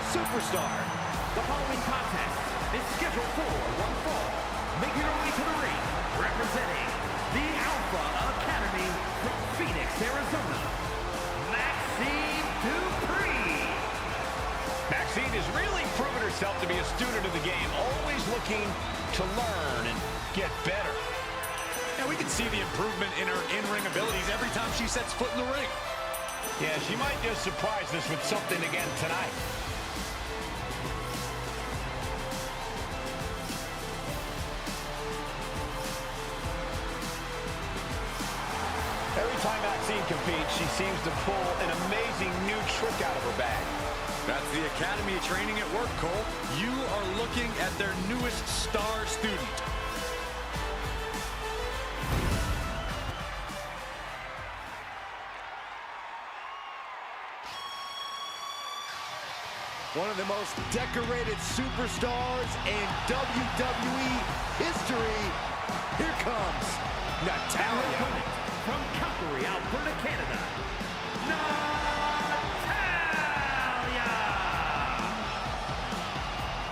superstar. The following contest is scheduled for one fall. Making her way to the ring, representing the Alpha Academy from Phoenix, Arizona, Maxine Dupree. Maxine has really proven herself to be a student of the game, always looking to learn and get better. And we can see the improvement in her in-ring abilities every time she sets foot in the ring. Yeah, she might just surprise us with something again tonight. Every time Maxine competes, she seems to pull an amazing new trick out of her bag. That's the Academy training at work, Cole. You are looking at their newest star student. One of the most decorated superstars in WWE history. Here comes Natalya. From Calgary, Alberta, Canada, Natalya!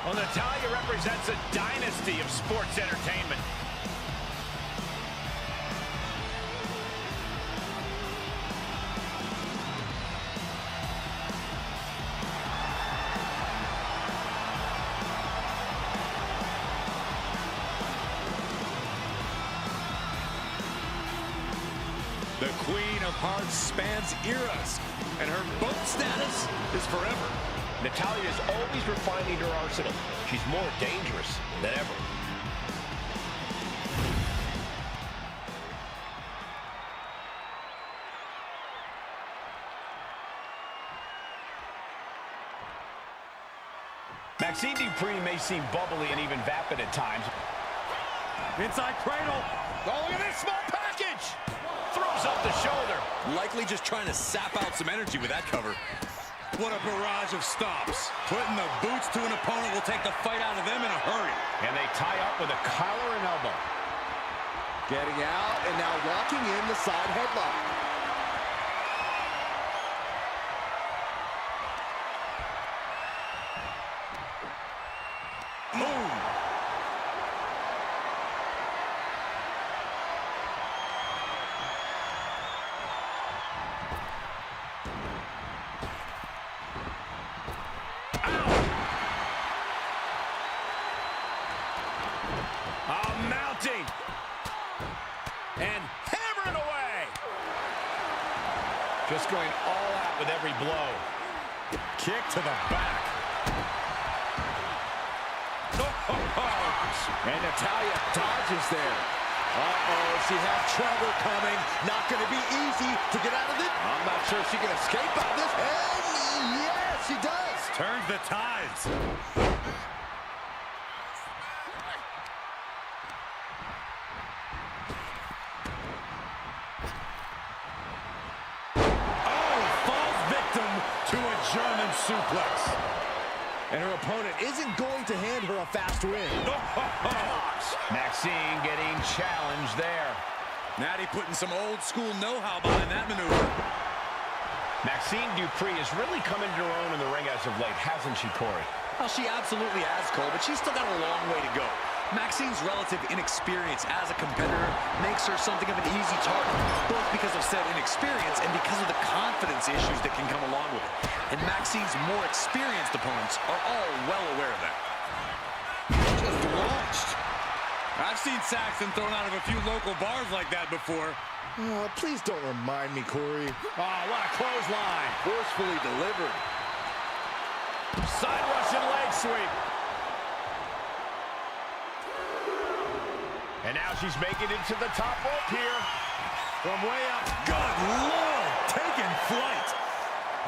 Well, Natalya represents a dynasty of sports entertainment. The Queen of Hearts spans eras, and her boat status is forever. Natalya is always refining her arsenal. She's more dangerous than ever. Maxine Dupree may seem bubbly and even vapid at times. Inside cradle. Oh, look at this small package! Throws up the shoulder. Likely just trying to sap out some energy with that cover. What a barrage of stops. Putting the boots to an opponent will take the fight out of them in a hurry. And they tie up with a collar and elbow. Getting out and now locking in the side headlock. Boom. Mounting. And hammering away. Just going all out with every blow. Kick to the back. And Natalya dodges there. Uh-oh, she has trouble coming. Not going to be easy to get out of it. I'm not sure she can escape out of this. And yes, she does. Turns the tides. Oh, falls victim to a German suplex. And her opponent isn't going to hand her a fast win. Maxine getting challenged there. Natty putting some old school know-how behind that maneuver. Maxine Dupree has really come into her own in the ring as of late, hasn't she, Corey? Well, she absolutely has, Cole, but she's still got a long way to go. Maxine's relative inexperience as a competitor makes her something of an easy target, both because of said inexperience and because of the confidence issues that can come along with it. And Maxine's more experienced opponents are all well aware of that. Just launched. I've seen Saxton thrown out of a few local bars like that before. Please don't remind me, Corey. Oh, what a clothesline. Forcefully delivered. Side Russian leg sweep. And now she's making it to the top rope here. From way up. Good Lord, taking flight.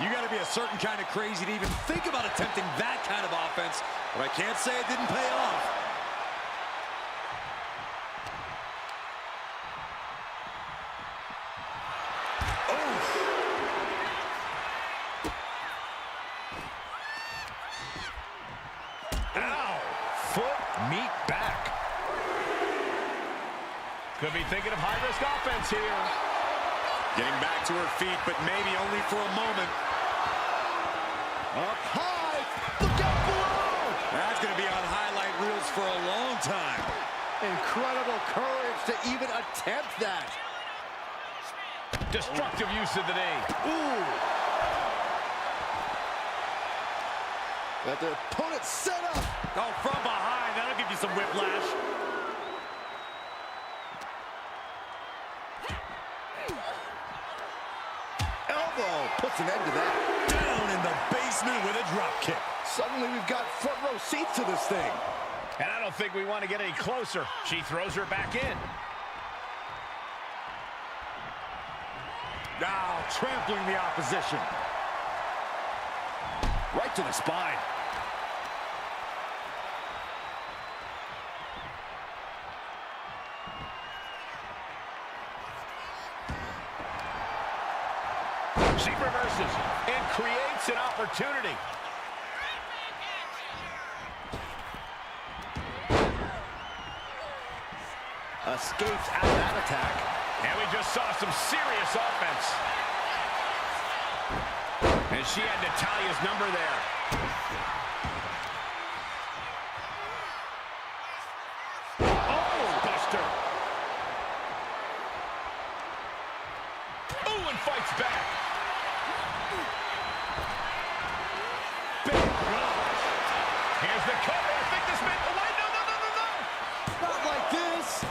You got to be a certain kind of crazy to even think about attempting that kind of offense, but I can't say it didn't pay off. Ow! Foot, meet back. Could be thinking of high-risk offense here. Getting back to her feet, but maybe only for a moment. Up high, Look out below! That's going to be on highlight reels for a long time. Incredible courage to even attempt that. Destructive use of the knee. Ooh! Got the opponent set up. Oh, from behind. That'll give you some whiplash. Elbow puts an end to that. Down in the basement with a drop kick. Suddenly we've got front row seats to this thing. And I don't think we want to get any closer. She throws her back in. Now trampling the opposition. Right to the spine. She reverses and creates an opportunity. Escapes out of that attack. And we just saw some serious offense. And she had Natalia's number there. Oh, Buster. Oh, and fights back. Big rush. Here's the cover. I think this meant the way. No. Not like this.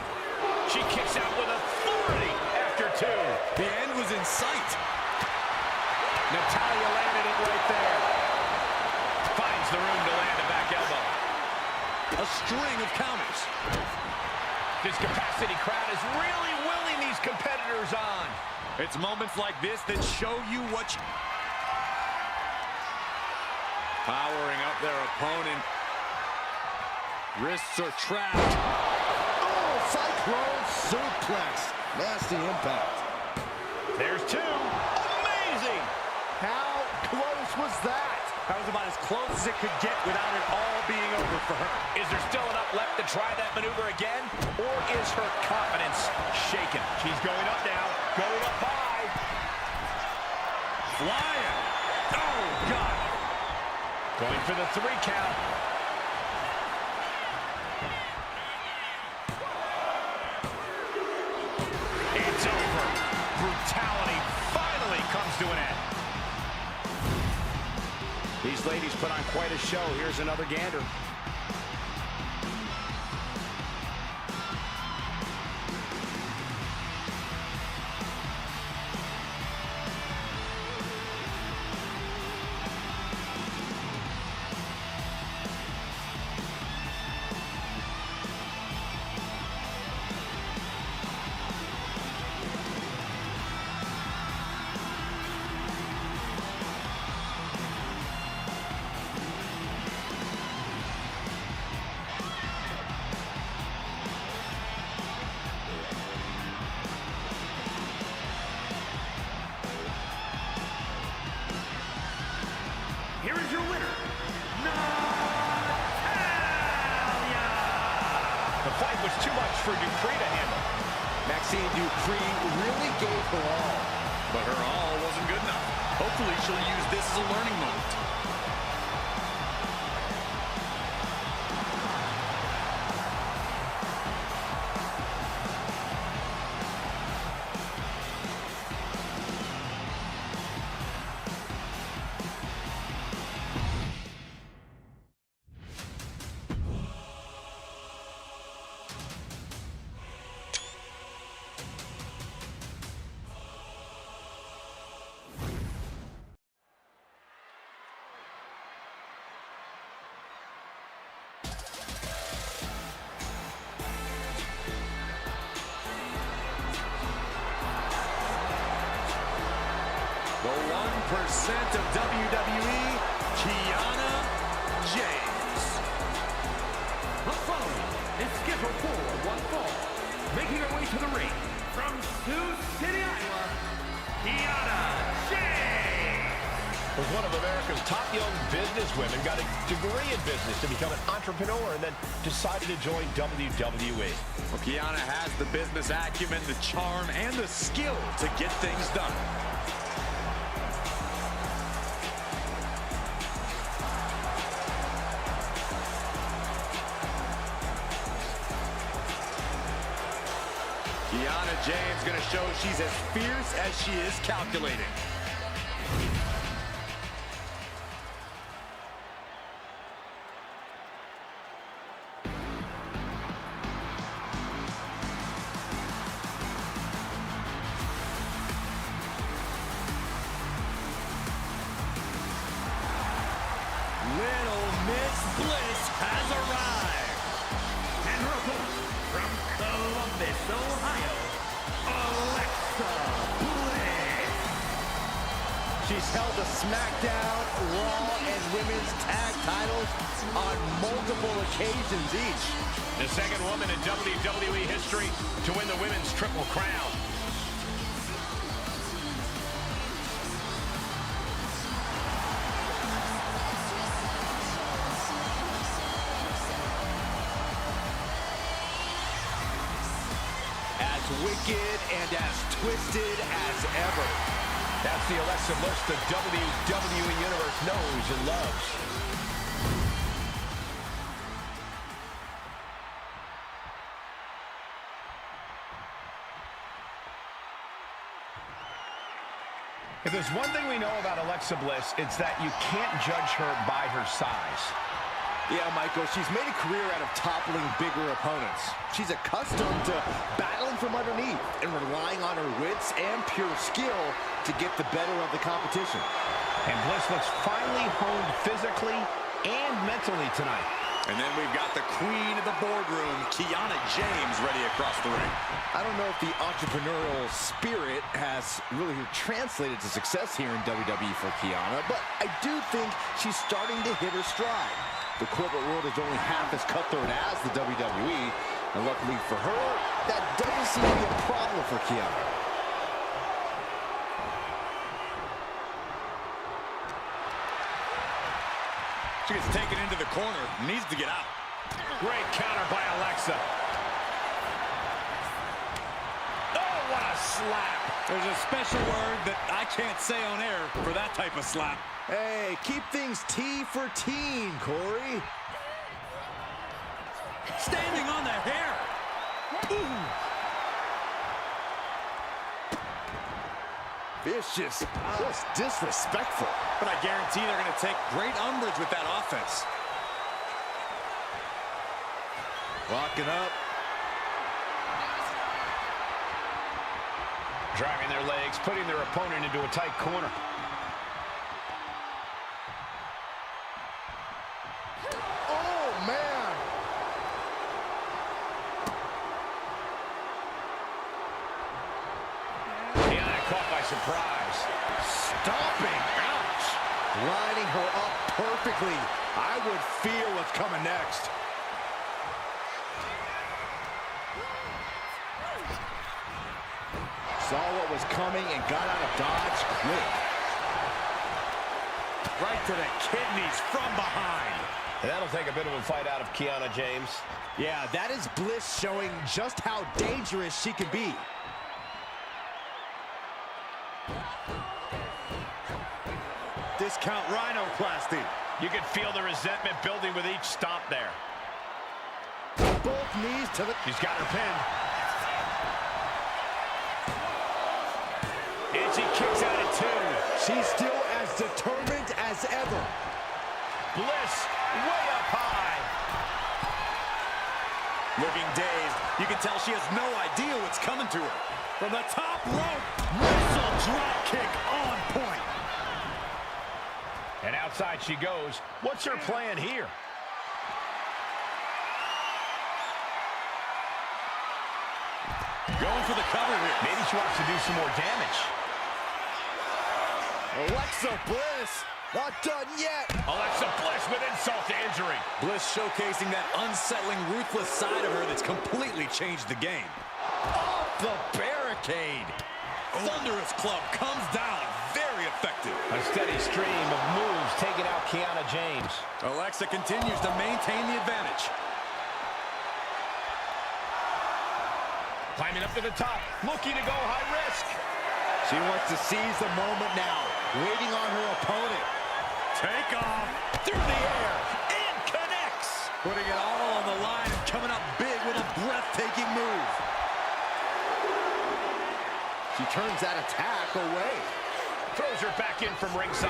She kicks out with authority after two. The end was in sight. Natalya landed it right there. Finds the room to land a back elbow. A string of counters. This capacity crowd is really willing these competitors on. It's moments like this that show you what you... Powering up their opponent. Wrists are trapped. Oh, cyclone suplex. Nasty impact. There's two. Amazing. How close was that? That was about as close as it could get without it all being over for her. Is there still enough left to try that maneuver again? Or is her confidence shaken? She's going up now. Going up high. Flying. Oh, God. Going for the 3 count. It's over. Brutality finally comes to an end. These ladies put on quite a show. Here's another gander. Here is your winner, Natalya! The fight was too much for Dupree to handle. Maxine Dupree really gave her all. But her all wasn't good enough. Hopefully she'll use this as a learning moment. The 1% of WWE, Kiana James. The following is scheduled for one fall. Making her way to the ring from Sioux City, Iowa, Kiana James. Was one of America's top young businesswomen, got a degree in business to become an entrepreneur, and then decided to join WWE. Well, Kiana has the business acumen, the charm, and the skill to get things done. Kiana James going to show she's as fierce as she is calculating. Little Miss Bliss has arrived. And her opponent from Columbus, Ohio, Alexa Bliss. She's held the SmackDown, Raw, and Women's Tag titles on multiple occasions each. The second woman in WWE history to win the Women's Triple Crown. Wicked and as twisted as ever. That's the Alexa Bliss the WWE Universe knows and loves. If there's one thing we know about Alexa Bliss, it's that you can't judge her by her size. Yeah, Michael, she's made a career out of toppling bigger opponents. She's accustomed to battling from underneath and relying on her wits and pure skill to get the better of the competition. And Bliss looks finely honed physically and mentally tonight. And then we've got the queen of the boardroom, Kiana James, ready across the ring. I don't know if the entrepreneurial spirit has really translated to success here in WWE for Kiana, but I do think she's starting to hit her stride. The corporate world is only half as cutthroat as the WWE, and luckily for her, that doesn't seem to be a problem for Kiana. She gets taken into the corner, needs to get out. Great counter by Alexa. Oh, what a slap. There's a special word that I can't say on air for that type of slap. Hey, keep things T for teen, Corey. Standing on the hair. Ooh. Vicious, just disrespectful. But I guarantee they're going to take great umbrage with that offense. Locking up. Driving their legs, putting their opponent into a tight corner. Oh, man. Kiana caught by surprise. Stomping. Ouch. Lining her up perfectly. I would feel what's coming next. Saw what was coming and got out of dodge quick. Right to the kidneys from behind. And that'll take a bit of a fight out of Kiana James. Yeah, that is Bliss showing just how dangerous she can be. Discount rhinoplasty. You can feel the resentment building with each stomp there. Both knees to the... She's got her pinned. And she kicks out at two. She's still as determined as ever. Bliss way up high. Looking dazed. You can tell she has no idea what's coming to her. From the top rope, missile drop kick on point. And outside she goes. What's her plan here? Going for the cover here. Maybe she wants to do some more damage. Alexa Bliss, not done yet. Alexa Bliss with insult to injury. Bliss showcasing that unsettling, ruthless side of her that's completely changed the game. Off the barricade. Thunderous club comes down. Very effective. A steady stream of moves taking out Kiana James. Alexa continues to maintain the advantage. Climbing up to the top, looking to go high risk. She wants to seize the moment now, waiting on her opponent. Take off through the air and connects. Putting it all on the line and coming up big with a breathtaking move. She turns that attack away. Throws her back in from ringside.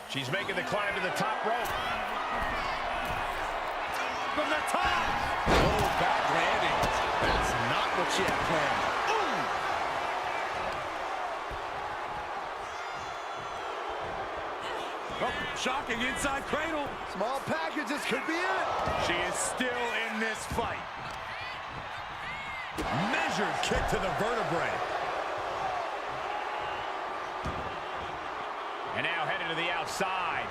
She's making the climb to the top rope. From the top! Oh, bad landing. That's not what she had planned. Oh, shocking inside cradle. Small packages could be it. She is still in this fight. Measured kick to the vertebrae. And now headed to the outside.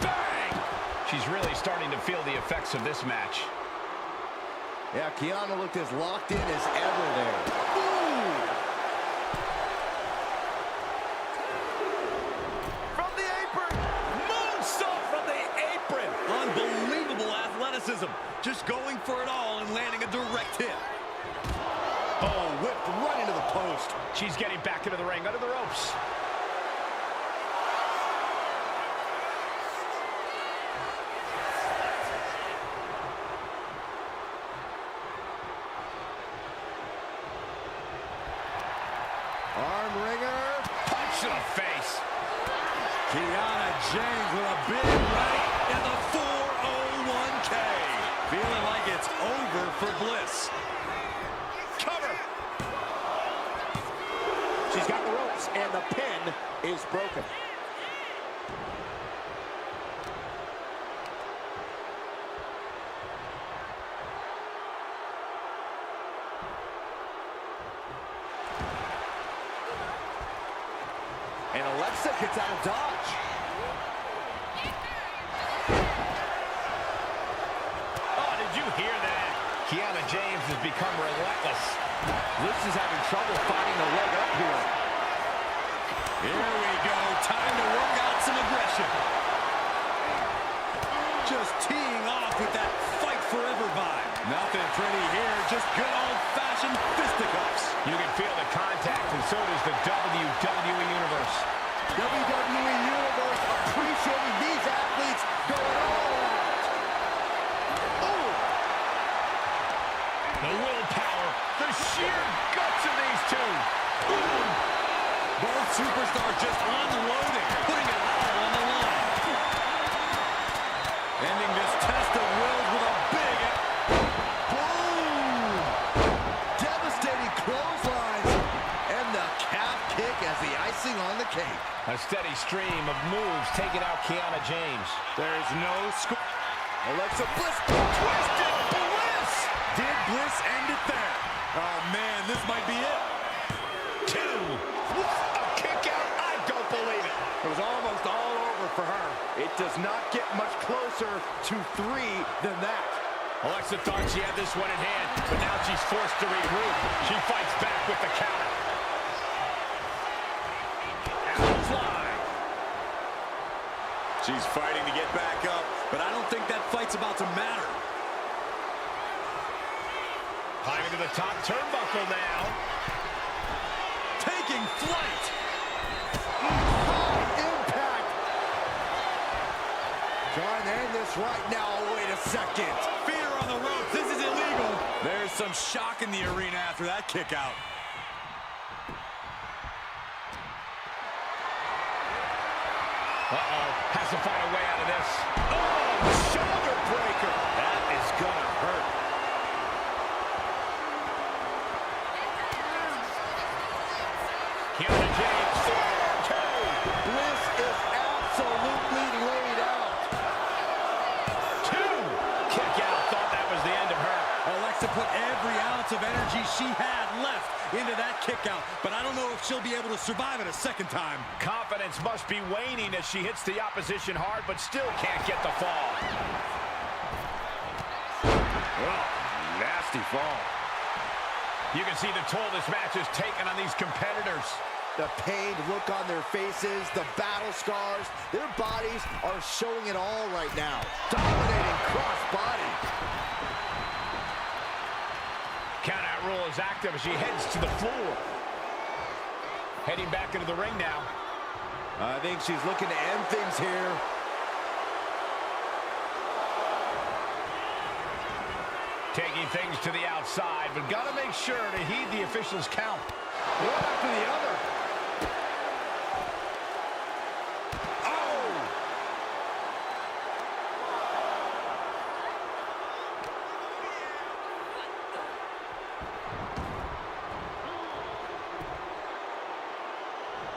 Bang! She's really starting to feel the effects of this match. Yeah, Kiana looked as locked in as ever there. Ooh! From the apron. Moonsault from the apron. Unbelievable athleticism. Just going for it all and landing a direct hit. Oh, whipped right into the post. She's getting back into the ring, under the ropes. Arm wringer. Punch to the face. Kiana James with a big right in the 401k. Feeling like it's over for Bliss. Cover. She's got the ropes, and the pin is broken. And Alexa gets out of dodge. Oh, did you hear that? Kiana James has become relentless. Bliss is having trouble finding the leg up here. Here we go. Time to work out some aggression. Just teeing off with that fight forever vibe. Nothing pretty here. Just good old-fashioned fisticuffs. You can feel the contact, and so does the WWE Universe. WWE Universe appreciating these athletes going all out. Oh! The willpower, the sheer guts of these two. Boom! Both superstars just unloading, putting it all on the line. Ending this test of wills with a big Boom! Devastating clotheslines. And the calf kick as the icing on the cake. A steady stream of moves taking out Kiana James. There's no score. Alexa Bliss twisted Bliss. Did Bliss end it there? Oh, man, this might be it. Two. A kick out. I don't believe it. It was almost all over for her. It does not get much closer to 3 than that. Alexa thought she had this one in hand, but now she's forced to regroup. She fights back with the counter. Fly. She's fighting to get back up, but I don't think that fight's about to matter. Climbing to the top turnbuckle now. Taking flight. Impact. Trying to end this right now. Wait a second. Fear on the ropes. This is illegal. There's some shock in the arena after that kick out. Uh-oh. Has to find a way out of this. Oh, shoulder breaker. That is gonna hurt. Kiana James. Bliss is absolutely laid out. Two. Kick out. Thought that was the end of her. Alexa put every ounce of energy she had left into that kick out, but I don't know if she'll be able to survive it a second time. Confidence must be waning as she hits the opposition hard, but still can't get the fall. Oh, nasty fall. You can see the toll this match has taken on these competitors. The pained look on their faces, the battle scars, their bodies are showing it all right now. Dominating cross-body. Count-out rule is active as she heads to the floor. Heading back into the ring now. I think she's looking to end things here. Taking things to the outside, but got to make sure to heed the official's count. One after the other. Oh!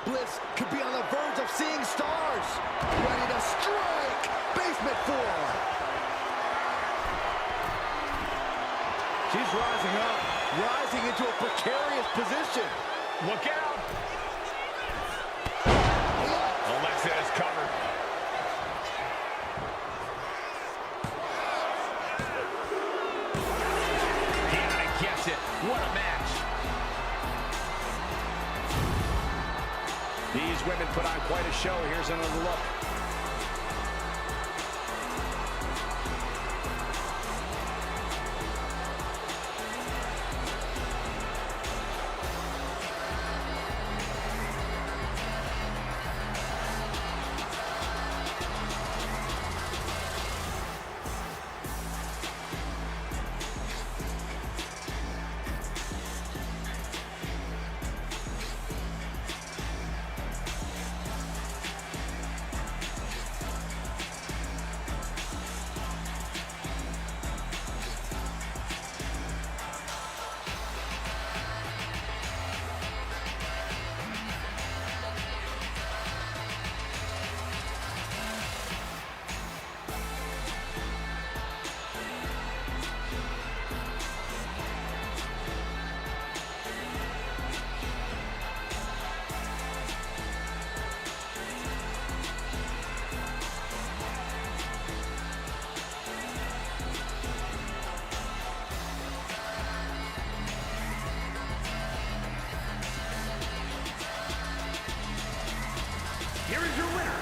Bliss could be on the verge of seeing stars. Ready to strike. Basement floor. She's rising up, rising into a precarious position. Look out! Alexa is covered. Deanna gets it. What a match. These women put on quite a show. Here's another look. Here is your winner,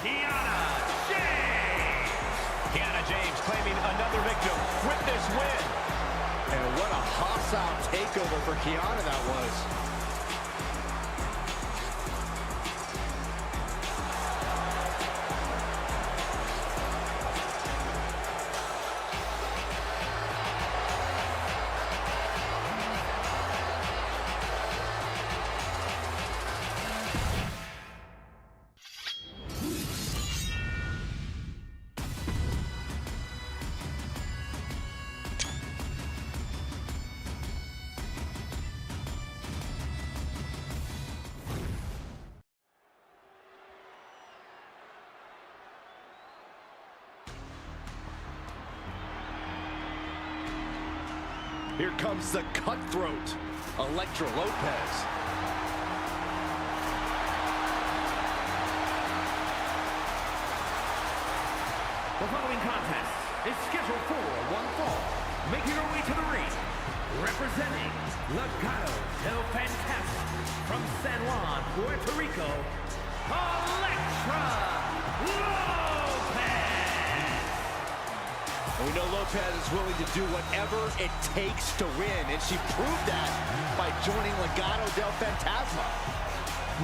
Kiana James. Kiana James claiming another victim with this win. And what a hostile takeover for Kiana that was. Here comes the cutthroat, Elektra Lopez. The following contest is scheduled for one fall. Making her way to the ring, representing Legado del Fantasma from San Juan, Puerto Rico, Elektra Lopez. And we know Lopez is willing to do whatever it takes to win, and she proved that by joining Legado del Fantasma.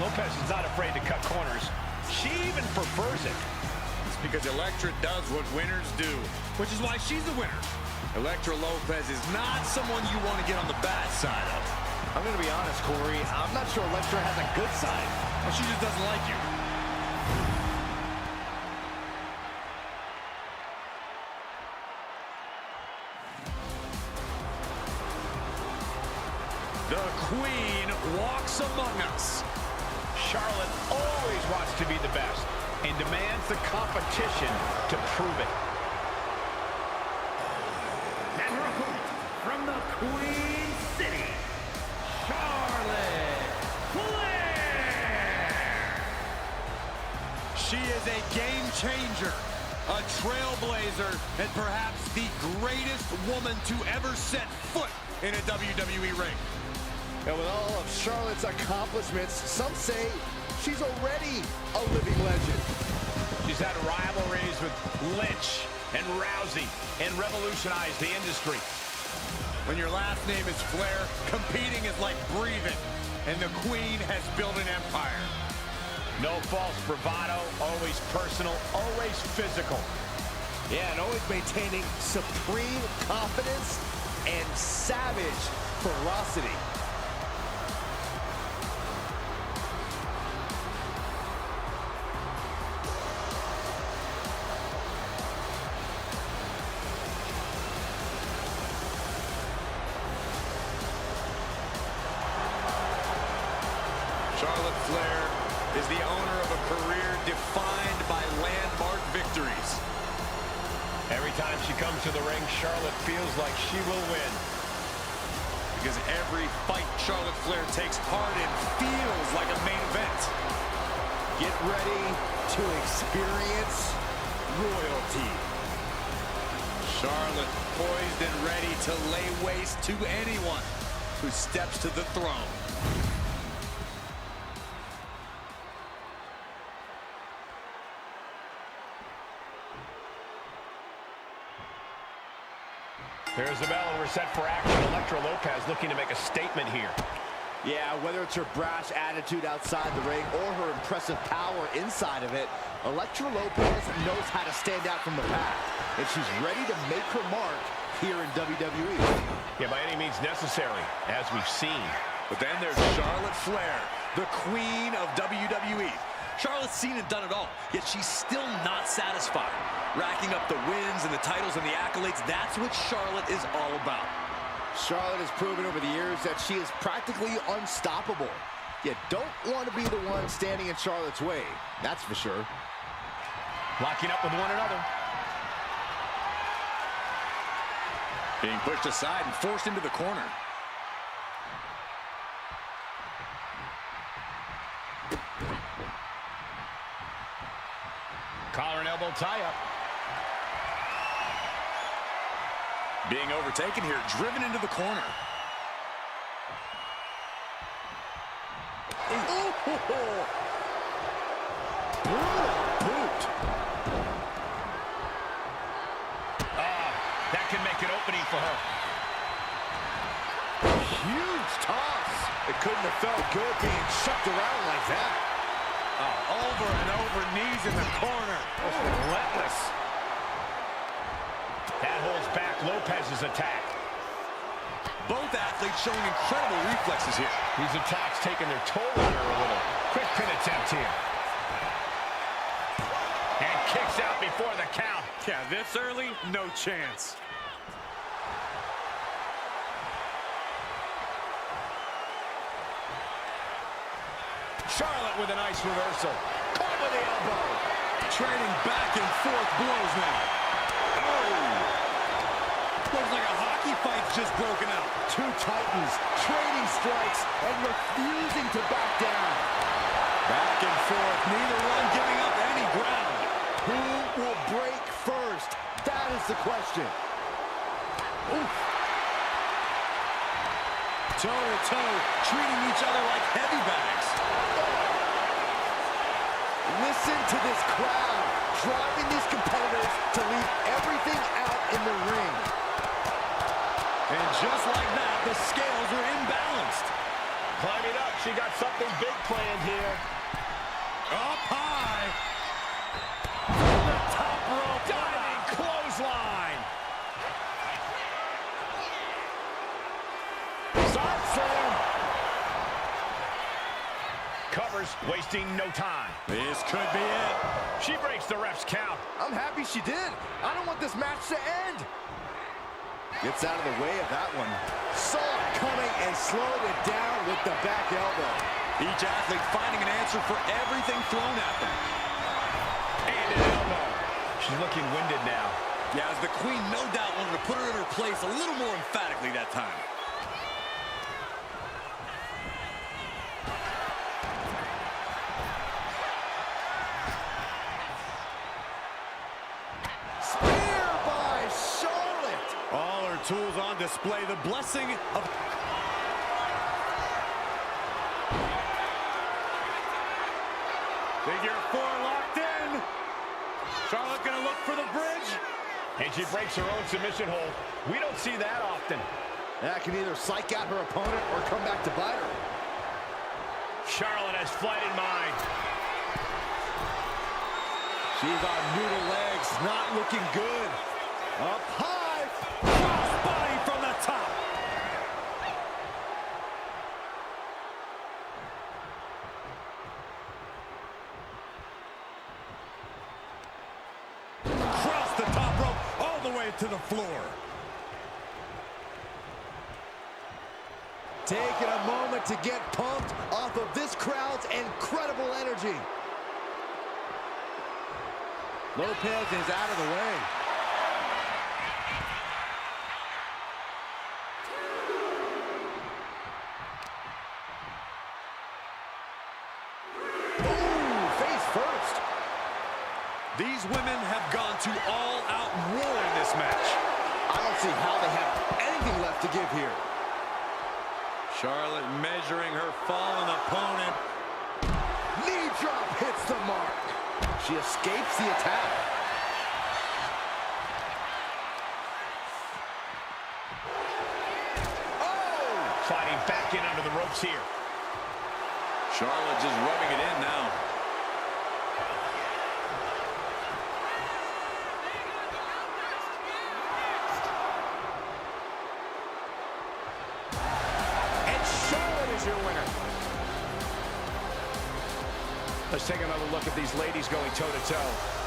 Lopez is not afraid to cut corners. She even prefers it. It's because Elektra does what winners do, which is why she's the winner. Elektra Lopez is not someone you want to get on the bad side of. I'm going to be honest, Corey. I'm not sure Elektra has a good side. Well, she just doesn't like you. The Queen walks among us. Charlotte always wants to be the best and demands the competition to prove it. And her opponent from the Queen City, Charlotte Flair. She is a game changer, a trailblazer, and perhaps the greatest woman to ever set foot in a WWE ring. And with all of Charlotte's accomplishments, some say she's already a living legend. She's had rivalries with Lynch and Rousey and revolutionized the industry. When your last name is Flair, competing is like breathing, and the Queen has built an empire. No false bravado, always personal, always physical. Yeah, and always maintaining supreme confidence and savage ferocity. Charlotte Flair is the owner of a career defined by landmark victories. Every time she comes to the ring, Charlotte feels like she will win. Because every fight Charlotte Flair takes part in feels like a main event. Get ready to experience royalty. Charlotte poised and ready to lay waste to anyone who steps to the throne. There's the bell, and we're set for action. Elektra Lopez looking to make a statement here. Yeah, whether it's her brash attitude outside the ring or her impressive power inside of it, Elektra Lopez knows how to stand out from the pack, and she's ready to make her mark here in WWE. Yeah, by any means necessary, as we've seen. But then there's Charlotte Flair, the queen of WWE. Charlotte's seen and done it all, yet she's still not satisfied. Racking up the wins and the titles and the accolades, that's what Charlotte is all about. Charlotte has proven over the years that she is practically unstoppable. You don't want to be the one standing in Charlotte's way, that's for sure. Locking up with one another. Being pushed aside and forced into the corner. Collar and elbow tie-up. Being overtaken here, driven into the corner. Brutal boot. That can make an opening for her. Huge toss. It couldn't have felt good being shucked around like that. Over and over, knees in the corner. Relentless. That holds back Lopez's attack. Both athletes showing incredible reflexes here. These attacks taking their toll on her a little. Quick pin attempt here. And kicks out before the count. Yeah, this early, no chance. Charlotte with a nice reversal. Caught with the elbow. Trading back and forth blows now. Oh! Looks like a hockey fight's just broken out. Two titans trading strikes and refusing to back down. Back and forth, neither one giving up any ground. Who will break first? That is the question. Oof. Toe-to-toe, treating each other like heavy bags. Listen to this crowd, driving these competitors to leave everything out in the ring. And just like that, the scales are imbalanced. Climbing up, she got something big planned here. Up high. The top rope. Diving clothesline. Side slam. Covers, wasting no time. This could be it. She breaks the ref's count. I'm happy she did. I don't want this match to end. Gets out of the way of that one. Saw it coming and slowed it down with the back elbow. Each athlete finding an answer for everything thrown at them. And an elbow. She's looking winded now. Yeah, as the queen no doubt wanted to put her in her place a little more emphatically that time. Spear by Charlotte. All her tools on display. The blessing of... Figure four locked in. Charlotte gonna look for the bridge. And she breaks her own submission hold. We don't see that often. That can either psych out her opponent or come back to bite her. Charlotte has flight in mind. She She's on noodle legs, not looking good. Up high. Crossbody from the top. Across the top rope, all the way to the floor. Taking a moment to get pumped off of this crowd's incredible energy. Lopez is out of the way. Ooh, face first. These women have gone to all-out war in this match. I don't see how they have anything left to give here. Charlotte measuring her fallen opponent. Knee drop hits the mark. She escapes the attack. Oh! Fighting back in under the ropes here. Charlotte just rubbing it in now. And Charlotte is your winner. Let's take another look at these ladies going toe-to-toe.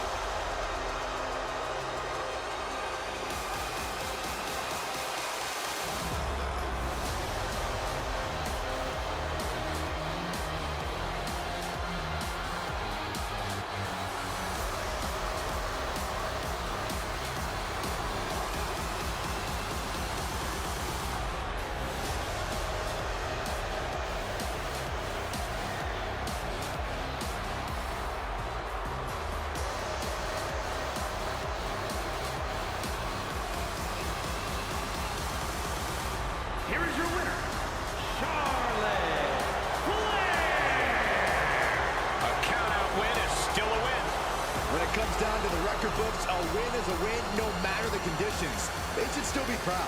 Here is your winner, Charlotte Flair! A count-out win is still a win. When it comes down to the record books, a win is a win no matter the conditions. They should still be proud.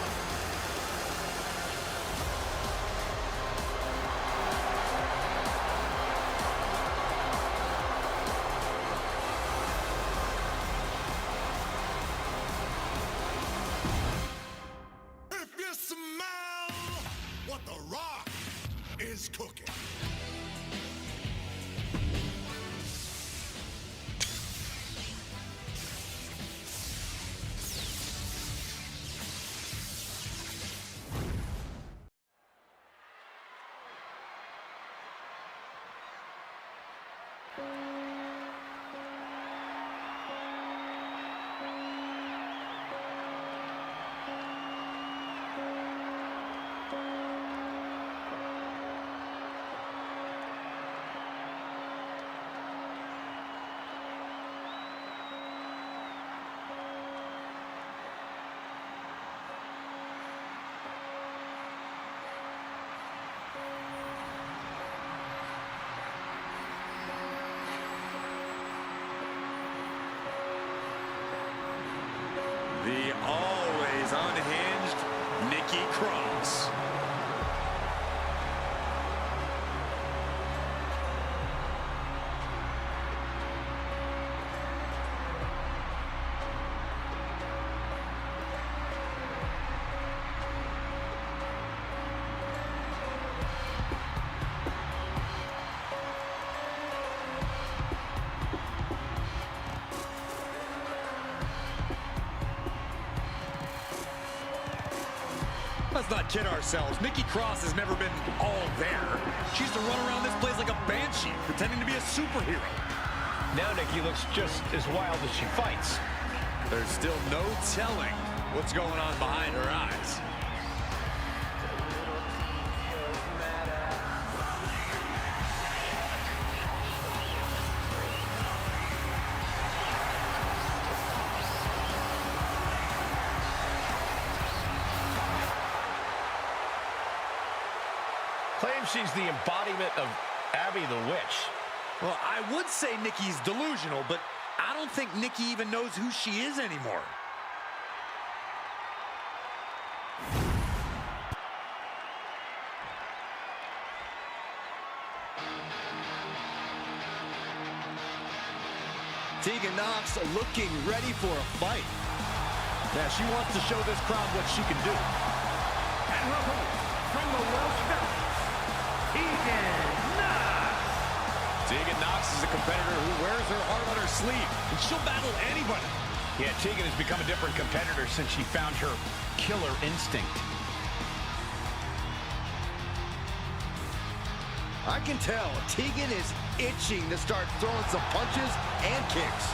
If you smell what The Rock is cooking. The always unhinged Nikki Cross. Let's not kid ourselves. Nikki Cross has never been all there. She used to run around this place like a banshee, pretending to be a superhero. Now Nikki looks just as wild as she fights. There's still no telling what's going on behind her eyes. Claims she's the embodiment of Abby the Witch. Well, I would say Nikki's delusional, but I don't think Nikki even knows who she is anymore. Tegan Nox looking ready for a fight. Yeah, she wants to show this crowd what she can do. And her opponent, from the Welsh Mountains, Tegan Nox. Tegan Nox is a competitor who wears her heart on her sleeve, and she'll battle anybody. Yeah, Tegan has become a different competitor since she found her killer instinct. I can tell Tegan is itching to start throwing some punches and kicks.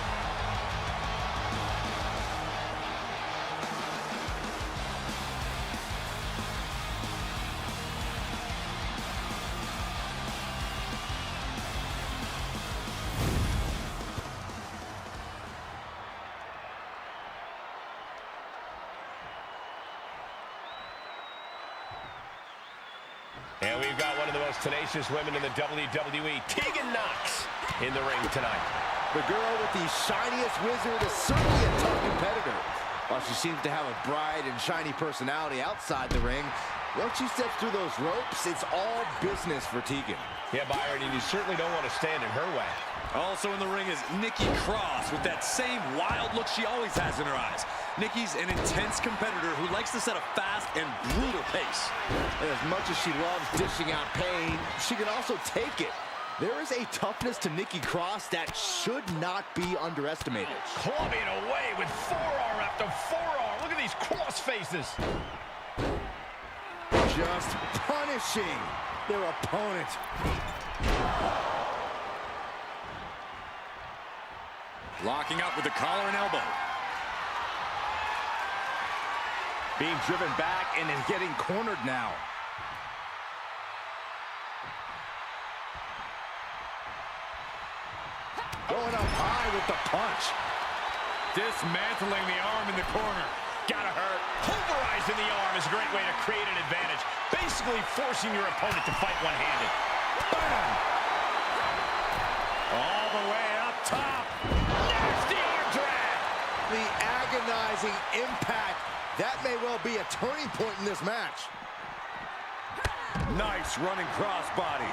And we've got one of the most tenacious women in the WWE, Tegan Nox, in the ring tonight. The girl with the shiniest wizard is certainly a tough competitor. While she seems to have a bright and shiny personality outside the ring, once she steps through those ropes, it's all business for Tegan. Yeah, Byron, and you certainly don't want to stand in her way. Also in the ring is Nikki Cross with that same wild look she always has in her eyes. Nikki's an intense competitor who likes to set a fast and brutal pace. And as much as she loves dishing out pain, she can also take it. There is a toughness to Nikki Cross that should not be underestimated. Clubbing away with forearm after forearm. Look at these cross faces. Just punishing their opponent. Locking up with the collar and elbow. Being driven back and is getting cornered now. Going up high with the punch. Dismantling the arm in the corner. Gotta hurt. Pulverizing the arm is a great way to create an advantage. Basically forcing your opponent to fight one-handed. Bam! All the way up top. Nasty arm drag. The agonizing impact. That may well be a turning point in this match. Nice running crossbody.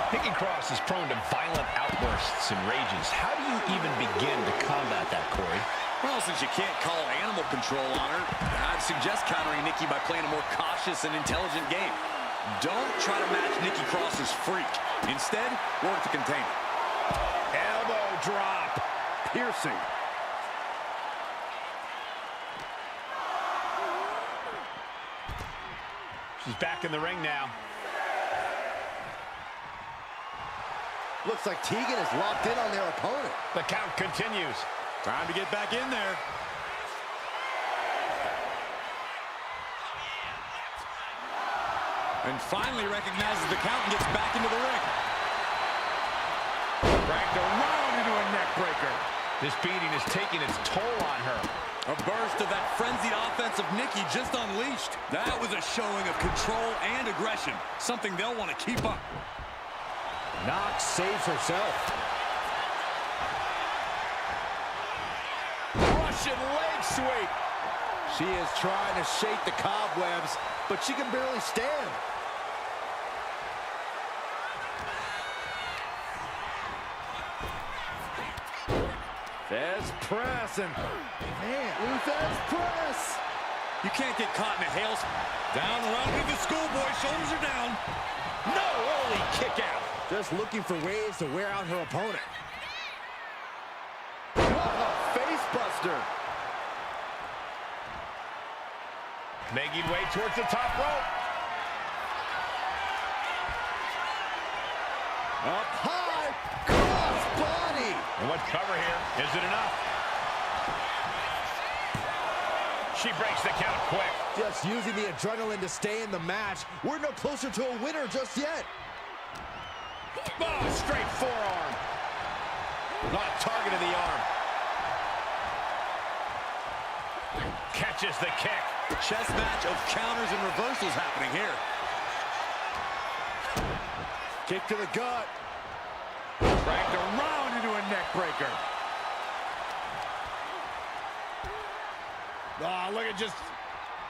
Nikki Cross is prone to violent outbursts and rages. How do you even begin to combat that, Corey? Well, since you can't call animal control on her, I'd suggest countering Nikki by playing a more cautious and intelligent game. Don't try to match Nikki Cross's freak. Instead, work to contain it. Elbow drop. Piercing. She's back in the ring now. Looks like Tegan is locked in on their opponent. The count continues. Time to get back in there. And finally recognizes the count and gets back into the ring. Dragged around into a neck breaker. This beating is taking its toll on her. A burst of that frenzied offense of Nikki just unleashed. That was a showing of control and aggression, something they'll want to keep up. Nox saves herself. Russian leg sweep. She is trying to shake the cobwebs, but she can barely stand. Fez press and man, Fez press. You can't get caught in a hailstorm. Down around with the schoolboy, shoulders are down. No early kick out. Just looking for ways to wear out her opponent. Oh, face buster. Making way towards the top rope. Up high, cross body. And what cover here? Is it enough? She breaks the count quick. Just using the adrenaline to stay in the match. We're no closer to a winner just yet. Oh, straight forearm. Not targeted the arm. Catches the kick. Chess match of counters and reversals happening here. Kick to the gut. Dragged around into a neck breaker. Oh, look at just...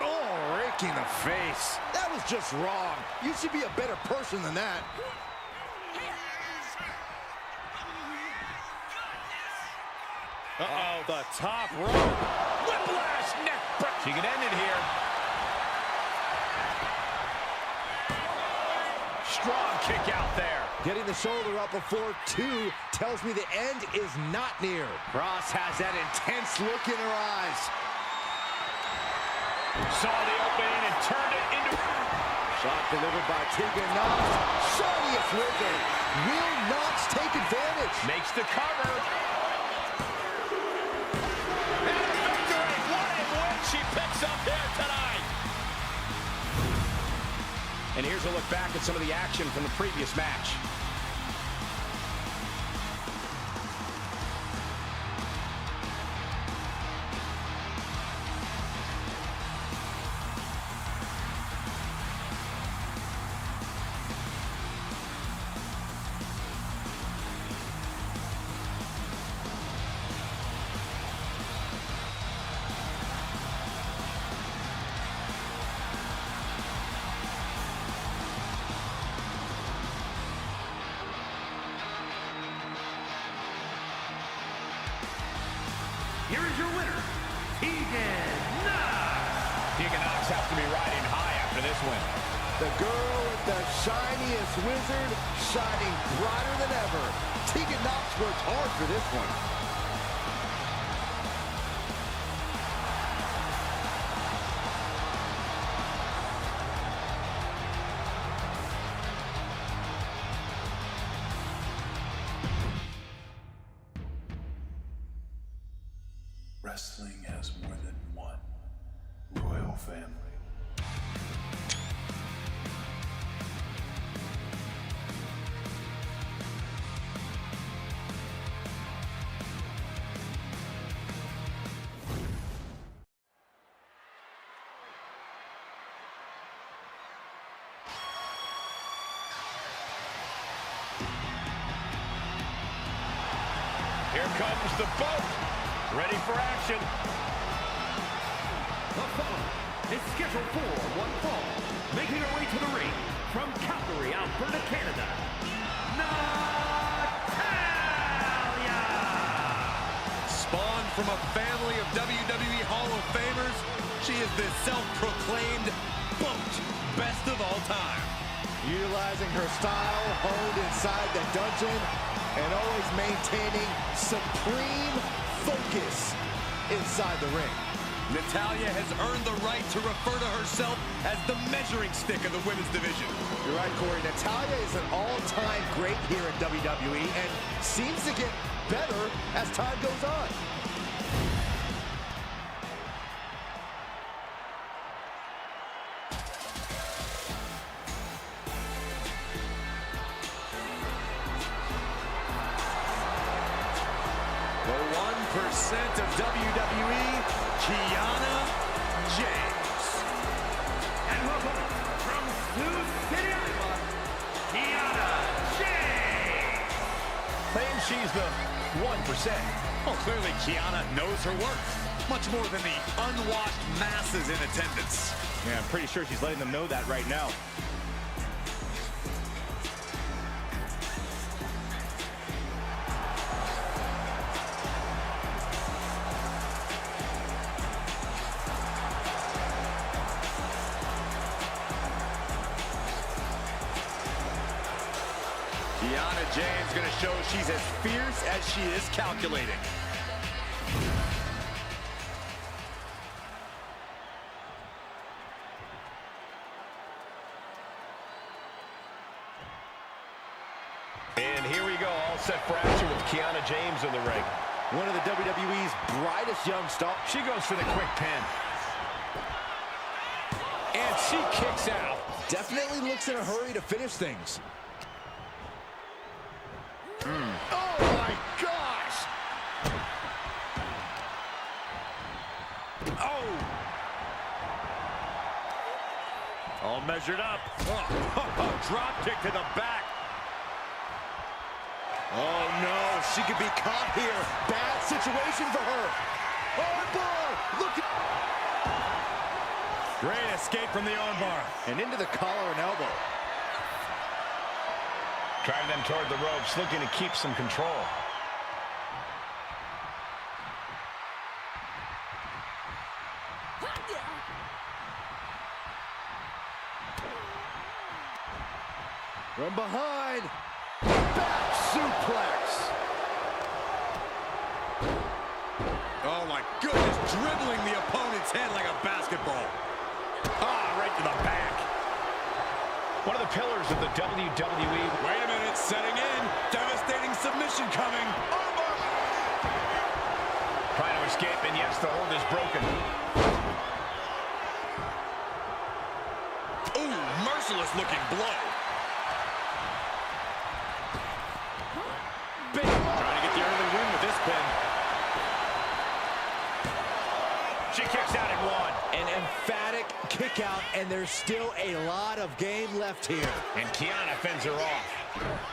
Oh, raking the face. That was just wrong. You should be a better person than that. Off the top rope. Whiplash neck break. She could end it here. Strong kick out there. Getting the shoulder up before 2 tells me the end is not near. Cross has that intense look in her eyes. Saw the opening and turned it into... Shot delivered by Tegan Knox. Shiniest wizard. Will Knox take advantage? Makes the cover. And a victory. What a win she picks up here tonight. And here's a look back at some of the action from the previous match. Here is your winner, Tegan Knox. Tegan Knox has to be riding high after this win. The girl with the shiniest wizard shining brighter than ever. Tegan Knox worked hard for this one. Wrestling has more than one royal family. Here comes the boat. Ready for action. The following is scheduled for one fall, making her way to the ring from Calgary, Alberta, Canada, Natalya! Spawned from a family of WWE Hall of Famers, she is the self-proclaimed BOAT best of all time. Utilizing her style honed inside the dungeon and always maintaining supreme focus inside the ring. Natalya has earned the right to refer to herself as the measuring stick of the women's division. You're right, Corey. Natalya is an all-time great here in WWE and seems to get better as time goes on. The 1% of WWE, Kiana James. And welcome from Sioux City, Iowa, Kiana James! Claims she's the 1%. Well, clearly Kiana knows her worth. Much more than the unwashed masses in attendance. Yeah, I'm pretty sure she's letting them know that right now. Kiana James going to show she's as fierce as she is calculating. And here we go, all set for action with Kiana James in the ring. One of the WWE's brightest young stars. She goes for the quick pin. And she kicks out. Definitely looks in a hurry to finish things. Oh my gosh! Oh! All measured up. Oh, drop kick to the back. Oh no, she could be caught here. Bad situation for her. Oh boy, look at... Great escape from the armbar. And into the collar and elbow. Driving them toward the ropes, looking to keep some control. From behind, back suplex. Oh my goodness, dribbling the opponent's head like a basketball. Ah, right to the back. One of the pillars of the WWE. Wait a minute, setting in. Devastating submission coming. Trying to escape, and yes, the hold is broken. Ooh, merciless looking blow. Big. Trying to get the early win with this pin. She kicks out at one. An emphatic kick out, and there's still a lot of game left here. And Kiana fends her off.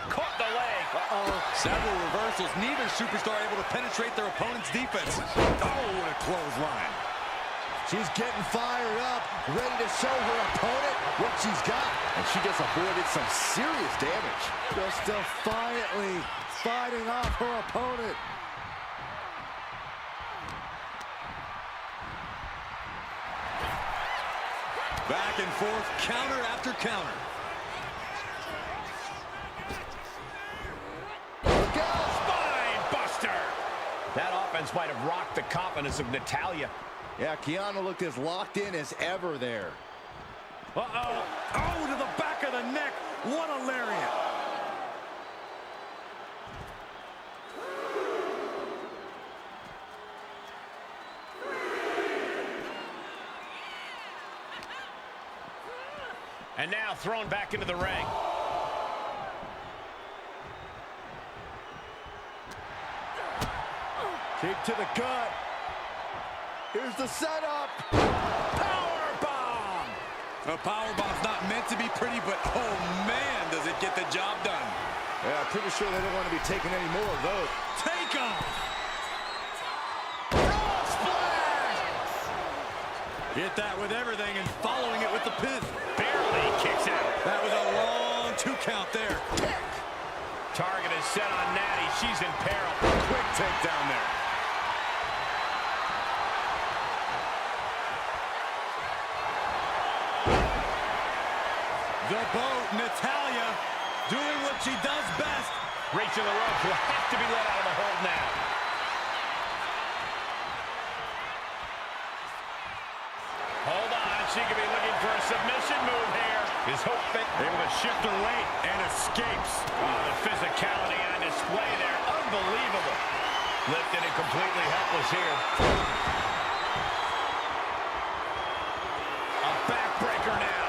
Caught the leg. Several reversals. Neither superstar able to penetrate their opponent's defense. Oh, what a clothesline. She's getting fired up, ready to show her opponent what she's got. And she just avoided some serious damage. Just defiantly fighting off her opponent. Back and forth, counter after counter. Spine buster. That offense might have rocked the confidence of Natalya. Yeah, Kiana looked as locked in as ever there. Uh-oh. Oh, to the back of the neck. What a lariat. And now thrown back into the ring. Kick to the gut. Here's the setup. Powerbomb. A powerbomb's not meant to be pretty, but oh man, does it get the job done. Yeah, pretty sure they don't want to be taking any more of those. Take off. Get that with everything and following it with the pin. Barely kicks out. That was a long 2 count there. Target is set on Natty. She's in peril. Quick takedown there. The boat, Natalya, doing what she does best. Reaching the ropes. Will have to be let out of the hold now. Hold on. She could be looking for a submission move here. His hope that able to shift her weight And escapes. Oh, the physicality on display there. Unbelievable. Lifted and completely helpless here. A backbreaker now.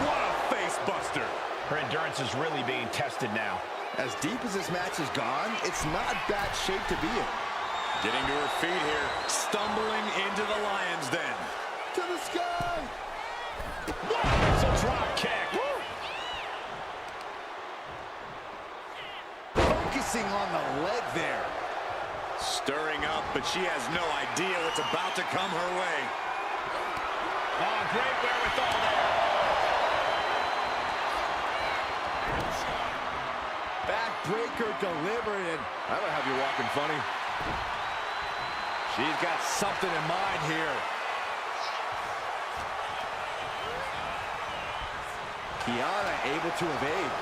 What a face buster. Her endurance is really being tested now. As deep as this match has gone, it's not bad shape to be in. Getting to her feet here. Stumbling into the lion's den. To the sky. It's a drop kick. Focusing on the leg there. Stirring up, but she has no idea what's about to come her way. Oh, great wherewithal there. Backbreaker delivered, and I don't have you walking funny. She's got something in mind here. Kiana able to evade.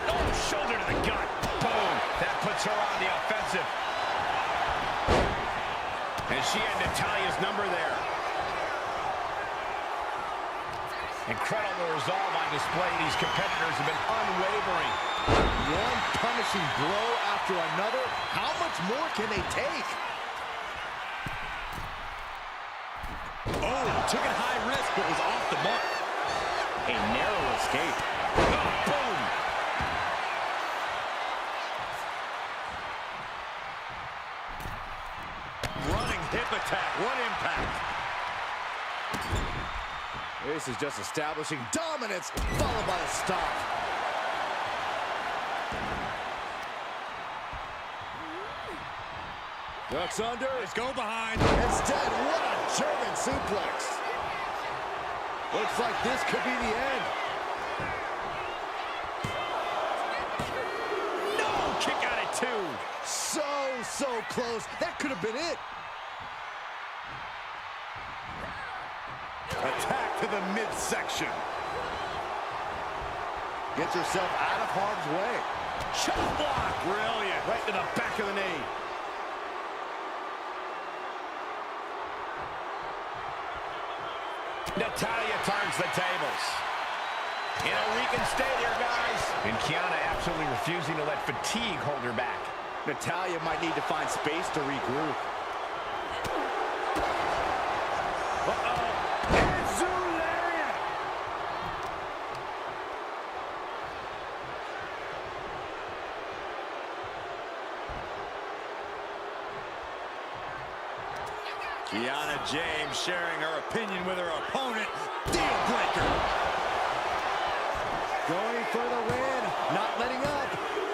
Oh, shoulder to the gut. Boom. That puts her on the offensive. And she had Natalya's number there. Incredible resolve on display. These competitors have been unwavering. One punishing blow after another. How much more can they take? Oh, took it high risk, but was off the mark. A narrow escape. Oh, boom. Running hip attack. What impact. This is just establishing dominance, followed by a stop. Ducks under. Let's go behind. Instead, what a German suplex. Looks like this could be the end. so close. That could have been it. Attack to the midsection. Gets herself out of harm's way. Chop block. Brilliant. Right to the back of the knee. Natalya turns the tables. You know, we can stay there, guys. And Kiana absolutely refusing to let fatigue hold her back. Natalya might need to find space to regroup. Kiana James sharing her opinion with her opponent. Deal breaker. Going for the win. Not letting up.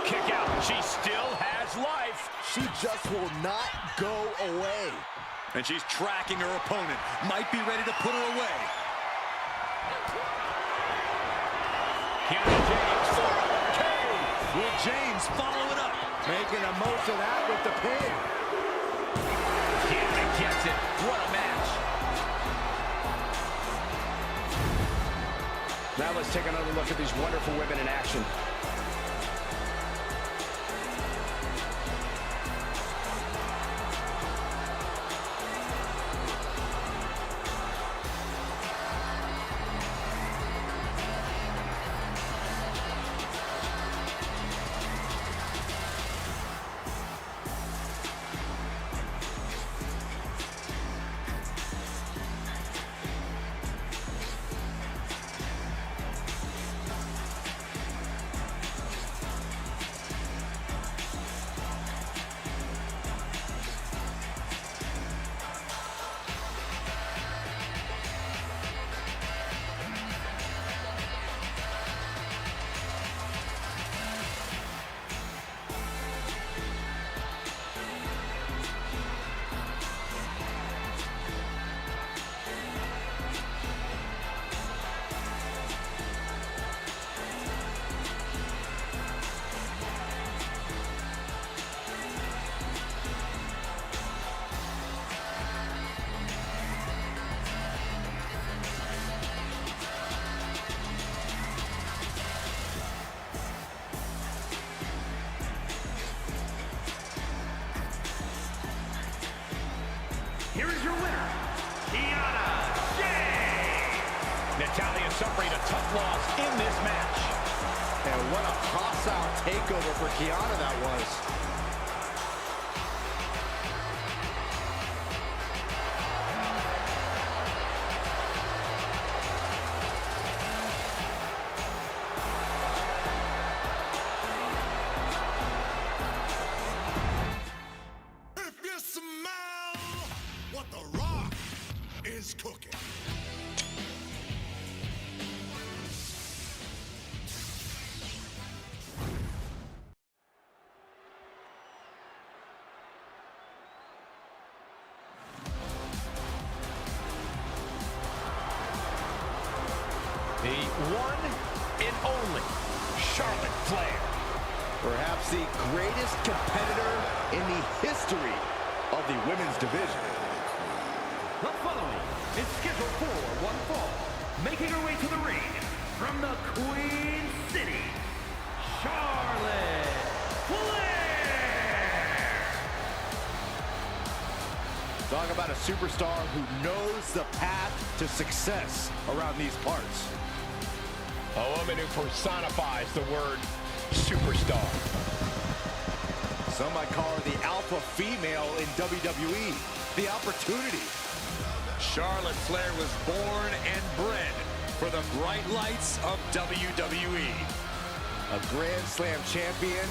Kick out. She still has life. She just will not go away. And she's tracking her opponent. Might be ready to put her away. Kiana James for a K. Will James follow it up? Making the most of that with the pin. Kiana gets it. What a match. Now let's take another look at these wonderful women in action. Here is your winner, Kiana James. Natalya suffering a tough loss in this match. And what a hostile takeover for Kiana that was. If you smell what the Rock is cooking. The one and only Charlotte Flair. Perhaps the greatest competitor in the history of the women's division. The following is scheduled for one fall. Making her way to the ring from the Queen City, Charlotte Flair. Talk about a superstar who knows the path to success around these parts. A woman who personifies the word superstar. Some might call her the alpha female in WWE. The opportunity. Charlotte Flair was born and bred for the bright lights of WWE. A Grand Slam champion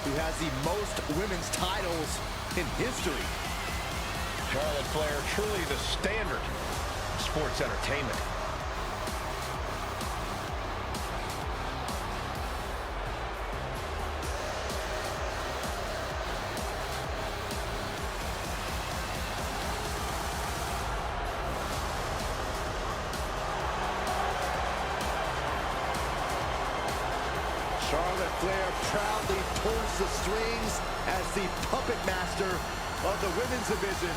who has the most women's titles in history. Charlotte Flair, truly the standard of sports entertainment. Charlotte Flair proudly pulls the strings as the puppet master of the women's division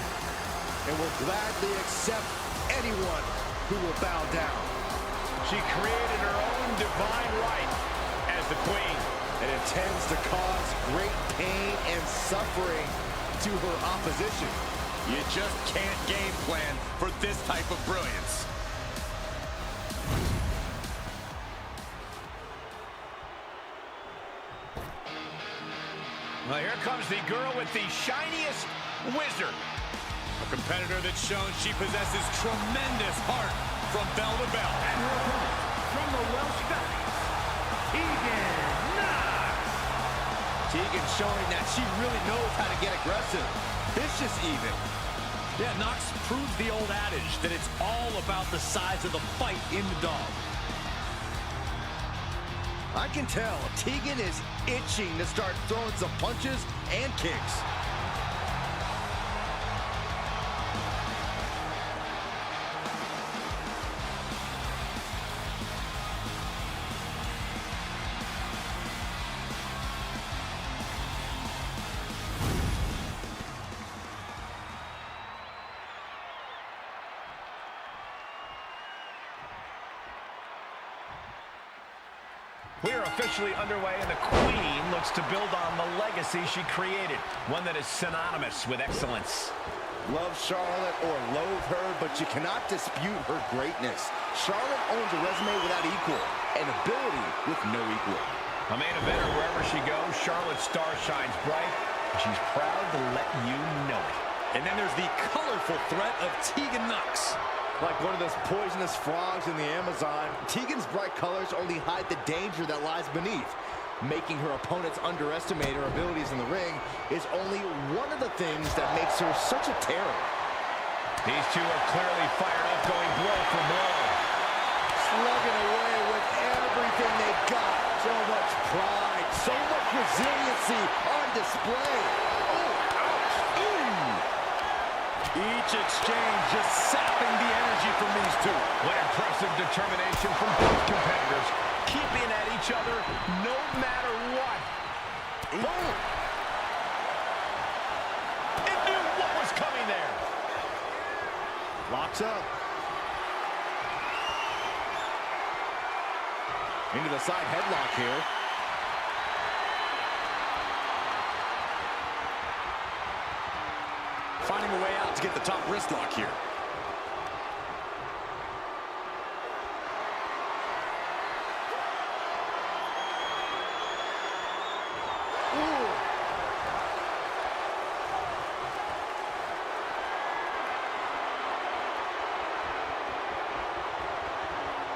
and will gladly accept anyone who will bow down. She created her own divine right as the queen. And intends to cause great pain and suffering to her opposition. You just can't game plan for this type of brilliance. Well, here comes the girl with the shiniest wizard. A competitor that's shown she possesses tremendous heart from bell to bell. And her opponent from the Welsh Valleys, Tegan Knox. Tegan showing that she really knows how to get aggressive. Vicious even. Yeah, Knox proves the old adage that it's all about the size of the fight in the dog. I can tell Tegan is itching to start throwing some punches and kicks. We are officially underway, and the queen looks to build on the legacy she created, one that is synonymous with excellence. Love Charlotte or loathe her, but you cannot dispute her greatness. Charlotte owns a resume without equal, and ability with no equal. A main eventer wherever she goes, Charlotte's star shines bright, and she's proud to let you know it. And then there's the colorful threat of Tegan Knox. Like one of those poisonous frogs in the Amazon, Tegan's bright colors only hide the danger that lies beneath. Making her opponents underestimate her abilities in the ring is only one of the things that makes her such a terror. These two are clearly fired up, going blow for blow. Slugging away with everything they've got. So much pride, so much resiliency on display. Oh, ouch. Each exchange just sapping the energy from these two. What impressive determination from both competitors, keeping at each other no matter what. Boom! It knew what was coming there. Locks up. Into the side headlock here. Finding a way out to get the top wrist lock here. Ooh.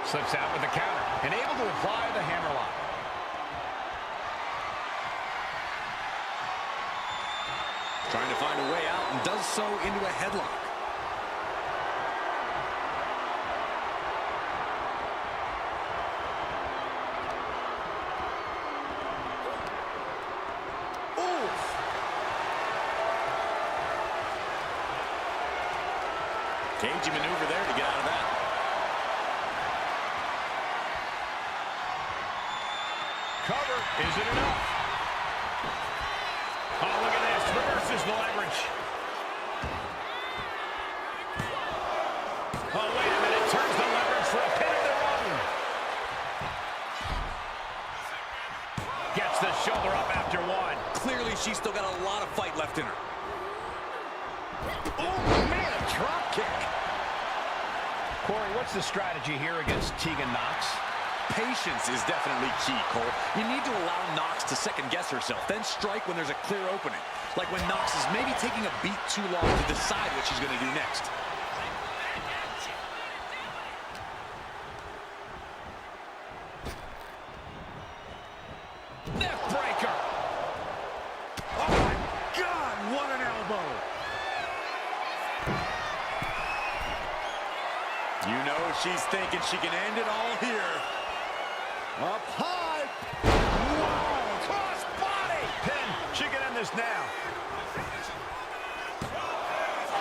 Slips out with the counter and able to apply the hammerlock. Trying to find a way out and does so into a headlock. Oof. Cagey maneuver there to get out of that. Cover, is it enough? Oh, look at this, reverses the leverage. Oh, wait a minute, turns the leverage for a pin of their own. Gets the shoulder up after one. Clearly, she's still got a lot of fight left in her. Oh, man, a drop kick. Corey, what's the strategy here against Tegan Knox? Patience is definitely key, Cole. You need to allow Knox to second-guess herself, then strike when there's a clear opening. Like when Knox is maybe taking a beat too long to decide what she's going to do next. Neck breaker. Oh, my God, what an elbow. You know she's thinking she can end it all here. Up high. Whoa, cross body. Pin, she can end this now.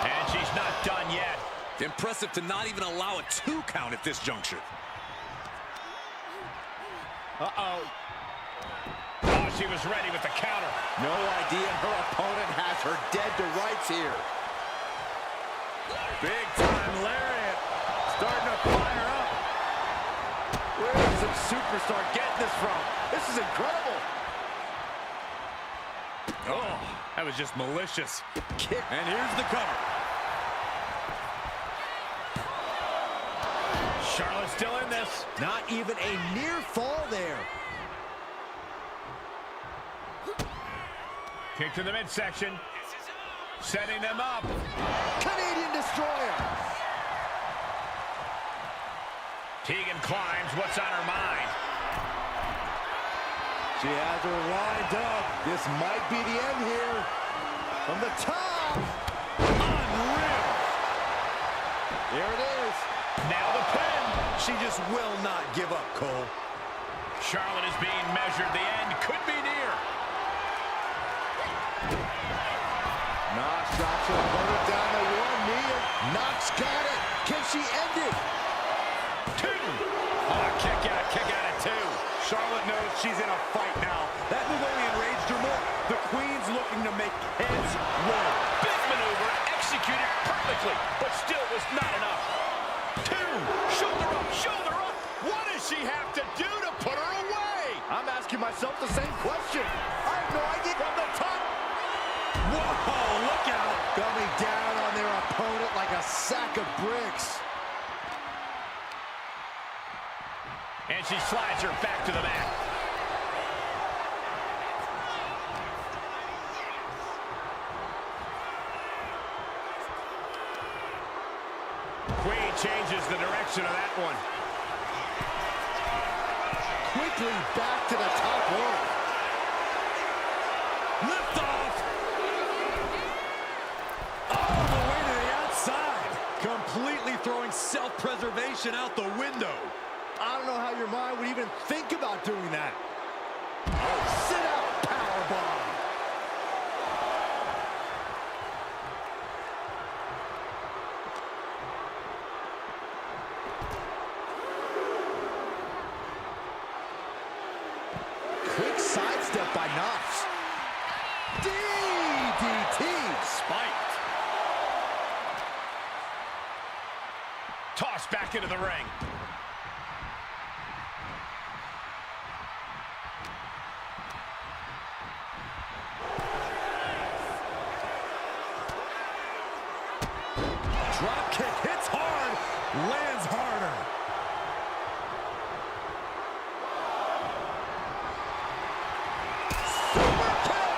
And she's not done yet. Impressive to not even allow a 2 count at this juncture. Uh-oh. Oh, she was ready with the counter. No idea her opponent has her dead to rights here. Big time lariat. Starting to fire up. Where is this superstar getting this from? This is incredible. Oh, that was just malicious. Kick. And here's the cover. Charlotte's still in this. Not even a near fall there. Kick to the midsection. Setting them up. Canadian Destroyer. Tegan climbs. What's on her mind? She has her lined up. This might be the end here. From the top. Unreal. There it is. Now the pin. She just will not give up, Cole. Charlotte is being measured. The end could be near. Knox drops her opponent down to one knee. Knox got it. Can she end it? Two. Oh, kick out at two. Charlotte knows she's in a fight now. That move only enraged her more. The Queen's looking to make heads roll. Big maneuver, executed perfectly, but still was not enough. Two. Shoulder up. What does she have to do to put her away? I'm asking myself the same question. I have no idea. From the top. Whoa, look out. Coming down on their opponent like a sack of bricks. And she slides her back to the mat. Queen changes the direction of that one. Quickly back to the top rope. Lift off. All the way to the outside. Completely throwing self-preservation out the window. I don't know how your mind would even think about doing that. Oh, sit out powerbomb. Quick sidestep by Knox. DDT. Spiked. Tossed back into the ring. Drop kick hits hard, lands harder. Super kick.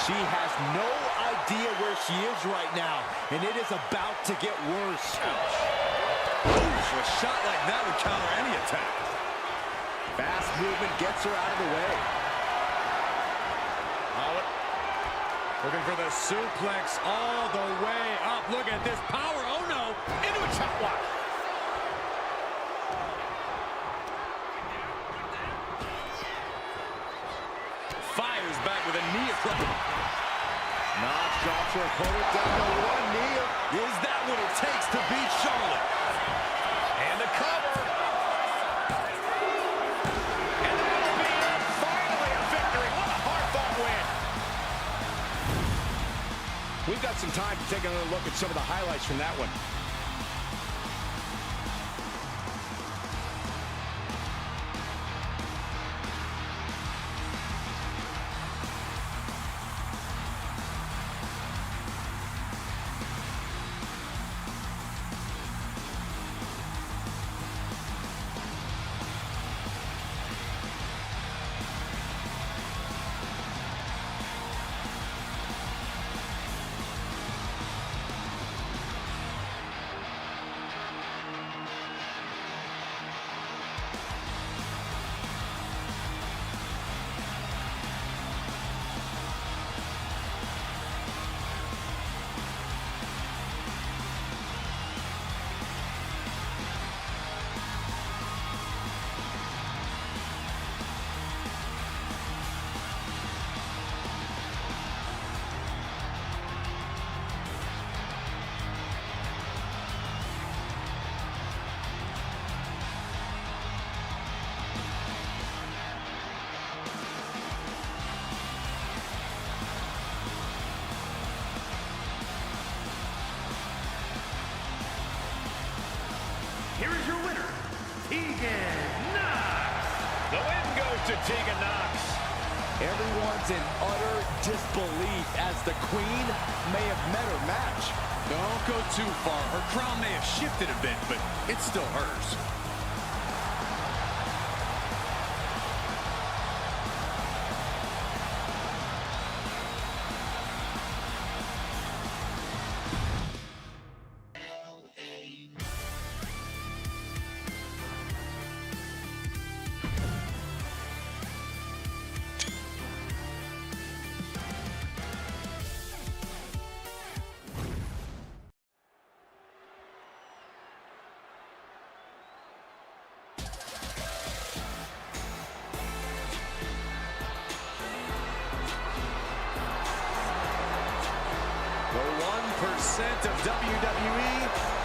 She has no idea where she is right now, and it is about to get worse. Oof, a shot like that would counter any attack. Fast movement gets her out of the way. Looking for the suplex all the way up. Look at this power. Oh, no. Into a chop block. Fires back with a knee across. Knox drops her opponent down to one knee. Is that what it takes to beat Charlotte? And the cover. And that'll be it. Finally a victory. What a hard-fought win. We've got some time to take another look at some of the highlights from that one. to Tegan Knox. Everyone's in utter disbelief as the Queen may have met her match. Don't go too far. Her crown may have shifted a bit, but it's still hers. The 1% of WWE,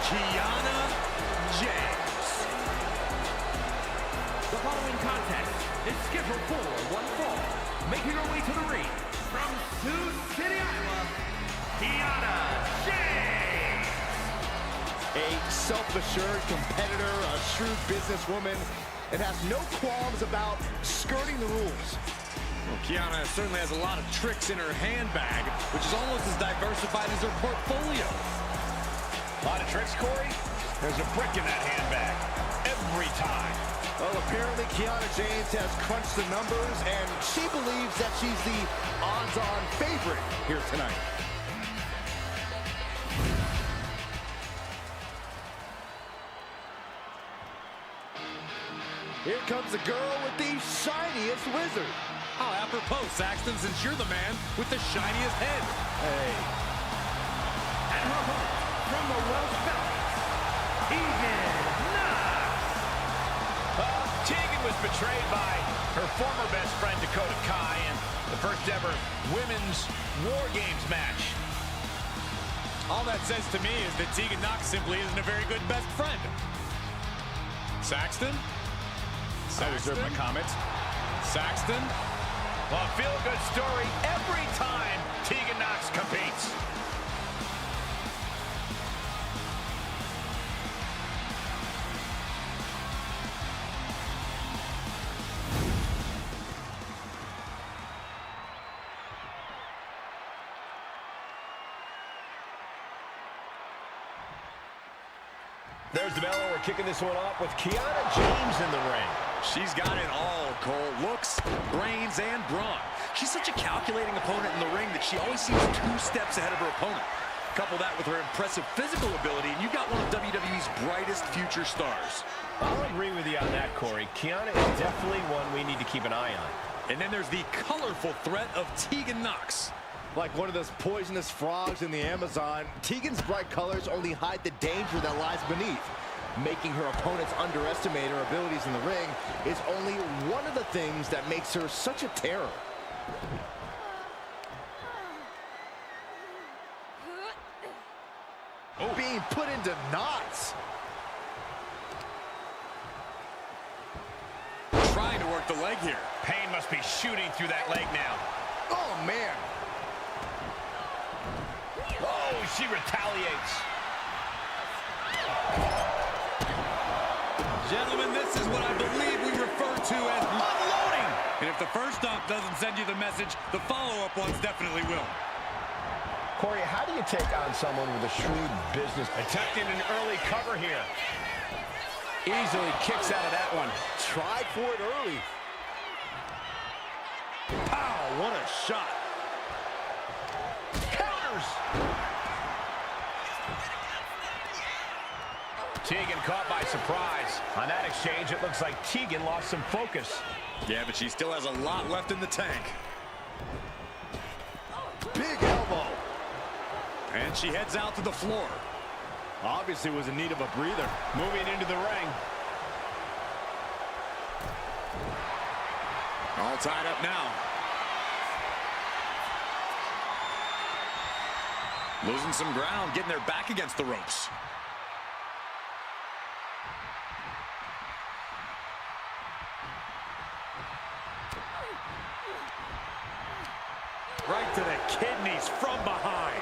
Kiana James. The following contest is scheduled for one fall. Making her way to the ring from Sioux City, Iowa, Kiana James. A self-assured competitor, a shrewd businesswoman, and has no qualms about skirting the rules. Well, Kiana certainly has a lot of tricks in her handbag, which is almost as diversified as her portfolio. A lot of tricks, Corey. There's a brick in that handbag. Every time. Well, apparently Kiana James has crunched the numbers, and she believes that she's the odds-on favorite here tonight. Here comes the girl with the shiniest wizard. Oh, apropos, Saxton, since you're the man with the shiniest head. Hey. And her opponent from the Welsh Mountains, Tegan Knox. Tegan was betrayed by her former best friend, Dakota Kai, in the first ever women's War Games match. All that says to me is that Tegan Knox simply isn't a very good best friend. Saxton? I reserve my comments. Saxton? Well, feel-good story every time Tegan Knox competes. There's the bell. We're kicking this one off with Kiana James in the ring. She's got it all, Cole. Looks, brains, and brawn. She's such a calculating opponent in the ring that she always seems 2 steps ahead of her opponent. Couple that with her impressive physical ability, and you've got one of WWE's brightest future stars. I'll agree with you on that, Corey. Kiana is definitely one we need to keep an eye on. And then there's the colorful threat of Tegan Knox. Like one of those poisonous frogs in the Amazon, Tegan's bright colors only hide the danger that lies beneath. Making her opponents underestimate her abilities in the ring is only one of the things that makes her such a terror. Oh. Being put into knots. Trying to work the leg here. Pain must be shooting through that leg now. Oh, man. Oh, she retaliates. Gentlemen, this is what I believe we refer to as unloading. And if the first stomp doesn't send you the message, the follow-up ones definitely will. Corey, how do you take on someone with a shrewd business? Attempting an early cover here. Easily kicks out of that one. Tried for it early. Pow, what a shot. Counters. Tegan caught by surprise. On that exchange, it looks like Tegan lost some focus. Yeah, but she still has a lot left in the tank. Big elbow. And she heads out to the floor. Obviously was in need of a breather. Moving into the ring. All tied up now. Losing some ground, getting their back against the ropes. Right to the kidneys from behind.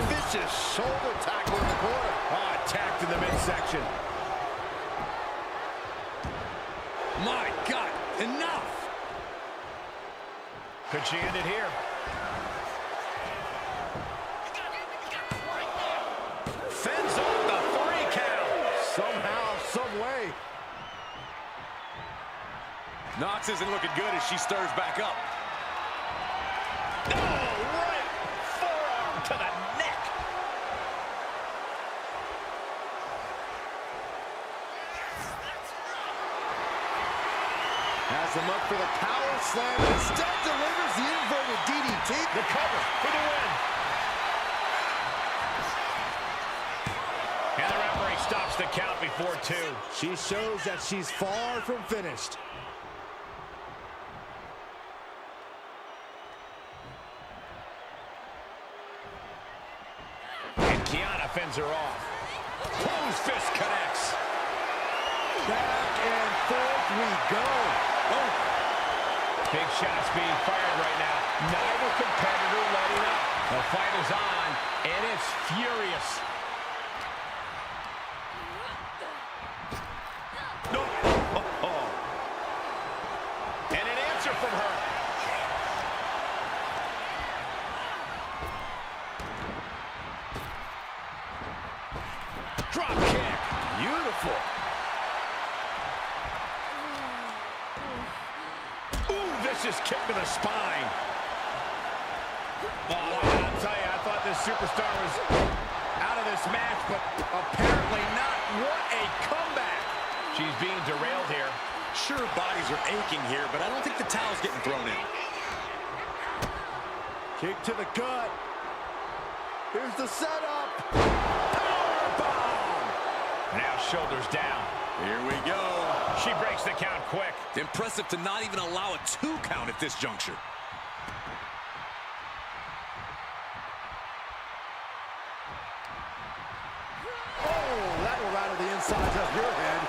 Vicious shoulder tackle. midsection. My God, enough! Could she end it here? Fends off the 3 count. Somehow, some way. Nox isn't looking good as she stirs back up. Oh, right forearm to the neck. Has him up for the power slam, and instead delivers the inverted DDT. The cover for the win. And the referee stops the count before 2. She shows that she's far from finished. And Kiana fends her off. Closed fist connects. Back and forth we go. Oh. Big shots being fired right now. Neither competitor letting up. The fight is on, and it's furious. No. And an answer from her. Drop kick. Beautiful. Ooh, vicious kick to the spine. Oh, I'll tell you, I thought this superstar was out of this match, but apparently not. What a comeback. She's being derailed here. Sure, bodies are aching here, but I don't think the towel's getting thrown in. Kick to the gut. Here's the setup. Powerbomb. Now shoulders down. Here we go. She breaks the count quick. Impressive to not even allow a 2 count at this juncture. Oh, that will rattle the insides of your head.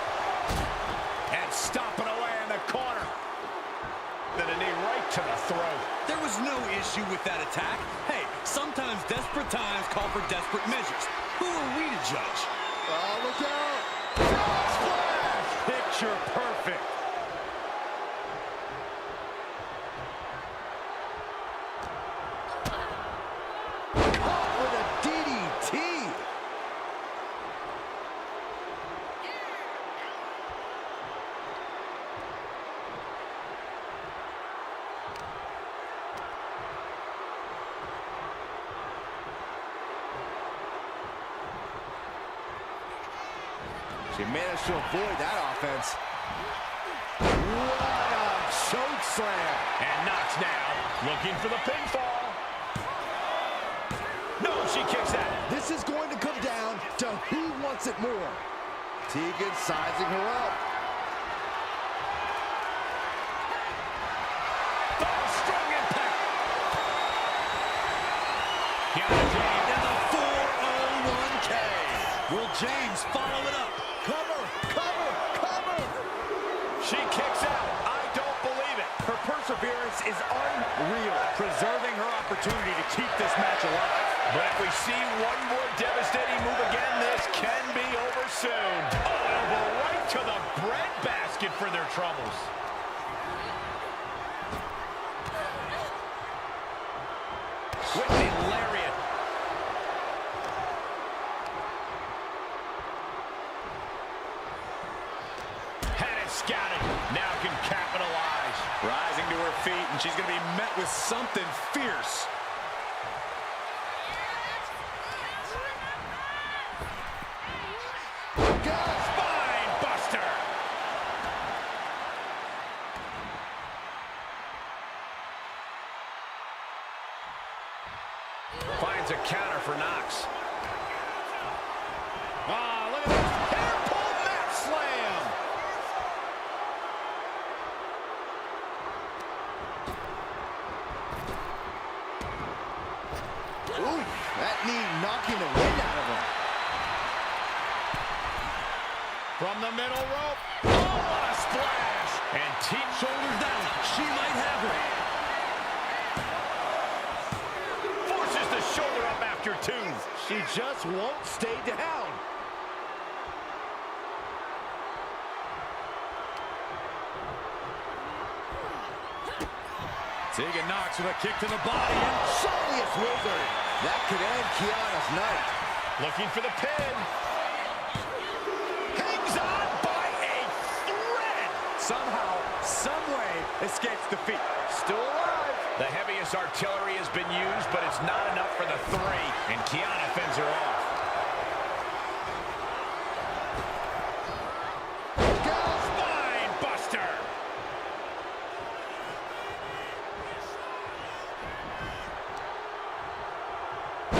And stomping away in the corner. Then a knee right to the throat. There was no issue with that attack. Hey, sometimes desperate times call for desperate measures. Who are we to judge? Oh, look out. Frog splash. Picture perfect. Caught with a DDT. She managed to avoid that offense. What a choke slam. And Knox now looking for the pinfall. No, she kicks out. This is going to come down to who wants it more. Tegan sizing her up. Oh, strong impact. Kiana James And the 401k. Will James follow it up? Cover, cover, cover. She kicks out. I don't believe it. Her perseverance is unreal, preserving her opportunity to keep this match alive. But if we see one more devastating move again, this can be over soon. Oh, elbow right to the breadbasket for their troubles. Whitney lariat. Had it scouted. Now can capitalize. Rising to her feet, and she's going to be met with something fierce. Spine buster. Finds a counter for Knox. Ah, look at this. Hair pull mat slam. Ooh, that knee knocking the wind out of him. From the middle rope. Oh, what a splash. And team Shoulders down. She might have her. forces the shoulder up after 2. She just won't stay down. Tegan Knox with a kick to the body. And Showliest Wizard. That could end Kiana's night. looking for the pin. Hangs on by a thread. Somehow, someway, escapes defeat. Still alive. The heaviest artillery has been used, but it's not enough for the three. And Kiana fends her off. Spine buster.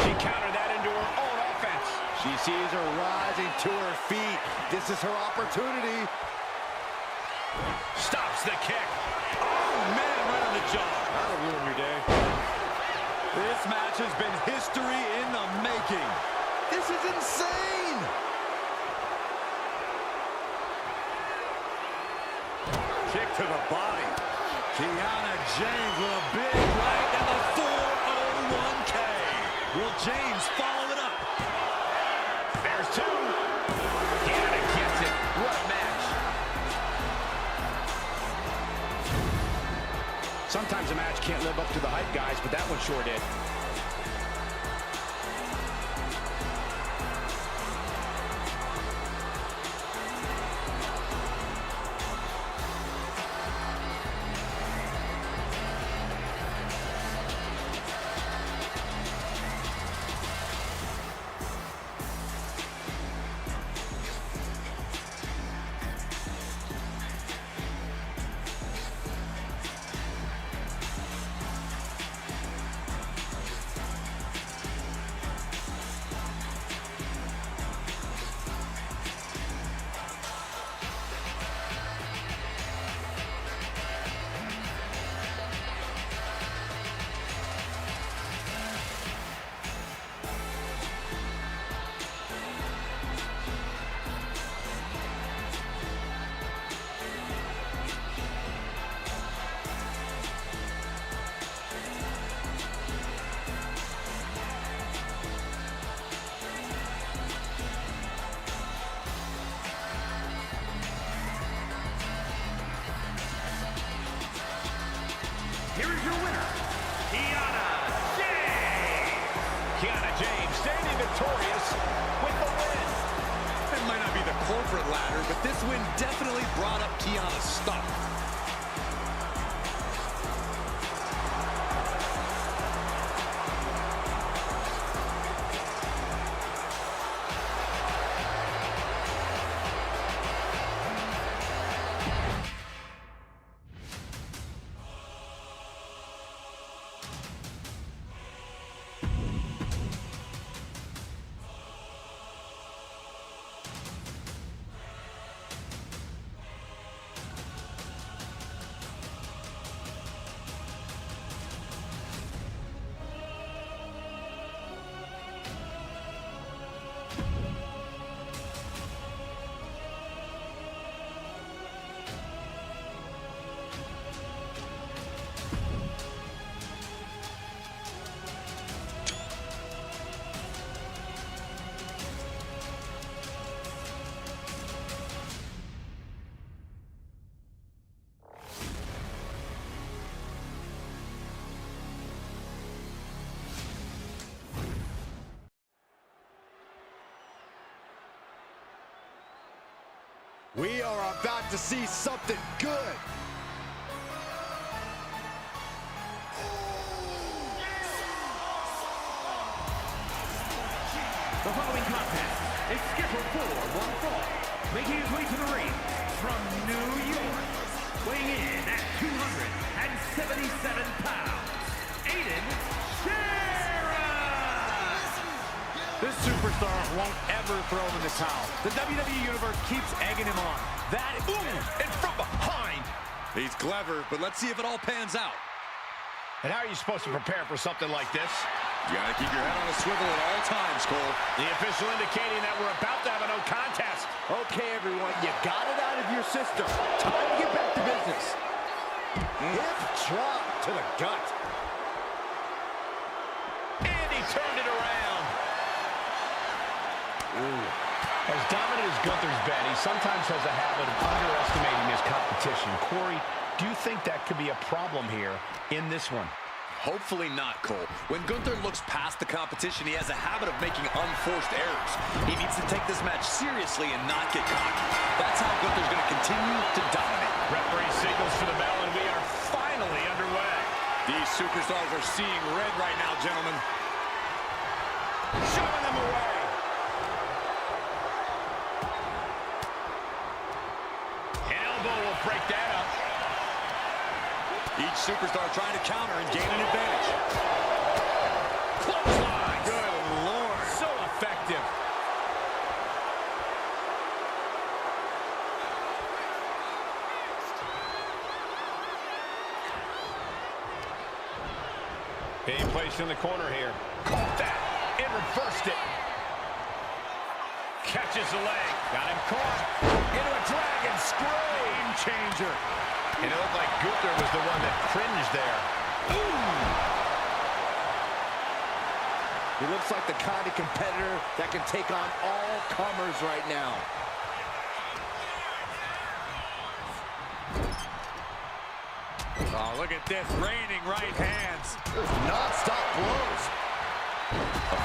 She countered that into her own offense. She sees her rising to her feet. This is her opportunity. Stops the kick. Oh, man, right on the jaw. That'll ruin your day. This match has been history in the making. This is insane. Kick to the body. Kiana James with a big right and the 401k. Will James follow it up? There's two. Kiana gets it. What a match. Sometimes a match can't live up to the hype, guys, but that one sure did. Here is your winner, Kiana James. Kiana James standing victorious with the win. It might not be the corporate ladder, but this win definitely brought up Kiana's stock. We are about to see something good. The following contest is scheduled for one fall. Making his way to the ring from New York, weighing in at 277 pounds, Aiden Shera! This superstar won't ever throw in the towel. The WWE Universe keeps egging him on. That, boom, and from behind. He's clever, but let's see if it all pans out. And how are you supposed to prepare for something like this? You gotta keep your head on a swivel at all times, Cole. The official indicating that we're about to have a no contest. Okay, everyone, you got it out of your system. Time to get back to business. Hip drop to the gut. And he turned it around. Ooh. As dominant as Gunther's been, he sometimes has a habit of underestimating his competition. Corey, Do you think that could be a problem here in this one? Hopefully not, Cole. When Gunther looks past the competition, he has a habit of making unforced errors. He needs to take this match seriously and not get cocky. That's how Gunther's going to continue to dominate. Referee signals for the bell, and we are finally underway. These superstars are seeing red right now, gentlemen. Shoving them away. An elbow will break that up. Each superstar trying to counter and gain an advantage. Clothesline. Good Lord. So effective. Being placed in the corner here. Caught that. And reversed it. Catches the leg. Got him caught. Into a dragon screw. Game changer. And it looked like Gunther was the one that cringed there. Ooh. He looks like the kind of competitor that can take on all comers right now. Oh, look at this, raining right hands. There's non-stop blows.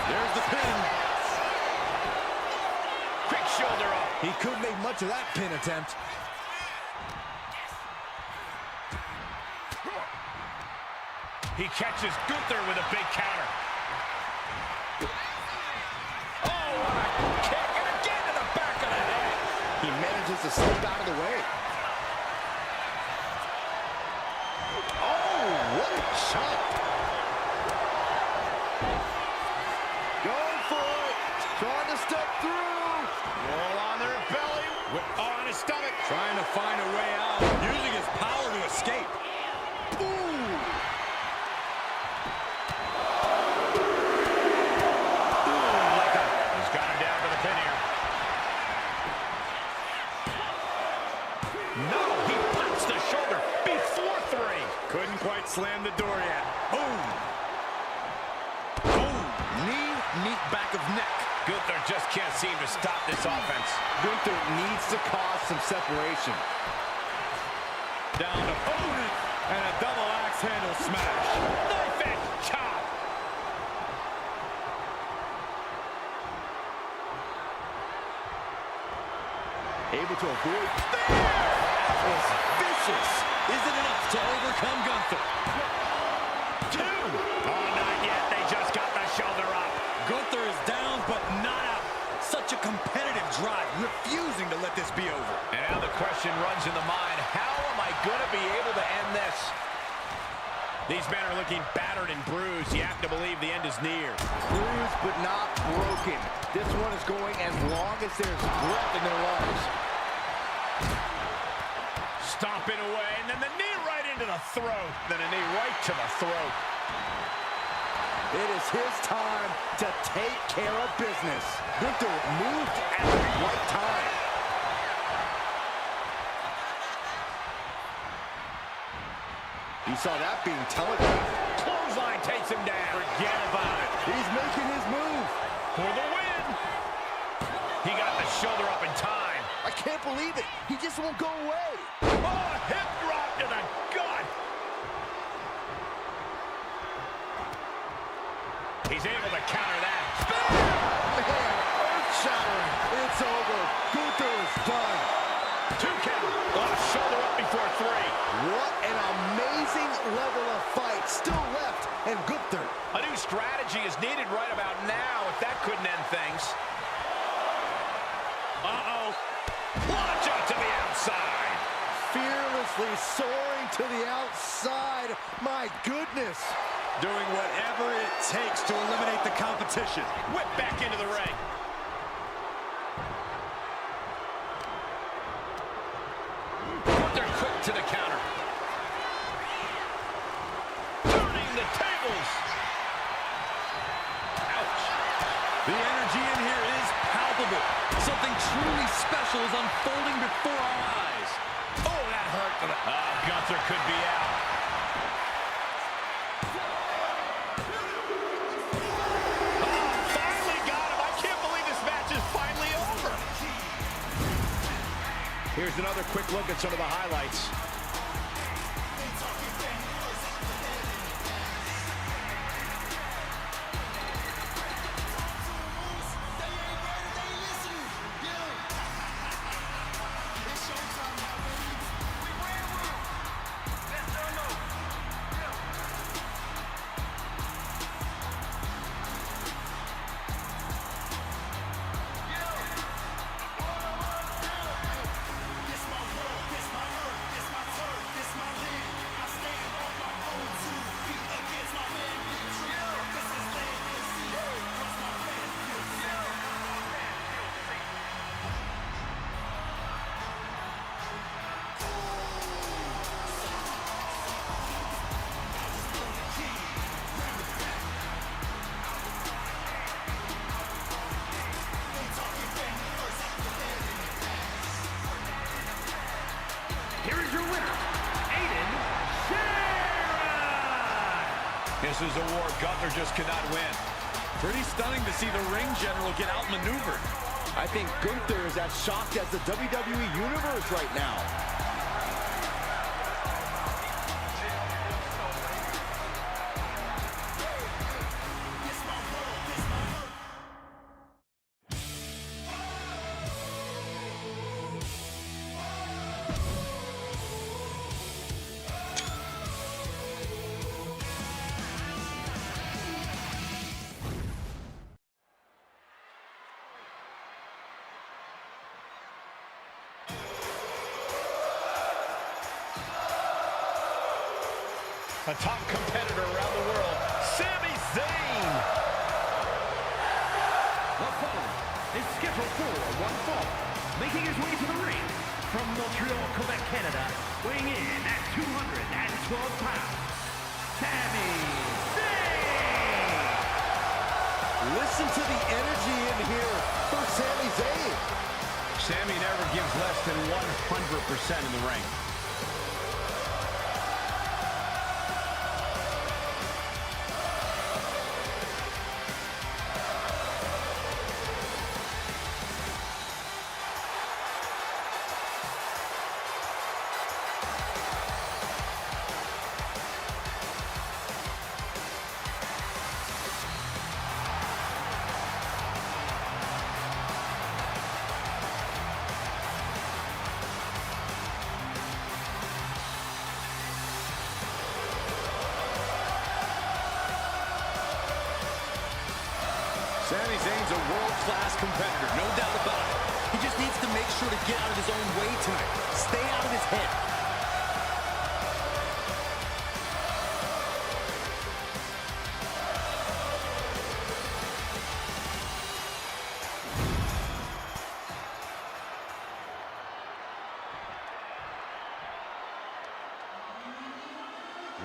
There's the pin. Quick shoulder up. He couldn't make much of that pin attempt. He catches Gunther with a big counter. Oh, what a kick, and again to the back of the head. He manages to slip out of the way. Oh, what a chop. Going for it. Trying to step through. Roll on their belly. On his stomach. Trying to find a way out, using his power to escape. Ooh. Quite slammed the door yet. Boom! Boom! Knee back of neck. Gunther just can't seem to stop this offense. Gunther needs to cause some separation. Down to opponent and a double axe handle smash. Knife edge chop. Able to avoid. That was vicious. Is it enough to overcome Gunther? 2. Oh, not yet. They just got the shoulder up. Gunther is down, but not out. Such a competitive drive, refusing to let this be over. And now the question runs in the mind, how am I going to be able to end this? These men are looking battered and bruised. You have to believe the end is near. Bruised but not broken. This one is going as long as there's breath in their lungs. Stomping away, and then the knee right into the throat. Then a knee right to the throat. It is his time to take care of business. Gunther moved at the right time. You saw that being telegraphed. Clothesline takes him down. Forget about it. He's making his move. For the win. He got the shoulder up in time. I can't believe it. He just won't go away. Oh, hip drop to the gut. He's able to counter that. Man, earth-shattering. It's over. Gunther is done. 2 count. Oh, shoulder up before 3. What an amazing level of fight still left. And Gunther. A new strategy is needed right about now if that couldn't end things. Uh-oh. Launch out to the outside. Fearlessly soaring to the outside. My goodness. Doing whatever it takes to eliminate the competition. Whip back into the ring. Gunther quick to the counter. Turning the tables. Ouch. The energy in here is palpable. Something truly special is unfolding before our eyes. Oh, that hurt. Gunther could be out. Here's another quick look at some of the highlights. This is a war Gunther just could not win. Pretty stunning to see the ring general get outmaneuvered. I think Gunther is as shocked as the WWE Universe right now. A top competitor around the world, Sami Zayn. The following is scheduled for one fall, making his way to the ring from Montreal, Quebec, Canada, weighing in at 212 pounds, Sami Zayn. Listen to the energy in here for Sami Zayn. Sami never gives less than 100% in the ring. Sami Zayn's a world-class competitor, no doubt about it. He just needs to make sure to get out of his own way tonight. Stay out of his head.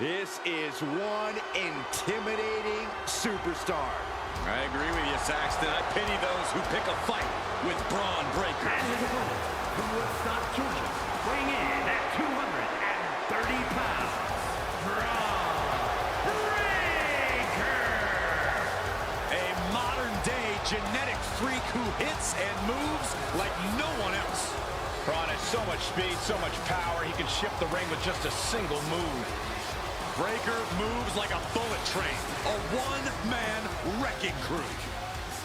This is one intimidating superstar. I agree with you, Saxton. I pity those who pick a fight with Braun Breaker. And his opponent from Woodstock, Georgia, weighing in at 230 pounds, Braun Breaker. A modern-day genetic freak who hits and moves like no one else. Braun has so much speed, so much power, he can shift the ring with just a single move. Breaker moves like a bullet train, a one-man wrecking crew.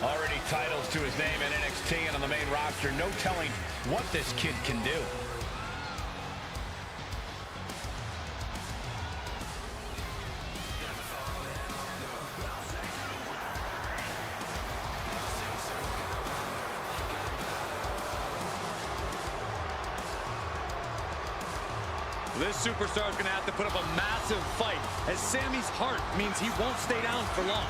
Already titles to his name in NXT and on the main roster. No telling what this kid can do. This superstar is going to have to put up a massive fight, as Sami's heart means he won't stay down for long.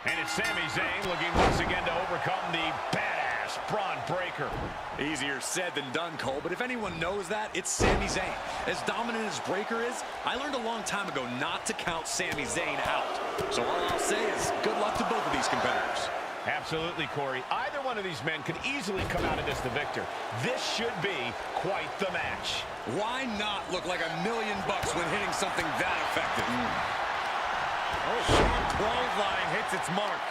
And it's Sami Zayn looking once again to overcome the badass Braun Breaker. Easier said than done, Cole, but if anyone knows that, it's Sami Zayn. As dominant as Breaker is, I learned a long time ago not to count Sami Zayn out. So all I'll say is good luck to both of these competitors. Absolutely, Corey. Either one of these men could easily come out of this the victor. This should be quite the match. Why not look like $1 million when hitting something that effective? Oh, sharp clothesline hits its mark.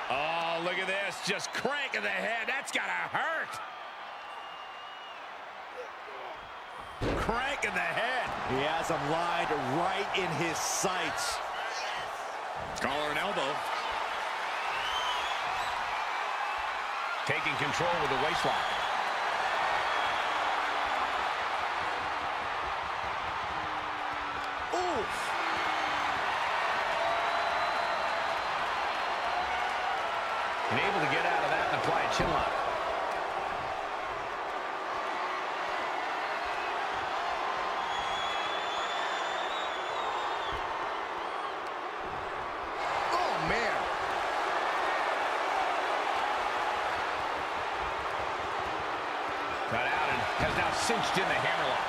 Oh, look at this. Just cranking the head. That's got to hurt. Cranking the head. He has him lined right in his sights. Collar and elbow. Taking control with the waistlock. Oof. And able to get out of that and apply a chin lock. Oh, man. has now cinched in the hammerlock.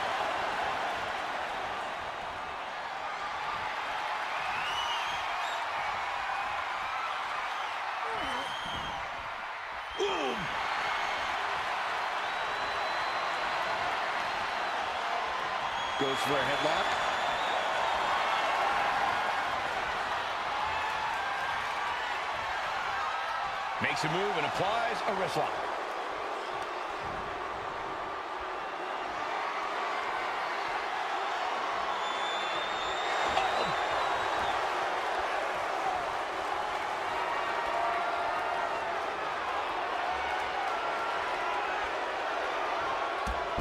Goes for a headlock. Makes a move and applies a wrist lock.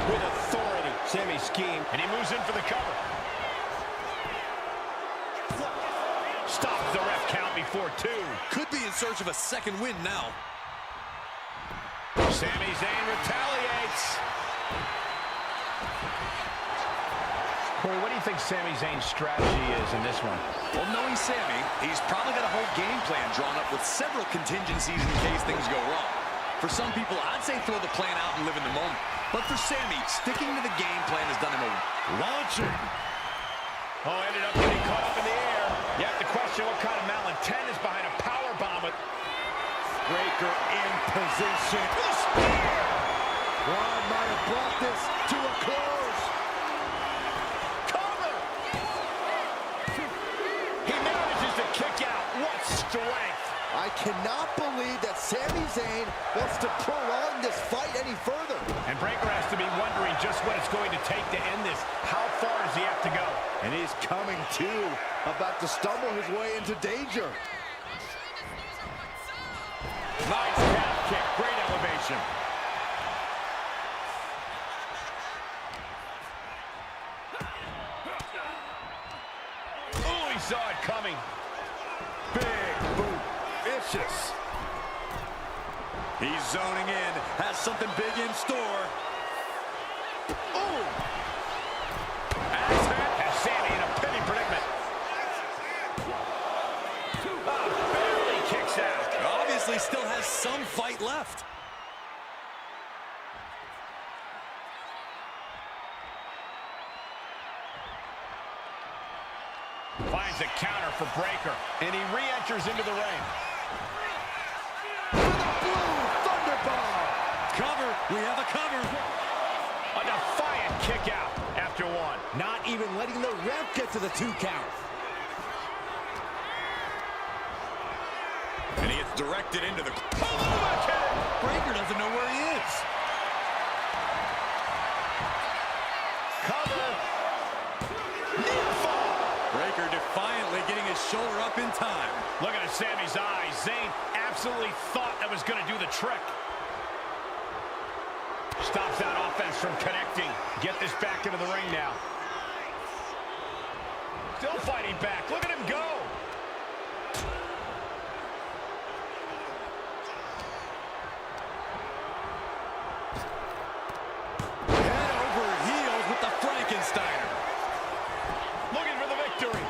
With authority, Sami schemed, and he moves in for the cover. Stops the ref count before 2. Could be in search of a second win now. Sami Zayn retaliates. Corey, what do you think Sami Zayn's strategy is in this one? Well, knowing Sami, he's probably got a whole game plan drawn up with several contingencies in case things go wrong. For some people, I'd say throw the plan out and live in the moment. But for Sami, sticking to the game plan has done him a launching. Oh, ended up getting caught up in the air. You have to question what kind of malintent is behind a power bomb. Breaker in position. Ron might have brought this to a close. Cover! He manages to kick out. What strength! I cannot believe that Sami Zayn wants to prolong this fight any further. And Breaker has to be wondering just what it's going to take to end this. How far does he have to go? And he's coming to, about to stumble his way into danger. Nice calf kick, great elevation. Oh, he saw it coming. Big boot, vicious. He's zoning in, has something big in store. Oh! Axe hat has Sami in a penny predicament. Barely kicks out. Obviously still has some fight left. Finds a counter for Breaker, and he re-enters into the ring. Cover, we have a cover. A defiant kick out after 1. Not even letting the ref get to the 2 count. And he gets directed into the... Breaker doesn't know where he is. Cover. Near fall. Breaker defiantly getting his shoulder up in time. Look at Sami's eyes. Zayn absolutely thought that was going to do the trick. Stops that offense from connecting. Get this back into the ring now. Still fighting back. Look at him go. Head over heels with the Frankensteiner. Looking for the victory.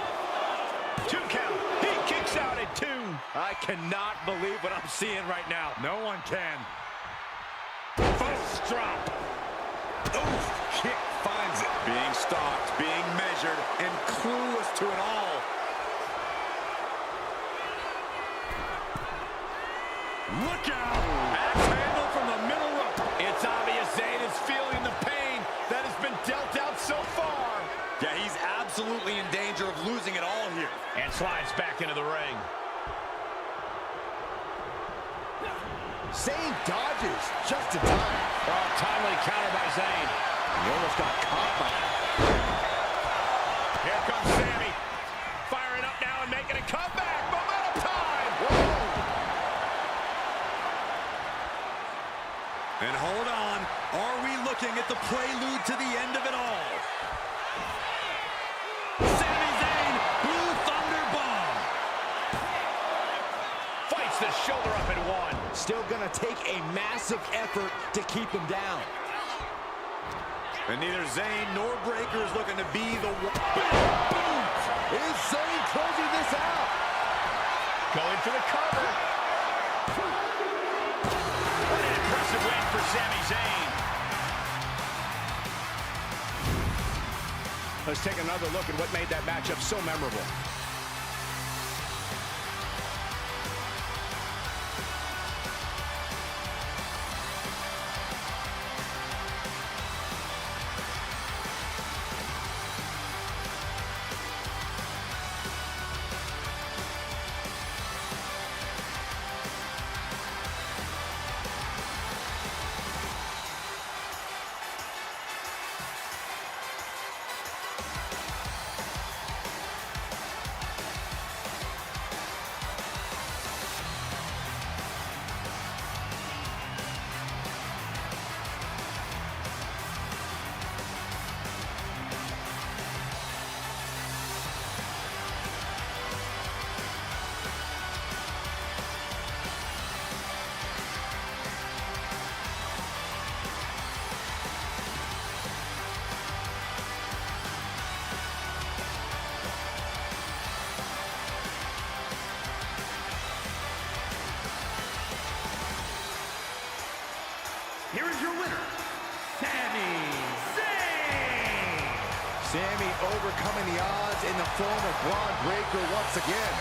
2 count. He kicks out at 2. I cannot believe what I'm seeing right now. No one can. First drop. Oof, kick finds it. Being stalked, being measured, and clueless to it all. Look out! Axe handle from the middle rope. It's obvious Zayn is feeling the pain that has been dealt out so far. Yeah, he's absolutely in danger of losing it all here. And slides back into the ring. Zayn dodges just in time. Oh, timely counter by Zayn. He almost got caught by that. Here comes Sami. Firing up now and making a comeback. Momentum time. Whoa. And hold on, are we looking at the prelude to the end of it all? Sami Zayn, Blue Thunder Bomb. Fights the shoulder up at 1. Still gonna take a massive effort to keep him down. And neither Zayn nor Breaker is looking to be the one. Boom! Is Zayn closing this out? Going for the cover. What an impressive win for Sami Zayn. Let's take another look at what made that matchup so memorable. Here is your winner, Sami Zayn! Sami overcoming the odds in the form of Braun Breaker once again.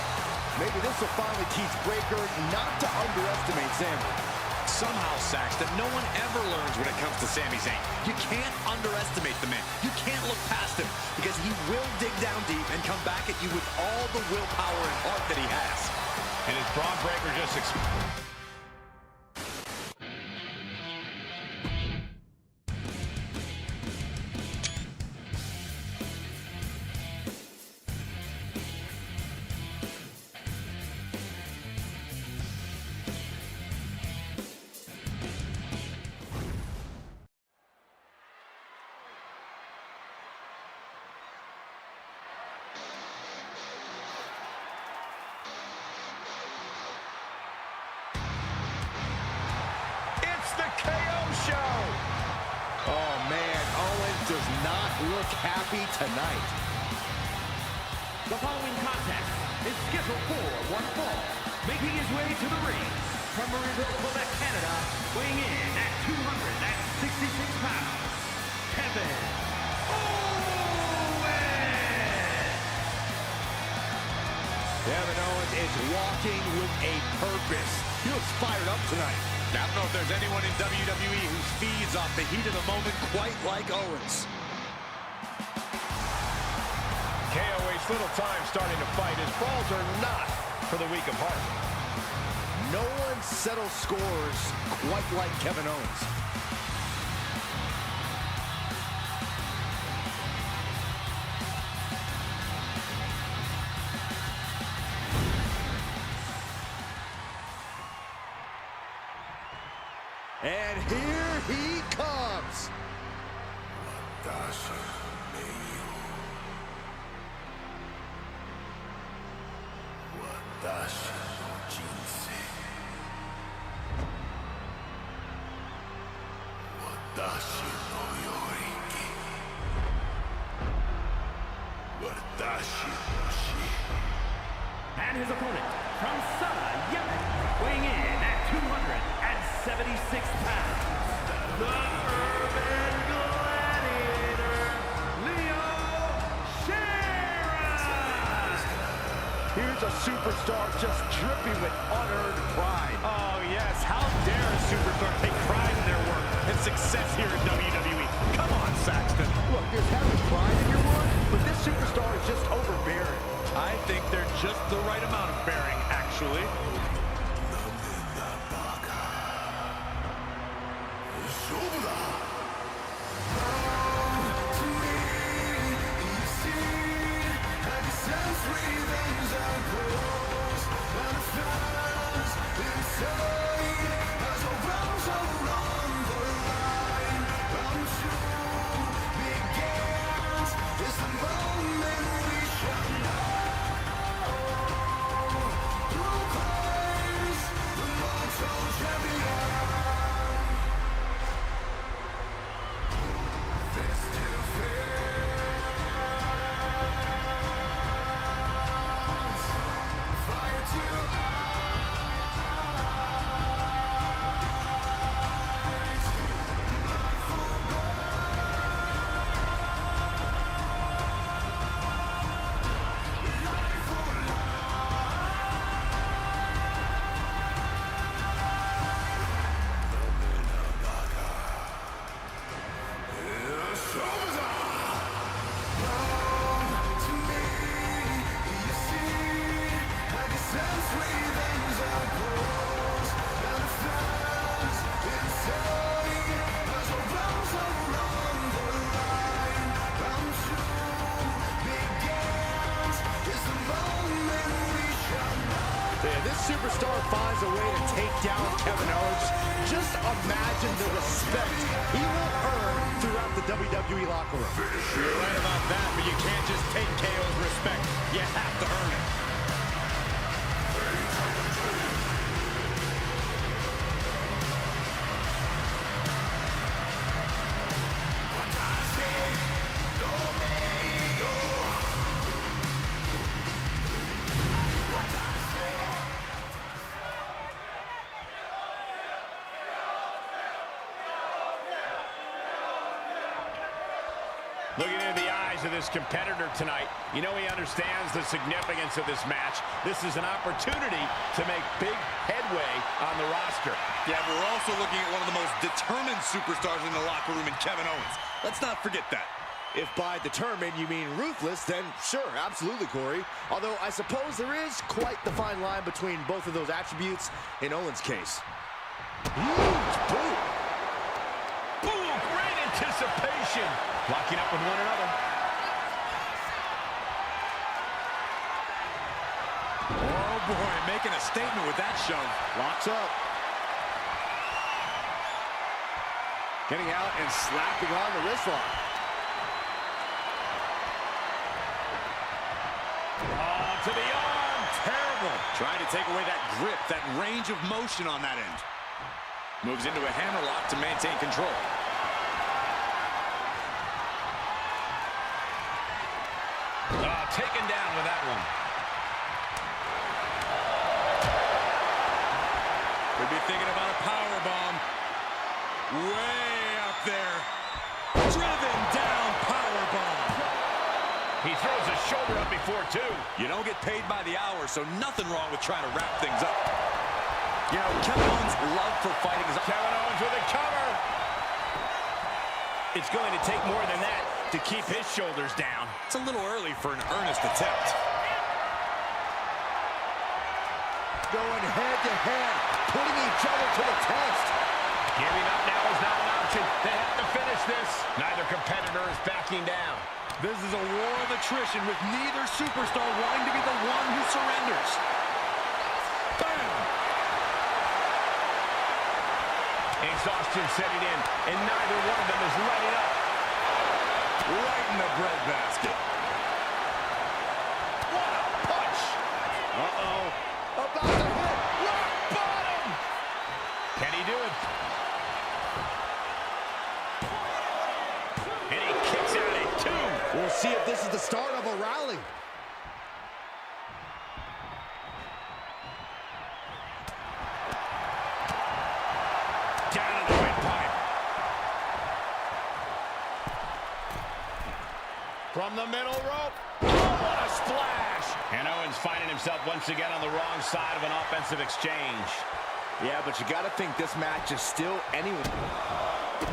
Maybe this will finally teach Breaker not to underestimate Sami. Somehow, Saxton, no one ever learns when it comes to Sami Zayn. You can't underestimate the man. You can't look past him because he will dig down deep and come back at you with all the willpower and heart that he has. And is Braun Breaker just Oh, man, Owens does not look happy tonight. The following contest is scheduled for one fall. Making his way to the ring from Marieville, Quebec, Canada, weighing in at 266 pounds, Kevin Owens! Kevin Owens is walking with a purpose. He looks fired up tonight. I don't know if there's anyone in WWE who feeds off the heat of the moment quite like Owens. KO wastes little time starting to fight. His brawls are not for the weak of heart. No one settles scores quite like Kevin Owens. And here he comes. And his opponent from Sana, Yemen, weighing in at 276 pounds, the Urban Gladiator, Leo Shearer! Here's a superstar just dripping with unearned pride. Oh, yes. How dare a superstar take pride in their work and success here in WWE? Come on, Saxton. Look, there's having pride in your work, but this superstar is just overbearing. I think they're just the right amount of bearing, actually. This superstar finds a way to take down Kevin Owens. Just imagine the respect he will earn throughout the WWE locker room. You're right about that, but you can't just take KO's respect. You have to earn it. Looking into the eyes of this competitor tonight, you know he understands the significance of this match. This is an opportunity to make big headway on the roster. Yeah, but we're also looking at one of the most determined superstars in the locker room in Kevin Owens. Let's not forget that. If by determined you mean ruthless, then sure, absolutely, Corey. Although I suppose there is quite the fine line between both of those attributes in Owens' case. Huge boot. Ooh, great anticipation. Locking up with one another. Oh, boy, making a statement with that shove. Locks up. Getting out and slapping on the wrist lock. Oh, to the arm. Terrible. Trying to take away that grip, that range of motion on that end. Moves into a hammerlock to maintain control. Taken down with that one. Could be thinking about a powerbomb. Way up there. Driven down powerbomb. He throws his shoulder up before, too. You don't get paid by the hour, so nothing wrong with trying to wrap things up. You know, Kevin Owens' love for fighting is... Kevin Owens with a cover. It's going to take more than that to keep his shoulders down. It's a little early for an earnest attempt. Going head to head, putting each other to the test. Giving up now is not an option. They have to finish this. Neither competitor is backing down. This is a war of attrition with neither superstar wanting to be the one who surrenders. Bam! Exhaustion setting in, and neither one of them is letting up. Right in the breadbasket. What a punch! Uh-oh. About to hit. Rock bottom! Can he do it? And he kicks out at 2. We'll see if this is the start of a rally. Down on the windpipe. From the middle rope. Oh, what a splash! And Owens finding himself once again on the wrong side of an offensive exchange. Yeah, but you got to think this match is still anyone.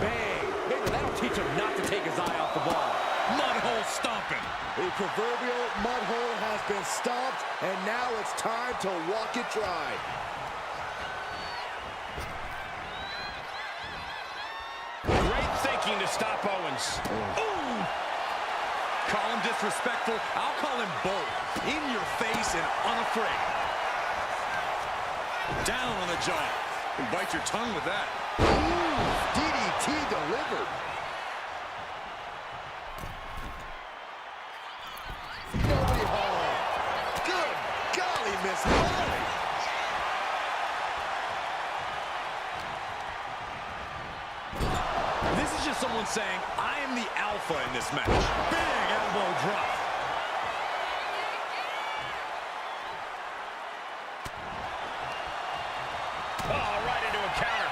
Bang! Maybe that'll teach him not to take his eye off the ball. Mudhole stomping. The proverbial mud hole has been stomped, and now it's time to walk it dry. Great thinking to stop Owens. Ooh! Call him disrespectful. I'll call him bold. In your face and unafraid. Down on the jaw. And bite your tongue with that. Ooh, DDT delivered. Nobody home. Good golly, Miss Molly. This is just someone saying, I am the alpha in this match. Big elbow drop. Oh, right into a counter.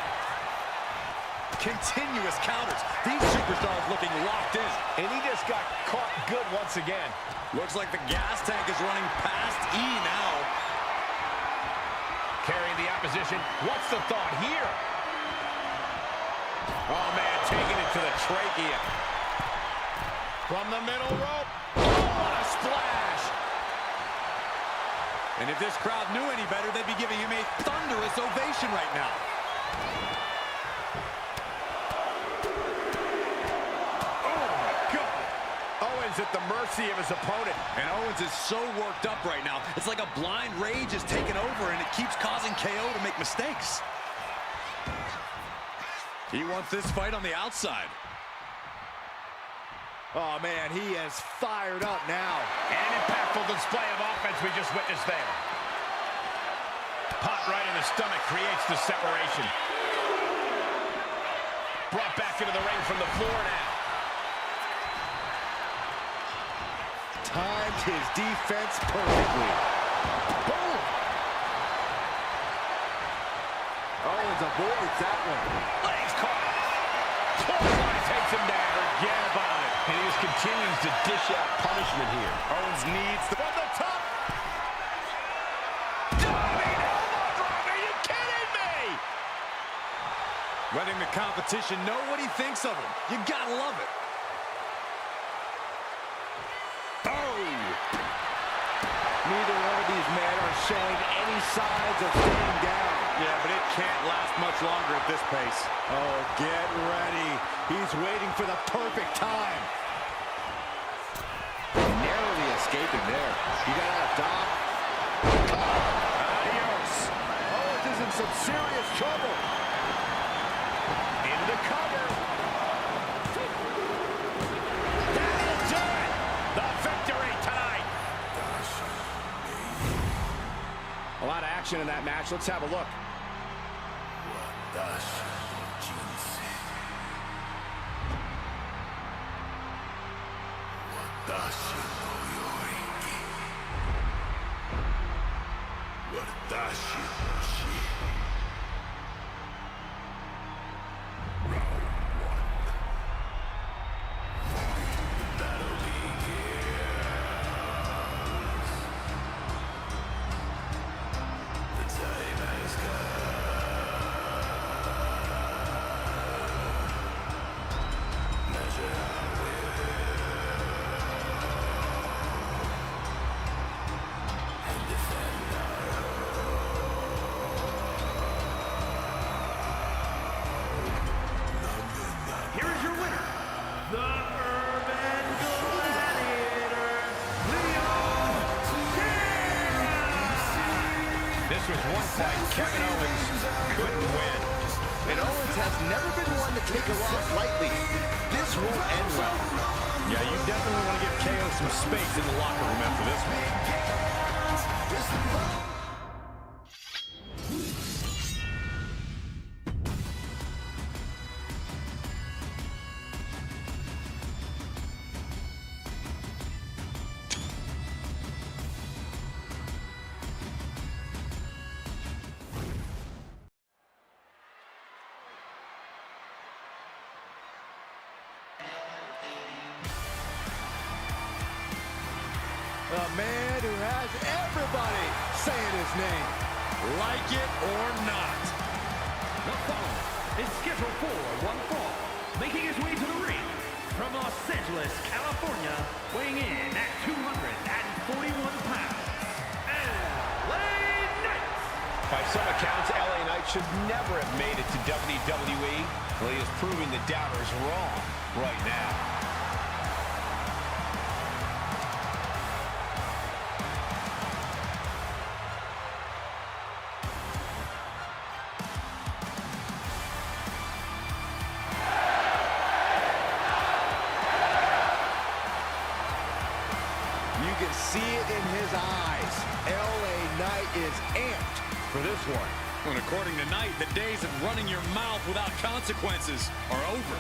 Continuous counters. These superstars looking locked in. And he just got caught good once again. Looks like the gas tank is running past E now. Carrying the opposition. What's the thought here? Oh, man, taking it to the trachea. From the middle rope. Oh, what a splash. And if this crowd knew any better, they'd be giving him a thunderous ovation right now. Oh, my God. Owens at the mercy of his opponent. And Owens is so worked up right now. It's like a blind rage is taking over, and it keeps causing KO to make mistakes. He wants this fight on the outside. Oh, man, he is fired up now. An impactful display of offense we just witnessed there. Pop right in the stomach creates the separation. Brought back into the ring from the floor now. Timed his defense perfectly. Boom! Owens avoids that one. Legs caught. Clothesline takes him down. Forget about it. And he just continues to dish out punishment here. Owens needs the... From the top. Diving elbow drop. Are you kidding me? Letting the competition know what he thinks of him. You gotta love it. Neither one of these men are showing any signs of staying down. Yeah, but it can't last much longer at this pace. Oh, get ready. He's waiting for the perfect time. Narrowly escaping there. You got out of Doc. Adios. Owens is in some serious trouble. Into cover. That is it. The victory tonight. A lot of action in that match. Let's have a look. This was one fight Kevin Owens couldn't win. And Owens has never been one to take a loss lightly. This won't end well. Yeah, you definitely want to give KO some space in the locker room after this one. A man who has everybody saying his name. Like it or not. The following is scheduled for one fall, making his way to the ring from Los Angeles, California, weighing in at 241 pounds, LA Knight. By some accounts, LA Knight should never have made it to WWE. Well, he is proving the doubters wrong right now. You can see it in his eyes. LA Knight is amped for this one. And according to Knight, the days of running your mouth without consequences are over.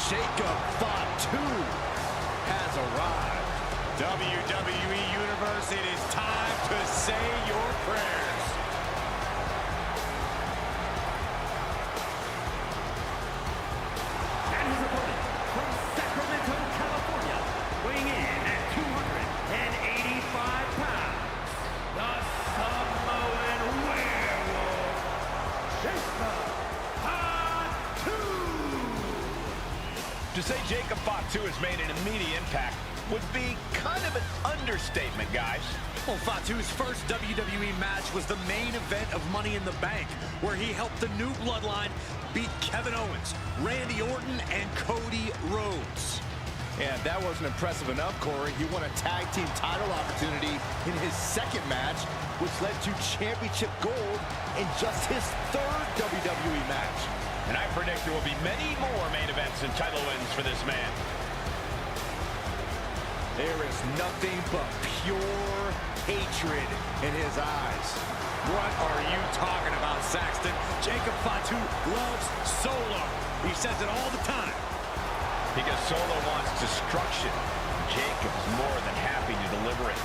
Jacob Fatu has arrived. WWE Universe, it is time to say your prayers. To say Jacob Fatu has made an immediate impact would be kind of an understatement, guys. Well, Fatu's first WWE match was the main event of Money in the Bank, where he helped the new bloodline beat Kevin Owens, Randy Orton, and Cody Rhodes. And if that wasn't impressive enough, Corey, he won a tag team title opportunity in his second match, which led to championship gold in just his third WWE match. And I predict there will be many more main events and title wins for this man. There is nothing but pure hatred in his eyes. What are you talking about, Saxton? Jacob Fatu loves Solo. He says it all the time. Because Solo wants destruction. Jacob's more than happy to deliver it.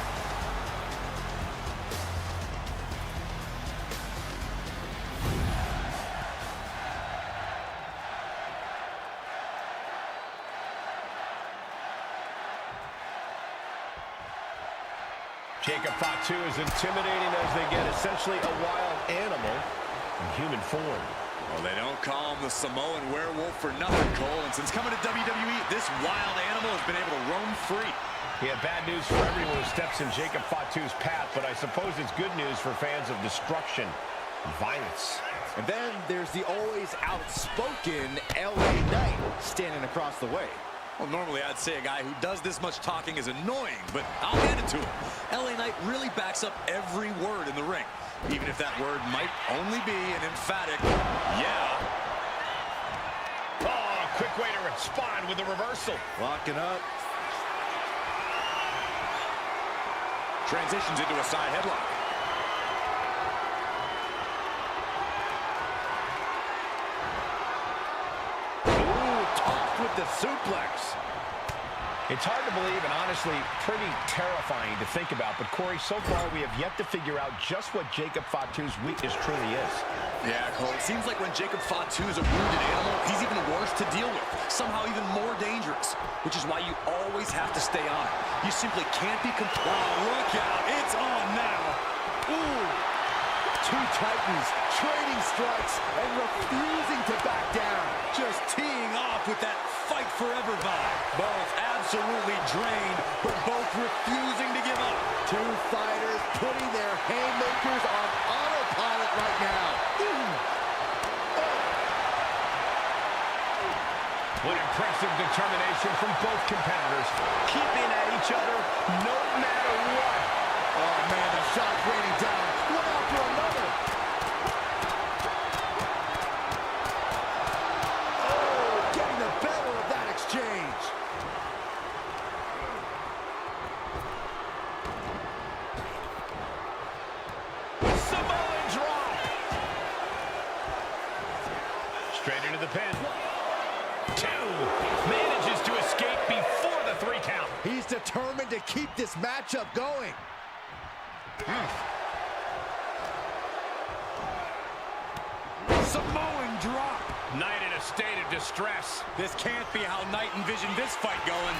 Jacob Fatu is intimidating as they get essentially a wild animal in human form. Well, they don't call him the Samoan werewolf for nothing, Cole. And since coming to WWE, this wild animal has been able to roam free. Yeah, bad news for everyone who steps in Jacob Fatu's path, but I suppose it's good news for fans of destruction and violence. And then there's the always outspoken LA Knight standing across the way. Well, normally I'd say a guy who does this much talking is annoying, but I'll hand it to him. LA Knight really backs up every word in the ring, even if that word might only be an emphatic, yeah. Oh, quick way to respond with a reversal. Locking up. Transitions into a side headlock. With the suplex. It's hard to believe and honestly pretty terrifying to think about, but Corey, so far we have yet to figure out just what Jacob Fatu's weakness truly is. Yeah, Cole, it seems like when Jacob Fatu is a wounded animal, he's even worse to deal with, somehow even more dangerous, which is why you always have to stay on it. You simply can't be compliant. Look out, it's on now. Ooh. Two titans trading strikes and refusing to back down. Just teeing off with that fight forever vibe. Both absolutely drained, but both refusing to give up. Two fighters putting their haymakers on autopilot right now. What impressive determination from both competitors, keeping at each other no matter what. Oh man, the shot raining down, one after another. Oh, getting the better of that exchange. Samoan drop. Straight into the pin. Two. Manages to escape before the 3 count. He's determined to keep this matchup going. Samoan drop. Knight in a state of distress. This can't be how Knight envisioned this fight going.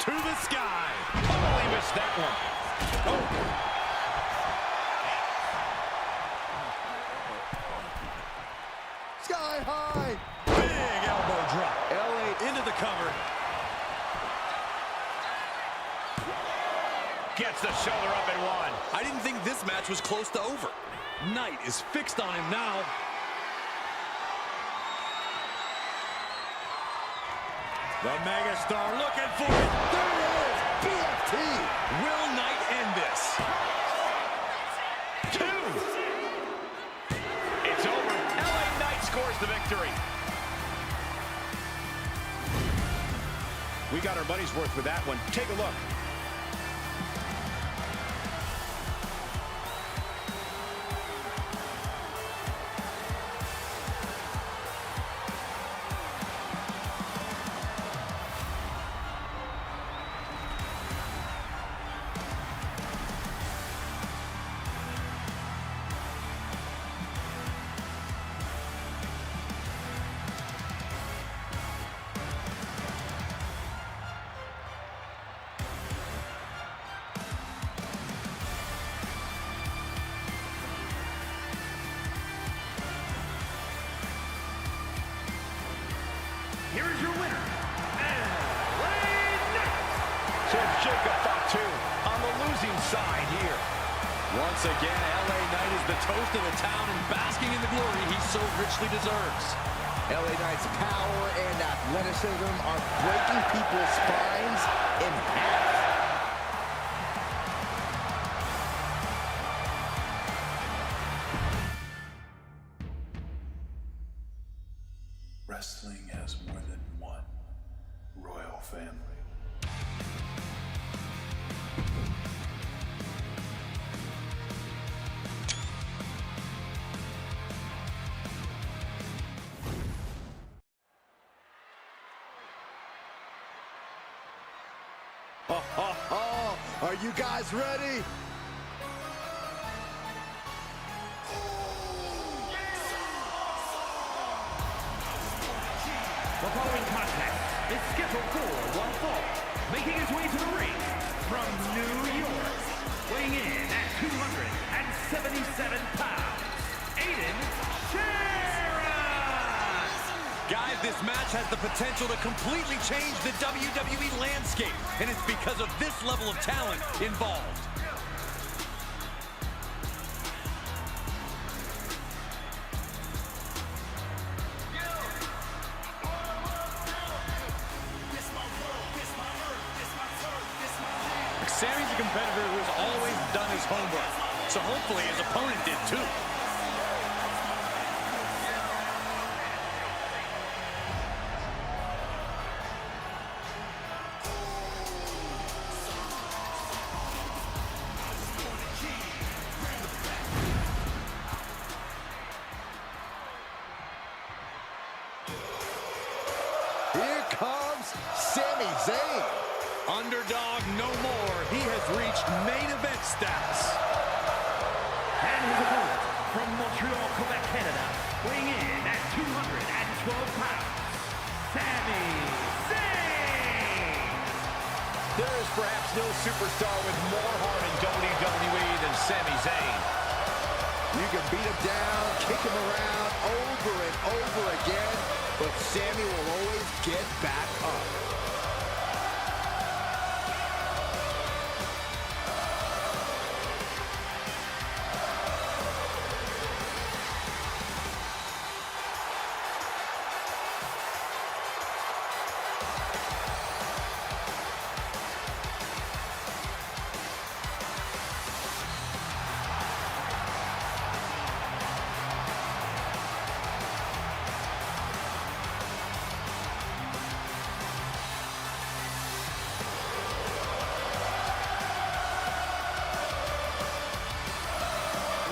To the sky. Totally missed that one. Oh. Sky high. Big elbow drop. LA Into the cover. Gets the shoulder up and one. I didn't think this match was close to over. Knight is fixed on him now. The megastar looking for it. There it is. BFT. Will Knight end this? 2. It's over. LA Knight scores the victory. We got our money's worth with that one. Take a look. side here. Once again, LA Knight is the toast of the town and basking in the glory he so richly deserves. LA Knight's power and athleticism are breaking people's spines in half. Wrestling has more than one royal family. Are you guys ready? The following contest is scheduled for one fall. Making his way to the ring from New York, weighing in at 277 pounds, Aiden Sharon! Guys, this match has the potential to completely change the WWE landscape, and it's because of this level of talent involved. Sammy's a competitor who has always done his homework, so hopefully his opponent did too. Here comes Sami Zayn. Underdog no more. He has reached main event status. And his opponent from Montreal, Quebec, Canada, weighing in at 212 pounds, Sami Zayn! There is perhaps no superstar with more heart in WWE than Sami Zayn. You can beat him down, kick him around over and over again, but Sami will always get back up.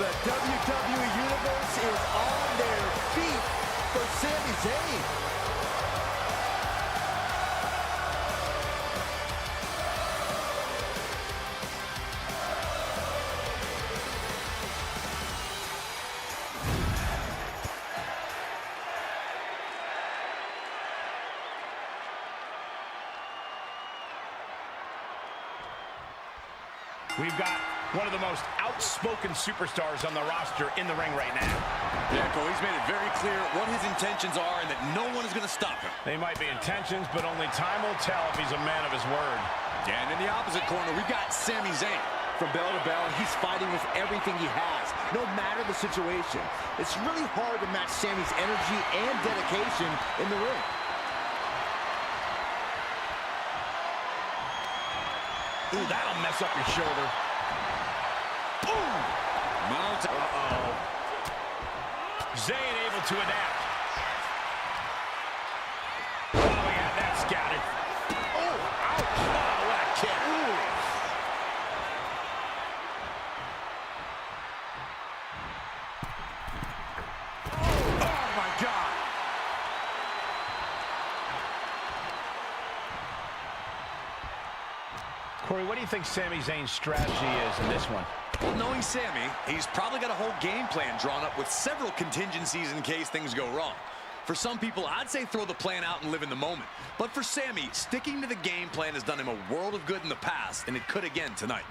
The WWE Universe is on their feet for Sami Zayn. We've got one of the most outspoken superstars on the roster in the ring right now. Yeah, Cole, he's made it very clear what his intentions are and that no one is going to stop him. They might be intentions, but only time will tell if he's a man of his word. And in the opposite corner, we've got Sami Zayn. From bell to bell, he's fighting with everything he has, no matter the situation. It's really hard to match Sami's energy and dedication in the ring. Ooh, that'll mess up your shoulder. Ooh! Mount. Uh-oh. Zayn able to adapt. Oh, we had that scouted. Oh, ouch! Oh, what a kick. Ooh. Oh, my God. Corey, what do you think Sami Zayn's strategy is in this one? Well, knowing Sami, he's probably got a whole game plan drawn up with several contingencies in case things go wrong. For some people, I'd say throw the plan out and live in the moment. But for Sami, sticking to the game plan has done him a world of good in the past, and it could again tonight.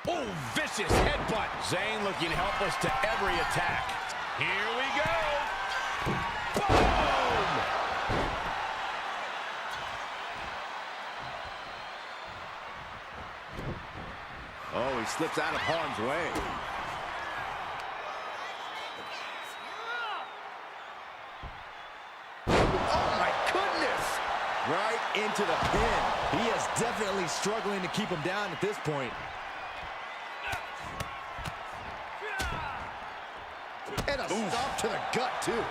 Oh, vicious headbutt. Zayn looking helpless to every attack. Here we go. Boom! Oh, he slips out of harm's way. Oh, my goodness! Right into the pin. He is definitely struggling to keep him down at this point. And a stop to the gut, too.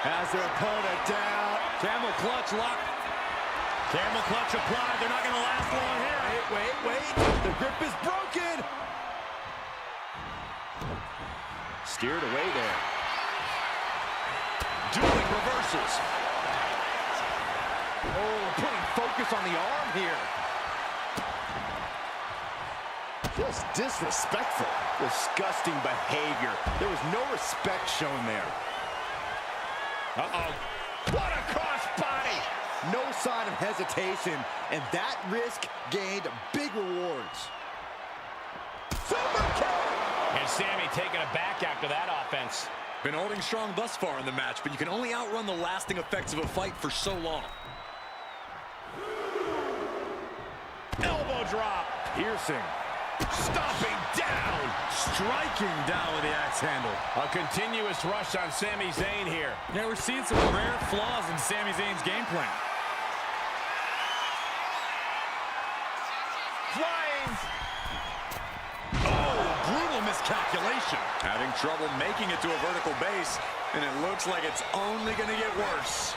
Has their opponent down. Camel clutch lock. Camel clutch applied. They're not going to last long here. Wait. The grip is broken. Steered away there. Dueling reversals. Oh, putting focus on the arm here. Just disrespectful. Disgusting behavior. There was no respect shown there. Uh-oh. What a crossbody! No sign of hesitation, and that risk gained big rewards. Super kick! And Sammy taking it back after that offense. Been holding strong thus far in the match, but you can only outrun the lasting effects of a fight for so long. Elbow drop. Piercing. Stomping down. Striking down with the axe handle. A continuous rush on Sami Zayn here. Yeah, we're seeing some rare flaws in Sami Zayn's game plan. Flying. Oh, brutal miscalculation. Having trouble making it to a vertical base, and it looks like it's only going to get worse.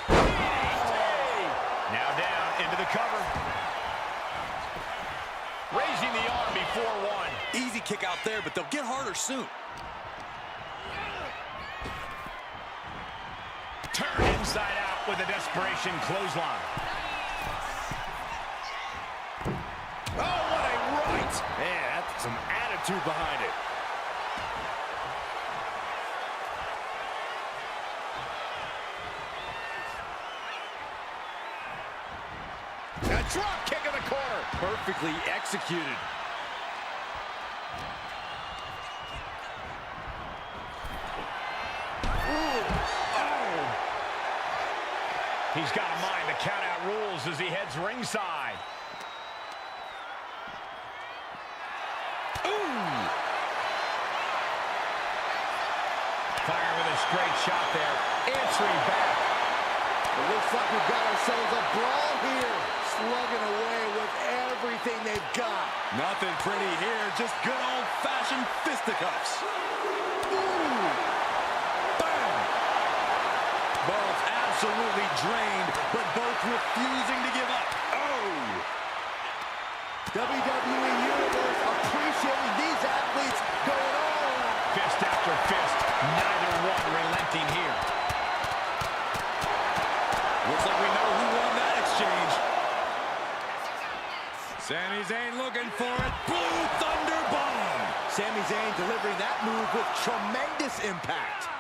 Now down into the cover. Raising the arm before one. Easy kick out there, but they'll get harder soon. Turn inside out with a desperation clothesline. Oh, what a right. Man, that's some attitude behind it. A drop kick in the corner. Perfectly executed. He's got a mind to count out rules as he heads ringside. Ooh! Firing with a straight shot there. Answering back. It looks like we've got ourselves a brawl here. Slugging away with everything they've got. Nothing pretty here, just good old-fashioned fisticuffs. Ooh! Bam! Both absolutely drained, but both refusing to give up. Oh! WWE Universe appreciating these athletes going all out. Fist after fist. Neither one relenting here. Looks like we know who won that exchange. Sami Zayn looking for it. Blue Thunder Bomb. Sami Zayn delivering that move with tremendous impact.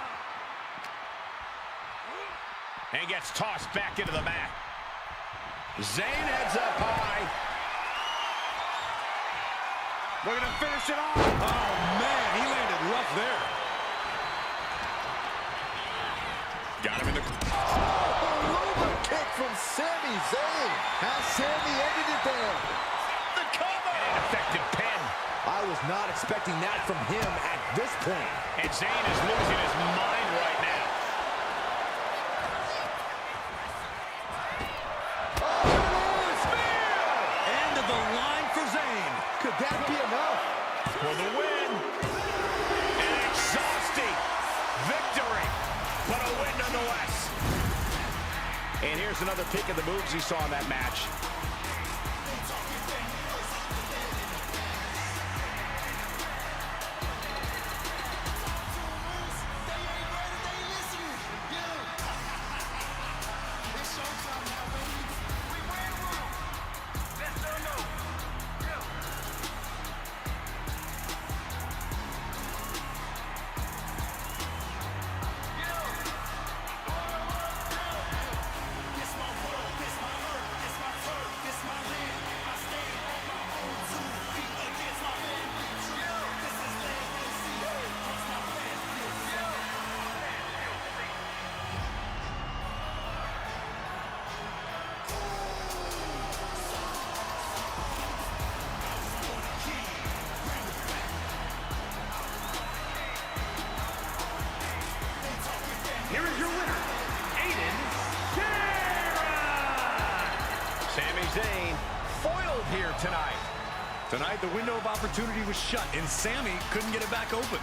And gets tossed back into the mat. Zayn heads up high. Looking to finish it off. Oh, man, he landed rough there. Got him in the... Over kick from Sami Zayn. Has Sami ended it there? The cover. An ineffective pin. I was not expecting that from him at this point. And Zayn is losing his mind right now. End of the line for Zayn. Could that be enough? For the win. An exhausting victory, but a win nonetheless. And here's another peek at the moves you saw in that match. Zayn foiled here tonight. Tonight, the window of opportunity was shut, and Sami couldn't get it back open.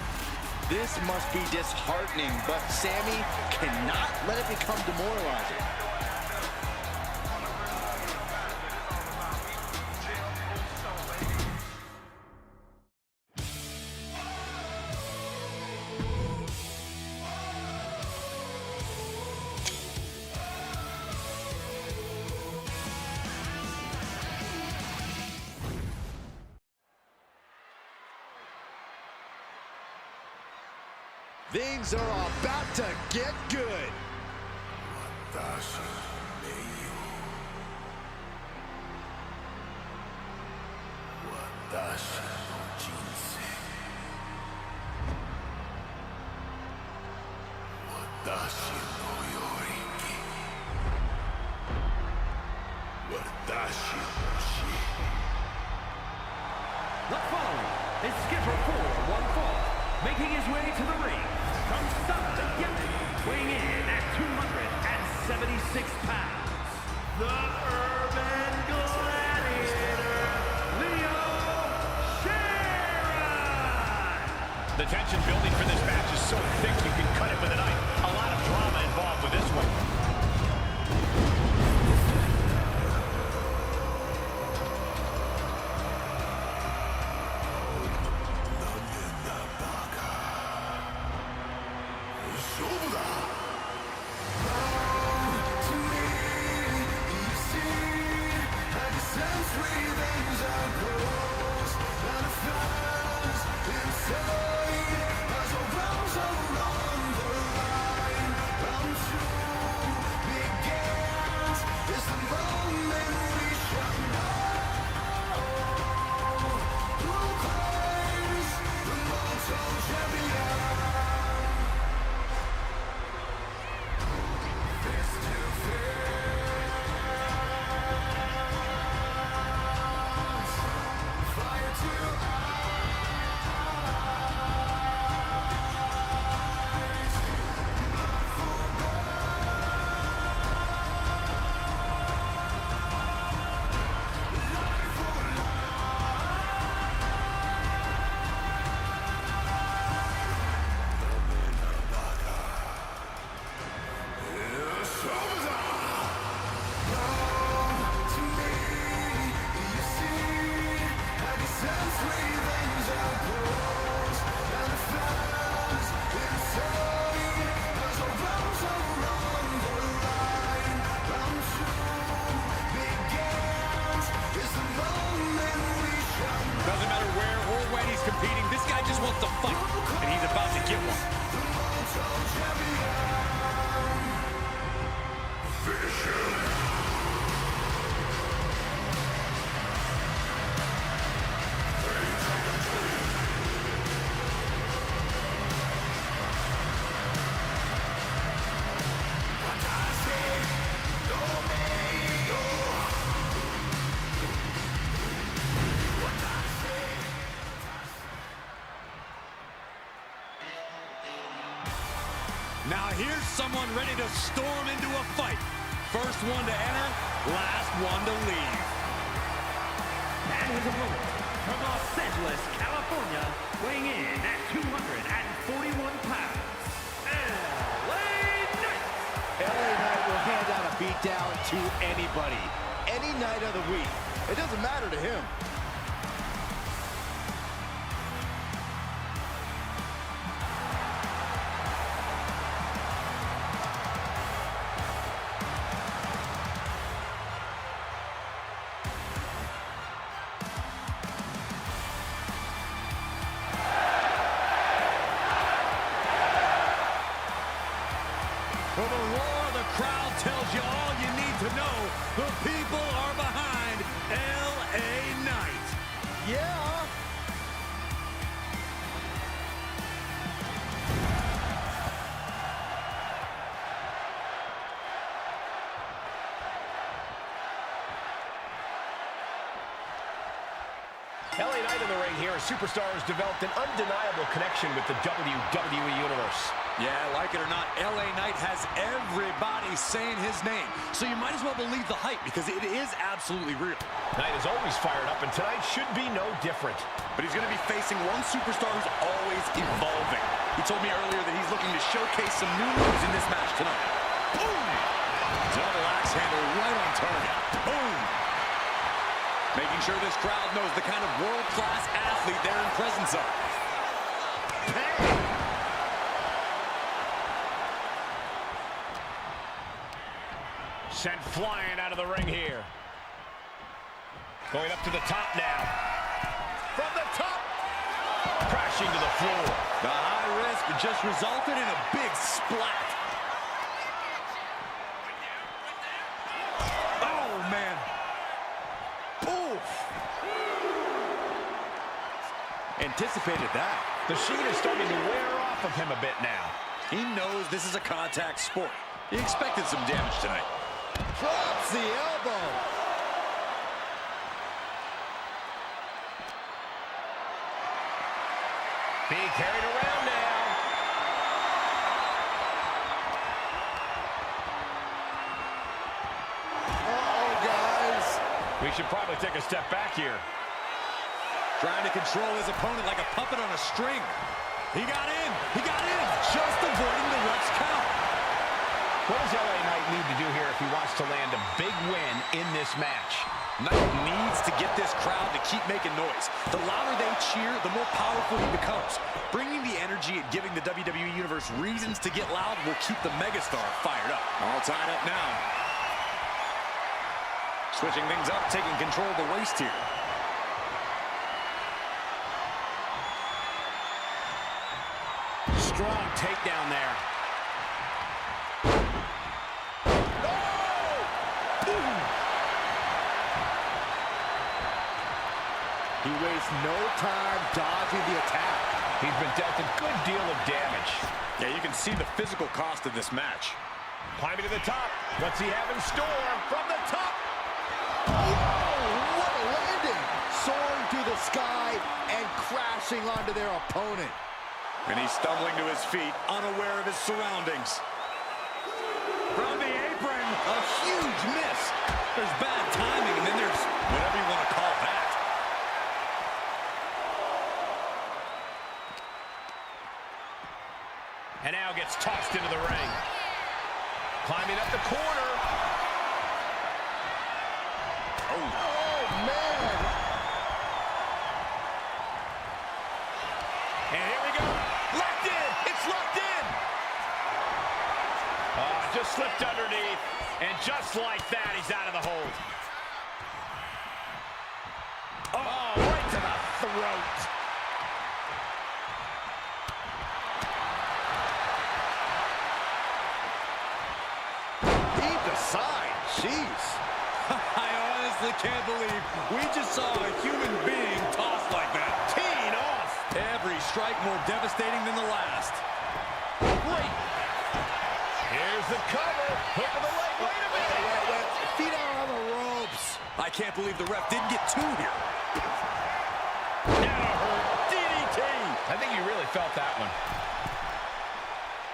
This must be disheartening, but Sami cannot let it become demoralizing. Things are about to get good. The following is scheduled for one fall, making his way to the ring from South Yemen, weighing in at 276 pounds, the Urban Gladiator, Leo Sharon! The tension building for this match is so thick you can cut it with a knife. A lot of drama involved with this one. Now here's someone ready to storm into a fight. First one to enter, last one to leave. And his opponent, from Los Angeles, California, weighing in at 241 pounds, LA Knight. LA Knight will hand out a beatdown to anybody, any night of the week. It doesn't matter to him. For the roar of the crowd tells you all you need to know. The people are behind LA Knight. Yeah. LA Knight in the ring here. A superstar has developed an undeniable connection with the WWE Universe. Yeah, like it or not, LA Knight has everybody saying his name. So you might as well believe the hype because it is absolutely real. Knight is always fired up, and tonight should be no different. But he's going to be facing one superstar who's always evolving. He told me earlier that he's looking to showcase some new moves in this match tonight. Boom! Double axe handle right on target. Boom! Making sure this crowd knows the kind of world-class athlete they're in presence of. Bang! Sent flying out of the ring here. Going up to the top now. From the top. Crashing to the floor. The high risk just resulted in a big splat. Oh, man. Oof. Anticipated that. The sheen is starting to wear off of him a bit now. He knows this is a contact sport. He expected some damage tonight. Drops the elbow. Being carried around now. Uh-oh, guys. We should probably take a step back here. Trying to control his opponent like a puppet on a string. He got in. He got in. Just avoiding the ref's count. What does LA Knight need to do here if he wants to land a big win in this match? Knight needs to get this crowd to keep making noise. The louder they cheer, the more powerful he becomes. Bringing the energy and giving the WWE Universe reasons to get loud will keep the megastar fired up. All tied up now. Switching things up, taking control of the waist here. Strong takedown there. He wastes no time dodging the attack. He's been dealt a good deal of damage. Yeah, you can see the physical cost of this match. Climbing to the top. What's he have in store? From the top. Oh, what a landing! Soaring through the sky and crashing onto their opponent. And he's stumbling to his feet, unaware of his surroundings. From the apron, a huge miss. There's bad timing, and then there's whatever you want to call that. And now gets tossed into the ring. Climbing up the corner. Oh, man! And here we go. Locked in. It's locked in. Just slipped underneath. And just like that, he's out of the hold. Oh, right to the throat. Deep aside. Jeez. I honestly can't believe we just saw a human being tossed like that. Teeing off. Every strike more devastating than the last. Great. Here's the cover. Hook of the leg. Wait a minute. Feet out on the ropes. I can't believe the ref didn't get two here. Now hurt. DDT. I think you really felt that one.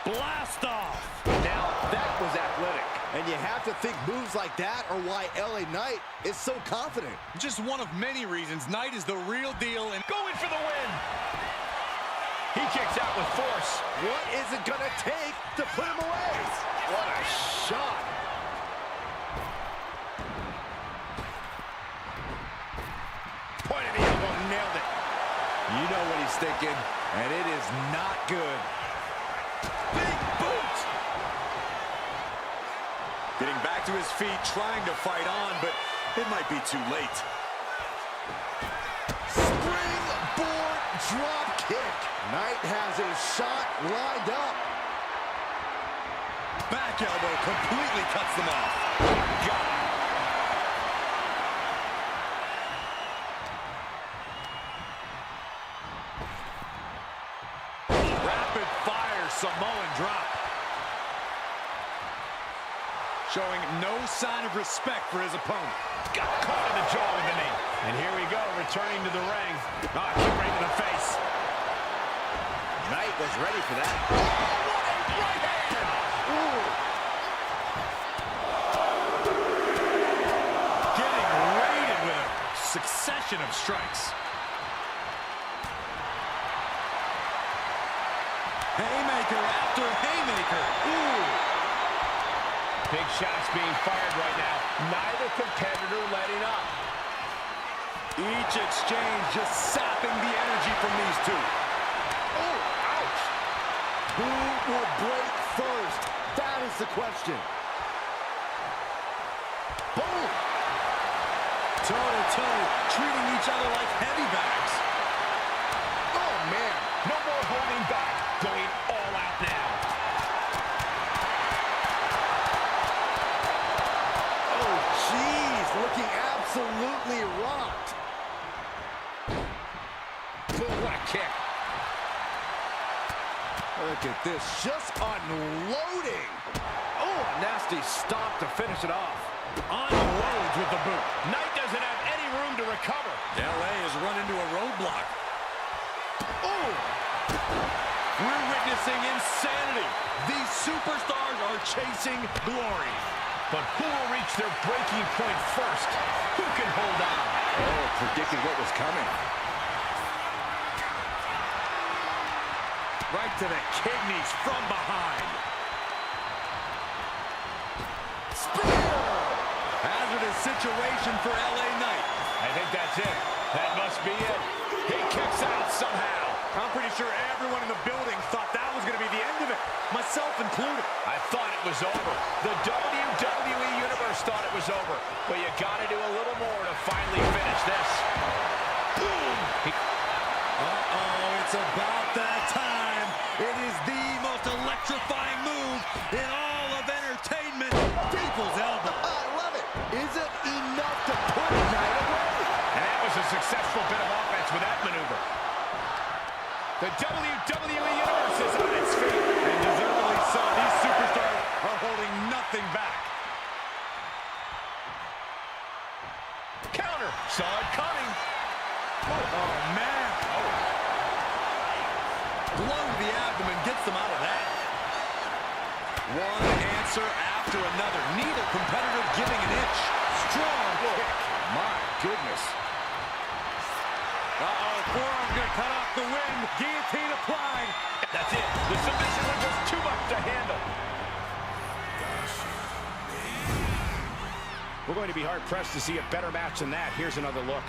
Blast off. Now, that was athletic. And you have to think moves like that are why LA Knight is so confident. Just one of many reasons Knight is the real deal and Going for the win. He kicks out with force. What is it gonna take to put him away? What a shot. Point of the elbow, nailed it. You know what he's thinking, and it is not good. Big boot. getting back to his feet, trying to fight on, but it might be too late. Springboard drop kick. Knight has his shot lined up. Back elbow completely cuts them off. Got it. Rapid fire Samoan drop. Showing no sign of respect for his opponent. Got caught in the jaw with the knee. And here we go, returning to the ring. Kick right to the face. Knight was ready for that. Oh, what a Right hand! Ooh. Getting raided with a succession of strikes. Haymaker after haymaker. Ooh. Big shots being fired right now. Neither competitor letting up. Each exchange just sapping the energy from these two. Oh, ouch. Who will break first? That is the question. Boom. Toe-to-toe, treating each other like heavy bags. Oh, man. No more holding back. Going all out now. Oh, jeez. Looking absolutely rocked. Boom, what a kick. Look at this. Just unloading. Oh, a nasty stop to finish it off. Unloads with the boot. Knight doesn't have any room to recover. LA has run into a roadblock. Oh! We're witnessing insanity. These superstars are chasing glory. But who will reach their breaking point first? Who can hold on? Oh, predicted what was coming. Right to the kidneys from behind. Spear! Hazardous situation for LA Knight. I think that's it. That must be it. He kicks out somehow. I'm pretty sure everyone in the building thought that was going to be the end of it, myself included. I thought it was over. The WWE Universe thought it was over. But you got to do a little more to finally finish this. Boom! Uh-oh, it's about that time. It is the most electrifying move in all of entertainment. People's elbow. I love it. Is it enough to put Knight away? And that was a successful bit of offense with that maneuver. The WWE Universe is on its feet. And deservedly so. These superstars are holding nothing back. Counter. Saw it coming. Oh, man. Blow to the abdomen gets them out of that. One answer after another. Neither competitor giving an inch. Strong kick. My goodness. Uh-oh, forearm gonna cut off the wind. Guillotine applied. That's it. The submission was just too much to handle. We're going to be hard-pressed to see a better match than that. Here's another look.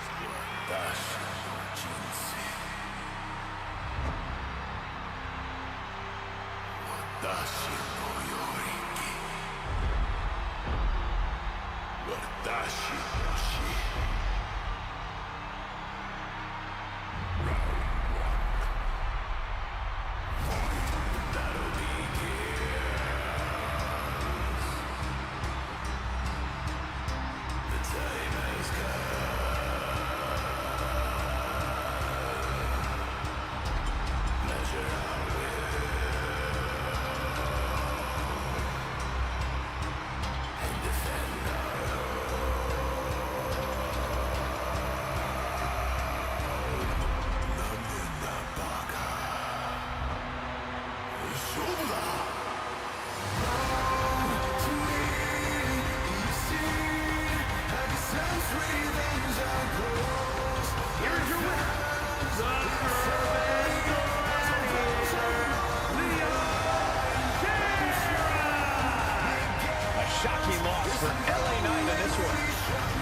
Shocking loss for LA Knight in this one.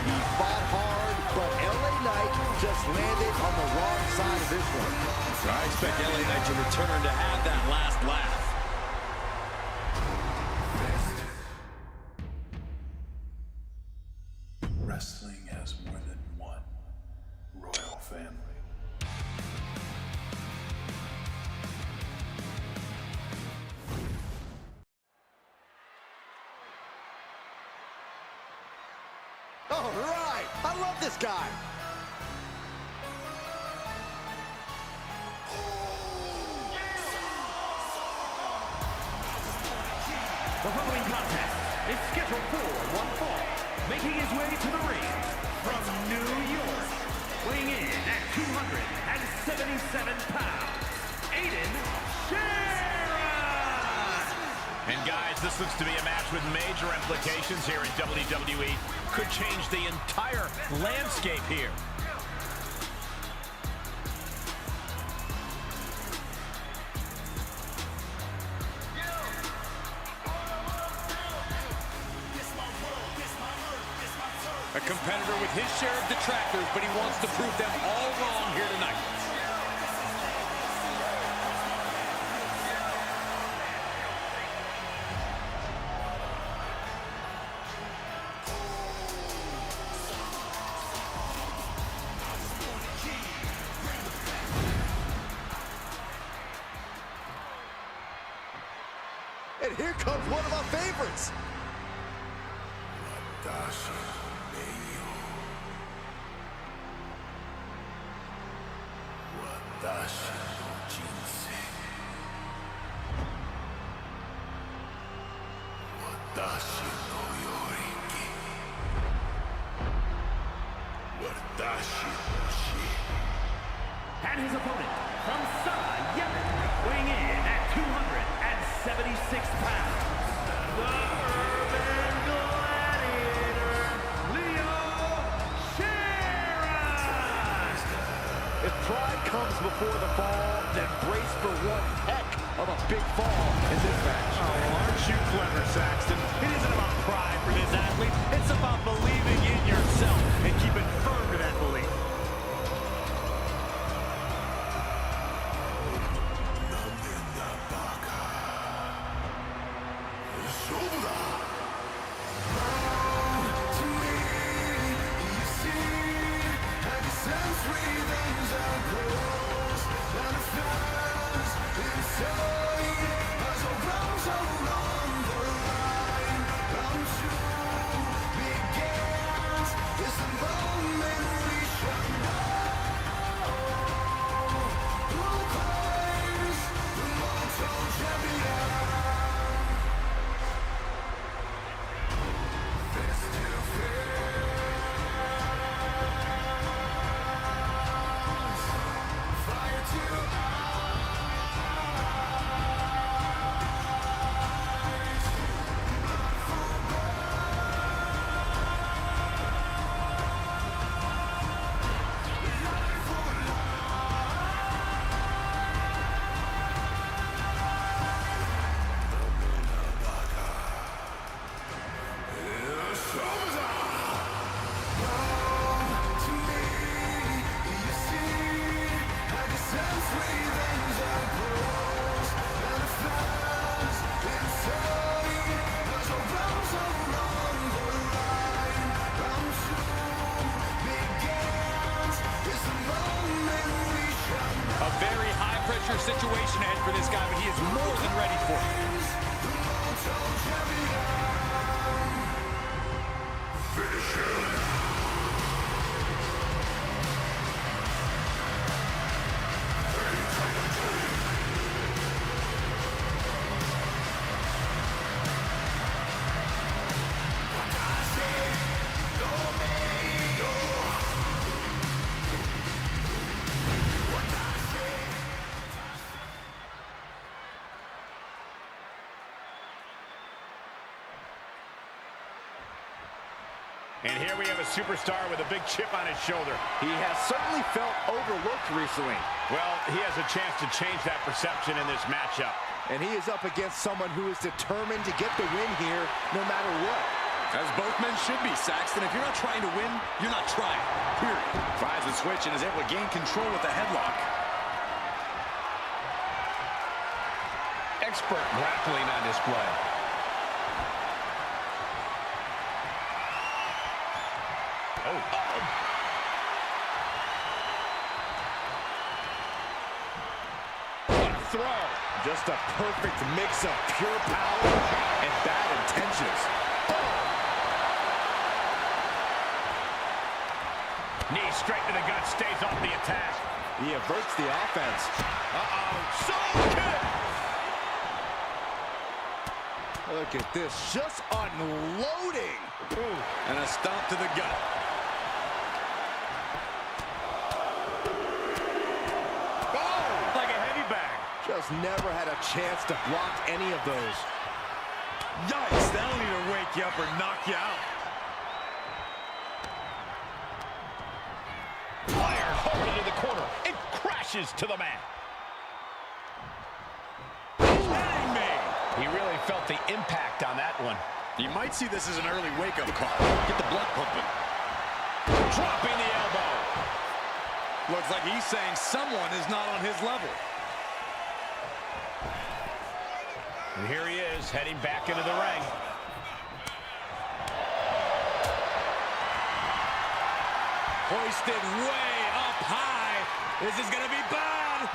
He fought hard, but LA Knight just landed on the wrong side of this one. I expect LA Knight to return to have that last laugh. Wrestling has more than one royal family. All right. I love this guy. The following contest is scheduled for one fall, making his way to the ring from New York, weighing in at 277 pounds, Aiden Sheeran! And guys, this looks to be a match with major implications here in WWE. Could change the entire landscape here. A competitor with his share of detractors, but he wants to prove them all wrong here tonight. And here comes one of my favorites. And his opponent from Sana, Yemen, weighing in at 276 pounds, the Urban Gladiator, Leo Sharon! If pride comes before the fall, then brace for one heck of a big fall in this match. Oh, aren't you clever, Saxton? It isn't about pride for this athlete. It's about believing in yourself and keeping firm to that belief. Situation ahead for this guy, but he is more than ready for it. And here we have a superstar with a big chip on his shoulder. He has certainly felt overlooked recently. Well, he has a chance to change that perception in this matchup. And he is up against someone who is determined to get the win here no matter what. As both men should be, Saxton. If you're not trying to win, you're not trying. Period. Finds the switch and is able to gain control with the headlock. Expert grappling on display. Oh. What a throw. Just a perfect mix of pure power and bad intentions. Knee straight to the gut, stays off the attack. He averts the offense. Uh-oh. Solo kick! Look at this, just unloading. Ooh. And a stomp to the gut. Oh, like a heavy bag. Just never had a chance to block any of those. Yikes, that'll either wake you up or knock you out. Fired hard into the corner. It crashes to the mat. Kidding me. He really felt the impact on that one. You might see this as an early wake-up call. Get the blood pumping. Dropping the elbow. Looks like he's saying someone is not on his level. And here he is, heading back into the ring. Hoisted way up high. This is going to be bad.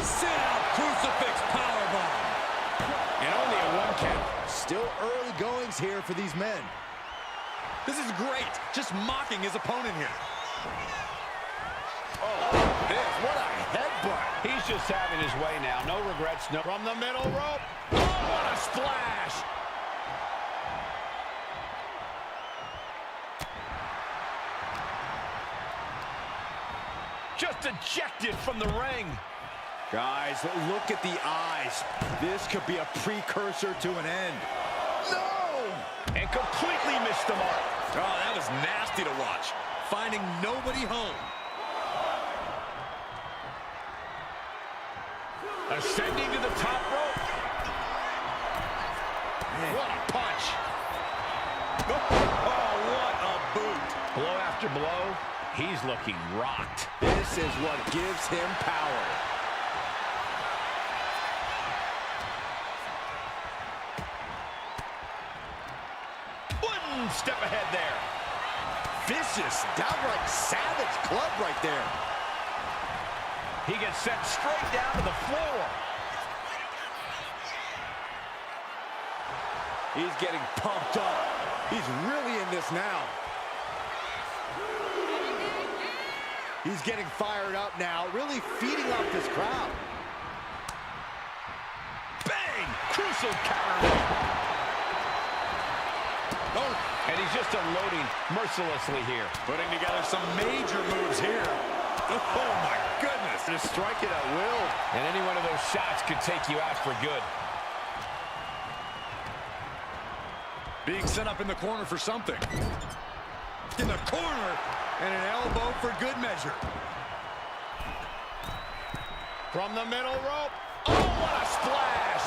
Sit-out crucifix powerbomb. And only a 1 count. Still early goings here for these men. This is great. Just mocking his opponent here. What a headbutt. He's just having his way now. No regrets. No. From the middle rope. Oh, what a splash. Just ejected from the ring. Guys, look at the eyes. This could be a precursor to an end. No! And completely missed the mark. Oh, that was nasty to watch. Finding nobody home. Ascending to the top rope. What a punch. Oh, what a boot. Blow after blow. He's looking rocked. This is what gives him power. One step ahead there. Vicious, downright savage club right there. He gets sent straight down to the floor. He's getting pumped up. He's really in this now. He's getting fired up now, really feeding off this crowd. Bang! Crucial counter. Oh, And he's just unloading mercilessly here. putting together some major moves here. Oh, my goodness. Just strike it at will. And any one of those shots could take you out for good. Being set up in the corner for something. In the corner, and an elbow for good measure. From the middle rope. Oh, what a splash!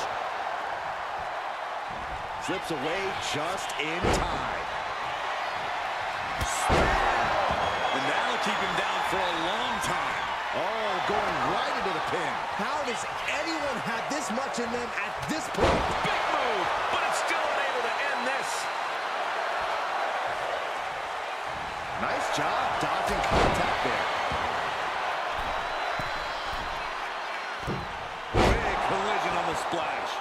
Slips away just in time. And that'll keep him down for a long time. Oh, going right into the pin. How does anyone have this much in them at this point? Big move, but it's still unable to end this. Nice job dodging contact there. Big collision on the splash.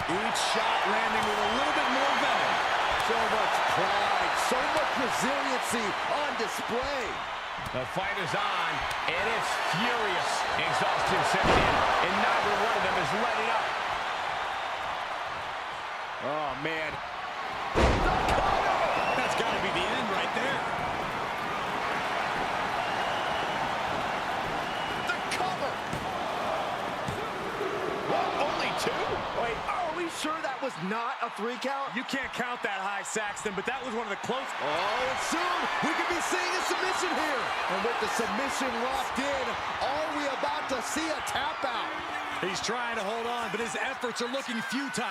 Each shot landing with a little bit more venom. So much pride, so much resiliency on display. The fight is on, and it's furious. Exhaustion setting in, and neither one of them is letting up. Oh, man. That's got to be the end right there. The cover. What, only 2? Wait, are we sure that was not a 3 count? You can't count that high, Saxton, but that was one of the close. Oh, and soon we could be seeing a submission here. And with the submission locked in, are we about to see a tap out? He's trying to hold on, but his efforts are looking futile.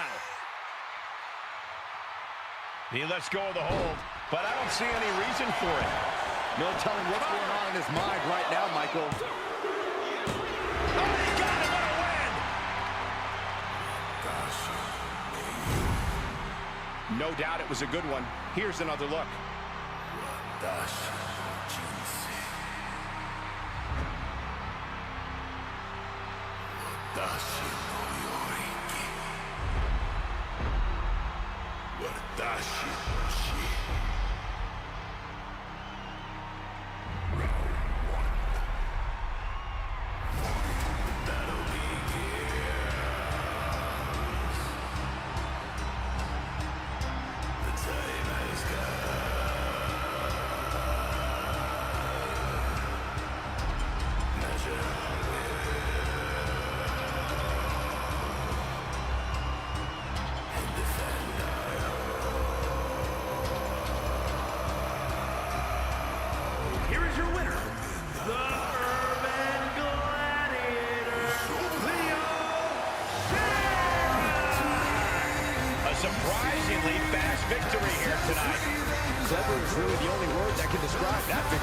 He lets go of the hold, but I don't see any reason for it. No telling what's going on in his mind right now, Michael. Oh, he got it! What a win! No doubt it was a good one. Here's another look. Measure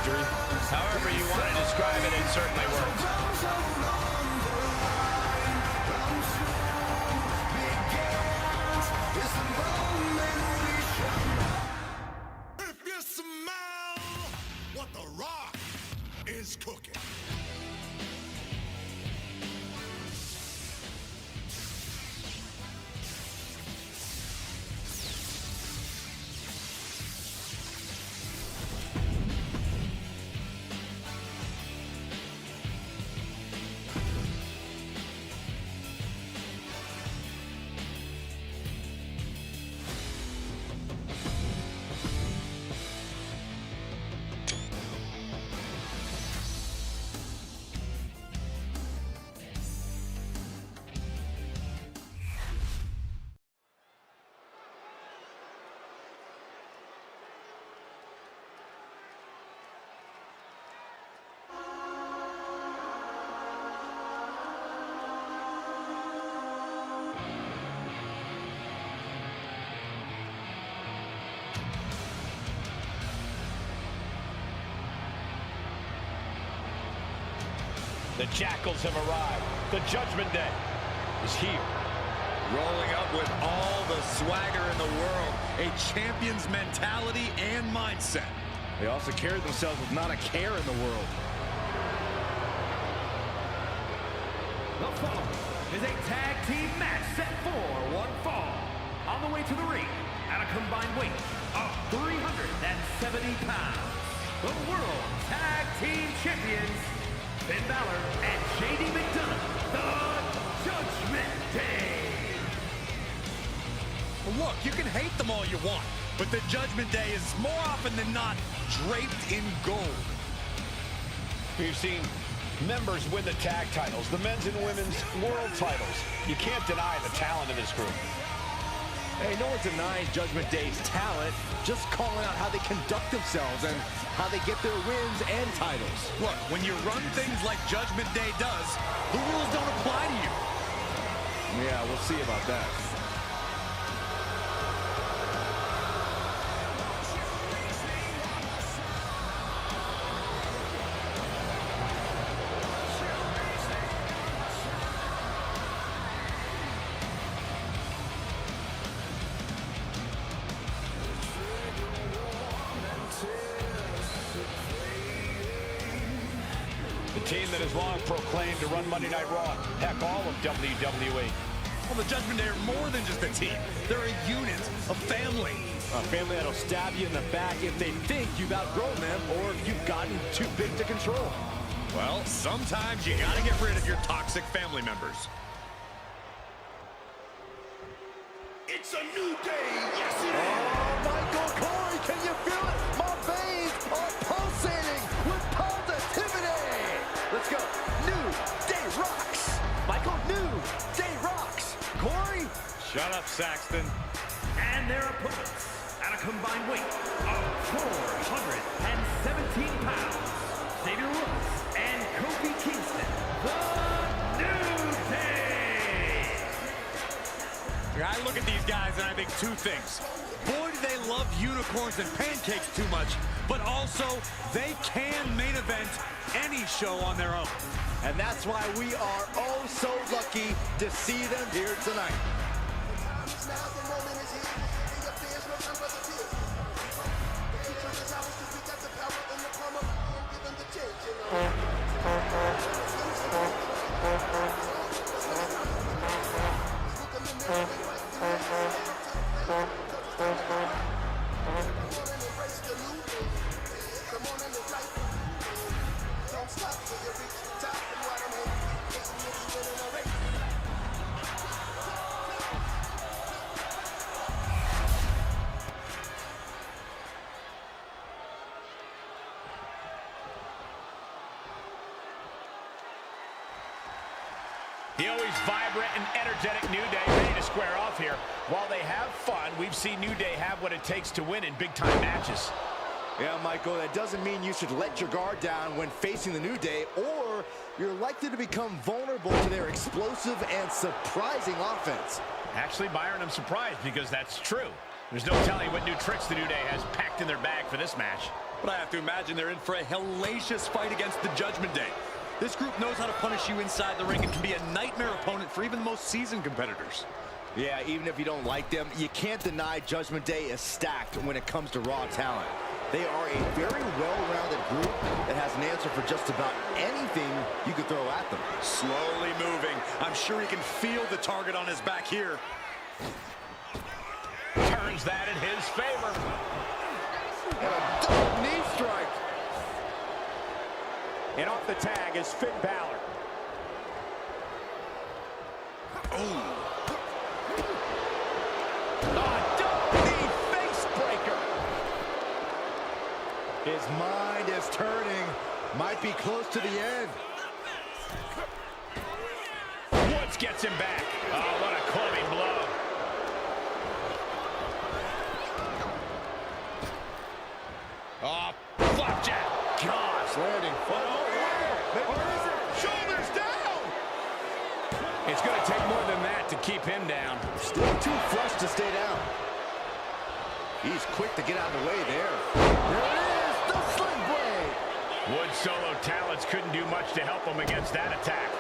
victory. However you want to describe it, it certainly works. If you smell what the Rock is cooking. The Jackals have arrived. The Judgment Day is here. Rolling up with all the swagger in the world, a champion's mentality and mindset. They also carry themselves with not a care in the world. The following is a tag team match set for one fall. On the way to the ring, at a combined weight of 370 pounds, the World Tag Team Champions, Finn Balor and JD McDonough, the Judgment Day. Look, you can hate them all you want, but the Judgment Day is more often than not draped in gold. We've seen members win the tag titles, the men's and women's world titles. You can't deny the talent of this group. Hey, no one's denying Judgment Day's talent, just calling out how they conduct themselves and how they get their wins and titles. Look, when you run things like Judgment Day does, the rules don't apply to you. Yeah, we'll see about that. The team that has long proclaimed to run Monday Night Raw, heck, all of WWE. Well, the Judgment Day are more than just a team. They're a unit, a family. A family that'll stab you in the back if they think you've outgrown them or if you've gotten too big to control. Well, sometimes you gotta get rid of your toxic family members. It's a new day, yes it is! Oh, Michael Corey, can you feel it? My veins are pulsating with positivity! Let's go. New Day rocks! Michael, New Day rocks! Corey? Shut up, Saxton. And their opponents, at a combined weight of 417 pounds, Xavier Woods and Kofi Kingston, the New Day! I look at these guys and I think two things. Boy, do they love unicorns and pancakes too much, but also they can main event any show on their own. And that's why we are oh so lucky to see them here tonight. The always vibrant and energetic New Day ready to square off here. While they have fun, we've seen New Day have what it takes to win in big-time matches. Yeah, Michael, that doesn't mean you should let your guard down when facing the New Day, or you're likely to become vulnerable to their explosive and surprising offense. Actually, Byron, I'm surprised because that's true. There's no telling what new tricks the New Day has packed in their bag for this match. But I have to imagine they're in for a hellacious fight against the Judgment Day. This group knows how to punish you inside the ring and can be a nightmare opponent for even the most seasoned competitors. Yeah, even if you don't like them, you can't deny Judgment Day is stacked when it comes to Raw talent. They are a very well-rounded group that has an answer for just about anything you could throw at them. Slowly moving. I'm sure he can feel the target on his back here. Turns that in his favor. And a double knee strike. And off the tag is Finn Balor. Oh. His mind is turning. Might be close to the end. Woods gets him back. Oh, what a clubbing blow. Oh, flapjack. Gosh, landing. Oh, where is it? Shoulders down. It's going to take more than that to keep him down. Still too flushed to stay down. He's quick to get out of the way there. There it is, the sling blade. Wood's solo talents couldn't do much to help him against that attack.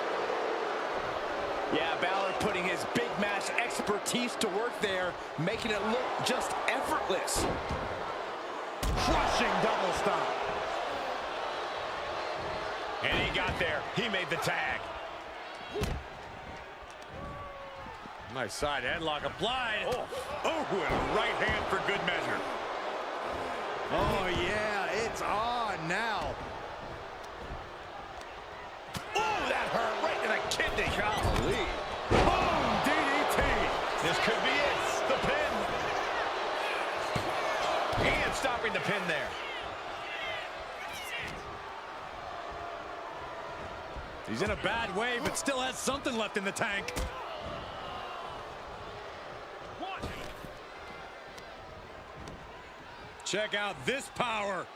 Yeah, Balor putting his big match expertise to work there, making it look just effortless. Crushing double stomp. And he got there. He made the tag. Nice side headlock applied. Oh, and a right hand for good measure. Oh, yeah, it's on now. Oh, that hurt right in the kidney. Golly. Boom, DDT. This could be it. The pin. And stopping the pin there. He's in a bad way, but still has something left in the tank. Check out this power.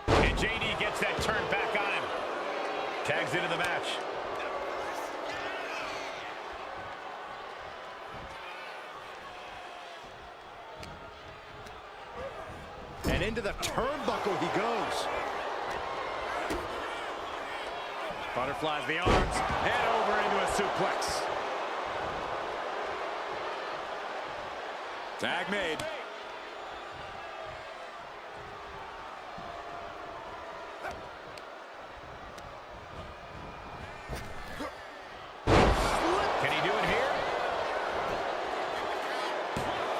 And JD gets that turn back on him. Tags into the match. And into the turnbuckle he goes. Butterflies the arms. Head over into a suplex. Tag made. Can he do it here?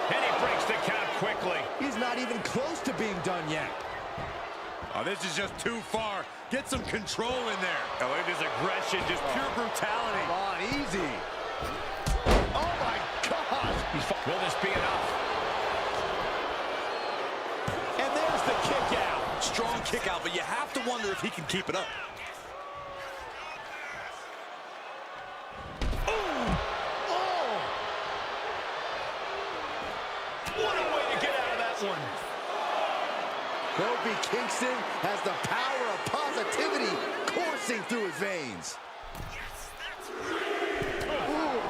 And he breaks the count quickly. He's not even close to being done yet. Oh, this is just too far. Get some control in there. Oh, look at his aggression, just pure brutality. Come on, easy. Oh, my God. Will this be enough? And there's the kick out. Strong kick out, but you have to wonder if he can keep it up. What a way to get out of that one. Kofi Kingston has the power of positivity coursing through his veins. Ooh,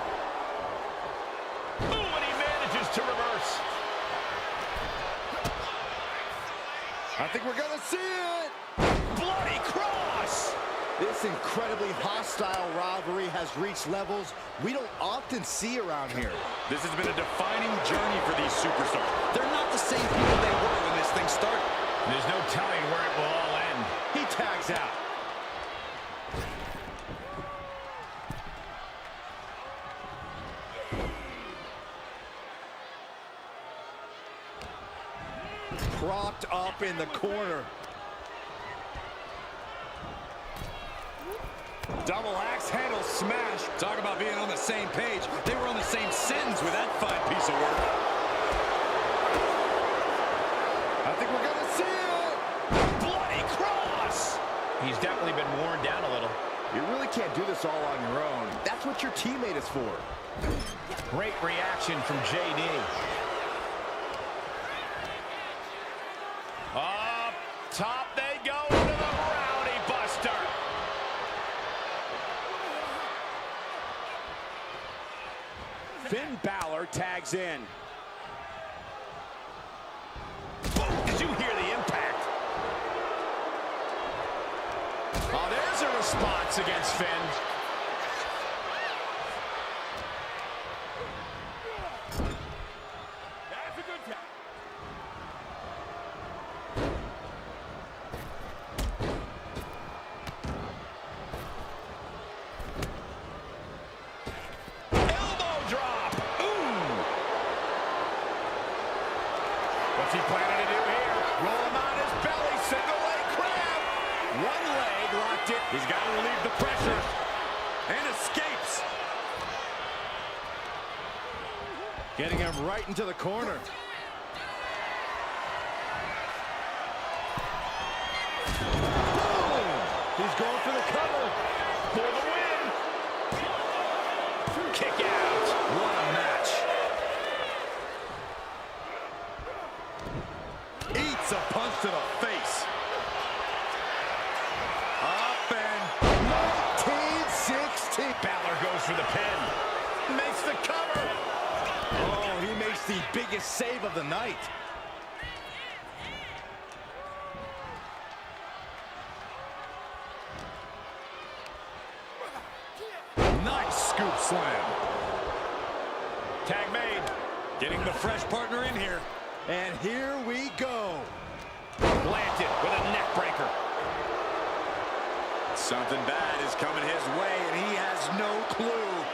and he manages to reverse. I think we're gonna see it. Bloody cross. This incredibly hostile rivalry has reached levels we don't often see around here. This has been a defining journey for these superstars. They're not the same people they were when this thing started. There's no telling where it will all end. He tags out. Propped up in the corner. Double axe handle smash. Talk about being on the same page. They were on the same sentence with that fine piece of work. I think we're gonna see it. Bloody cross. He's definitely been worn down a little. You really can't do this all on your own. That's what your teammate is for. Great reaction from JD. Up top they go into the Rowdy Buster. Finn Balor tags in. Did you hear the impact? Oh, there's a response against Finn. That's a good tap. Elbow drop. Ooh. What's he planning to do here? Roll him on his belly. Single leg crab. One leg locked in. He's got to relieve the pressure. And escapes. Getting him right into the corner. Boom! He's going for the cover. For the win. Kick out. What a match. Eats a punch to the face. Up and 1916. Balor goes for the pin. Makes the cover. Oh, he makes the biggest save of the night. nice scoop slam. Tag made. Getting the fresh partner in here. And here we go. Planted with a neck breaker. Something bad is coming his way, and he has no clue.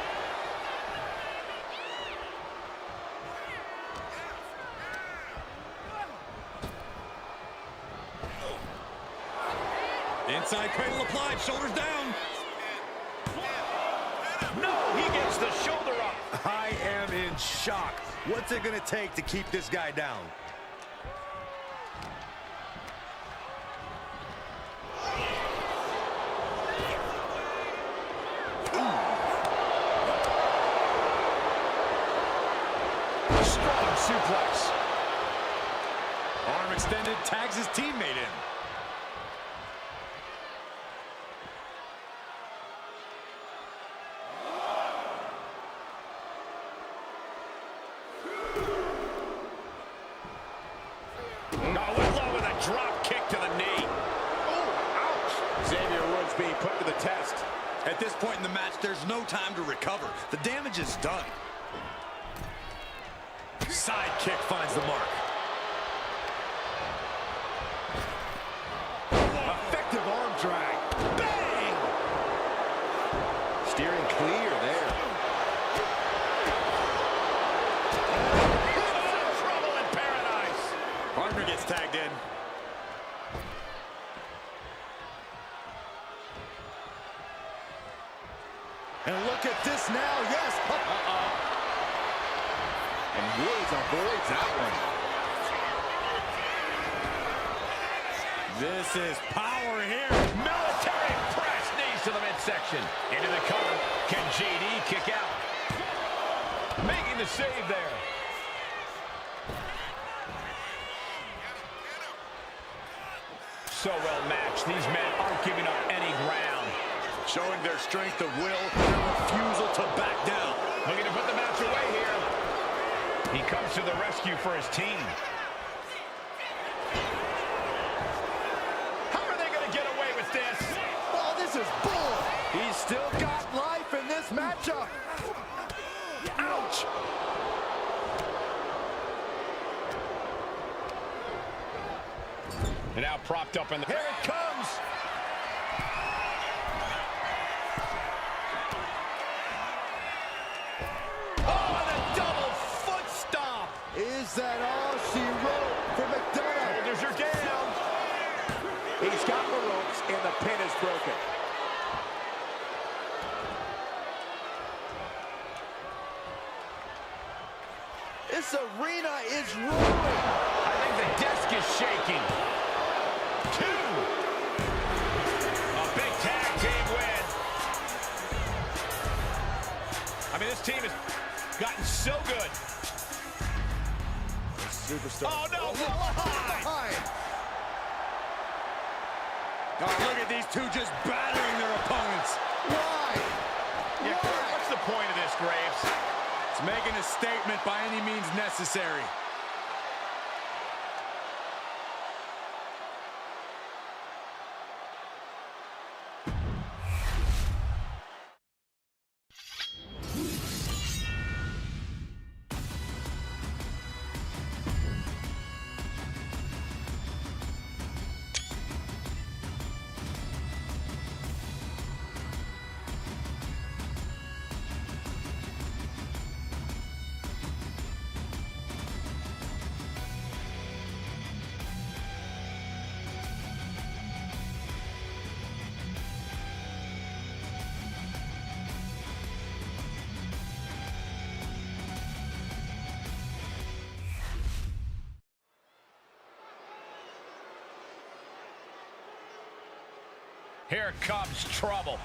Inside cradle applied, shoulders down. No, he gets the shoulder up. I am in shock. What's it going to take to keep this guy down? Strong suplex. Arm extended, tags his teammate in. With a drop kick to the knee. Oh, ouch. Xavier Woods being put to the test. At this point in the match, there's no time to recover. The damage is done. Side kick finds the mark. Effective arm drag. Bang! Steering clear there. Trouble in paradise. Partner gets tagged in. And look at this now. Yes. Uh-oh. And Woods avoids that one. This is power here. Military press. Knees to the midsection. Into the cover. Can JD kick out? Making the save there. So well matched. These men aren't giving up any ground. Showing their strength of will, their refusal to back down. Looking to put the match away here. He comes to the rescue for his team. How are they going to get away with this? Oh, this is bull. He's still got life in this matchup. Ouch. And now propped up in the... Here it comes. Oh, and a double foot stomp. Is that all she wrote for McDonough? Shoulders are down. He's got the ropes and the pin is broken. This arena is rolling. I think the desk is shaking. 2. A big tag team win. I mean, this team has gotten so good. Superstar. Oh, no, from behind. Oh, look at these two just battering their opponents. Why? Yeah, Why? what's the point of this, Graves? It's making a statement by any means necessary. Here comes trouble.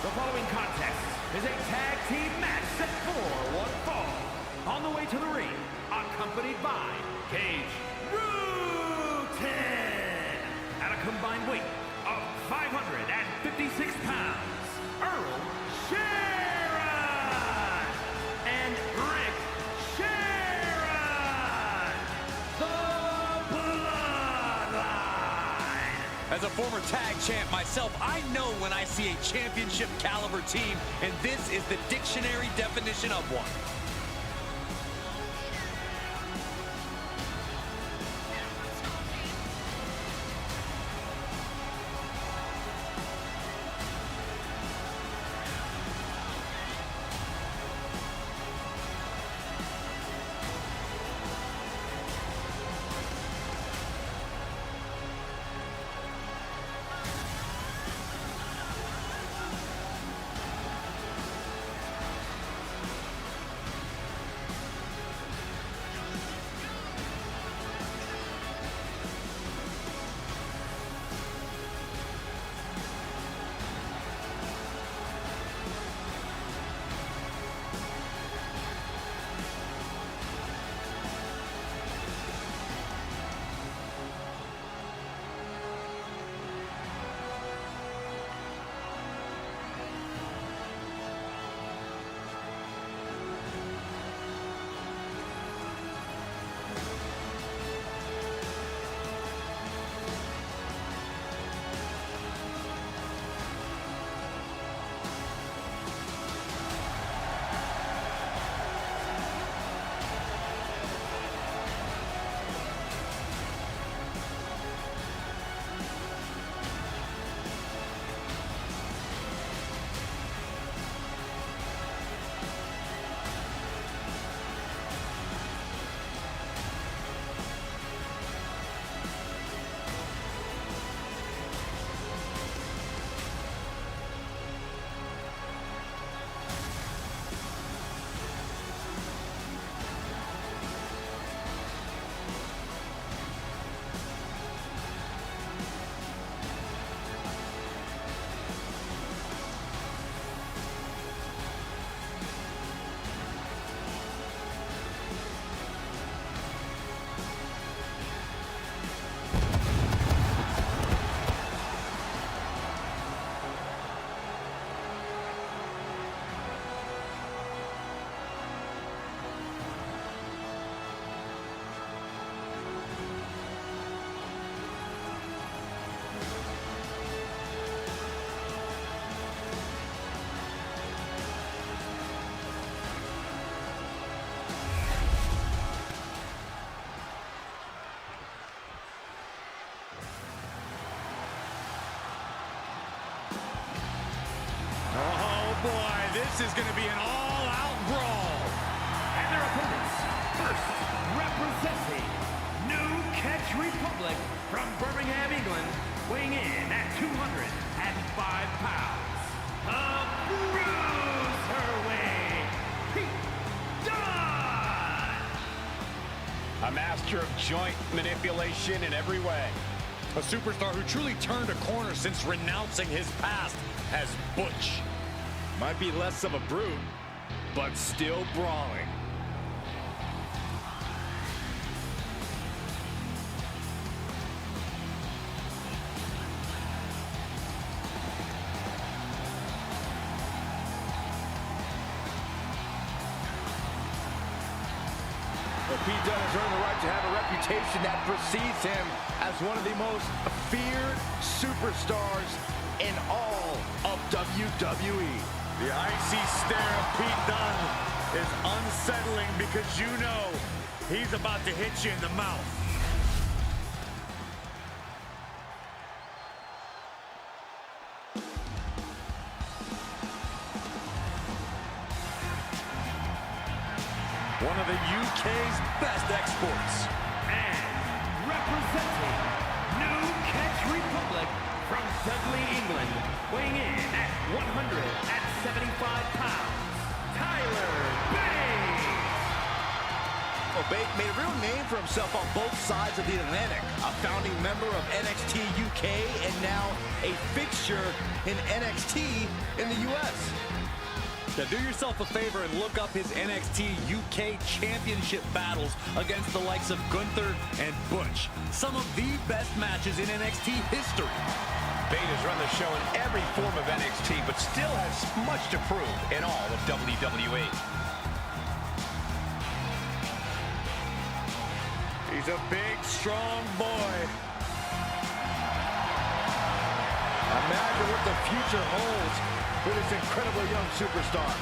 The following contest is a tag team match set for one fall. On the way to the ring, accompanied by Cage Rutin at a combined weight of 556 pounds, Earl Sharon and Rick Sharon, the Bloodline. As a former tag champ myself, I know when I see a championship caliber team, and this is the dictionary definition of one. This is going to be an all-out brawl. And their opponents, first representing New Catch Republic from Birmingham, England, weighing in at 205 pounds, the Bruiserweight, Pete Dunne. A master of joint manipulation in every way. A superstar who truly turned a corner since renouncing his past as Butch. Might be less of a brute, but still brawling. But Pete Dunne has earned the right to have a reputation that precedes him as one of the most feared superstars in all of WWE. The icy stare of Pete Dunne is unsettling because you know he's about to hit you in the mouth. One of the UK's best exports. And representing New Catch Republic from Dudley, England, weighing in at 175 pounds, Tyler Bate. Well, Bate made a real name for himself on both sides of the Atlantic. A founding member of NXT UK and now a fixture in NXT in the US. Now do yourself a favor and look up his NXT UK Championship battles against the likes of Gunther and Butch. Some of the best matches in NXT history. Bate has run the show in every form of NXT, but still has much to prove in all of WWE. He's a big, strong boy. Imagine what the future holds for this incredible young superstar.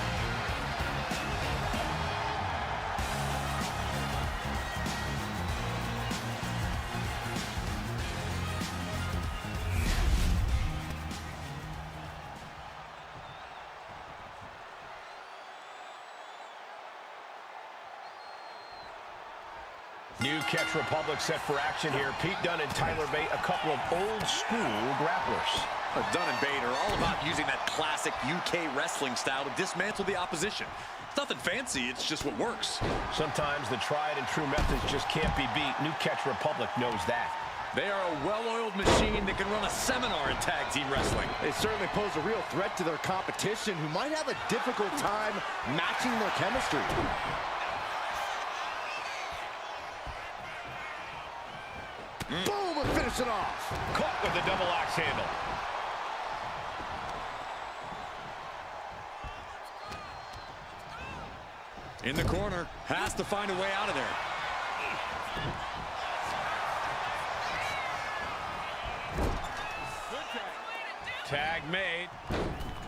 New Catch Republic set for action here. Pete Dunne and Tyler Bate, a couple of old-school grapplers. Dunne and Bate are all about using that classic UK wrestling style to dismantle the opposition. It's nothing fancy, it's just what works. Sometimes the tried and true methods just can't be beat. New Catch Republic knows that. They are a well-oiled machine that can run a seminar in tag team wrestling. They certainly pose a real threat to their competition, who might have a difficult time matching their chemistry. Boom, and finish it off. Caught with the double axe handle. In the corner, has to find a way out of there. Tag made.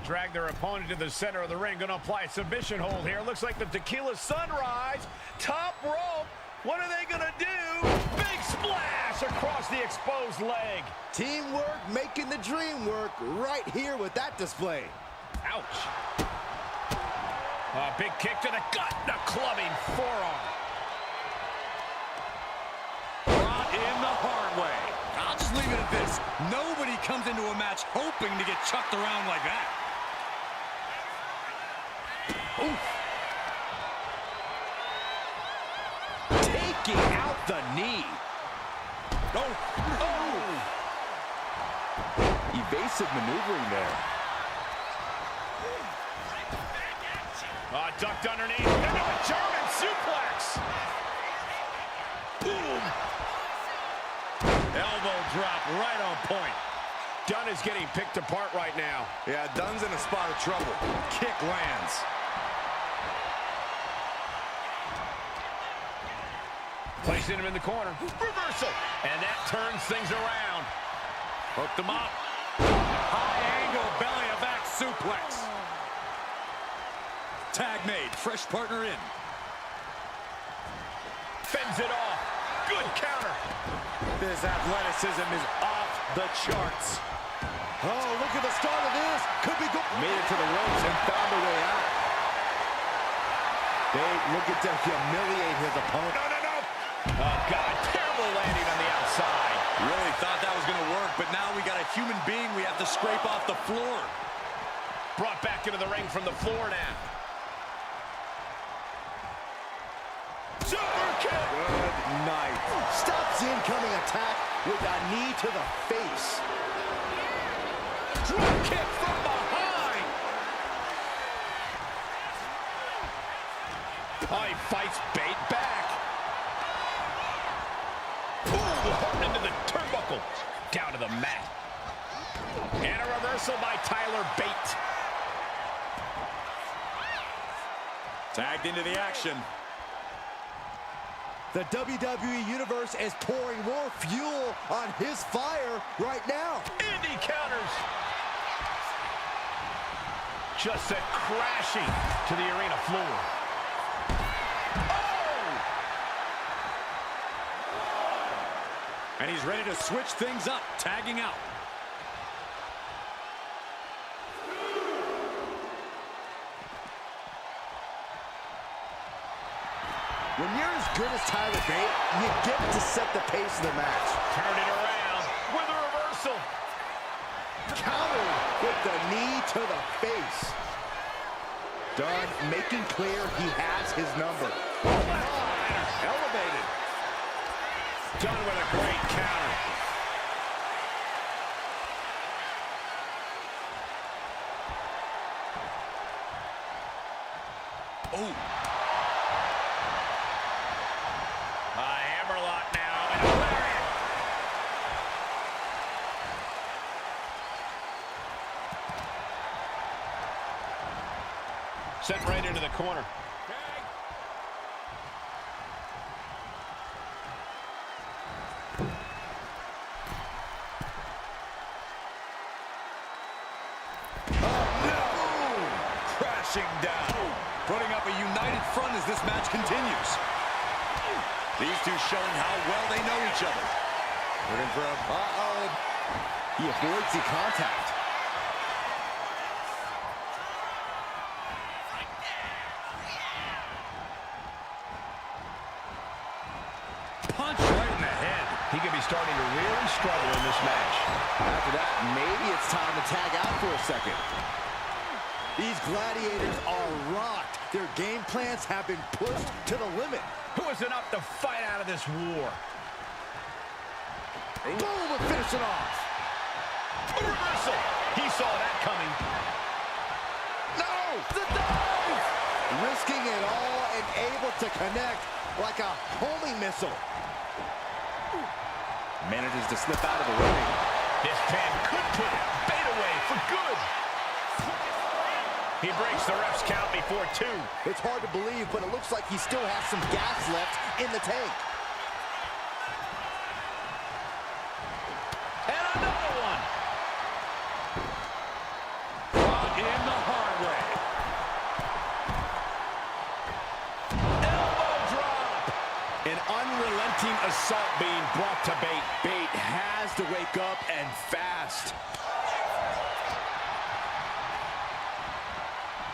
Drag their opponent to the center of the ring. Going to apply a submission hold here. Looks like the Tequila Sunrise. Top rope. What are they going to do? Big splash across the exposed leg. Teamwork making the dream work right here with that display. Ouch. A big kick to the gut. The clubbing forearm. Brought in the hard way. I'll just leave it at this. Nobody comes into a match hoping to get chucked around like that. Oof. Taking out the knee. Oh, oh. Evasive maneuvering there. Ducked underneath. Into a German suplex. Boom. Elbow drop right on point. Dunne is getting picked apart right now. Yeah, Dunne's in a spot of trouble. Kick lands. Placing him in the corner. Reversal. And that turns things around. Hooked him up. High angle belly to back suplex. Tag made. Fresh partner in. Fends it off. Good counter. This athleticism is off the charts. Oh, look at the start of this. Could be good. Made it to the ropes and found a way out. Bate looking to humiliate his opponent. No. Oh, God. Terrible landing on the outside. Really thought that was going to work, but now we got a human being we have to scrape off the floor. Brought back into the ring from the floor now. Super kick. Good night. Stops the incoming attack with a knee to the face. Drop kick from behind. Oh, he fights bait back. Ooh, into the turnbuckle. Down to the mat. And a reversal by Tyler Bate. Tagged into the action. The WWE Universe is pouring more fuel on his fire right now. Indy counters. Just sent crashing to the arena floor. Oh! And he's ready to switch things up, tagging out. When you're as good as Tyler Bate, you get to set the pace of the match. Turn it around with a reversal. Countered with the knee to the face. Dunn making clear he has his number. Elevated. Done with a great counter. Oh. Hammerlock now, and a lariat. Sent right into the corner. Crashing down. Putting up a united front as this match continues. These two showing how well they know each other. Looking for a... Uh-oh. He avoids the contact. Punch right in the head. He could be starting to really struggle in this match. After that, maybe it's time to tag out for a second. These gladiators are rocked. Their game plans have been pushed to the limit. Who isn't up to fight out of this war? Boom, and finish it off. A reversal. He saw that coming. No! The dive! Risking it all and able to connect like a homing missile. Manages to slip out of the ring. This pin could put Bate away for good. He breaks the ref's count before 2. It's hard to believe, but it looks like he still has some gas left in the tank. And another one. Brought in the hard way. Elbow drop. An unrelenting assault being brought to Bate. Bate has to wake up and fast.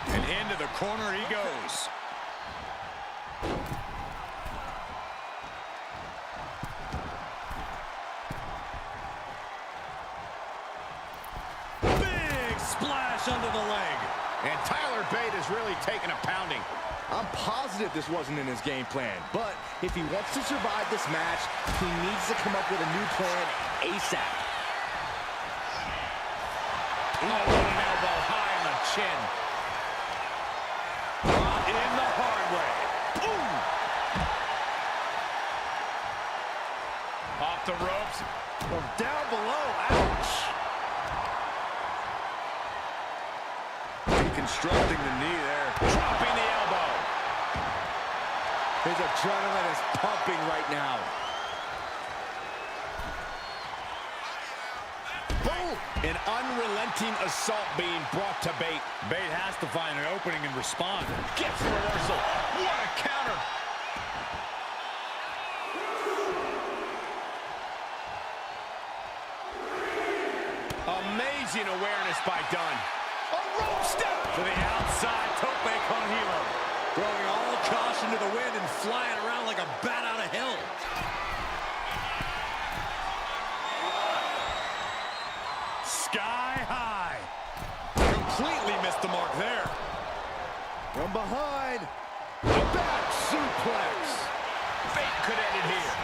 And into the corner he goes. Big splash under the leg. And Tyler Bate is really taking a pounding. I'm positive this wasn't in his game plan, but if he wants to survive this match, he needs to come up with a new plan ASAP. Oh, what an elbow high on the chin. Brought in the hard way. Ooh. Off the ropes. From down below, ouch. Deconstructing the knee there. Dropping the elbow. His adrenaline is pumping right now. Boom! An unrelenting assault being brought to Bate. Bate has to find an opening and respond. Gets the reversal. What a counter. Amazing awareness by Dunn. A rope step. To the outside, tope con hilo. Throwing all caution to the wind and flying around like a bat out of hell. Sky high. Completely missed the mark there. From behind, a back suplex. Fate could end it here.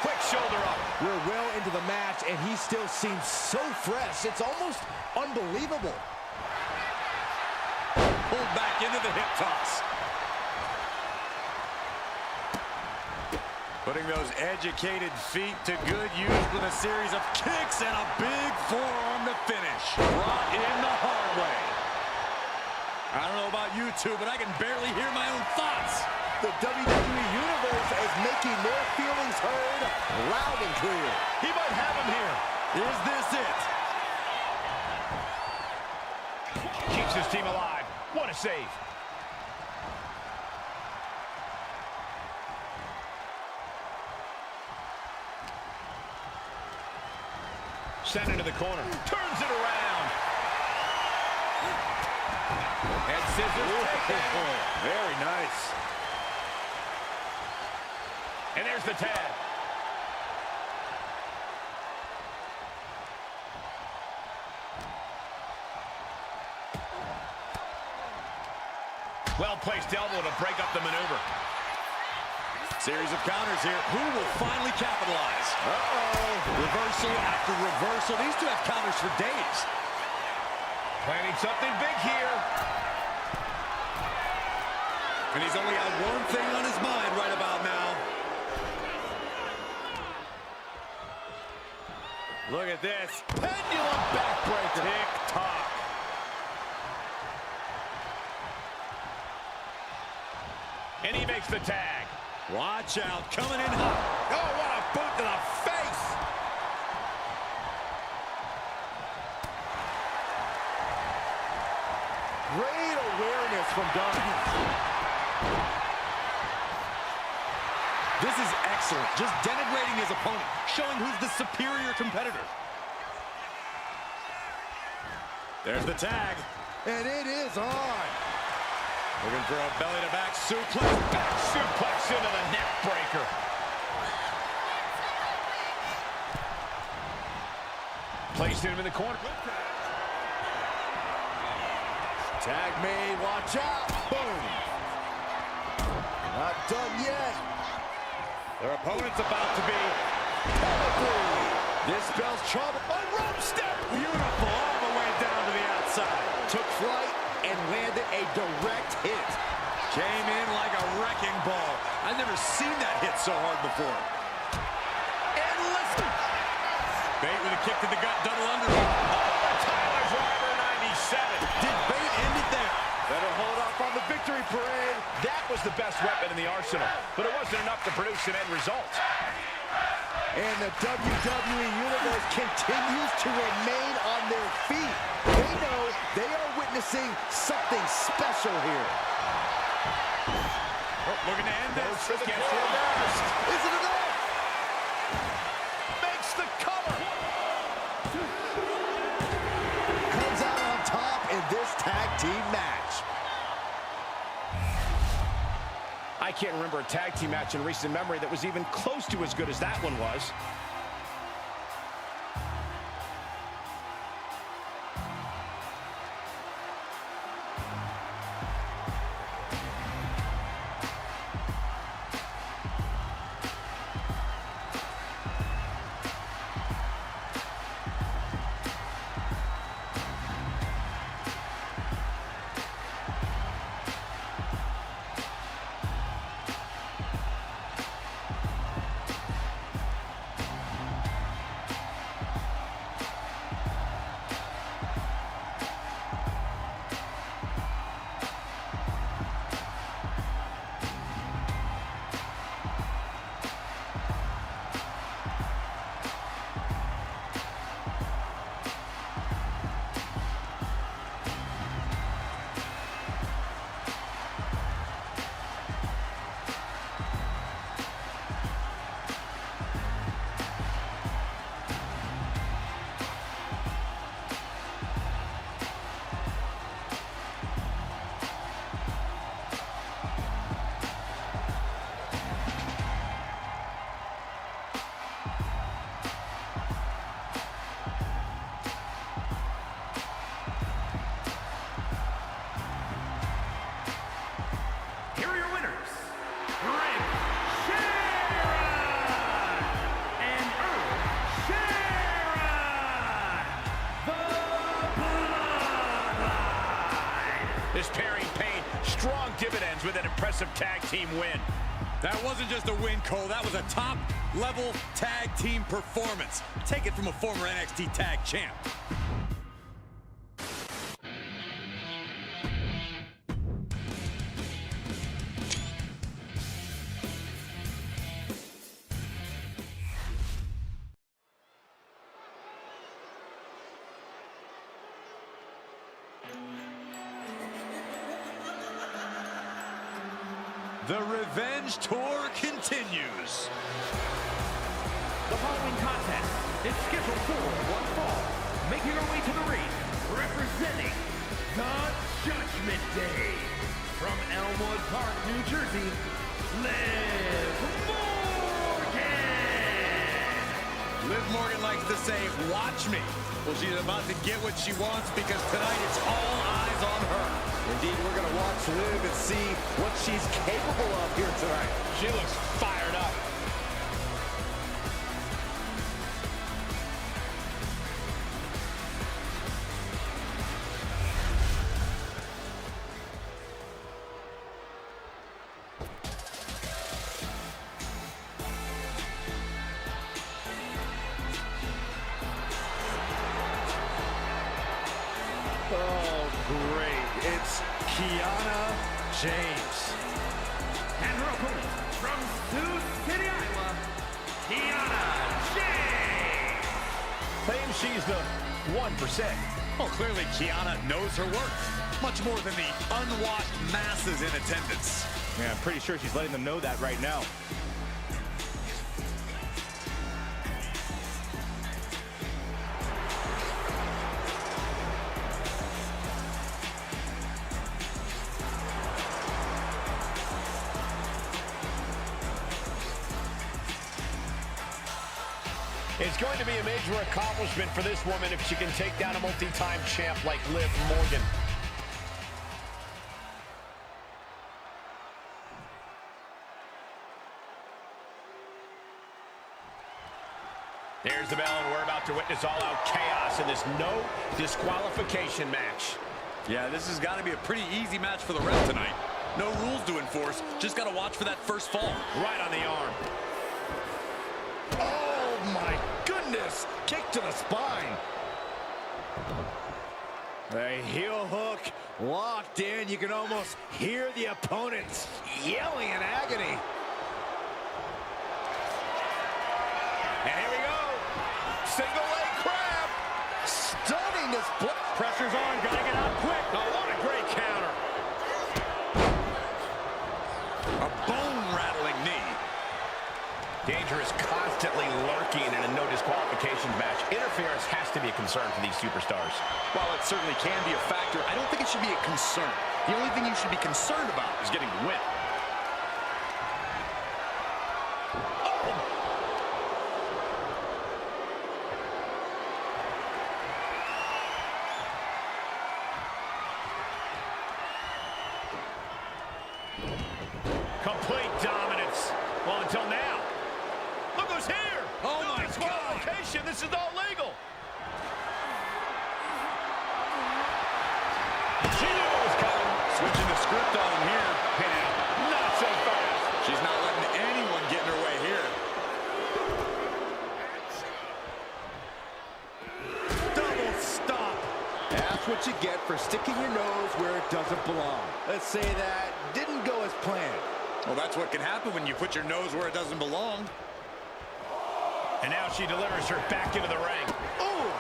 Quick shoulder up. We're well into the match, and he still seems so fresh. It's almost unbelievable. Pulled back into the hip toss. Putting those educated feet to good use with a series of kicks and a big forearm to finish. Brought in the hard way. I don't know about you two, but I can barely hear my own thoughts. The WWE Universe is making their feelings heard loud and clear. He might have him here. Is this it? Keeps his team alive. What a save. Sent into the corner. Turns it around. And scissors. Very nice. And there's the tag. Well-placed elbow to break up the maneuver. Series of counters here. Who will finally capitalize? Reversal after reversal. These two have counters for days. Planning something big here. And he's only got one thing on his mind right about now. Look at this. Pendulum backbreaker. Tick-tock. And he makes the tag. Watch out. Coming in hot. Oh, what a boot to the face. Great awareness from Dunn. This is excellent. Just denigrating his opponent, showing who's the superior competitor. There's the tag. And it is on. Looking for a belly-to-back suplex. Back suplex into the neck breaker. Placed him in the corner. Tag made, watch out. Boom. Not done yet. Their opponent's about to be. This spells trouble. A rope step. Beautiful all the way down to the outside. Took flight and landed a direct hit. Came in like a wrecking ball. I've never seen that hit so hard before. And listen. Bate with a kick to the gut, double under. Tyler Driver 97. Did Bate end it there? Better hold up on the victory parade. That was the best weapon in the arsenal, but it wasn't enough to produce an end result. And the WWE Universe continues to remain on their feet. They know they are witnessing something special here. Oh, looking to end this. Is it enough? Makes the cover. Comes out on top in this tag team match. I can't remember a tag team match in recent memory that was even close to as good as that one was. This pairing paid strong dividends with an impressive tag team win. That wasn't just a win, Cole. That was a top-level tag team performance. Take it from a former NXT tag champ. The Revenge Tour continues. The following contest is scheduled for one fall. Making her way to the ring, representing the Judgment Day. From Elmwood Park, New Jersey, Liv Morgan! Liv Morgan likes to say, watch me. Well, she's about to get what she wants because tonight it's all eyes on her. Indeed, we're going to watch Liv and see what she's capable of here tonight. She looks fired up. Oh, great. It's Kiana James. And her opponent from Sioux City, Iowa, Kiana James! Claims she's the 1%. Well, clearly Kiana knows her worth. Much more than the unwashed masses in attendance. Yeah, I'm pretty sure she's letting them know that right now. It's going to be a major accomplishment for this woman if she can take down a multi-time champ like Liv Morgan. There's the bell, and we're about to witness all-out chaos in this no disqualification match. Yeah, this has got to be a pretty easy match for the ref tonight. No rules to enforce, just got to watch for that first fall. Right on the arm. Oh, my goodness. Kick to the spine. The heel hook locked in. You can almost hear the opponents yelling in agony. And here we go. Single leg crab. Stunning display. Pressure's on. Gotta get out quick. Oh, what a great counter. A bone-rattling knee. Danger is constantly lurking in a no disqualification match. Interference has to be a concern for these superstars. While it certainly can be a factor, I don't think it should be a concern. The only thing you should be concerned about is getting the win. Complete dominance. Well, until now. Look who's here. Oh, no my disqualification. This is all legal. She knew it was coming. Switching the script on him here. Hey, now, not so fast. She's not letting anyone get in her way here. Double stop. That's what you get for sticking your nose where it doesn't belong. Let's say that didn't go as planned. Well, that's what can happen when you put your nose where it doesn't belong. And now she delivers her back into the ring. Ooh.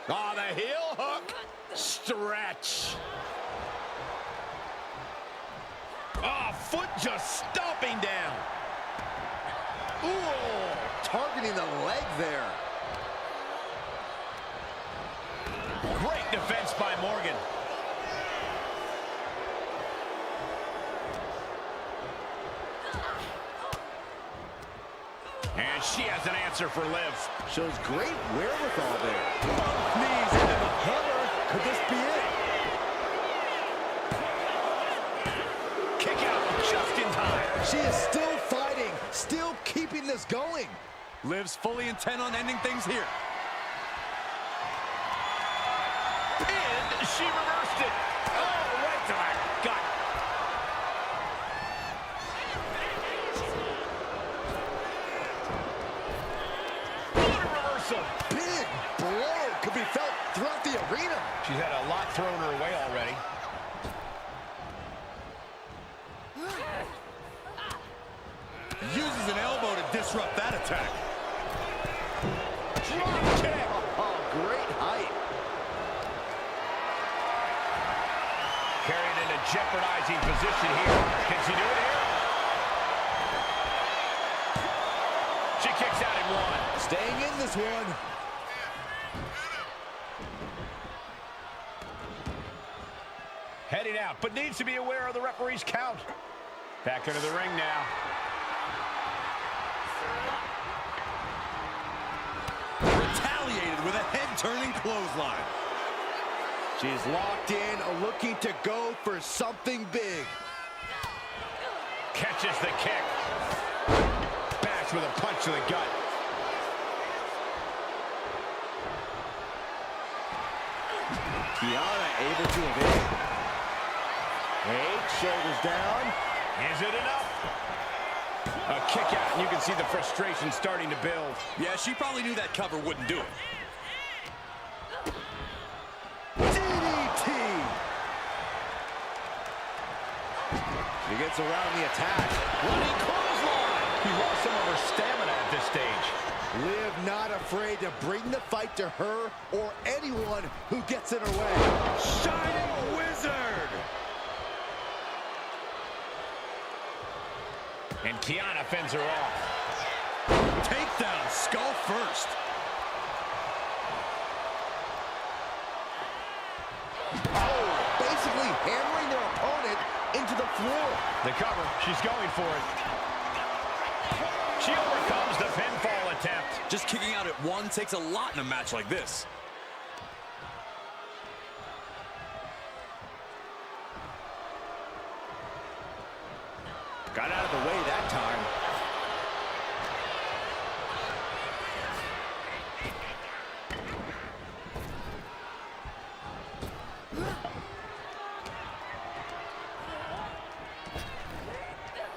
Oh, the heel hook. Stretch. Oh, foot just stomping down. Ooh. Targeting the leg there. Great defense by Morgan. And she has an answer for Liv. Shows great wherewithal there. Both knees into the cover. Could this be it? Kick out just in time. She is still fighting, still keeping this going. Liv's fully intent on ending things here. And she reversed it. Oh, right to the gut. What a reversal. Big blow could be felt throughout the arena. She's had a lot thrown her way already. Uses an elbow to disrupt that attack. Drop kick. Oh, great height. Carried in a jeopardizing position here. Can she do it here? She kicks out in one. Staying in this one. Heading out, but needs to be aware of the referee's count. Back into the ring now. Retaliated with a head-turning clothesline. She's locked in, looking to go for something big. Catches the kick. Bash with a punch to the gut. Kiana able to evade. Eight, shoulders down. Is it enough? A kick out, and you can see the frustration starting to build. Yeah, she probably knew that cover wouldn't do it. DDT. She gets around the attack. Running clothesline. He lost some of her stamina at this stage. Liv not afraid to bring the fight to her or anyone who gets in her way. Shining Wizard! And Kiana fends her off. Takedown, skull first. Oh, basically hammering their opponent into the floor. The cover, she's going for it. She overcomes the pinfall attempt. Just kicking out at one takes a lot in a match like this. Got out of the way that time.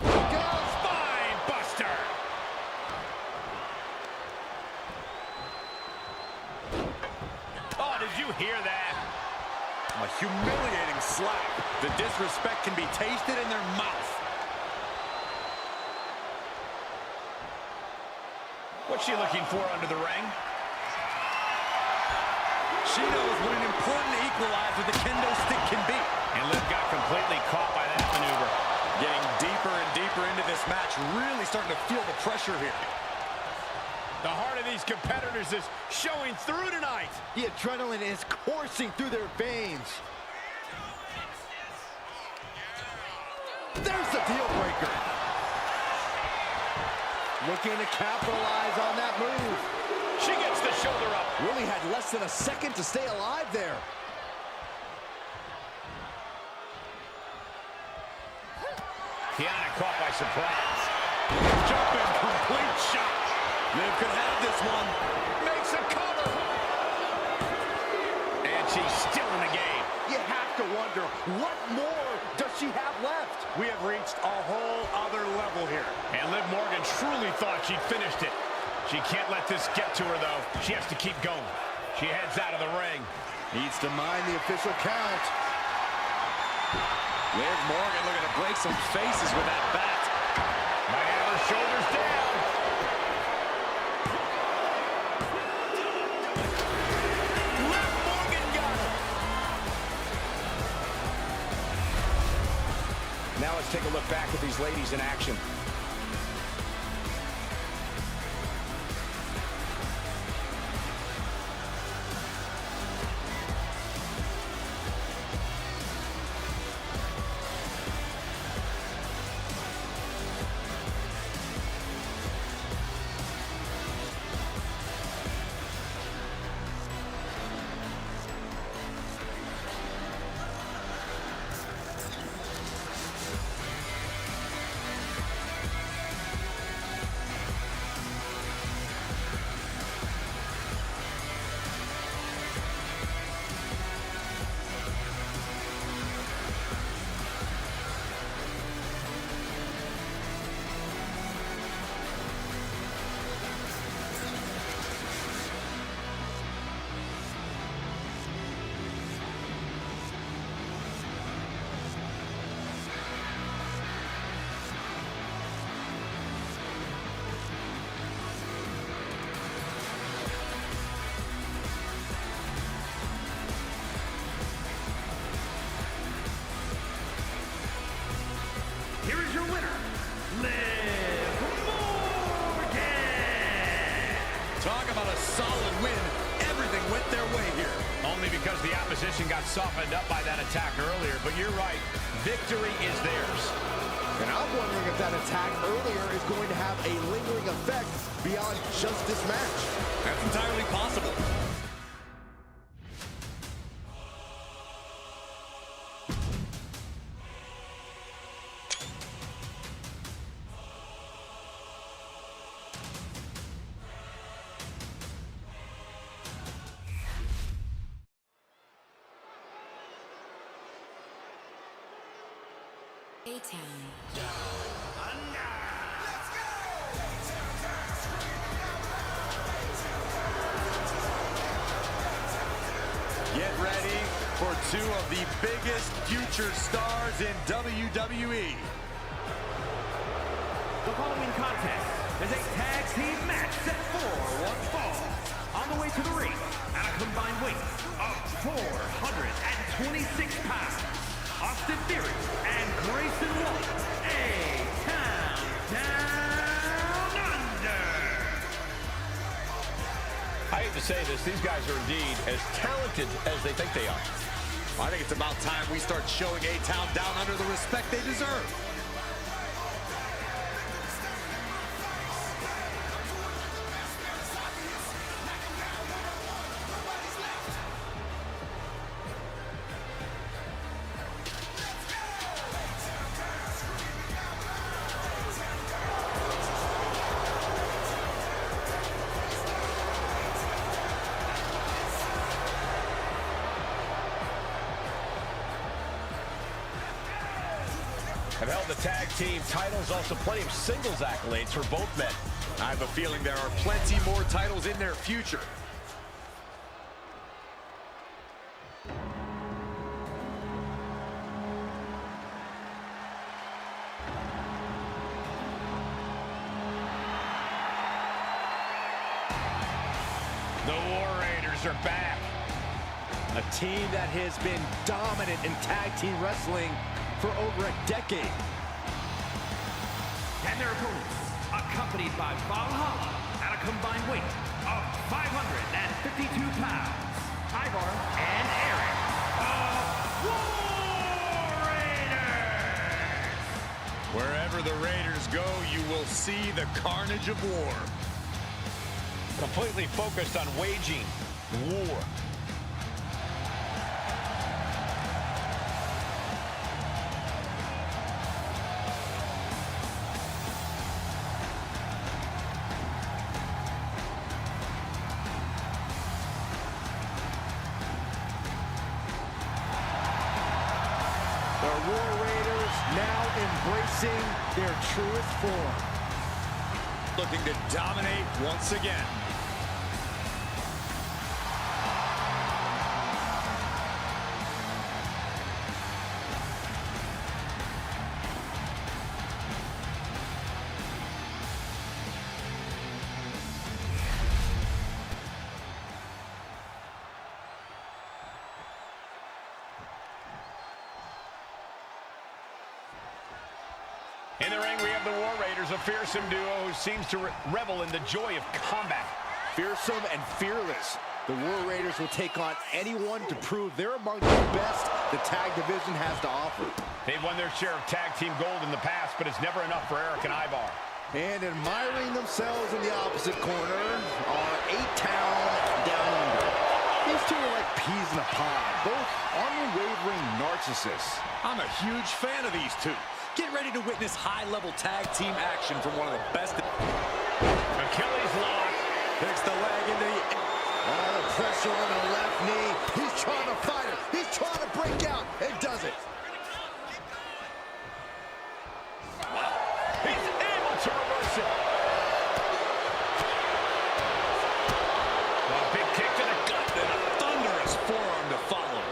Spine buster. Oh, did you hear that? A humiliating slap. The disrespect can be tasted in their mouth. What's she looking for under the ring? She knows what an important equalizer the kendo stick can be. And Liv got completely caught by that maneuver. Getting deeper and deeper into this match, really starting to feel the pressure here. The heart of these competitors is showing through tonight. The adrenaline is coursing through their veins. There's the deal breaker. Looking to capitalize on that move. She gets the shoulder up. Really had less than a second to stay alive there. Kiana caught by surprise. Jumping complete shot. Liv could have this one. Makes a cover. And she's still in the game. You have to wonder, what more does she have left? We have reached a whole other level here. And Liv Morgan truly thought she'd finished it. She can't let this get to her, though. She has to keep going. She heads out of the ring. Needs to mind the official count. Liv Morgan looking to break some faces with that bat. Might have her shoulders down. Liv Morgan got her. Now let's take a look back at these ladies in action. Talk about a solid win. Everything went their way here. Only because the opposition got softened up by that attack earlier. But you're right. Victory is theirs. And I'm wondering if that attack earlier is going to have a lingering effect beyond just this match. That's entirely possible. Get ready for two of the biggest future stars in WWE. The following contest is a tag team match set for one fall. On the way to the ring, at a combined weight of 426 pounds, Austin Theory and Grayson Waller, A-Town Down Under. I hate to say this, these guys are indeed as talented as they think they are. I think it's about time we start showing A-Town Down Under the respect they deserve. Have held the tag team titles, also plenty of singles accolades for both men. I have a feeling there are plenty more titles in their future. The War Raiders are back. A team that has been dominant in tag team wrestling for over a decade. And their opponents, accompanied by Valhalla at a combined weight of 552 pounds, Ivar and Eric, the War Raiders! Wherever the Raiders go, you will see the carnage of war. Completely focused on waging war. The War Raiders now embracing their truest form. Looking to dominate once again. In the ring, we have the War Raiders, a fearsome duo who seems to revel in the joy of combat. Fearsome and fearless. The War Raiders will take on anyone to prove they're among the best the tag division has to offer. They've won their share of tag team gold in the past, but it's never enough for Eric and Ivar. And admiring themselves in the opposite corner are A-Town Down Under. These two are like peas in a pod, both unwavering narcissists. I'm a huge fan of these two. Get ready to witness high-level tag team action from one of the best. Achilles lock. Picks the leg into the... The pressure on the left knee. He's trying to fight it. He's trying to break out and does it. He's able to reverse it. A big kick to the gut and a thunderous forearm to follow.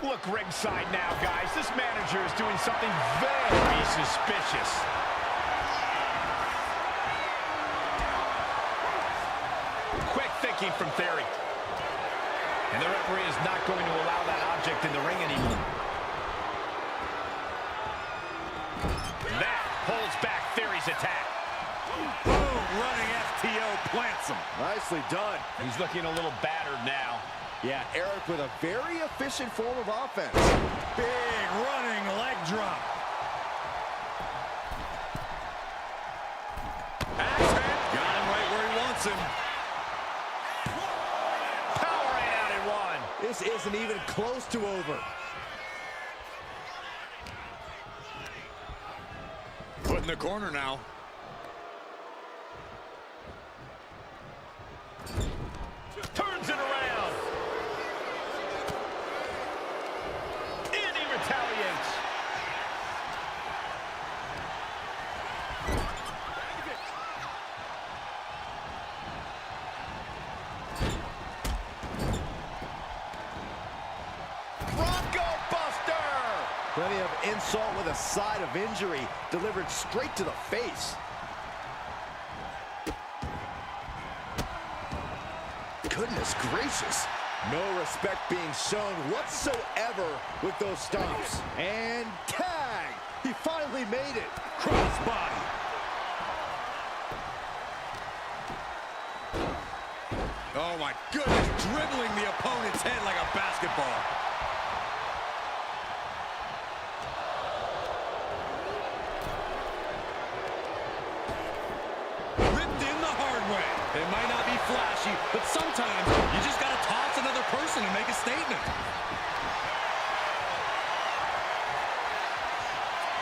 Look ringside now, guys. This manager is doing something very suspicious. Quick thinking from Theory. And the referee is not going to allow that object in the ring anymore. That Nicely done. He's looking a little battered now. Yeah, Eric with a very efficient form of offense. Big running leg drop. Axe head. Got him right where he wants him. Powering out in one. This isn't even close to over. Put in the corner now. Turns it around. And he retaliates. Bronco Buster. Plenty of insult with a side of injury delivered straight to the face. Goodness gracious. No respect being shown whatsoever with those stomps. And tag. He finally made it. Crossbody. Oh my goodness, dribbling the opponent's head like a basketball. Ripped in the hard way. It might not be flashy, but sometimes you just gotta toss another person and make a statement.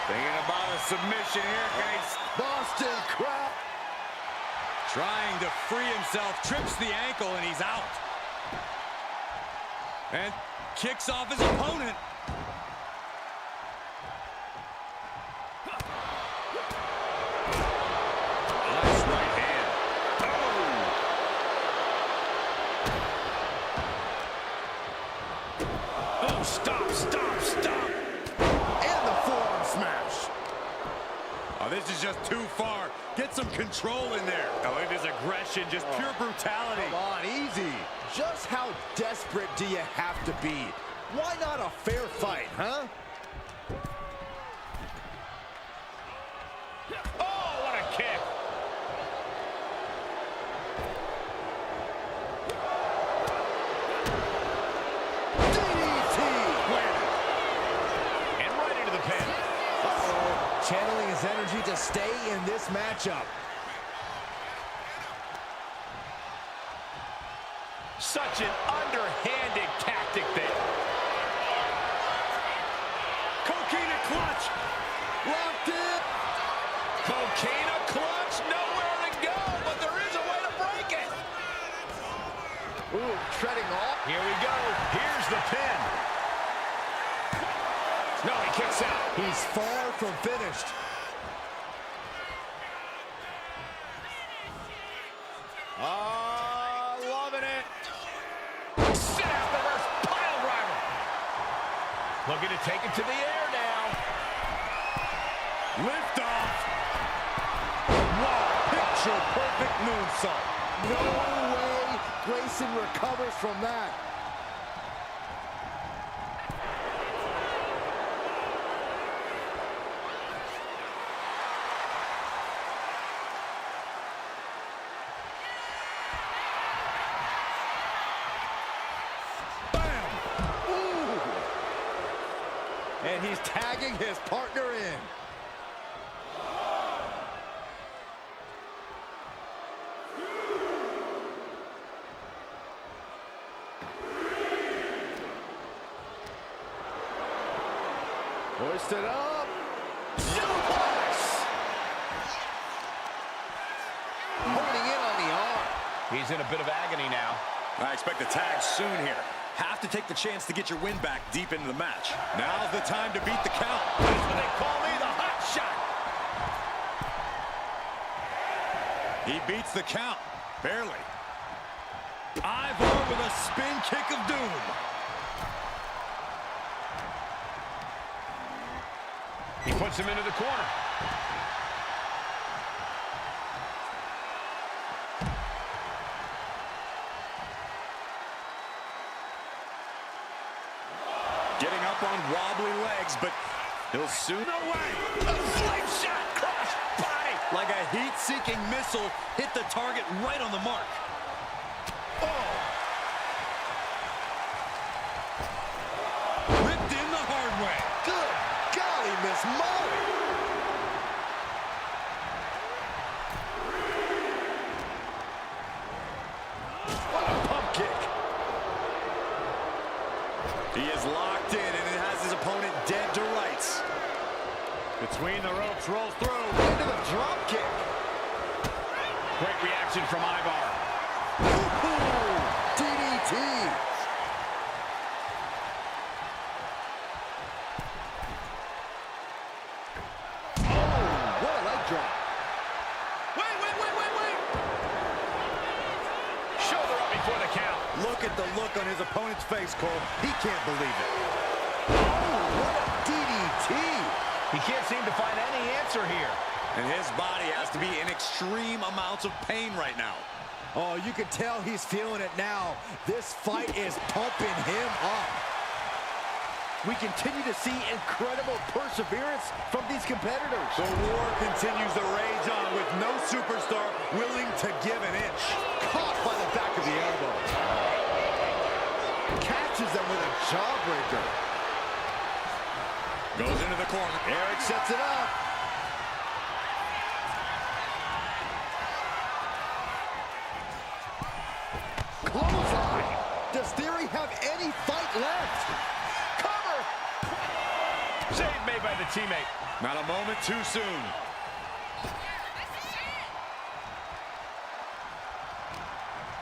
Thinking about a submission here, guys. Boston Crab. Trying to free himself, trips the ankle, and he's out. And kicks off his opponent. Nice right hand. Oh, stop, stop, stop. And the forearm smash. Oh, this is just too far. Get some control in there. Oh, it is aggression, just pure brutality. Come on, easy. Just how desperate do you have to be? Why not a fair fight, huh? Oh, what a kick. DDT! And right into the pin. Uh-oh. Channeling his energy to stay in this matchup. Such an underhanded tactic there. Coquina clutch. Locked in. Coquina clutch. Nowhere to go, but there is a way to break it. Ooh, treading off. Here we go. Here's the pin. No, he kicks out. He's far from finished. Loving it. Sit out the reverse pile driver. Looking to take it to the air now. Lift off. Wow, picture perfect moonsault. No way Grayson recovers from that. And he's tagging his partner in. Hoisted up. Suplex. Holding in on the arm. He's in a bit of agony now. I expect a tag soon here. Have to take the chance to get your win back deep into the match. Now's the time to beat the count. That's what they call me, the hot shot. He beats the count. Barely. Ivar with a spin kick of doom. He puts him into the corner. Getting up on wobbly legs, but he'll soon away. A slingshot cross body. Like a heat-seeking missile, hit the target right on the mark. Ripped in the hard way. Good golly, Miss Molly. What a pump kick. He is locked in and it has his opponent dead to rights. Between the ropes, rolls through. Into the drop kick. Great reaction from Ivar. DDT. Oh, what a leg drop. Wait. Shoulder up before the count. Look at the look on his opponent's face, Cole. He can't believe it. Oh, what a DDT. He can't seem to find any answer here. And his body has to be in extreme amounts of pain right now. Oh, you can tell he's feeling it now. This fight is pumping him up. We continue to see incredible perseverance from these competitors. The war continues to rage on with no superstar willing to give an inch. Caught by the back of the elbow. Catches them with a jawbreaker. Goes into the corner. Eric sets it up. Clothesline. Does Theory have any fight left? Cover. Save made by the teammate. Not a moment too soon.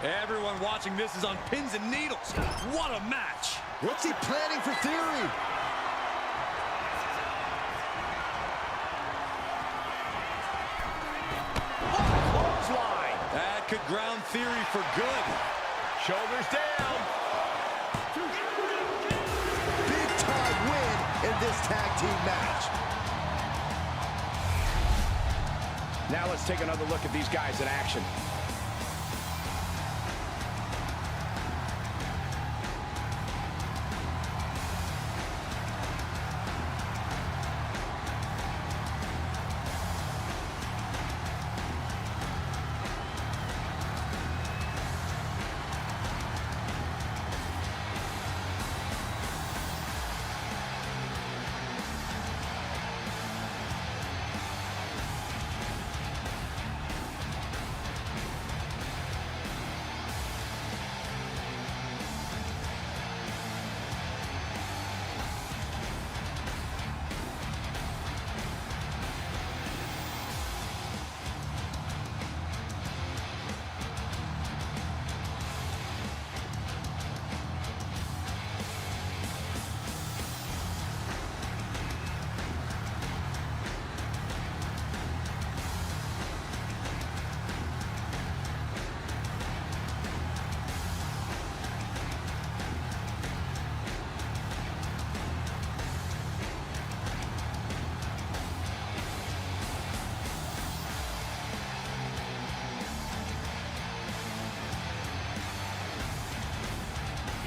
Everyone watching this is on pins and needles. What a match. What's he planning for Theory? Clothesline. That could ground Theory for good. Shoulders down. Big time win in this tag team match. Now let's take another look at these guys in action.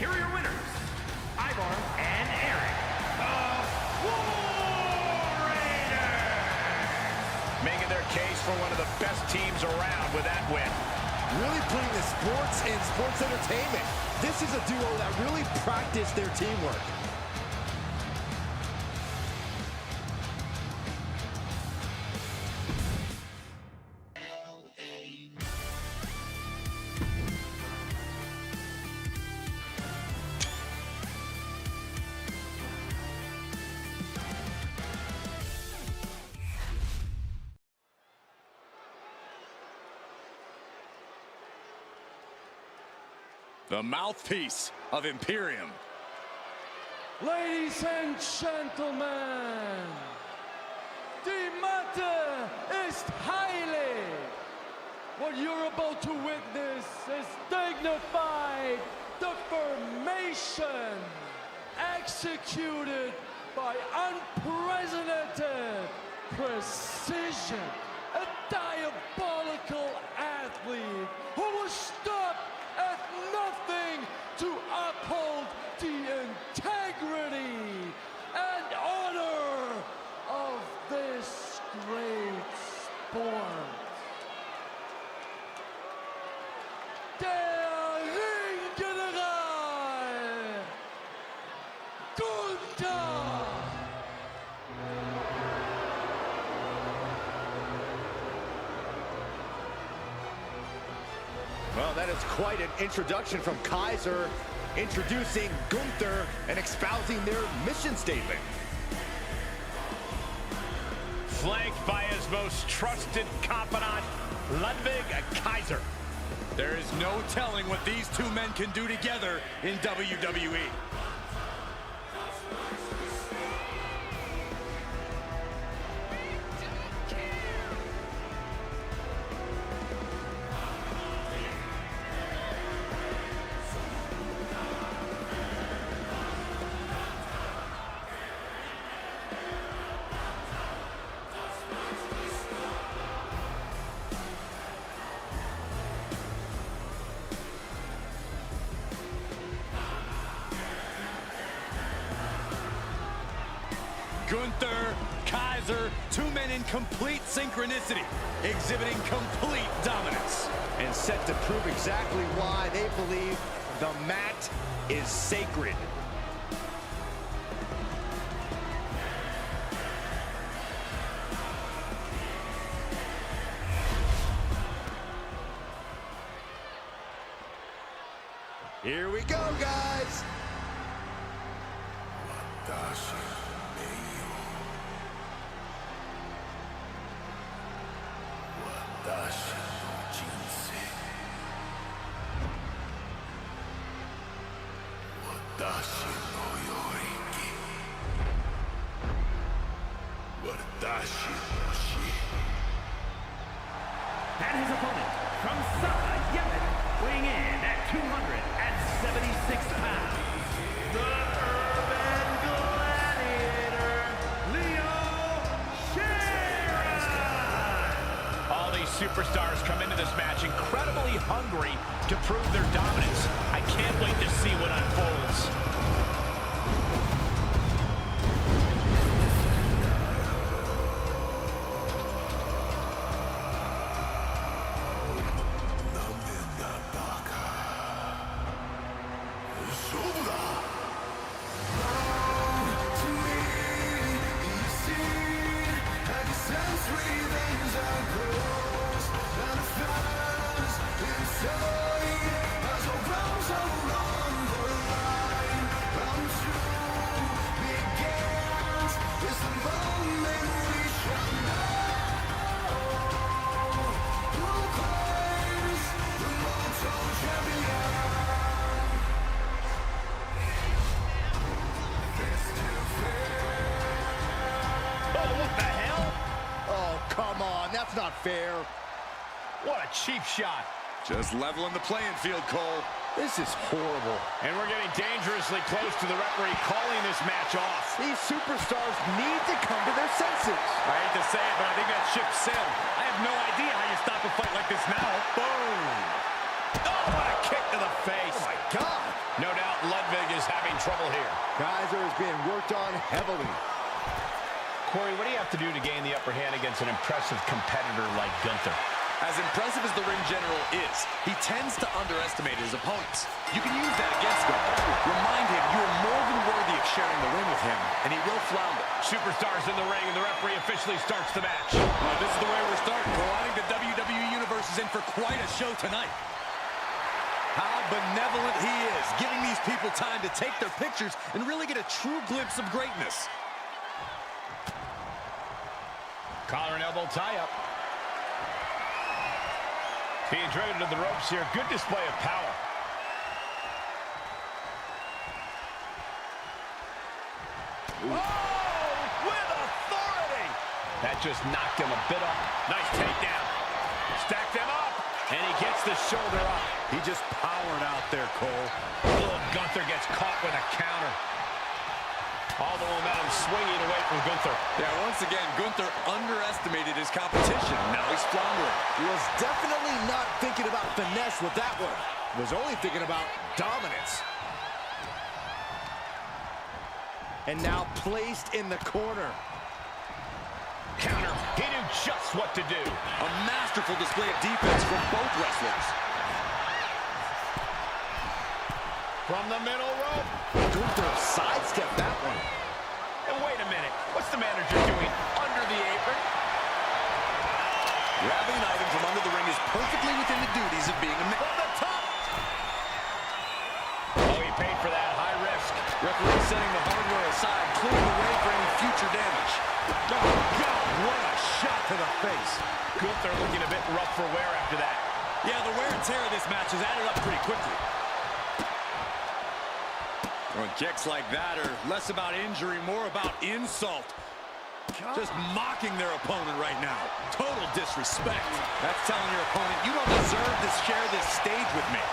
Here are your winners, Ivar and Eric, the War Raiders. Making their case for one of the best teams around with that win. Really putting the sports in sports entertainment. This is a duo that really practiced their teamwork. The mouthpiece of Imperium. Ladies and gentlemen, the matter is highly. What you're about to witness is dignified deformation executed by unprecedented precision. A diabolical athlete who will stop at nothing to uphold the integrity and honor of this great sport. There Well, that is quite an introduction from Kaiser, introducing Gunther and espousing their mission statement. Flanked by his most trusted confidant, Ludwig Kaiser. There is no telling what these two men can do together in WWE. Gunther, Kaiser, two men in complete synchronicity, exhibiting complete dominance. And set to prove exactly why they believe the mat is sacred. Here we go, guys. And his opponent, from Saba, Yemen, weighing in at 276 pounds, the Urban Gladiator, Leo Shera! All these superstars come into this match incredibly hungry to prove their dominance. I can't wait to see what unfolds. That's not fair. What a cheap shot. Just leveling the playing field, Cole. This is horrible. And we're getting dangerously close to the referee calling this match off. These superstars need to come to their senses. I hate to say it, but I think that ship sailed. I have no idea how you stop a fight like this now. Boom. Oh, what a kick to the face. Oh, my God. No doubt Ludwig is having trouble here. Kaiser is being worked on heavily. Corey, what do you have to do to gain the upper hand against an impressive competitor like Gunther? As impressive as the ring general is, he tends to underestimate his opponents. You can use that against Gunther. Remind him you are more than worthy of sharing the ring with him, and he will flounder. Superstars in the ring, and the referee officially starts the match. This is the way we're starting, Cole. I think the WWE Universe is in for quite a show tonight. How benevolent he is, giving these people time to take their pictures and really get a true glimpse of greatness. Collar and elbow tie-up. Being driven to the ropes here. Good display of power. Ooh. Oh, with authority! That just knocked him a bit up. Nice takedown. Stacked him up. And he gets the shoulder up. He just powered out there, Cole. Oh, Gunther gets caught with a counter. All the momentum swinging away from Gunther. Yeah, once again, Gunther underestimated his competition. Now he's floundering. He was definitely not thinking about finesse with that one. He was only thinking about dominance. And now placed in the corner. Counter. He knew just what to do. A masterful display of defense from both wrestlers. From the middle rope. Gunther sidestepped that one. And wait a minute. What's the manager doing under the apron? Grabbing an item from under the ring is perfectly within the duties of being a man. From the top. Oh, he paid for that. High risk. Referee setting the hardware aside, clearing the way for any future damage. Oh, God, what a shot to the face. Gunther looking a bit rough for wear after that. Yeah, the wear and tear of this match has added up pretty quickly. Well, kicks like that are less about injury, more about insult. Just mocking their opponent right now. Total disrespect. That's telling your opponent, you don't deserve to share this stage with me.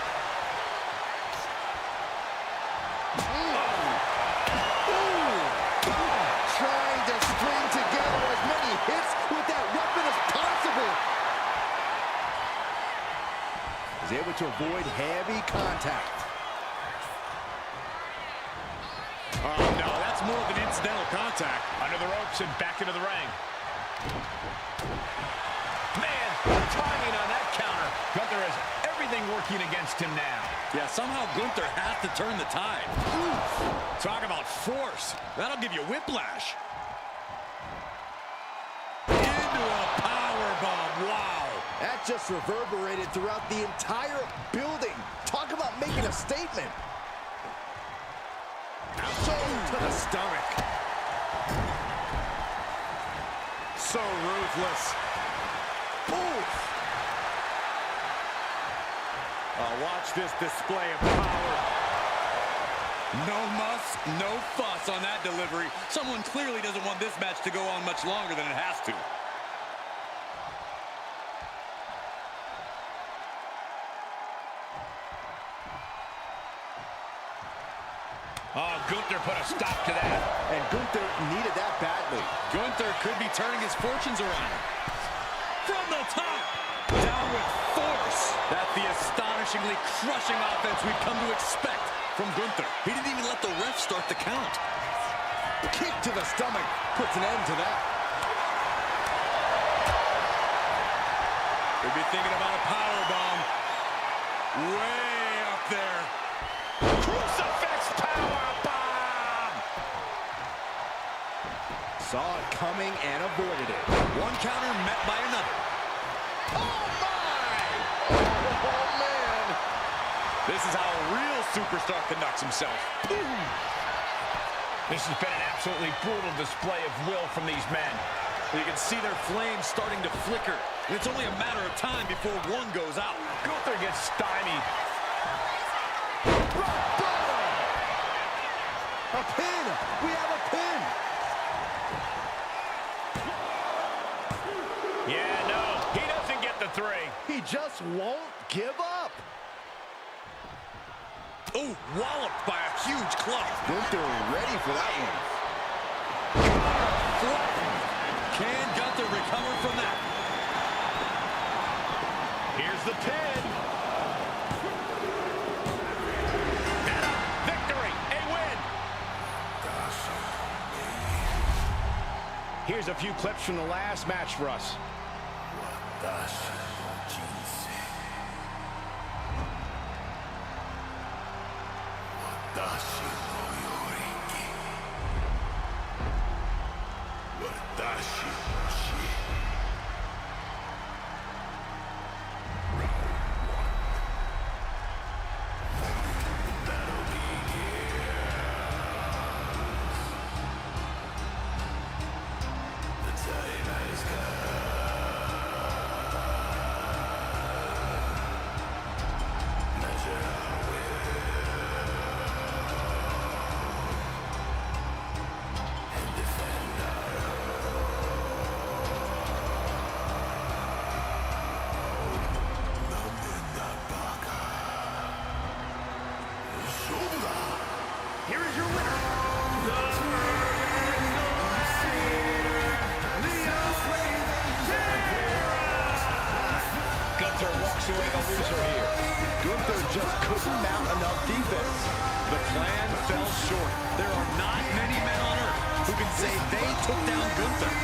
Trying to string together as many hits with that weapon as possible. Is able to avoid heavy contact. Oh, no, that's more of an incidental contact. Under the ropes and back into the ring. Man, timing on that counter. Gunther has everything working against him now. Yeah, somehow Gunther has to turn the tide. Oof. Talk about force. That'll give you whiplash. Into a powerbomb. Wow. That just reverberated throughout the entire building. Talk about making a statement. So to the stomach. So ruthless. Oof. Watch this display of power. No muss, no fuss on that delivery. Someone clearly doesn't want this match to go on much longer than it has to. Oh, Gunther put a stop to that. And Gunther needed that badly. Gunther could be turning his fortunes around. From the top, down with force. That's the astonishingly crushing offense we've come to expect from Gunther. He didn't even let the ref start the count. Kick to the stomach puts an end to that. Could be thinking about a powerbomb. Way up there. Crucifix powerbomb. Saw it coming and avoided it. One counter met by another. Oh my! Oh man! This is how a real superstar conducts himself. This has been an absolutely brutal display of will from these men. You can see their flames starting to flicker. And it's only a matter of time before one goes out. Gunther gets stymied. A pin! We have a pin! Yeah, no, he doesn't get the 3. He just won't give up. Oh, walloped by a huge club. Gunther ready for that one. Can Gunther recover from that? Here's the pin. And a victory, a win. Here's a few clips from the last match for us. Here is your winner, Gunther walks away the loser here. Gunther just couldn't mount enough defense. The plan fell short. There are not many men on earth who can say they took down Gunther.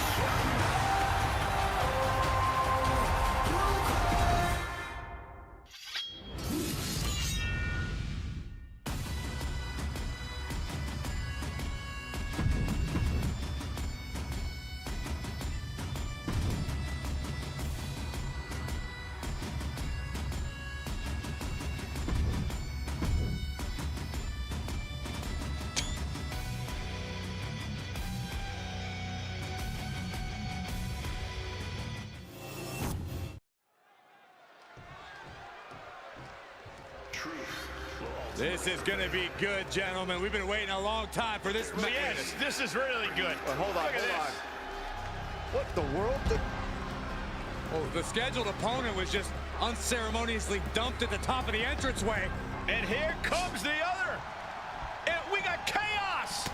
This is going to be good, gentlemen. We've been waiting a long time for this match. Yes, this is really good. Well, hold on. What the world? Oh, the scheduled opponent was just unceremoniously dumped at the top of the entranceway. And here comes the other. And we got chaos.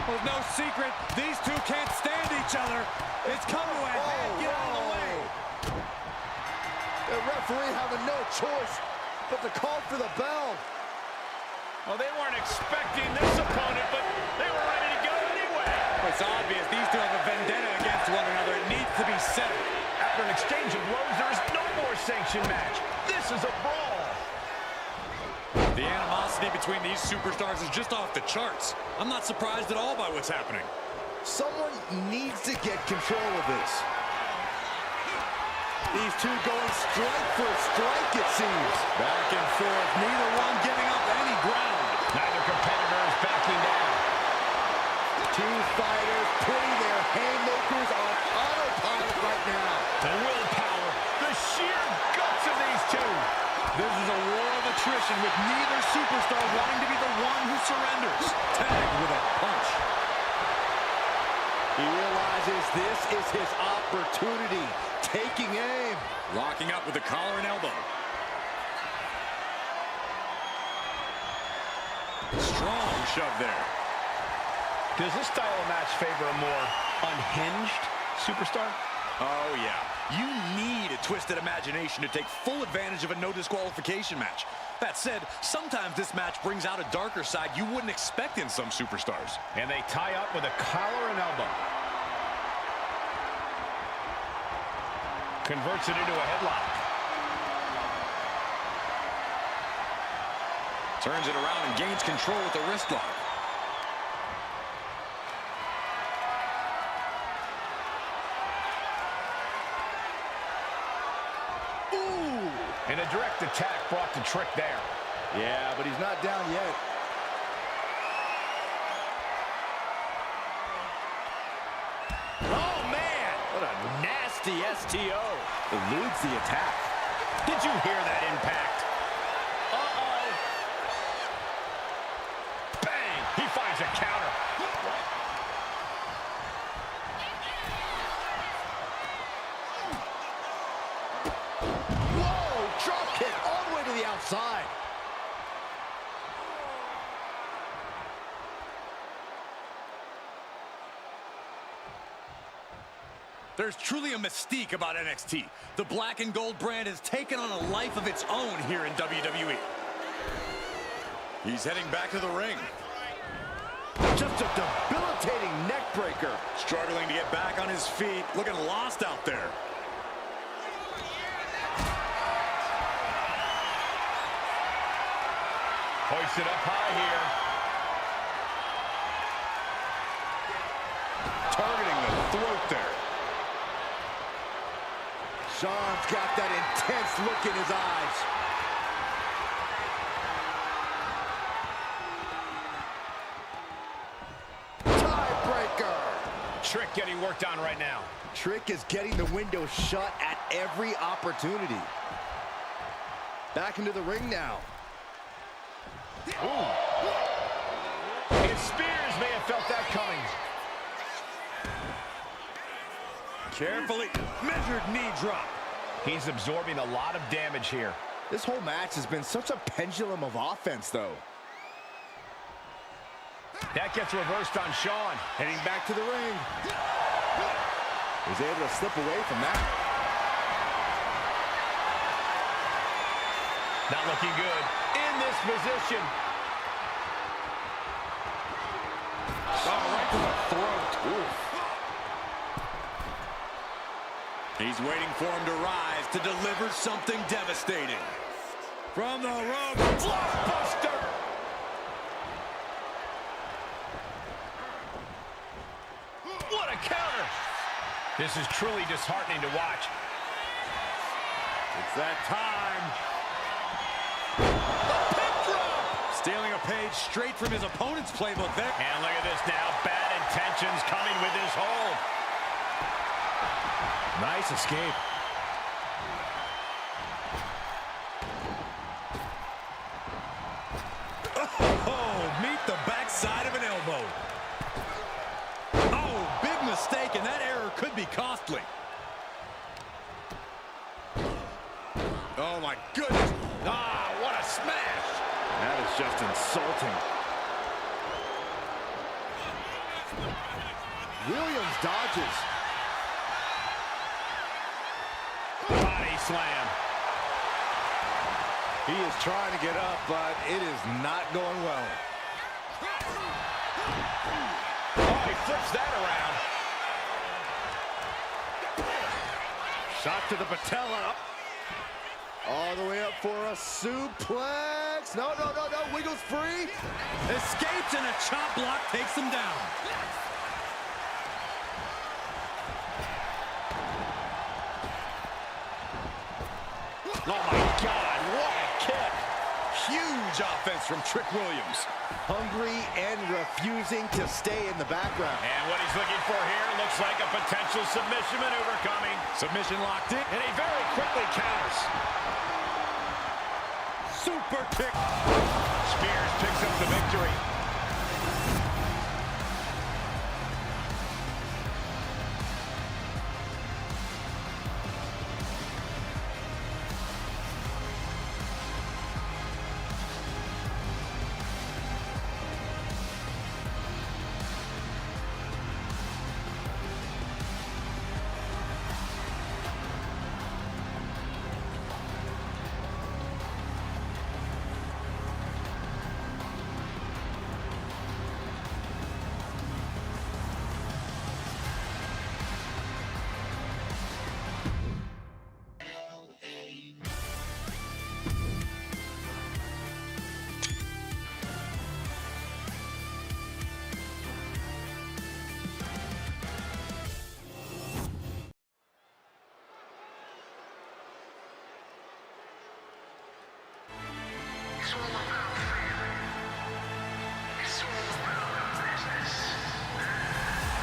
Well, no secret, these two can't stand each other. It's coming to a head. Get out of the way. The referee having no choice but to call for the bell. Well, they weren't expecting this opponent, but they were ready to go anyway. It's obvious these two have a vendetta against one another. It needs to be settled. After an exchange of blows, there is no more sanctioned match. This is a brawl. The animosity between these superstars is just off the charts. I'm not surprised at all by what's happening. Someone needs to get control of this. These two going strike for strike, it seems. Back and forth, neither one giving up any ground. Neither competitor is backing down. Two fighters putting their haymakers on autopilot right now. The willpower, the sheer guts of these two. This is a war of attrition with neither superstar wanting to be the one who surrenders. Tagged with a punch. He realizes this is his opportunity. Taking aim. Locking up with the collar and elbow. Strong shove there. Does this style of match favor a more unhinged superstar? Oh, yeah. You need a twisted imagination to take full advantage of a no disqualification match. That said, sometimes this match brings out a darker side you wouldn't expect in some superstars. And they tie up with a collar and elbow. Converts it into a headlock. Turns it around and gains control with the wrist lock. And a direct attack brought the trick there. Yeah, but he's not down yet. Oh, man! What a nasty STO. Eludes the attack. Did you hear that impact? Uh-oh. Bang! He finds a counter. Whoa! Drop kick all the way to the outside. There's truly a mystique about NXT. The black and gold brand has taken on a life of its own here in WWE. He's heading back to the ring. Just a debilitating neck breaker. Struggling to get back on his feet, looking lost out there. Hoisted up high here. Targeting the throat there. Sean's got that intense look in his eyes. Tiebreaker. Trick getting worked on right now. Trick is getting the window shut at every opportunity. Back into the ring now. And Spears may have felt that coming. Carefully measured knee drop. He's absorbing a lot of damage here. This whole match has been such a pendulum of offense, though. That gets reversed on Sean. Heading back to the ring. He's able to slip away from that. Not looking good in this position. Oh, right to the throat. Oof. He's waiting for him to rise to deliver something devastating. From the rope. Blockbuster! What a counter! This is truly disheartening to watch. It's that time. Stealing a page straight from his opponent's playbook there. And look at this now. Bad intentions coming with this hold. Nice escape. my goodness. Ah, what a smash. That is just insulting. Williams dodges. Body slam. He is trying to get up, but it is not going well. Oh, he flips that around. Shot to the patella. All the way up for a suplex. No, no, no, no. Wiggles free. Escapes, and a chop block takes him down. Oh, my God. What a kick. Huge offense from Trick Williams. Hungry and refusing to stay in the background. And what he's looking for here looks like a potential submission maneuver coming. Submission locked in, and he very quickly counters. Super kick. Spears picks up the victory.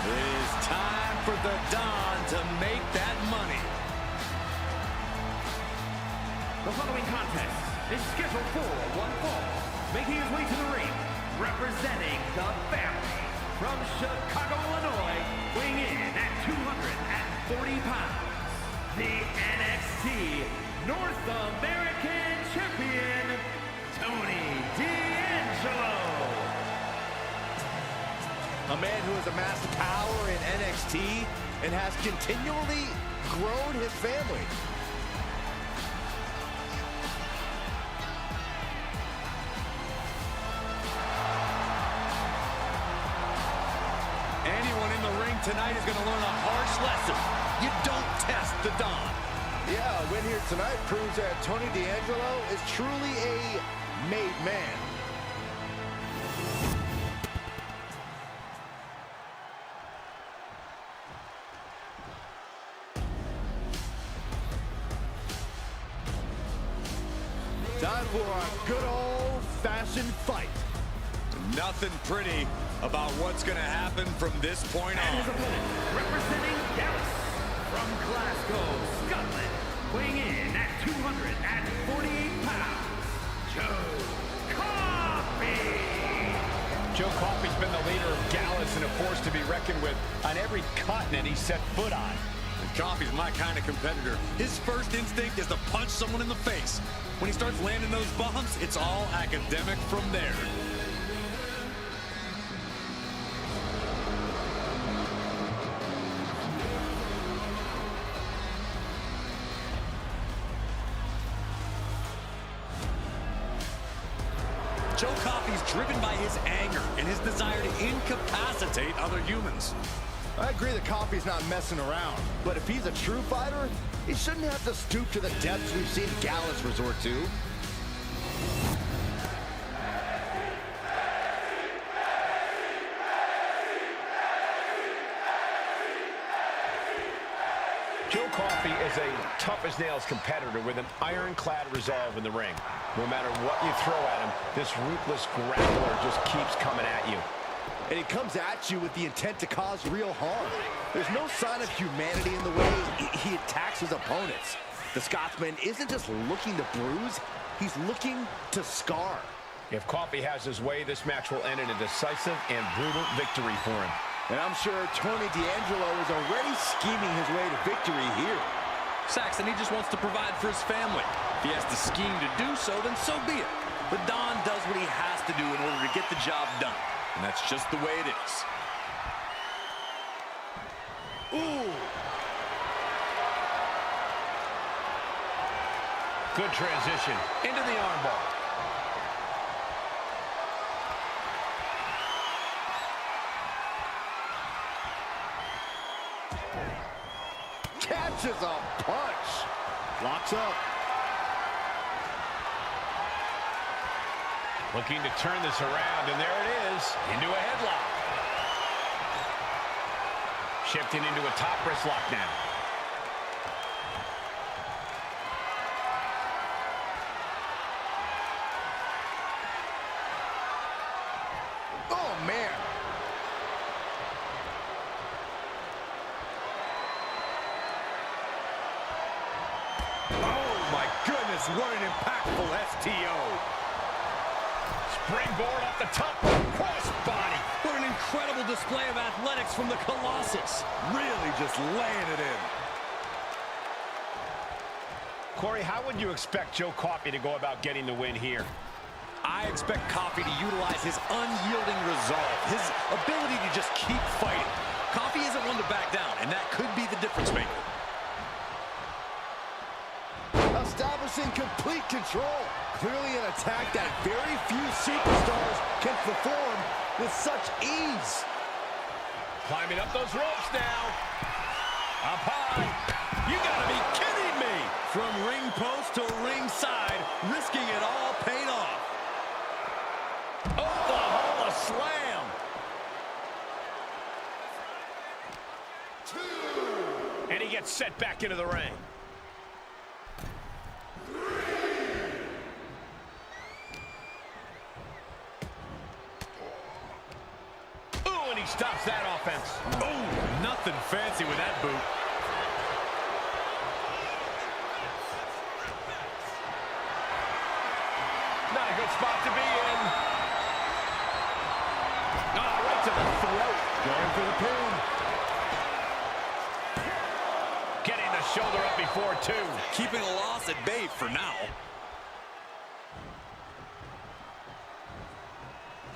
It is time for the Don to make that money. The following contest is scheduled for one fall. Making his way to the ring, representing the family from Chicago, Illinois, weighing in at 240 pounds, the NXT North American Champion, Tony D'Angelo. A man who has amassed power in NXT and has continually grown his family. Anyone in the ring tonight is going to learn a harsh lesson. You don't test the Don. Yeah, a win here tonight proves that Tony D'Angelo is truly a made man. Time for a good old-fashioned fight. Nothing pretty about what's going to happen from this point And his on. opponent, representing Dallas from Glasgow, Scotland, weighing in at 248 pounds, Joe Coffey. Joe Coffey's been the leader of Gallus and a force to be reckoned with on every continent he set foot on. And Coffey's my kind of competitor. His first instinct is to punch someone in the face. When he starts landing those bombs, it's all academic from there. Joe Coffey's driven by his anger and his desire to incapacitate other humans. I agree that Coffey's not messing around, but if he's a true fighter, he shouldn't have to stoop to the depths we've seen Gallus resort to. Joe Coffey is a tough-as-nails competitor with an ironclad resolve in the ring. No matter what you throw at him, this ruthless grappler just keeps coming at you. And he comes at you with the intent to cause real harm. There's no sign of humanity in the way he attacks his opponents. The Scotsman isn't just looking to bruise, he's looking to scar. If Coffey has his way, this match will end in a decisive and brutal victory for him. And I'm sure Tony D'Angelo is already scheming his way to victory here. Saxon, he just wants to provide for his family. If he has to scheme to do so, then so be it. But Don does what he has to do in order to get the job done. And that's just the way it is. Ooh. Good transition into the armbar. Catches a punch. Locks up. Looking to turn this around, and there it is, into a headlock. Shifting into a top wrist lock now. Oh, man. Oh, my goodness, what an impactful STO. Springboard off the top, cross body. What an incredible display of athletics from the Colossus. Really just laying it in. Corey, how would you expect Joe Coffey to go about getting the win here? I expect Coffey to utilize his unyielding resolve, his ability to just keep fighting. Coffey isn't one to back down, and that could be the difference maker. Establishing complete control. Clearly an attack that very few superstars can perform with such ease. Climbing up those ropes now. Up high. You gotta be kidding me! From ring post to ringside, risking it all paid off. Oklahoma slam. And he gets set back into the ring. Ooh, and he stops that offense. Oh, nothing fancy with that boot. Not a good spot to be in. Oh, right to the throat. Going for the pin. Getting the shoulder up before two. Keeping a loss at bay for now.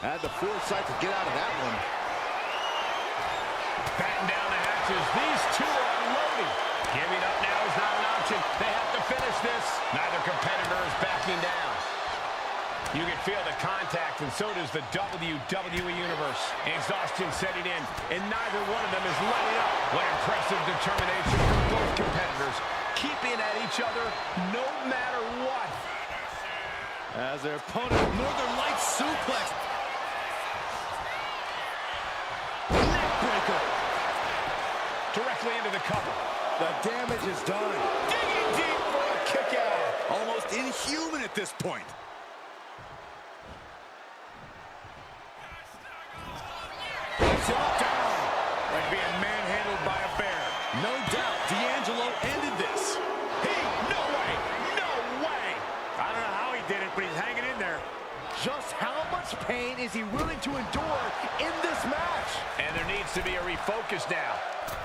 Had the foresight to get out of that one. Batten down the hatches. These two are unloading. Giving up now is not an option. They have to finish this. Neither competitor is backing down. You can feel the contact, and so does the WWE Universe. Exhaustion setting in, and neither one of them is letting up. What impressive determination from both competitors, keeping at each other no matter what. As their opponent, Northern Lights suplex. neckbreaker. Directly into the cover. The damage is done. Digging deep for a kick out. Almost inhuman at this point. Down. Like being manhandled by a bear. No doubt, D'Angelo ended this. No way. No way. I don't know how he did it, but he's hanging in there. Just how much pain is he willing to endure in this match? And there needs to be a refocus now.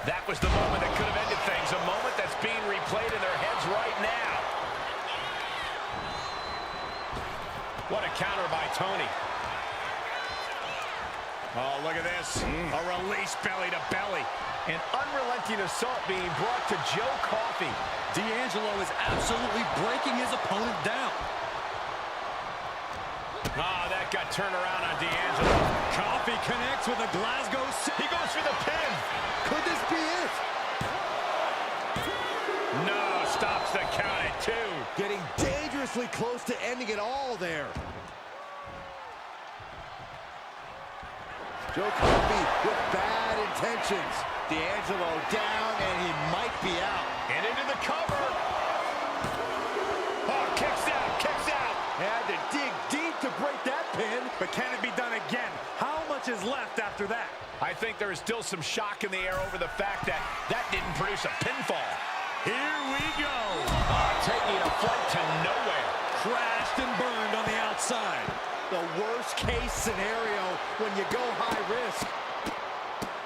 That was the moment that could have ended things. A moment that's being replayed in their heads right now. What a counter by Tony. Oh, look at this. A release belly to belly. An unrelenting assault being brought to Joe Coffey. D'Angelo is absolutely breaking his opponent down. Ah, that got turned around on D'Angelo. Coffey connects with a Glasgow. He goes for the pin. Could this be it? No, stops the count at two. Getting dangerously close to ending it all there. Joe Coffey with bad intentions. D'Angelo down, and he might be out. And into the cover. Oh, kicks out, kicks out. Had to dig deep to break that pin. But can it be done again? How much is left after that? I think there is still some shock in the air over the fact that that didn't produce a pinfall. Here we go. Taking a flight to nowhere. Crashed and burned on the outside. The worst case scenario when you go high risk.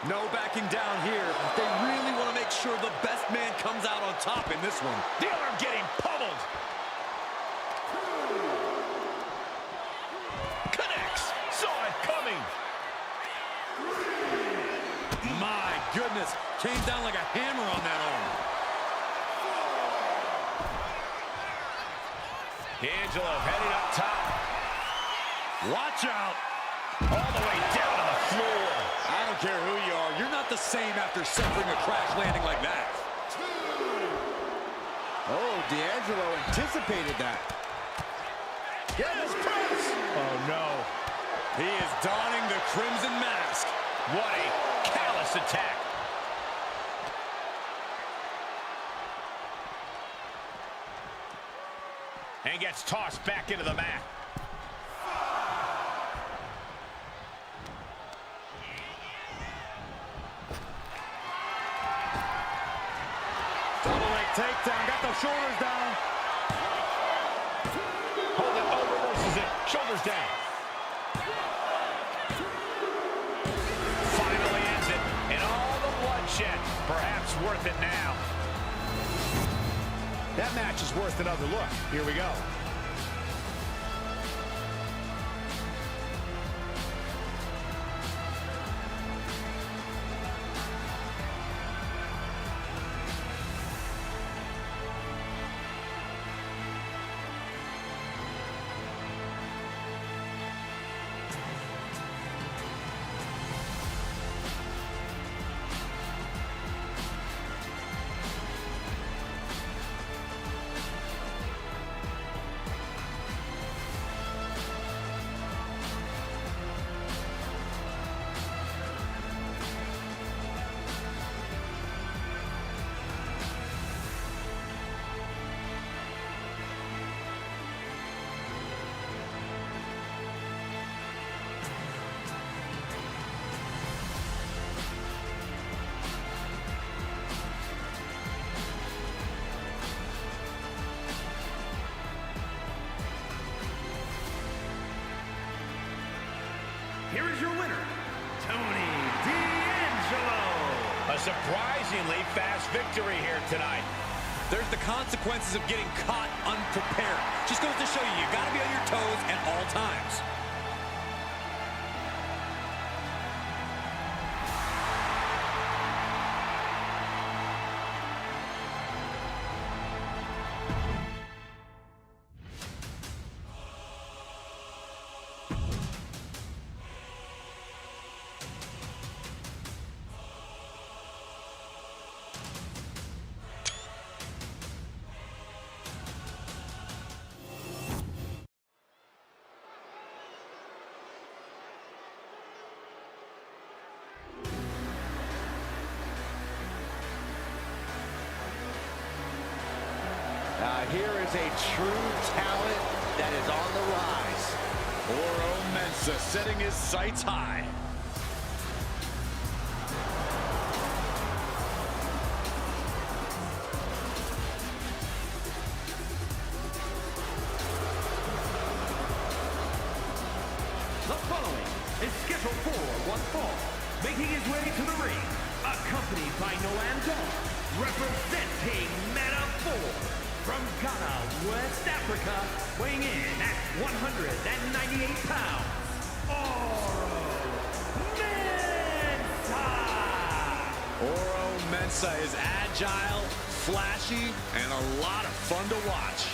No backing down here. They really want to make sure the best man comes out on top in this one. The arm getting pummeled. incoming. My goodness, came down like a hammer on that arm. D'Angelo heading up top. Watch out. All the way down to the floor. I don't care who you are, you're not the same after suffering a crash landing like that. Oh, D'Angelo anticipated that. Yes, press. Oh, no. He is donning the crimson mask. What a callous attack. And gets tossed back into the mat. Double leg takedown, got the shoulders down. Hold it, over versus it. Shoulders down. Finally ends it. And all the bloodshed. Perhaps worth it now. That match is worth another look. Here we go. Here is your winner, Tony D'Angelo. A surprisingly fast victory here tonight. There's the consequences of getting caught unprepared. Just goes to show you, you gotta be on your toes at all times. Here is a true talent that is on the rise. Oro Mensah setting his sights high. The following is scheduled for one fall. Making his way to the ring, accompanied by Noam Dar, representing Meta 4. From Ghana, West Africa, weighing in at 198 pounds, Oro Mensah! Oro Mensah is agile, flashy, and a lot of fun to watch.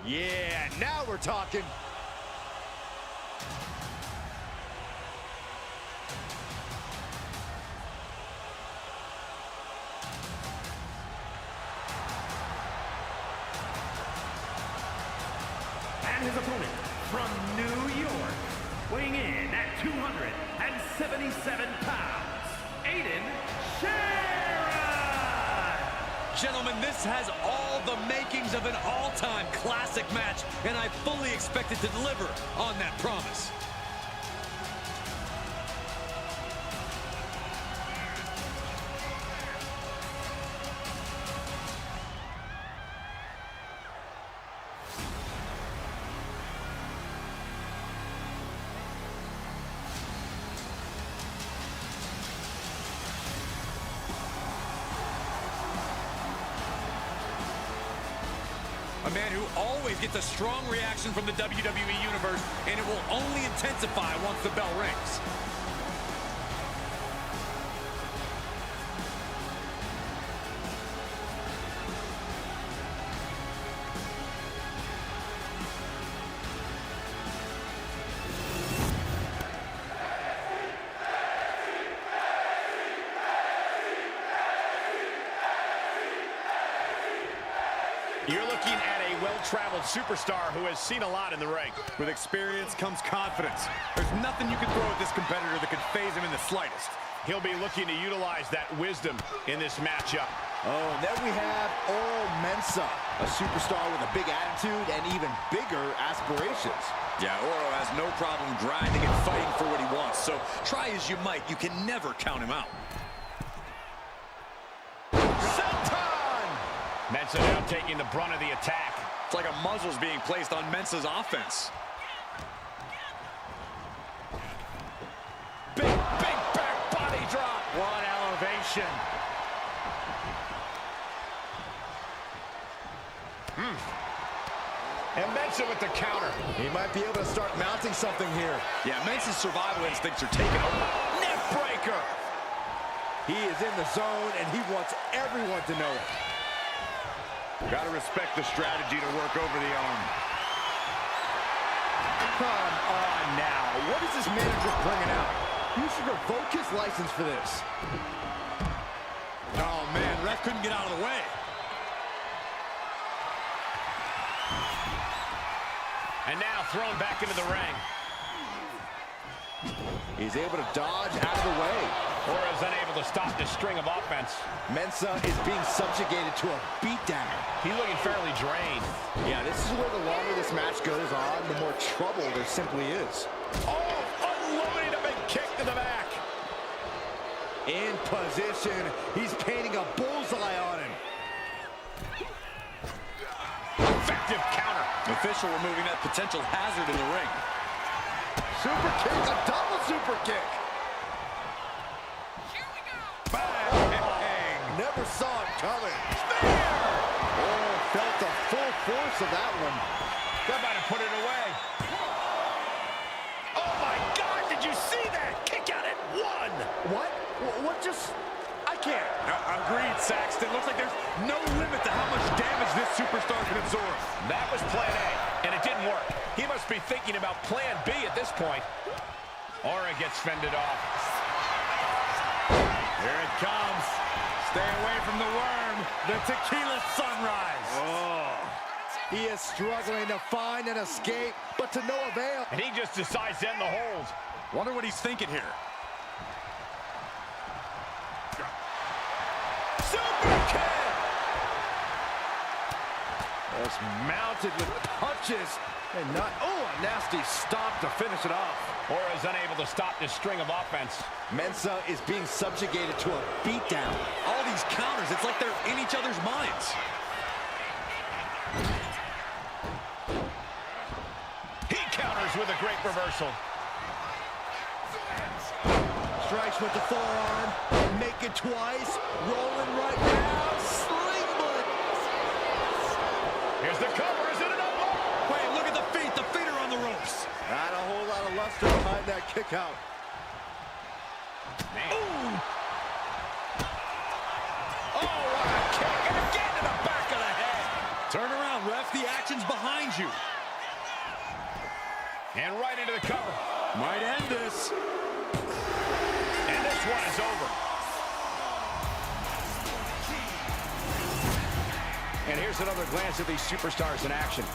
Yeah, now we're talking. And his opponent from New York, weighing in at 277 pounds, Aiden Sharon! Gentlemen, this has all the makings of an all-time classic match, and I fully expect it to deliver on that promise. man who always gets a strong reaction from the WWE Universe, and it will only intensify once the bell rings. You're looking at a well-traveled superstar who has seen a lot in the ring. With experience comes confidence. There's nothing you can throw at this competitor that could phase him in the slightest. He'll be looking to utilize that wisdom in this matchup. Oh, and then we have Oro Mensah, a superstar with a big attitude and even bigger aspirations. Yeah, Oro has no problem grinding and fighting for what he wants. So try as you might, you can never count him out. Mensah now taking the brunt of the attack. It's like a muzzle's being placed on Mensah's offense. Big back body drop. What elevation. And Mensah with the counter. He might be able to start mounting something here. Yeah, Mensah's survival instincts are taking over. Neck breaker. He is in the zone, and he wants everyone to know it. Gotta respect the strategy to work over the arm. Come on now. What is this manager bringing out? You should revoke his license for this. Oh, man, ref couldn't get out of the way. And now thrown back into the ring. He's able to dodge out of the way. Oro is unable to stop this string of offense. Mensah is being subjugated to a beatdown. He's looking fairly drained. Yeah, this is where the longer this match goes on, the more trouble there simply is. Oh, unloading a big kick to the back. In position, he's painting a bullseye on him. Effective counter. Official removing that potential hazard in the ring. Super kick, a double super kick. Bang! Never saw it coming. Oh, felt the full force of that one. That might have put it away. Oh my God, did you see that? Kick out at one. What? What just... I can't. Agreed, Saxton. Looks like there's no limit to how much damage this superstar can absorb. That was plan A, and it didn't work. He must be thinking about plan B at this point. Oro gets fended off. Here it comes. Stay away from the worm. The tequila sunrise. Oh. He is struggling to find an escape, but to no avail. And he just decides to end the hold. Wonder what he's thinking here. Super kick! That's mounted with punches. And not, oh, a nasty stop to finish it off. Oro is unable to stop this string of offense. Mensah is being subjugated to a beatdown. All these counters, it's like they're in each other's minds. He counters with a great reversal. Strikes with the forearm, make it twice, rolling right now, sling bullet. Here's the cover, is it enough? Wait, look at the feet are on the ropes. Not a whole lot of luster behind that kick out. Man. Ooh. Oh, what a kick, and again to the back of the head. Turn around, ref, the action's behind you. And right into the cover. Might end this. And this one is over. And here's another glance at these superstars in action.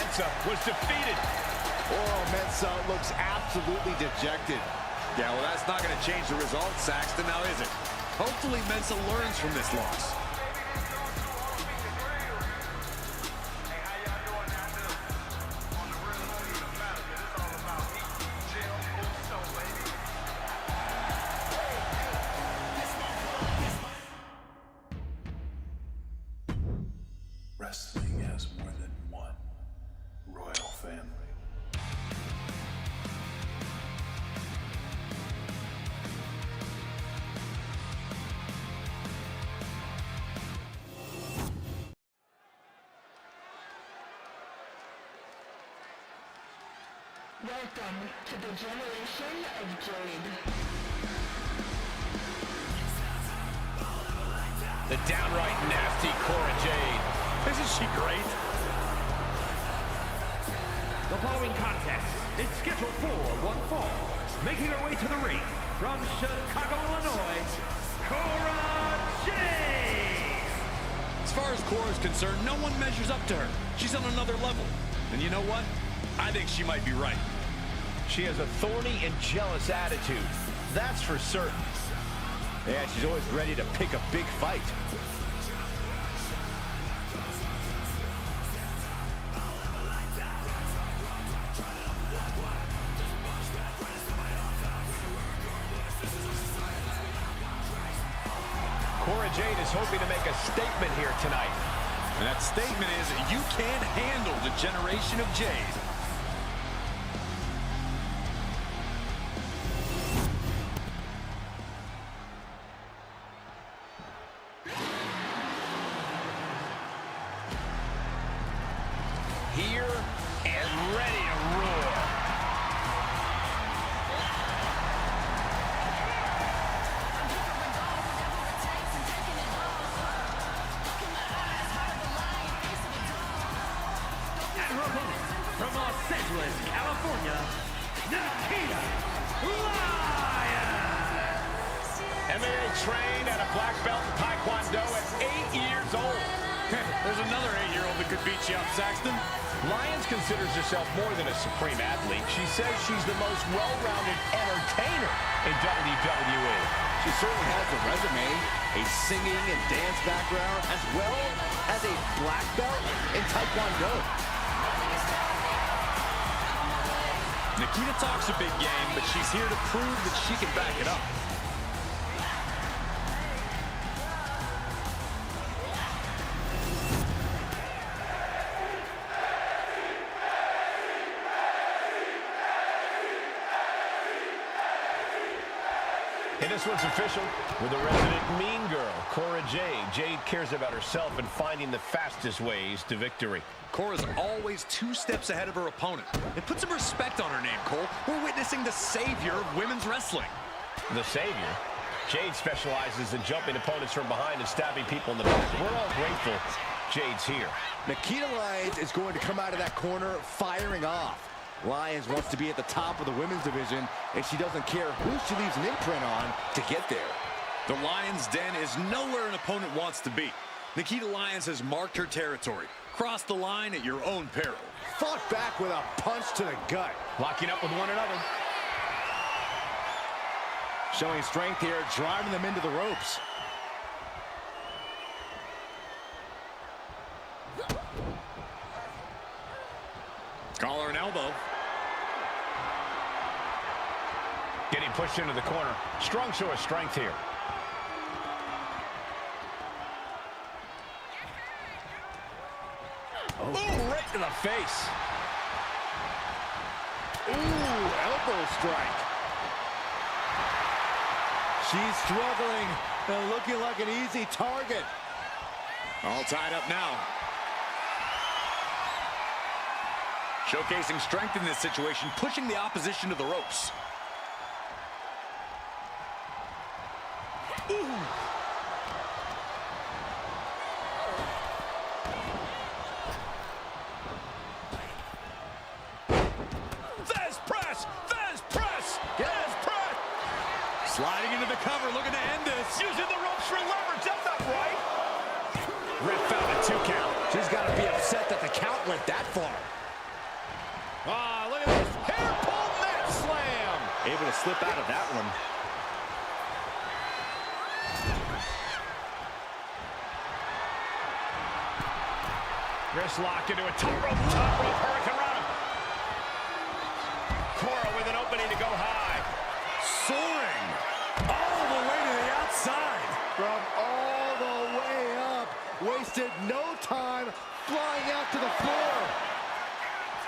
Mensa was defeated. Oh, Mensa looks absolutely dejected. Yeah, well, that's not going to change the result, Saxton, now is it? Hopefully Mensa learns from this loss. Wrestling has more than one royal family. Welcome to the generation of Jade. The downright nasty Cora Jade. Isn't she great? The following contest is scheduled for one fall. Making her way to the ring from Chicago, Illinois, Cora Jade. As far as Cora's concerned, no one measures up to her. She's on another level. And you know what? I think she might be right. She has a thorny and jealous attitude. That's for certain. Yeah, she's always ready to pick a big fight. Cora Jade is hoping to make a statement here tonight. And that statement is, you can't handle the generation of Jade. Here and ready to roar. And her opponent from Los Angeles, California, Nikita Lyons. MMA trained at a black belt in Taekwondo at 8 years old. There's another 8-year-old that could beat you up, Saxton. Lyons considers herself more than a supreme athlete. She says she's the most well-rounded entertainer in WWE. She certainly has a resume, a singing and dance background, as well as a black belt in Taekwondo. Nikita talks a big game, but she's here to prove that she can back it up. And this one's official with a resident mean girl, Cora Jade. Jade cares about herself and finding the fastest ways to victory. Cora's always 2 steps ahead of her opponent. And put some respect on her name, Cole. We're witnessing the savior of women's wrestling. The savior? Jade specializes in jumping opponents from behind and stabbing people in the back. We're all grateful Jade's here. Nikita Lyons is going to come out of that corner firing off. Lyons wants to be at the top of the women's division, and she doesn't care who she leaves an imprint on to get there. The Lions' Den is nowhere an opponent wants to be. Nikita Lyons has marked her territory. Cross the line at your own peril. Fought back with a punch to the gut. Locking up with one another. Showing strength here, driving them into the ropes. Collar and elbow. Getting pushed into the corner. Strong show of strength here. Oh, right to the face. Ooh, elbow strike. She's struggling and looking like an easy target. All tied up now. Showcasing strength in this situation, pushing the opposition to the ropes. Ooh. Fez press! Fez press! Fez press! Sliding into the cover, looking to end this. Using the ropes for leverage. That's not right. Ref found a 2 count. She's got to be upset that the count went that far. Able to slip out of that one. Wrist locked into a top rope Hurricane Rana. Cora with an opening to go high. Soaring all the way to the outside. From all the way up. Wasted no time flying out to the floor.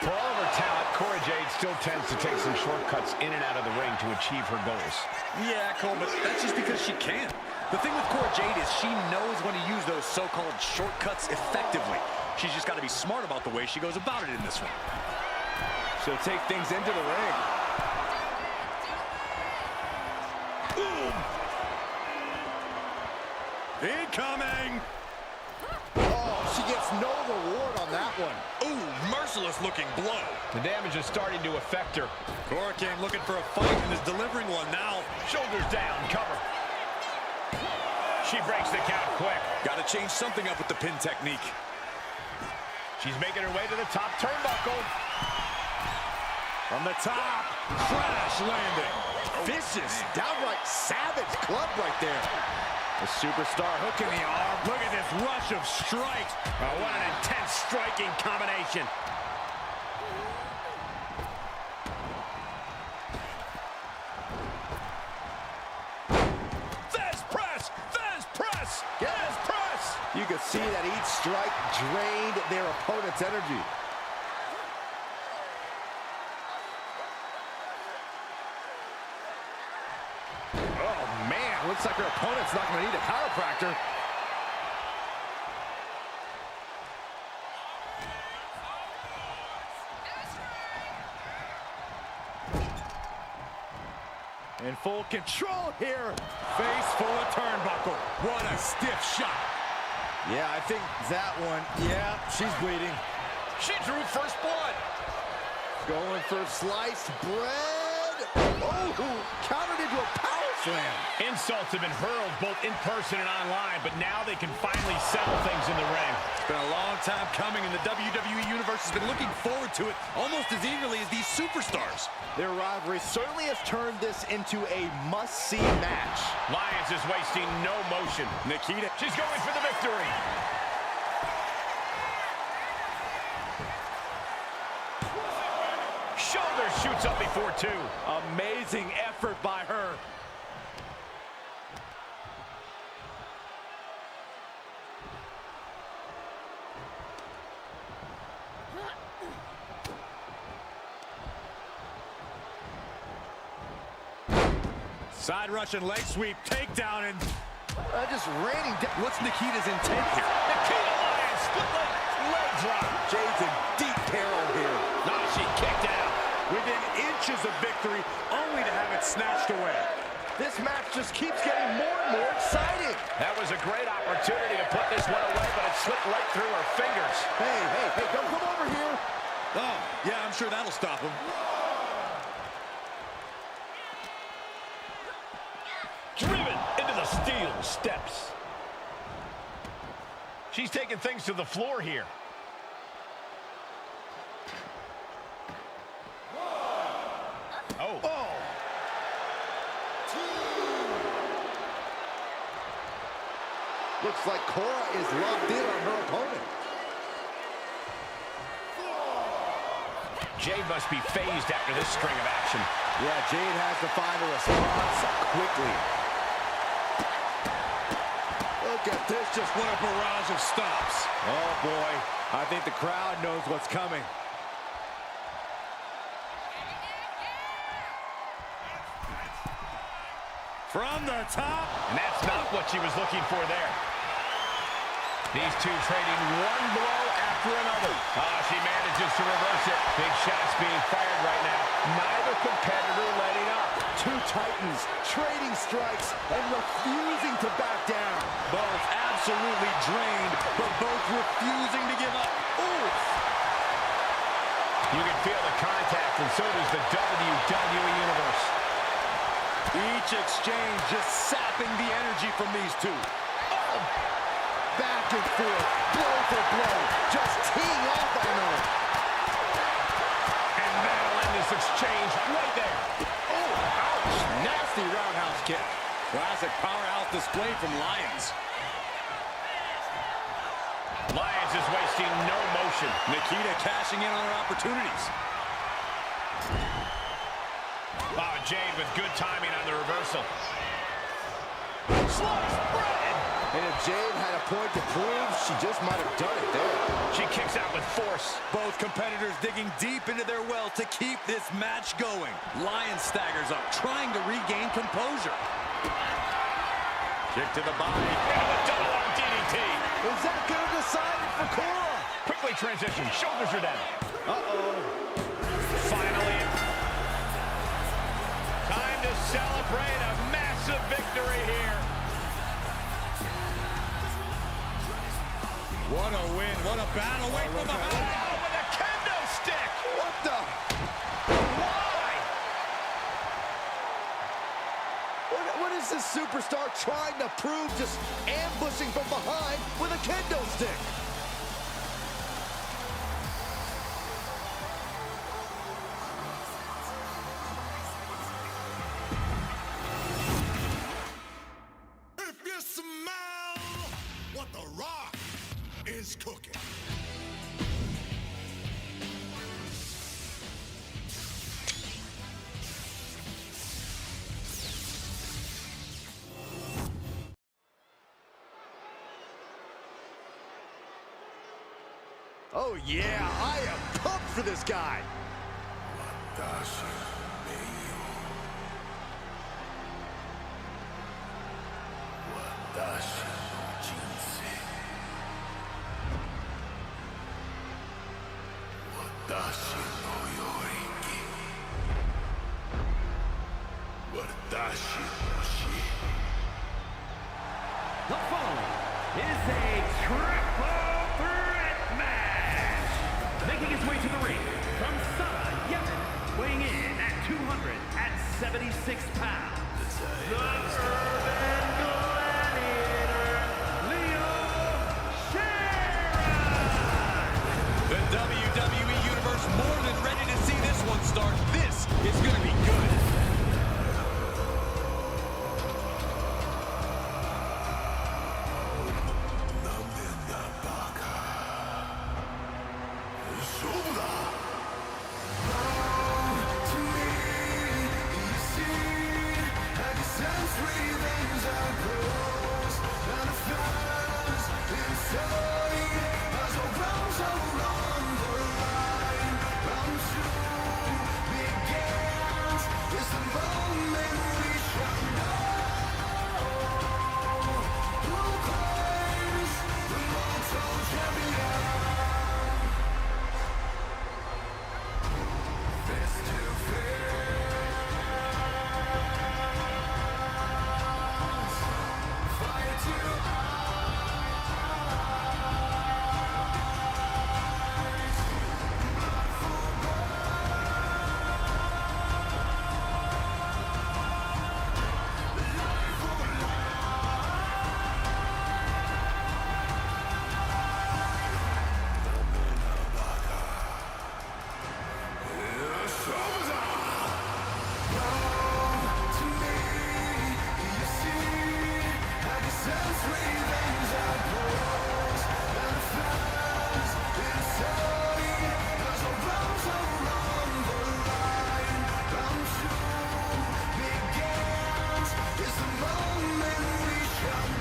For all of her talent, Cora Jade still tends to take some shortcuts in and out of the ring to achieve her goals. Yeah, Cole, but that's just because she can. The thing with Cora Jade is she knows when to use those so-called shortcuts effectively. She's just got to be smart about the way she goes about it in this one. She'll take things into the ring. Boom! Incoming! Oh, she gets no reward on that one. Ooh, merciless looking blow. The damage is starting to affect her. Cora came looking for a fight and is delivering one now. Shoulders down, cover. She breaks the count quick. Got to change something up with the pin technique. She's making her way to the top turnbuckle. From the top, crash landing. Vicious, downright savage club right there. The superstar hook in the arm. Look at this rush of strikes. Oh, what an intense striking combination. There's press! There's press! There's press! You can see that each strike drained their opponent's energy. Oh, man. Looks like her opponent's not going to need a chiropractor. In full control here. Face full of turnbuckle. What a stiff shot. Yeah, I think that one, yeah, she's bleeding. She drew first blood. Going for sliced bread. Oh, countered into a power slam. Insults have been hurled both in person and online, but now they can finally settle things in the ring. It's been a long time coming, and the WWE Universe has been looking forward to it almost as eagerly as these superstars. Their rivalry certainly has turned this into a must-see match. Lyons is wasting no motion. Nikita, She's going for the victory. Shoulder shoots up before two. Amazing effort by her. side Russian leg sweep, takedown, and just raining down. What's Nikita's intent here? Nikita Lyons, split leg drop. Jade's in deep peril here. Now she kicked out. Within inches of victory, only to have it snatched away. This match just keeps getting more and more exciting. That was a great opportunity to put this one away, but it slipped right through her fingers. Hey, don't come over here. Oh, yeah, I'm sure that'll stop him. Driven into the steel steps. She's taking things to the floor here. Oh. Looks like Cora is locked in on her opponent. Jade must be phased after this string of action. Yeah, Jade has to find a response quickly. Look at this, just what a barrage of stops. Oh boy, I think the crowd knows what's coming. From the top. And that's not what she was looking for there. These two trading one blow after another. She manages to reverse it. Big shots being fired right now. Neither competitor letting up. Two titans trading strikes and refusing to back down. Both absolutely drained, but both refusing to give up. Ooh! You can feel the contact, and so does the WWE Universe. Each exchange just sapping the energy from these two. Oh. Back and forth, blow for blow, just teeing off on another. And that'll end this exchange right there. Oh, classic powerhouse display from Lyons. Lyons is wasting no motion. Nikita cashing in on her opportunities. Oh, Jade with good timing on the reversal. Sliced bread! And if Jade had a point to prove, she just might have done it there. She kicks out with force. Both competitors digging deep into their well to keep this match going. Lyons staggers up, trying to regain composure. Kick to the body. And a double arm DDT. Is that going to decide it for Cora? Quickly transition. Shoulders are down. Uh-oh. Finally. Time to celebrate a massive victory here. What a win. What a battle. Wait for behind. Oh, with a kendo stick. What the? Why? What is this superstar trying to prove, just ambushing from behind with a kendo stick? If you smell what the Rock is cooking. Oh yeah, I am pumped for this guy. The following is a triple threat match. Making his way to the ring from Sana, Yemen, weighing in at 276 pounds. The Urban Gladiator, Leo Sharon. The WWE Universe more than ready to see this one start. This is going to be good.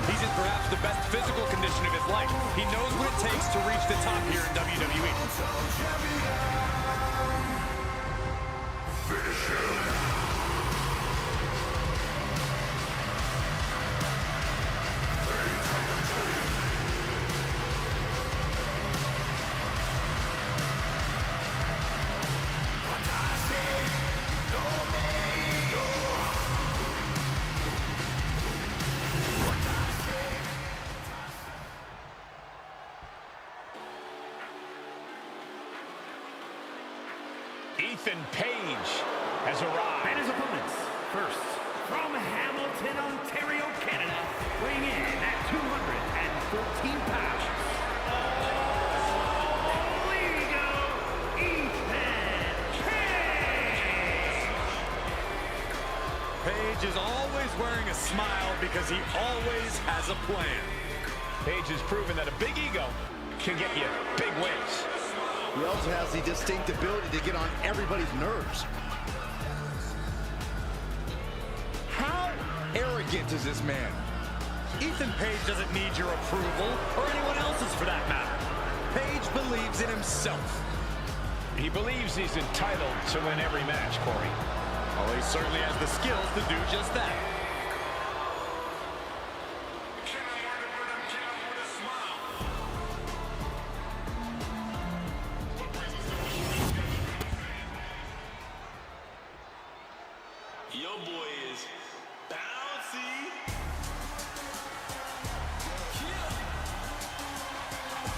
He's in perhaps the best physical condition of his life. He knows what it takes to reach the top here in WWE. Ethan Page has arrived. And his opponents, first, from Hamilton, Ontario, Canada, weighing in at 214 pounds. Ethan Page! Paige is always wearing a smile because he always has a plan. Paige has proven that a big ego can get you big wins. He also has the distinct ability to get on everybody's nerves. How arrogant is this man? Ethan Page doesn't need your approval, or anyone else's for that matter. Page believes in himself. He believes he's entitled to win every match, Corey. Well, he certainly has the skills to do just that. Your boy is bouncy.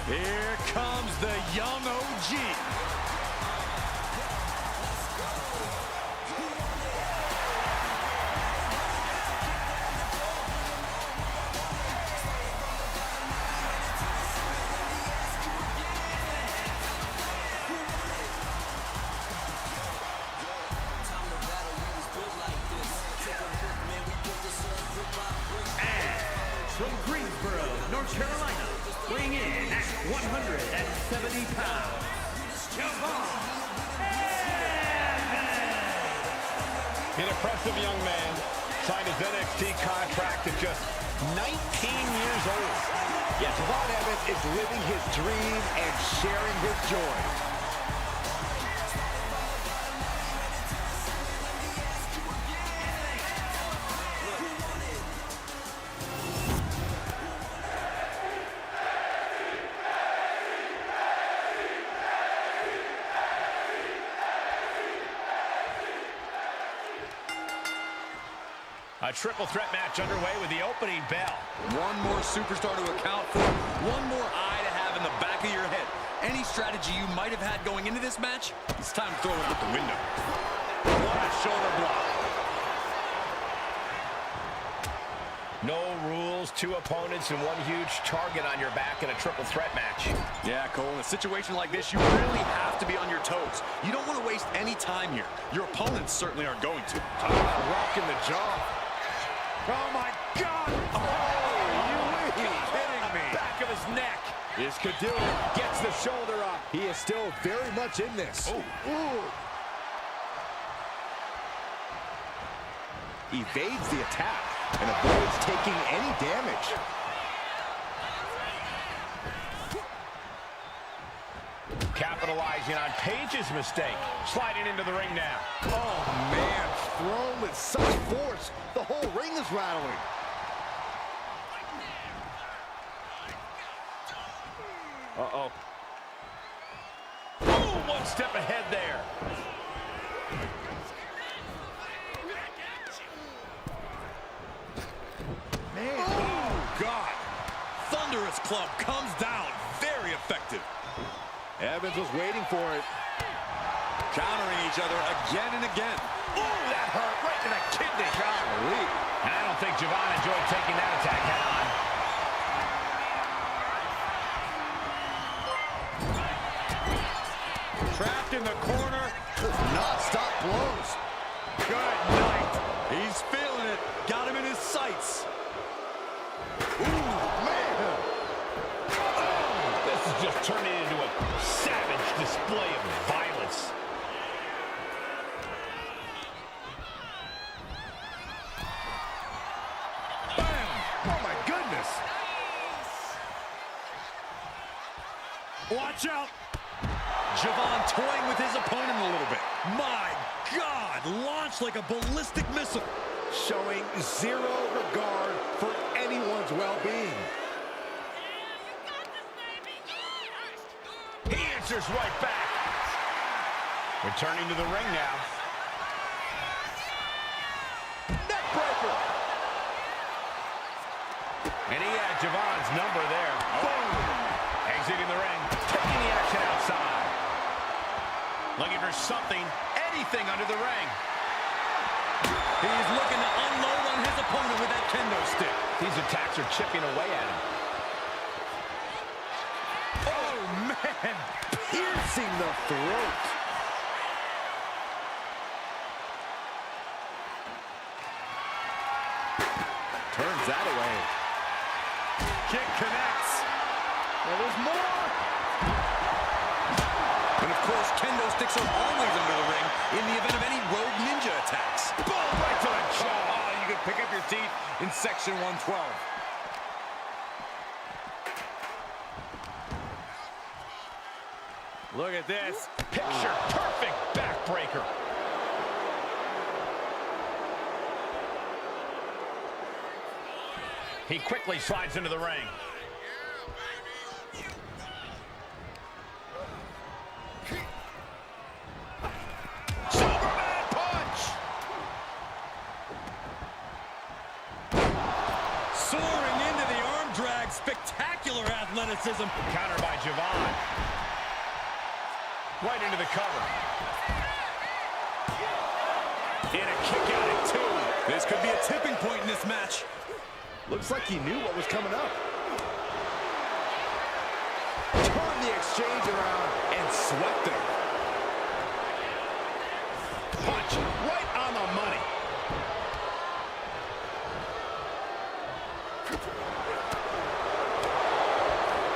Here comes the young OG. From Greensboro, North Carolina, weighing in at 170 pounds, Javon. An impressive young man signed his NXT contract at just 19 years old. Yeah, Javon Evans is living his dream and sharing his joy. A triple threat match underway with the opening bell. One more superstar to account for, one more eye to have in the back of your head. Any strategy you might have had going into this match, it's time to throw it out the window. What a shoulder block. No rules, two opponents, and one huge target on your back in a triple threat match. Yeah, Cole, in a situation like this, you really have to be on your toes. You don't want to waste any time here. Your opponents certainly aren't going to. Rocking the jaw. Oh, my God! Oh, you kidding me? Back of his neck. This could do it. Gets the shoulder up. He is still very much in this. Ooh. Evades the attack and avoids taking any damage. Capitalizing on Paige's mistake. Sliding into the ring now. Oh, man. Thrown with such force. The whole ring is rattling. Uh-oh. Oh, one step ahead there. Man. Oh, God. Thunderous club comes down. Very effective. Evans was waiting for it. Countering each other again and again. Ooh, that hurt right to the kidney. Golly. And I don't think Javon enjoyed taking that attack head on. Trapped in the corner. Does not stop blows. Good night. He's feeling it. Got him in his sights. Ooh, man. Oh, this is just turning into a savage display of violence. Oh, my goodness. Watch out. Javon toying with his opponent a little bit. My God, launched like a ballistic missile. Showing zero regard for anyone's well-being. He answers right back. Returning to the ring now. Neckbreaker. And he had Javon's number there. Boom! Exiting the ring, taking the action outside. Looking for something, anything under the ring. He's looking to unload on his opponent with that kendo stick. These attacks are chipping away at him. Oh, man. Piercing the throat. Turns that away. Kick connects. Well, there's more. And of course, kendo sticks are always under the ring in the event of any rogue ninja attacks. Boom, right to the jaw. Oh, you can pick up your teeth in section 112. Look at this. Picture perfect backbreaker. He quickly slides into the ring. Superman punch! Soaring into the arm drag. Spectacular athleticism. Countered by Javon. Right into the cover. And a kick out at 2. This could be a tipping point in this match. Looks like he knew what was coming up. Turned the exchange around and swept him. Punch right on the money.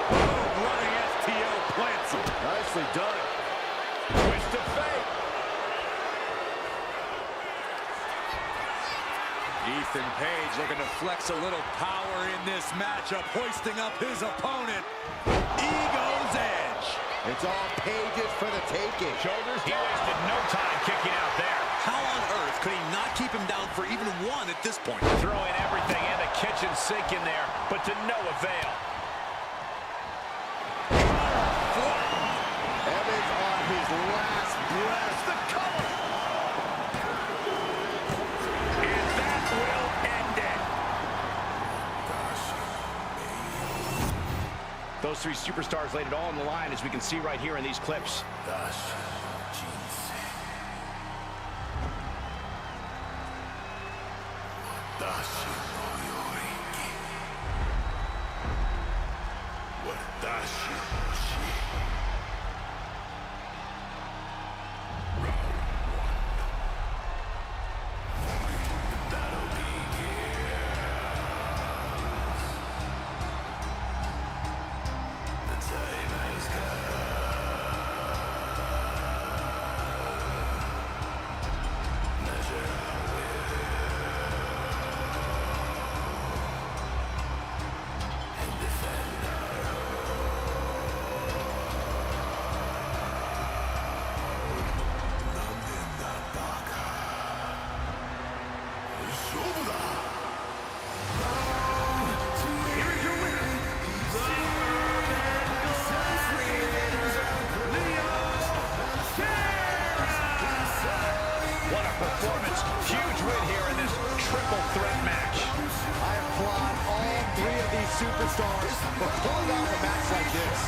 Boom, running STO plants him. Nicely done. Twist of fate. Ethan Page looking to flex a little power in this matchup, hoisting up his opponent. Ego's edge. It's all Pages for the taking. Shoulders, he wasted no time kicking out there. How on earth could he not keep him down for even one at this point? Throwing everything and the kitchen sink in there, but to no avail. Evans on his last breath. The cover. And that will end it. Those three superstars laid it all on the line, as we can see right here in these clips. Performance, huge win here in this triple threat match. I applaud all three of these superstars for pulling off a match like this.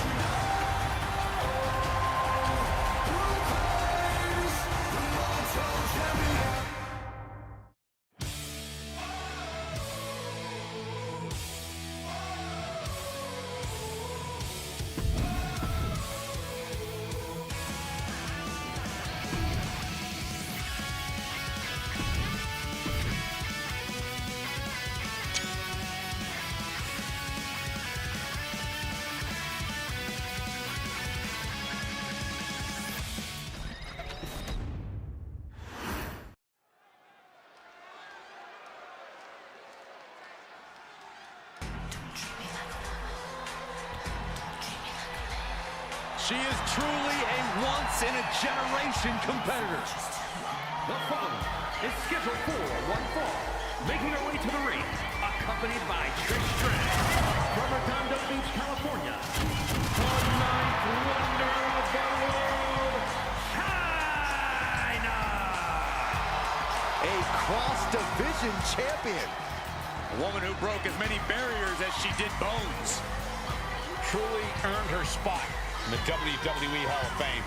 She is truly a once-in-a-generation competitor. The following is scheduled for one fall, making her way to the ring, accompanied by Trish Stratus from Redondo Beach, California, the ninth wonder of the world, China! A cross-division champion. A woman who broke as many barriers as she did bones. Truly earned her spot in the WWE Hall of Fame.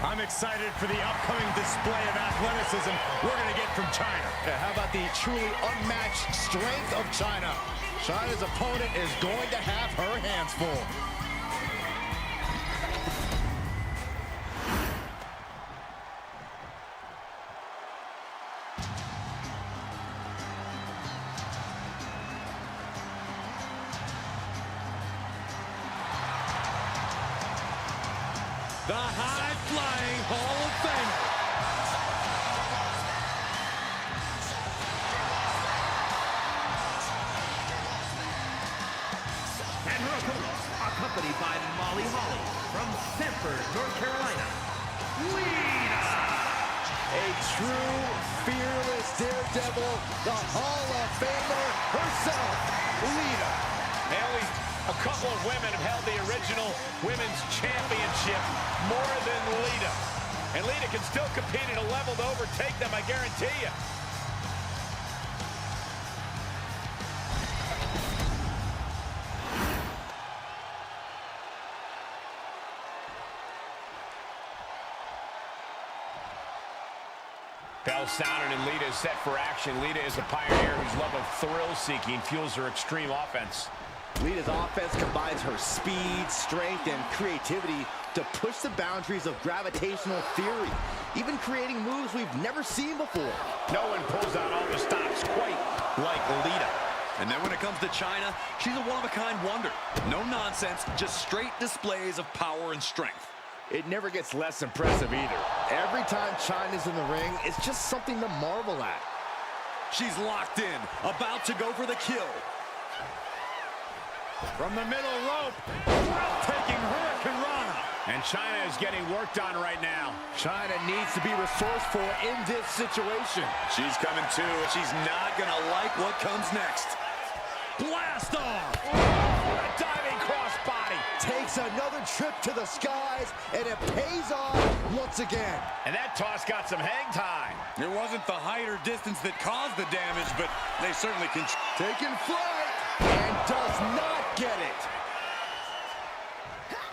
I'm excited for the upcoming display of athleticism we're going to get from China. Yeah, how about the truly unmatched strength of China? China's opponent is going to have her hands full. The high-flying Hall of Famer. And her opponent, accompanied by Molly Holly from Sanford, North Carolina, Lita. A true, fearless daredevil, the Hall of Famer herself, Lita. Only a couple of women have held the original women's championship more than Lita. And Lita can still compete at a level to overtake them, I guarantee you. Bell sounded and Lita is set for action. Lita is a pioneer whose love of thrill-seeking fuels her extreme offense. Lita's offense combines her speed, strength, and creativity to push the boundaries of gravitational theory, even creating moves we've never seen before. No one pulls out all the stops quite like Lita. And then when it comes to China, she's a one-of-a-kind wonder. No nonsense, just straight displays of power and strength. It never gets less impressive either. Every time Chyna's in the ring, it's just something to marvel at. She's locked in, about to go for the kill. From the middle rope, breathtaking Hurricane Rana. And Chyna is getting worked on right now. Chyna needs to be resourceful in this situation. She's coming too, and she's not gonna like what comes next. Blast off! A diving crossbody. Takes another trip to the skies, and it pays off once again. And that toss got some hang time. It wasn't the height or distance that caused the damage, but they certainly can. Taking flight, and does not get it.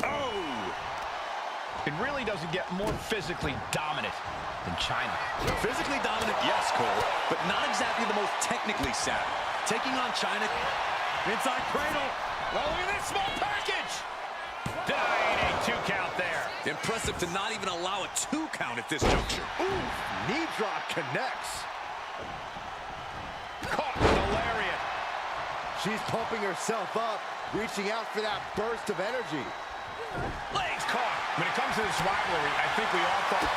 Oh! It really doesn't get more physically dominant than Chyna. Physically dominant, yes, Cole, but not exactly the most technically savvy. Taking on Chyna. Inside cradle. Oh, look at this small package. Denying a 2 count there. Impressive to not even allow a 2 count at this juncture. Ooh, knee drop connects. Caught with a lariat. She's pumping herself up, reaching out for that burst of energy. Legs caught. When it comes to this rivalry, I think we all thought.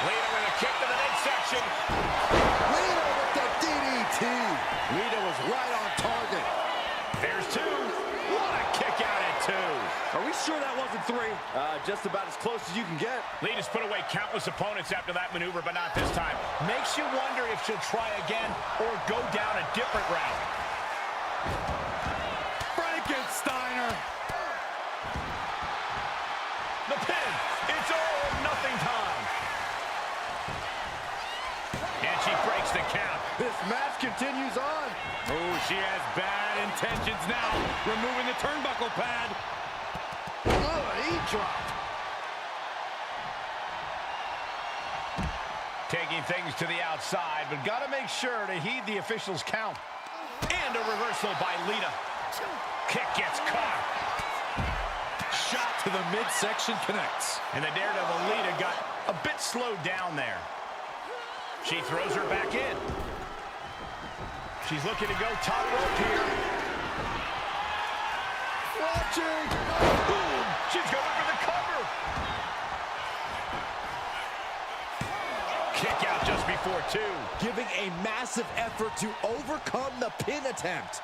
Lita with a kick to the midsection. Lita with the DDT. Lita was right on target. There's 2. What a kick out at 2. Are we sure that wasn't 3? Just about as close as you can get. Lita's put away countless opponents after that maneuver, but not this time. Makes you wonder if she'll try again or go down a different route. Frankensteiner. The pin. It's all or nothing time. And she breaks the count. This match continues on. Oh, she has bad intentions now. Removing the turnbuckle pad. Good, he dropped. Taking things to the outside, but got to make sure to heed the officials' count. And a reversal by Lita. Kick gets caught. Shot to the midsection connects. And the daredevil Lita got a bit slowed down there. She throws her back in. She's looking to go top rope here. Watching. Boom! She's going for the cover. Kick out just before 2. Giving a massive effort to overcome the pin attempt.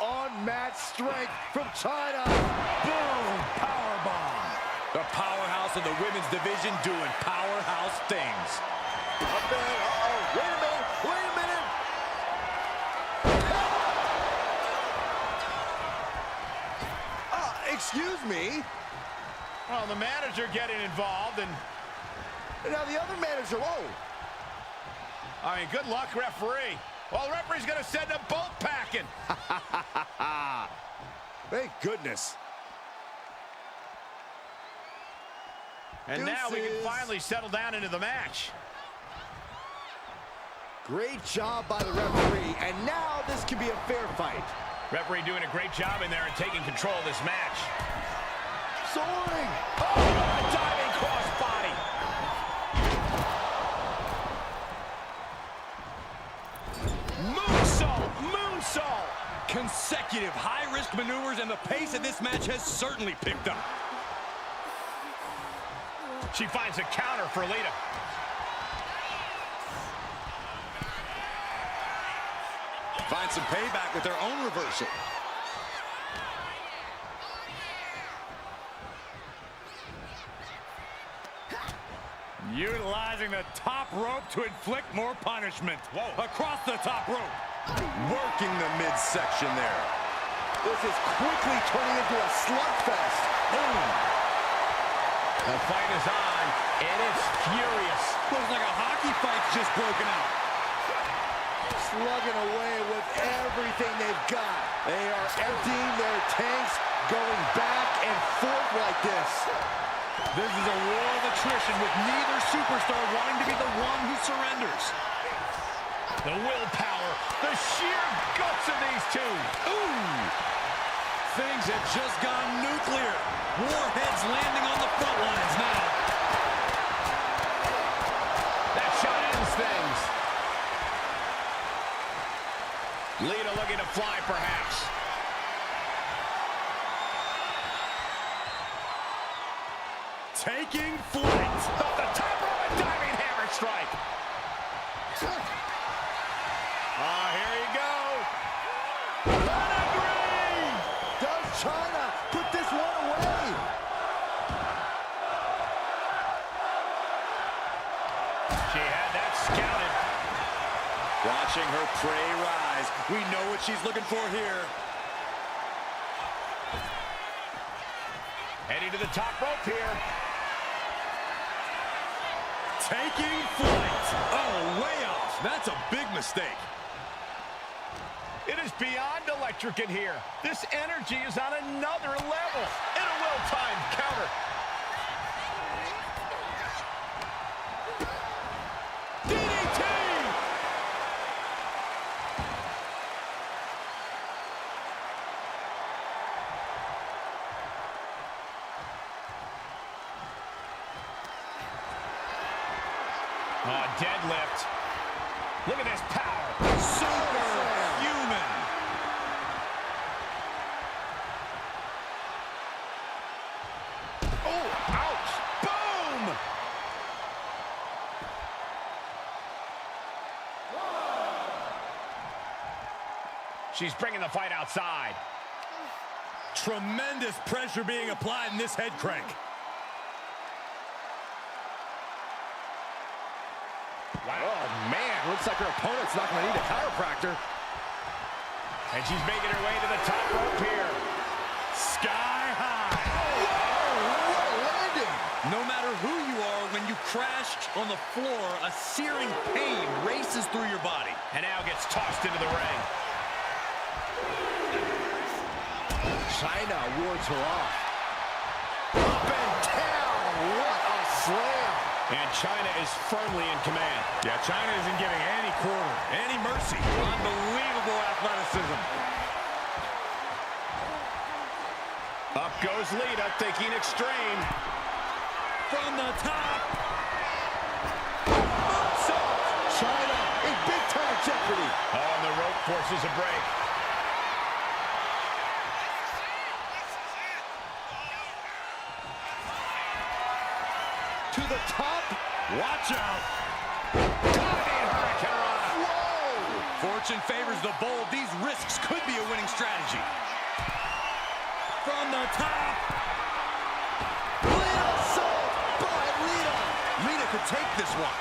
Unmatched strength from Chyna. Boom! Powerbomb. The powerhouse of the women's division doing powerhouse things. Up there. Wait a minute. Wait a minute. Excuse me. Well, the manager getting involved, and Now the other manager. Whoa. I mean, good luck, referee. Well, the referee's going to send them both packing. Thank goodness. And now we can Deuces. finally settle down into the match. Great job by the referee, and now this can be a fair fight. Referee doing a great job in there and taking control of this match. Soaring. Oh, a diving crossbody. Moonsault, moonsault. Consecutive high-risk maneuvers, and the pace of this match has certainly picked up. She finds a counter for Lita. Finds some payback with their own reversal. Utilizing the top rope to inflict more punishment. Whoa. Across the top rope. Working the midsection there. This is quickly turning into a slugfest. Boom. The fight is on, and it's furious. Looks like a hockey fight's just broken out. Slugging away with everything they've got. They are emptying their tanks, going back and forth like this. This is a war of attrition with neither superstar wanting to be the one who surrenders. The willpower, the sheer guts of these two. Ooh! Things have just gone nuclear. Warheads landing on the front lines now. That shot ends things. Lita looking to fly, perhaps. Taking flight. Off the top rope, a diving hammer strike. Here you go. Does China put this one away? She had that scouted. Watching her prey rise. We know what she's looking for here. Heading to the top rope here. Taking flight. Oh, way off. That's a big mistake. It is beyond electric in here. This energy is on another level. And a well-timed counter. DDT! Deadlift. Look at this power. Superhuman. Oh, ouch. Boom! She's bringing the fight outside. Tremendous pressure being applied in this head crank. Wow. Oh, man. Looks like her opponent's not going to need a chiropractor. And she's making her way to the top rope here. Sky high. Whoa, what a landing. No matter who you are, when you crash on the floor, a searing pain races through your body. And now gets tossed into the ring. China wards her off. Up and down. What a slam. And China is firmly in command. Yeah, China isn't giving any quarter, any mercy. Unbelievable athleticism. Up goes Lita, thinking extreme. From the top. China in big-time jeopardy. Oh, and the rope forces a break. To the top. Watch out. Whoa. Fortune favors the bold. These risks could be a winning strategy. From the top. Lita assault by Lita. Lita could take this one.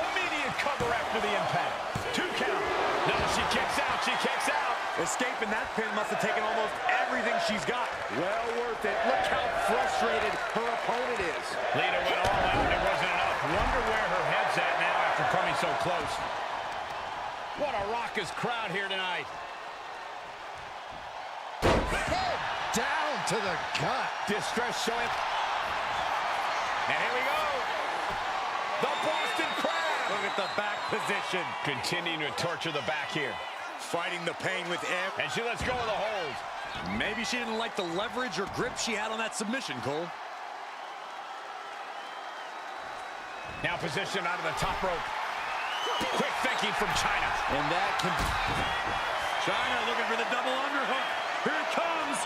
Immediate cover after the impact. 2 count. No, she kicks out. She kicks out. Escaping that pin must have taken almost everything she's got. Well worth it. Look how frustrated her opponent is. Lita went all out and it wasn't enough. Wonder where her head's at now after coming so close. What a raucous crowd here tonight. Head down to the gut. Distress showing. And here we go. The Boston Crab. Look at the back position. Continuing to torture the back here. Fighting the pain with And she lets go of the hold. Maybe she didn't like the leverage or grip she had on that submission, Cole. Now positioned out of the top rope. Quick thinking from China. And that can... China looking for the double underhook. Here it comes.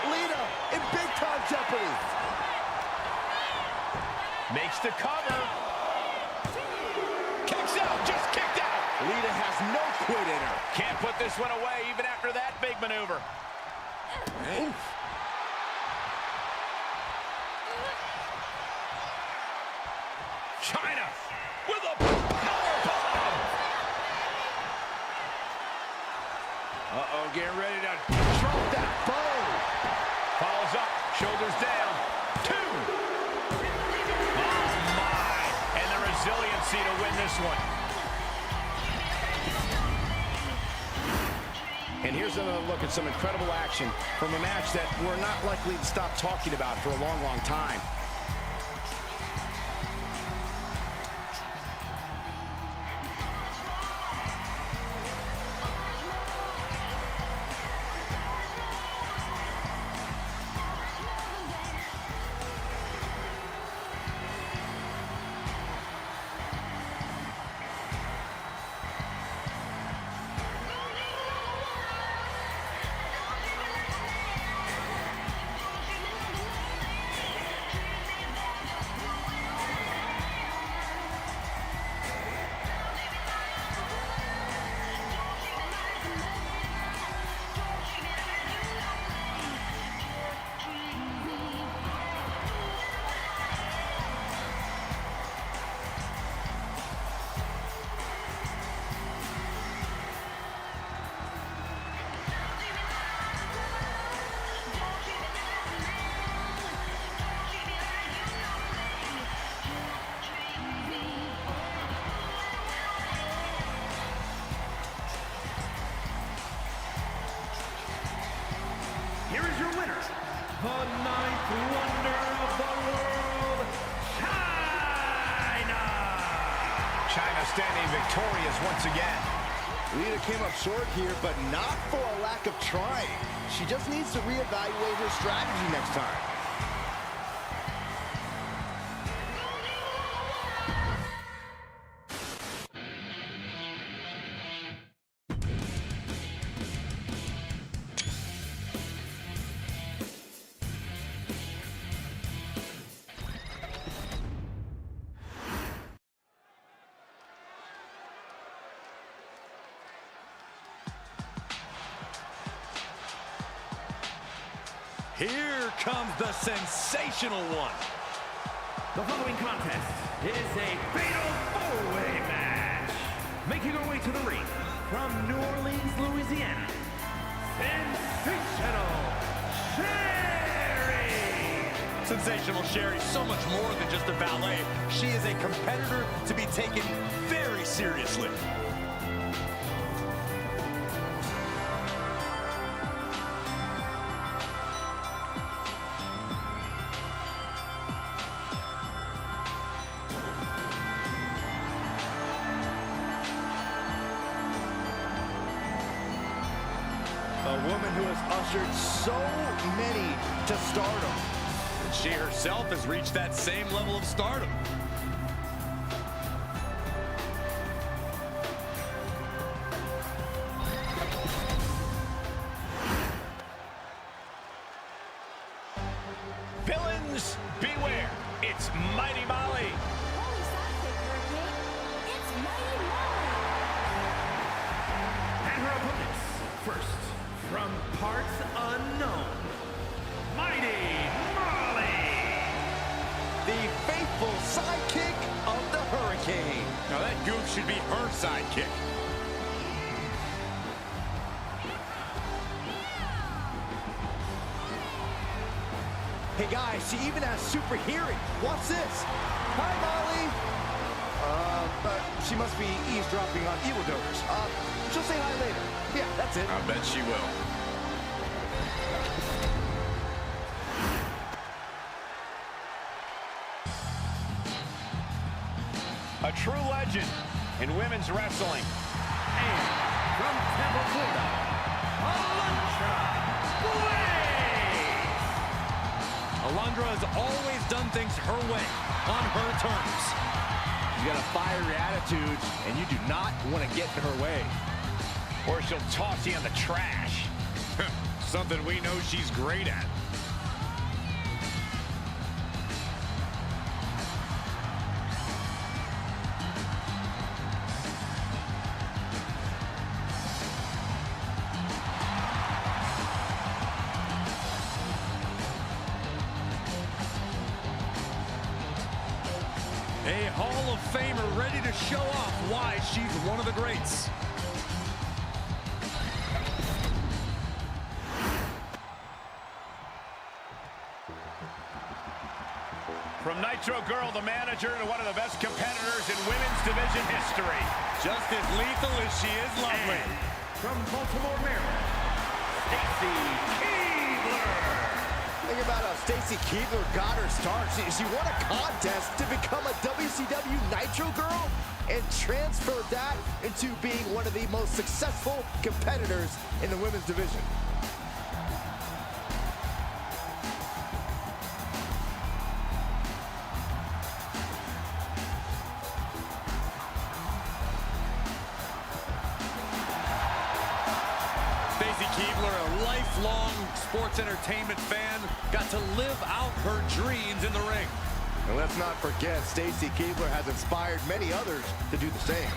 Lita in big-time jeopardy. Makes the cover. Kicks out, just kicked out. Lita has no quit in her. Can't put this one away even after that big maneuver. Oof. China with a powerbomb. Uh-oh, getting ready to drop that bow. Follows up, shoulders down. 2. Oh, my. And the resiliency to win this one. And here's another look at some incredible action from a match that we're not likely to stop talking about for a long, long time. Here is your winner, the 9th wonder of the world, China! China standing victorious once again. Lita came up short here, but not for a lack of trying. She just needs to reevaluate her strategy next time. Here comes the sensational one. The following contest is a fatal four-way match. Making her way to the ring from New Orleans, Louisiana, Sensational Sherry! Sensational Sherry, so much more than just a ballet. She is a competitor to be taken very seriously. A woman who has ushered so many to stardom. And she herself has reached that same level of stardom. Villains, beware. It's Mighty Molly. Holy sidekick, Hurricane. It's Mighty Molly. And her opponents, first, from parts unknown, Mighty Molly! The faithful sidekick of the Hurricane. Now that goof should be her sidekick. Hey guys, she even has super hearing. Watch this. Hi, Molly. But she must be eavesdropping on evildoers. She'll say hi later. Yeah, that's it. I bet she will. A true legend in women's wrestling. And from Tampa, Florida, Alundra has always done things her way, on her terms. You got a fiery attitude, and you do not want to get in her way. or she'll toss you in the trash. Something we know she's great at. A Hall of Famer ready to show off why she's one of the greats. From Nitro Girl, the manager, to one of the best competitors in women's division history. Just as lethal as she is lovely. And from Baltimore, Maryland, Stacy Keibler. Think about how Stacy Keibler got her start. She won a contest to become a WCW Nitro Girl and transferred that into being one of the most successful competitors in the women's division. Stacy Keibler, a lifelong sports entertainment fan, got to live out her dreams in the ring. And let's not forget, Stacy Keibler has inspired many others to do the same.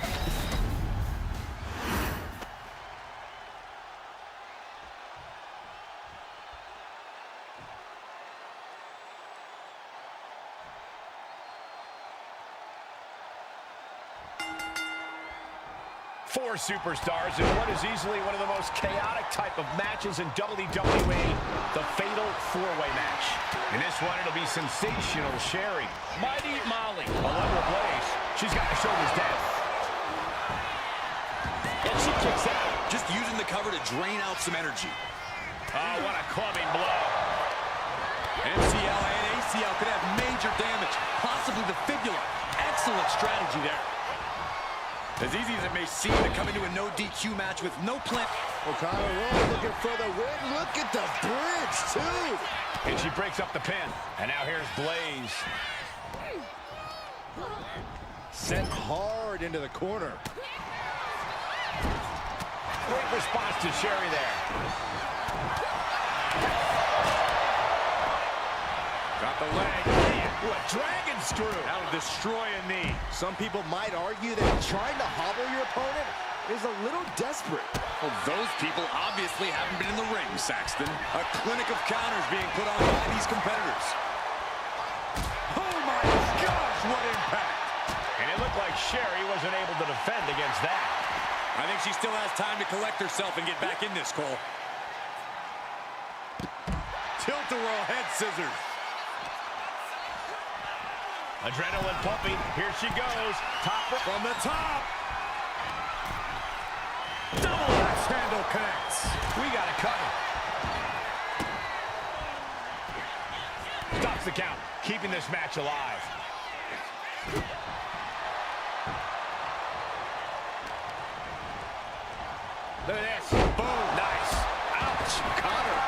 Four superstars in what is easily one of the most chaotic type of matches in WWE, the Fatal 4-Way match. In this one, it'll be sensational Sherry. Mighty Molly, a level Blaze. She's got her shoulders down. And she kicks out. Just using the cover to drain out some energy. Oh, what a clubbing blow. MCL and ACL could have major damage, possibly the fibula. Excellent strategy there. As easy as it may seem to come into a no DQ match with no plan. O'Connor Rowe looking for the win. Look at the bridge, too. And she breaks up the pin. And now here's Blaze. Sent hard into the corner. Great response to Sherry there. Got the leg. Ooh, a dragon screw. That'll destroy a knee. Some people might argue that trying to hobble your opponent is a little desperate. Well, those people obviously haven't been in the ring, Saxton. A clinic of counters being put on by these competitors. Oh my gosh, what impact. And it looked like Sherry wasn't able to defend against that. I think she still has time to collect herself and get back in this, Cole. Tilt-a-whirl head scissors. Adrenaline pumping. Here she goes. Top From the top. Double axe handle connects. We got it covered. Stops the count, keeping this match alive. Look at this. Boom. Nice. Ouch. Connor.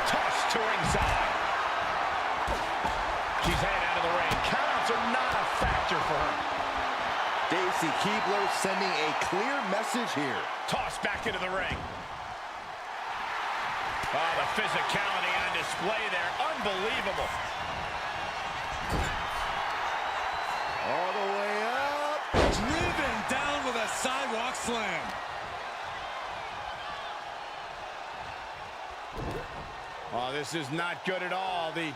Toss to ringside. She's headed out of the ring. Counts are not a factor for her. Stacy Keibler sending a clear message here. Toss back into the ring. Oh, the physicality on display there. Unbelievable. All the way up. Driven down with a sidewalk slam. Oh, this is not good at all. The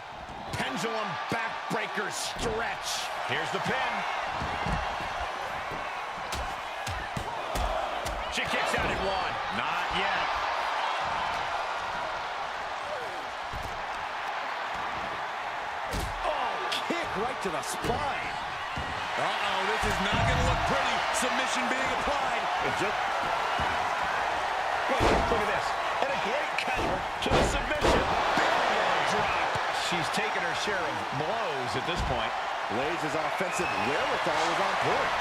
pendulum backbreaker stretch. Here's the pin. She kicks out at one. Not yet. Oh, kick right to the spine. Uh-oh, this is not going to look pretty. Submission being applied. Wait, look at this. And a great counter to the submission. Big drop. She's taken her share of blows at this point. Blaze's offensive wherewithal was on point.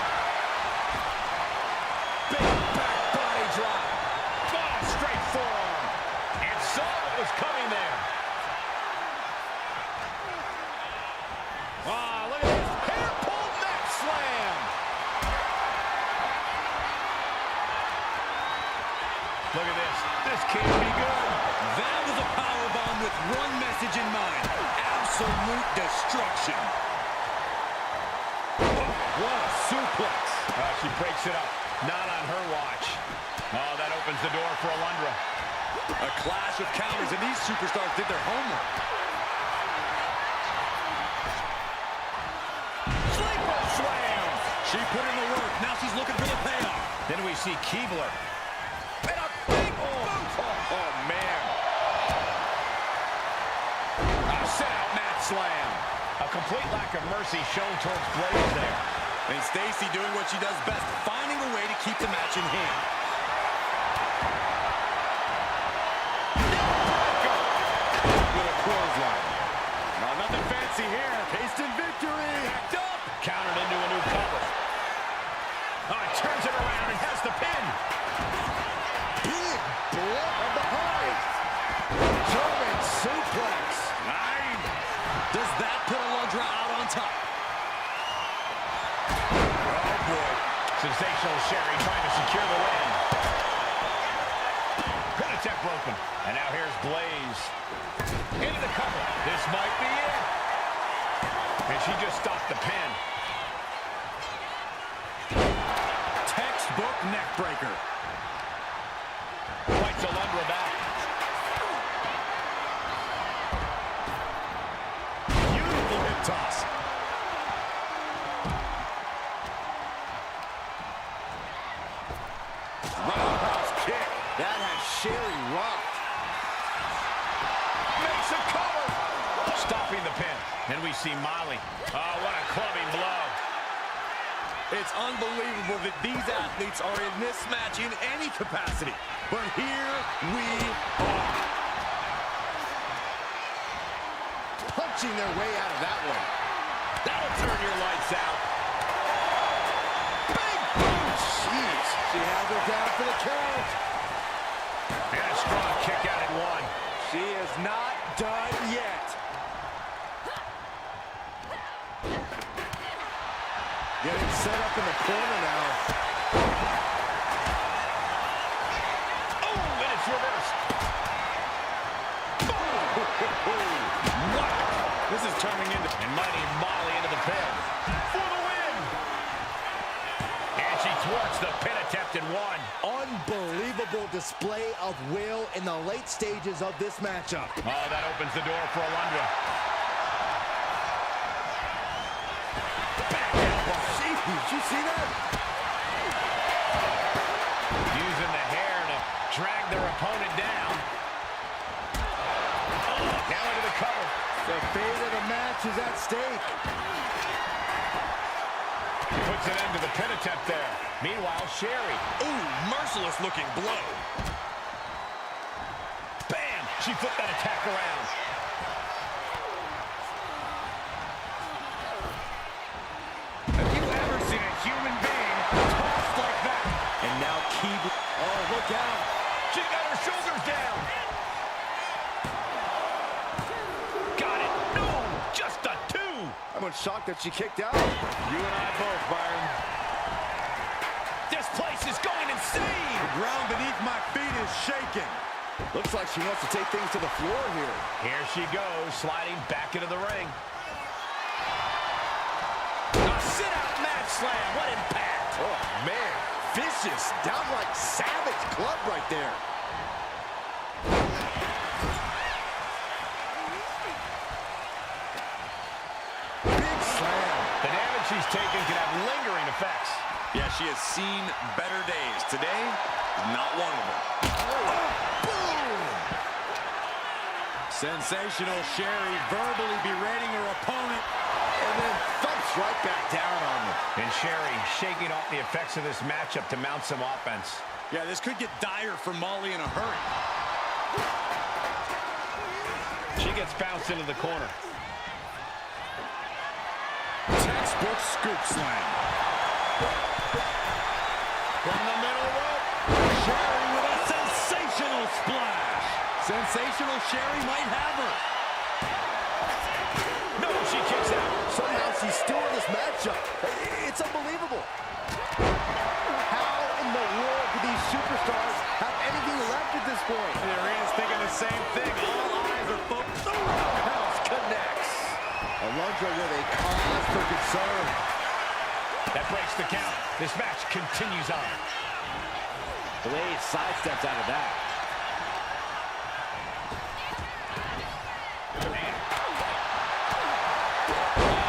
Big back body drop. Oh, straight forearm. And saw what was coming there. Ah, look at this. Hair pull neck slam. Look at this. This can't be good. That was a powerbomb with one message in mind. Absolute destruction. What a suplex. She breaks it up. Not on her watch. Oh, that opens the door for Alundra. A clash of counters, and these superstars did their homework. Sleeper slam. She put in the work. Now she's looking for the payoff. Then we see Keebler. And a big boot. Oh, man. A sit-out mat slam. A complete lack of mercy shown towards Blaze there. And Stacy doing what she does best, finding a way to keep the match in hand. With a clothesline. Now, nothing fancy here. Tasting victory. Backed up. Countered into a new cover. Oh, it turns it around and has the pin. Big blow from behind. German suplex. Nine. Does that put Alundra out on top? Oh, boy. Sensational Sherry trying to secure the win. Pentatech broken. And now here's Blaze. Into the cover. This might be it. And she just stopped the pin. Textbook neck breaker. Fights Alundra back. Beautiful hip toss. Roundhouse kick. That has Sherry rocked. Makes a cover. Stopping the pin. Then we see Molly. Oh, what a clubbing blow. It's unbelievable that these athletes are in this match in any capacity. But here we are. Punching their way out of that one. That'll turn your lights out. Big boot. Jeez. She has her down for the count. And a strong kick out at one. She is not done yet. Getting set up in the corner now. Oh, and it's reversed. What? This is turning into... And mighty Molly into the pin. For the win. And she thwarts the pin attempt in one. Unbelievable display of will in the late stages of this matchup. Oh, that opens the door for Alundra. Did you see that? Using the hair to drag their opponent down. Oh, now into the cover. The fate of the match is at stake. Puts an end to the pin attempt there. Meanwhile, Sherry. Ooh, merciless looking blow. Bam! She flipped that attack around. Have you ever seen a human being tossed like that? And now Keebler. Oh, look out. She got her shoulders down. Got it. No, just a two. I'm shocked that she kicked out. You and I both, Byron. This place is going insane. The ground beneath my feet is shaking. Looks like she wants to take things to the floor here. Here she goes, sliding back into the ring. Sit-out match slam. What impact. Oh, man. Vicious, downright savage club right there. Big slam. The damage she's taken can have lingering effects. Yeah, she has seen better days. Today, not one of them. Boom! Sensational Sherry verbally berating her opponent. And then thumps right back down on them. And Sherry shaking off the effects of this matchup to mount some offense. Yeah, this could get dire for Molly in a hurry. She gets bounced into the corner. Textbook scoop slam. From the middle rope. Sherry with a sensational splash. Sensational Sherry might have her. No, she kicks out. Somehow she's still in this matchup. It's unbelievable. How in the world do these superstars have anything left left at this point. The arena's thinking the same thing. All eyes are focused. The roundhouse connects. Alundra with a cause for concern. That breaks the count. This match continues on. Blade sidesteps out of that.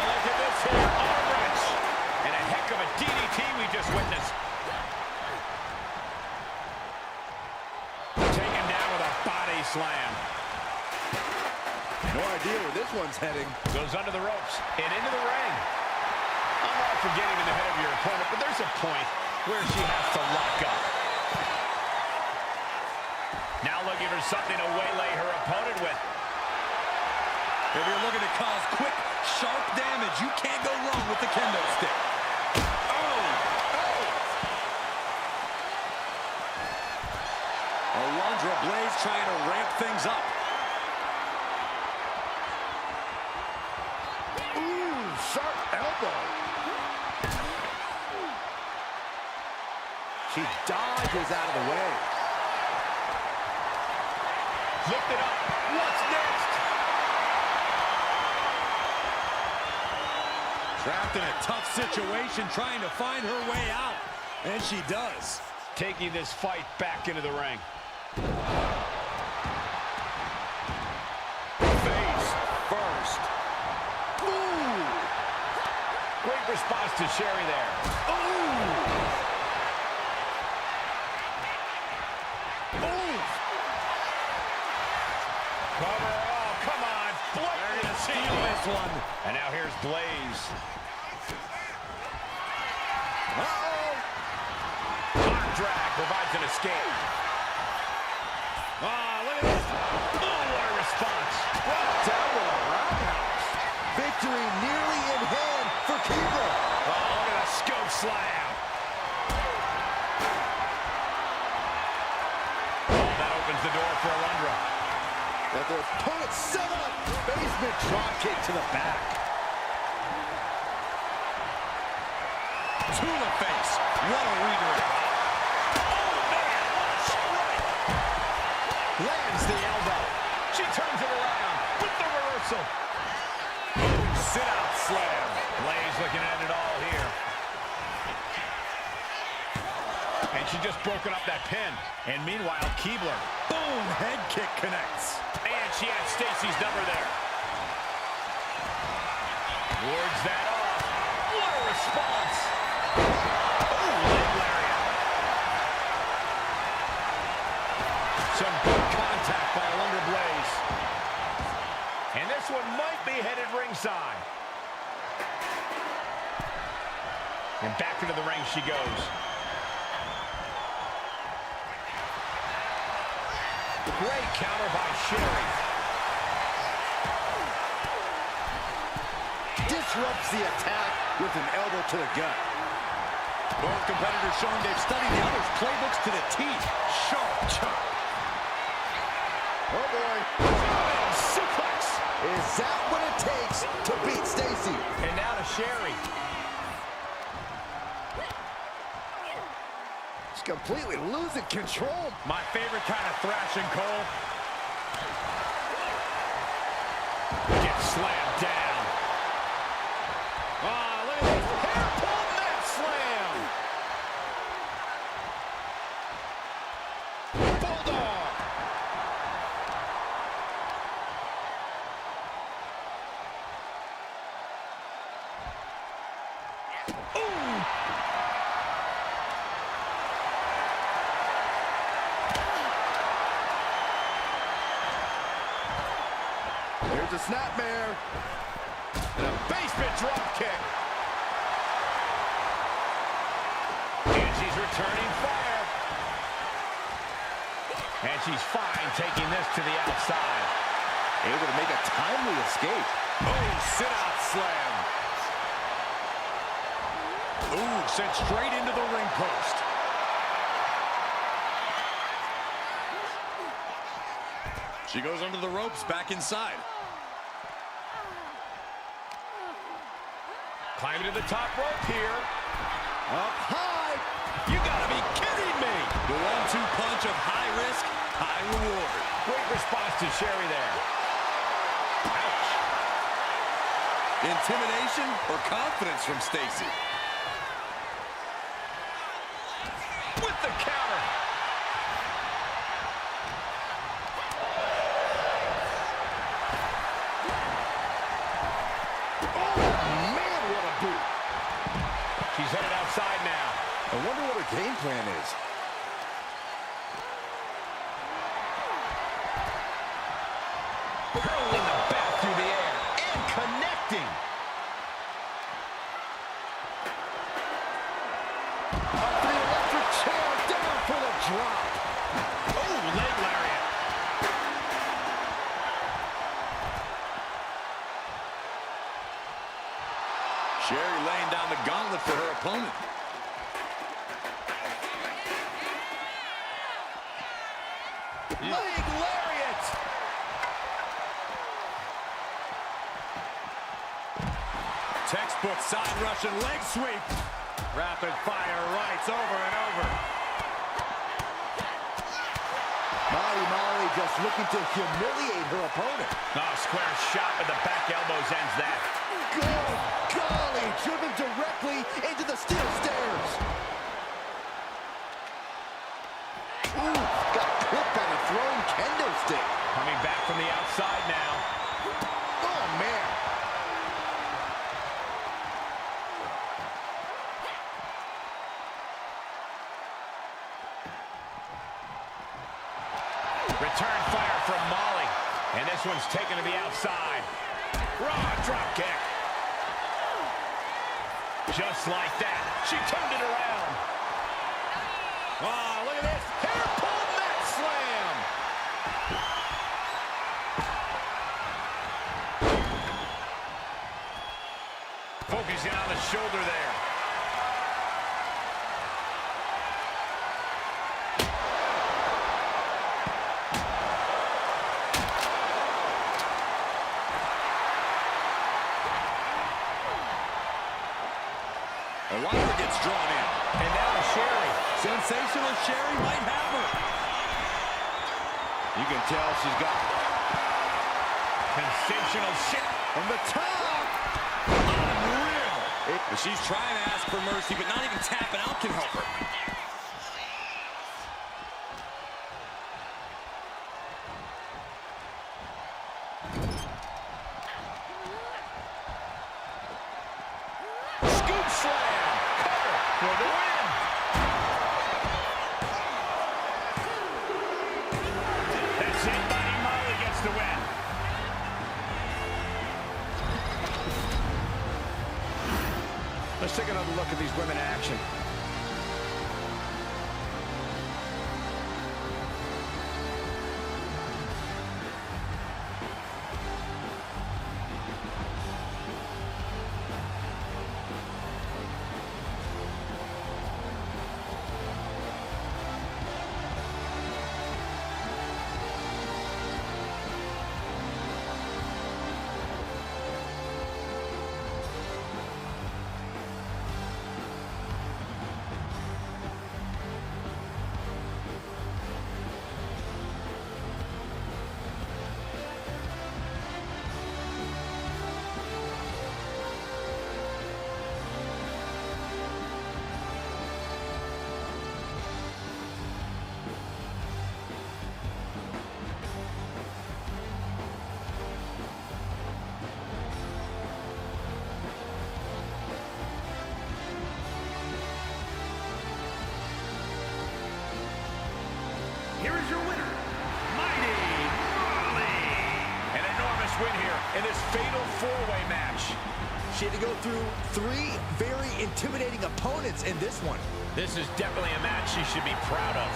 Look at this here. Arm wrench. And a heck of a DDT we just witnessed. Taken down with a body slam. No idea where this one's heading. Goes under the ropes and into the ring. I'm all for getting in the head of your opponent, but there's a point where she has to lock up. Now looking for something to waylay her opponent with. If you're looking to cause quick, sharp damage, you can't go wrong with the kendo stick. Alundra Blaze trying to ramp things up. Ooh, sharp elbow. She dodges out of the way. Lift it up. What's next? Trapped in a tough situation, trying to find her way out. And she does. Taking this fight back into the ring. Face first. Ooh! Great response to Sherry there. Ooh! Cover. Oh, come on. They're gonna steal this one. And now here's Blaze. Uh-oh. Arm drag provides an escape. Look at this. Oh, what a response. Down with a roundhouse. Victory nearly in hand for Keebler. Oh, look at a scope slam. Oh, that opens the door for Alundra. That their opponent set up. Basement drop kick to the back. To the face. What a redirect. Oh, man, what a strike. Lands the elbow. She turns it around with the reversal. Sit-out slam. Blaze looking at it all here. And she just broken up that pin. And meanwhile, Keebler. Boom, head kick connects. And she had Stacy's number there. Wards that off. What a response. Oh, leg lariat. Some good contact by Alundra Blaze. And this one might be headed ringside. And back into the ring she goes. Great counter by Sherry. Disrupts the attack with an elbow to the gut. Both competitors showing they've studied the other's playbooks to the teeth. Sharp chop. Oh boy. Suplex. Is that what it takes to beat Stacy? And now to Sherry. She's completely losing control. My favorite kind of thrashing, Cole. Gets slammed down. Ah, look at this. Hair pull net slam. Bulldog. Ooh. There's a snapmare. And a basement drop kick. And she's returning fire. And she's fine taking this to the outside. Able to make a timely escape. Oh, sit-out slam. Ooh, sent straight into the ring post. She goes under the ropes, back inside. Climbing to the top rope here. Up high. You gotta be kidding me! The 1-2 punch of high risk, high reward. Great response to Sherry there. Ouch. Intimidation or confidence from Stacy? With the counter. Oh, man, what a boot. She's headed outside now. I wonder what her game plan is. Hurling the bat through the air and connecting. Up for the electric chair, down for the drop. Oh, leg lariat. Sherry laying down the gauntlet for her opponent. Leg lariat. Textbook side Russian leg sweep. Rapid fire rights over and over. Molly just looking to humiliate her opponent. Oh, square shot with the back elbows ends that. Good golly, driven directly into the steel stairs. Ooh, got clipped by the thrown kendo stick. Coming back from the outside now. Oh, man. Return fire from Molly. And this one's taken to the outside. Raw drop kick. Just like that. She turned it around. Oh, look at this. Hair pull mat slam. Focusing on the shoulder there. A wire gets drawn in. And now Sherry. Sensational Sherry might have her. You can tell she's got Sensational shit. from the top. Unreal. She's trying to ask for mercy, but not even tapping out can help her. Scoop slam. Cover for the win. That's it, buddy. Molly gets the win. Let's take another look at these women in action. Here is your winner, Mighty Molly. An enormous win here in this fatal four-way match. She had to go through 3 very intimidating opponents in this one. This is definitely a match she should be proud of.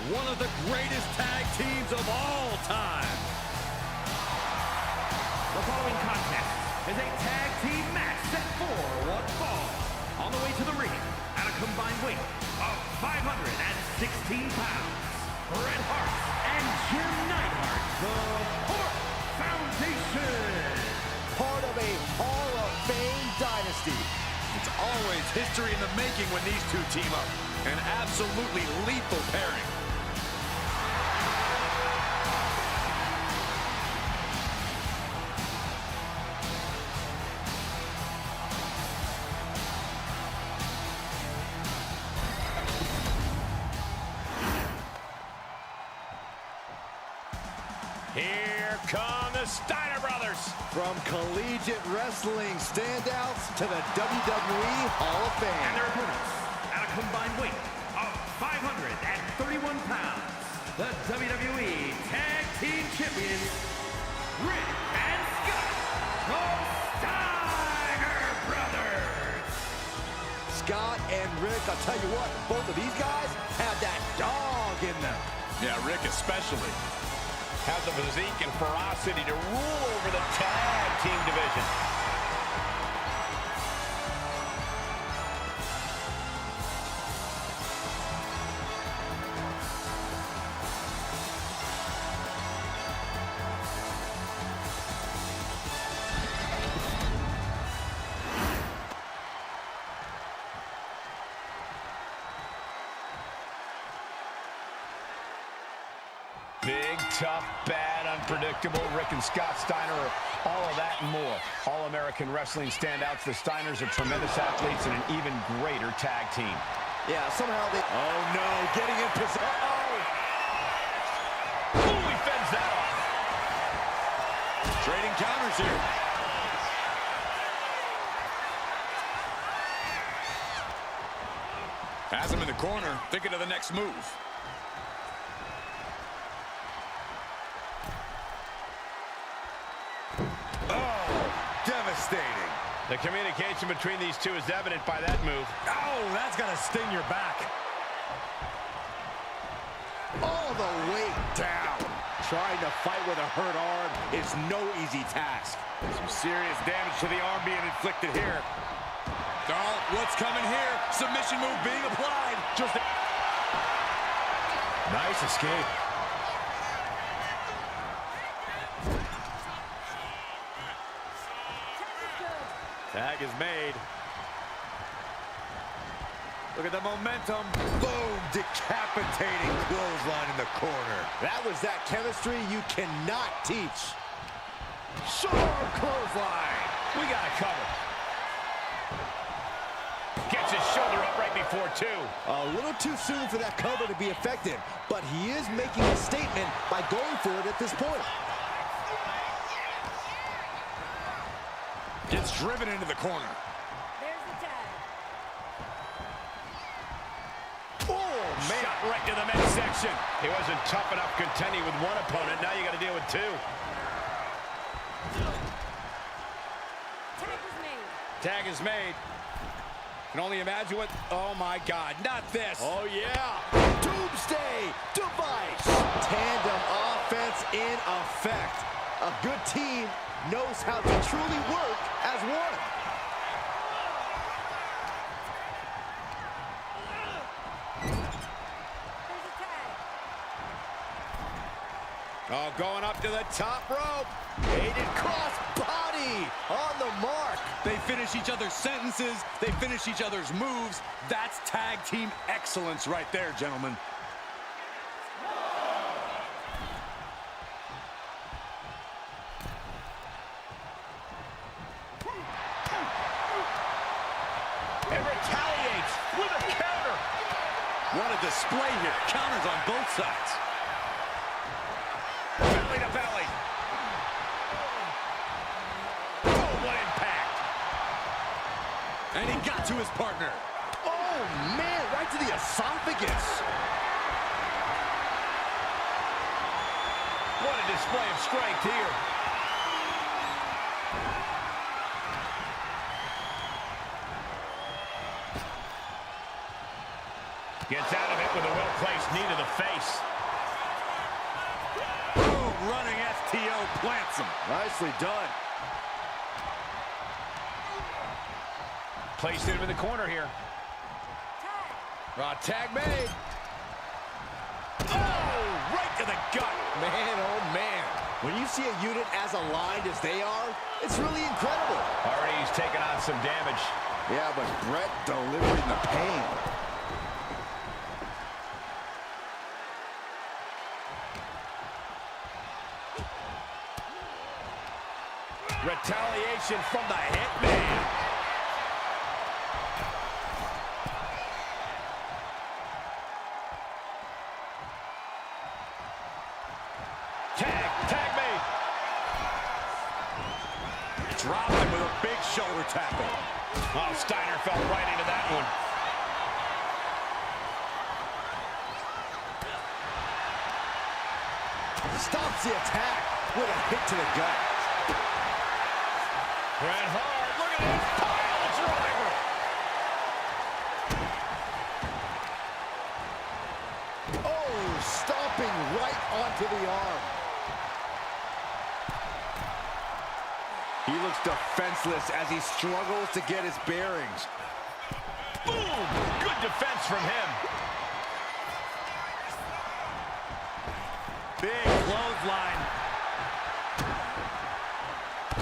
one of the greatest tag teams of all time. The following contest is a tag team match set for one fall. On the way to the ring, at a combined weight of 516 pounds, Bret Hart and Jim Neidhart, the Hart Foundation. Part of a Hall of Fame dynasty. It's always history in the making when these two team up. An absolutely lethal pairing. Here come the Steiner brothers. From collegiate wrestling standouts to the WWE Hall of And Fame. their opponents, at a combined weight of 531 pounds, the WWE Tag Team Champions, Rick and Scott, the Steiner Brothers. Scott and Rick, I'll tell you what, both of these guys have that dog in them. Yeah, Rick especially. Has the physique and ferocity to rule over the tag team division. Big, tough, bad, unpredictable. Rick and Scott Steiner are all of that and more. All-American wrestling standouts. The Steiners are tremendous athletes and an even greater tag team. Yeah, somehow they... Oh no, getting in position. Ooh, he fends that off. Trading counters here. Has him in the corner, thinking of the next move. Devastating. The communication between these two is evident by that move. Oh, that's gonna sting your back. All the weight down. Trying to fight with a hurt arm is no easy task. Some serious damage to the arm being inflicted here. Oh, what's coming here? Submission move being applied. Just a... Nice escape. Tag is made. Look at the momentum. Boom, decapitating clothesline in the corner. That was that chemistry you cannot teach. Sharp clothesline. We got it covered. Gets his shoulder up right before two. A little too soon for that cover to be effective, but he is making a statement by going for it at this point. Gets driven into the corner. There's the tag. Oh, man. Shot right to the midsection. He wasn't tough enough contending with one opponent. Now you got to deal with two. Tag is made. Tag is made. Can only imagine what... Oh, my God. Not this. Oh, yeah. Doomsday device. Tandem offense in effect. A good team knows how to truly work as one. There's a tag. Oh, going up to the top rope. Aided cross body on the mark. They finish each other's sentences. They finish each other's moves. That's tag team excellence right there, gentlemen. And retaliates with a counter. What a display here. Counters on both sides. Belly to belly. Oh, what impact. And he got to his partner. Oh, man, right to the esophagus. What a display of strength here. Gets out of it with a well-placed knee to the face. Boom, running STO plants him. Nicely done. Placed him in the corner here. Tag made. Oh, right to the gut. Man, oh man. When you see a unit as aligned as they are, it's really incredible. Already he's taken on some damage. Yeah, but Brett delivering the pain. Retaliation from the Hitman. Tag made. Dropped him with a big shoulder tackle. Oh, Steiner fell right into that one. Stops the attack with a hit to the gut. Bret Hart, look at this pile driver. Oh, stomping right onto the arm. He looks defenseless as he struggles to get his bearings. Boom! Good defense from him. Big clothesline.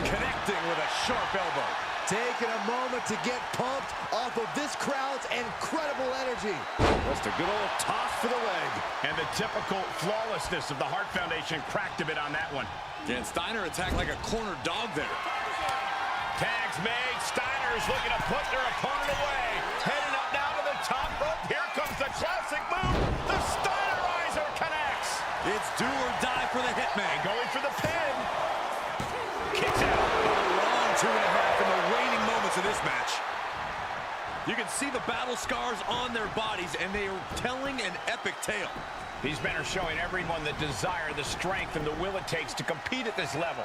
Connecting with a sharp elbow. Taking a moment to get pumped off of this crowd's incredible energy. Just a good old toss for the leg. And the typical flawlessness of the Hart Foundation cracked a bit on that one. And Steiner attacked like a corner dog there. Tags made. Steiner is looking to put their opponent away. Heading up now to the top rope. Here comes the classic move. The Steinerizer connects. It's do or die for the Hitman. Going for the pin. Kicks out. A long 2.5 in the waning moments of this match. You can see the battle scars on their bodies, and they are telling an epic tale. These men are showing everyone the desire, the strength, and the will it takes to compete at this level.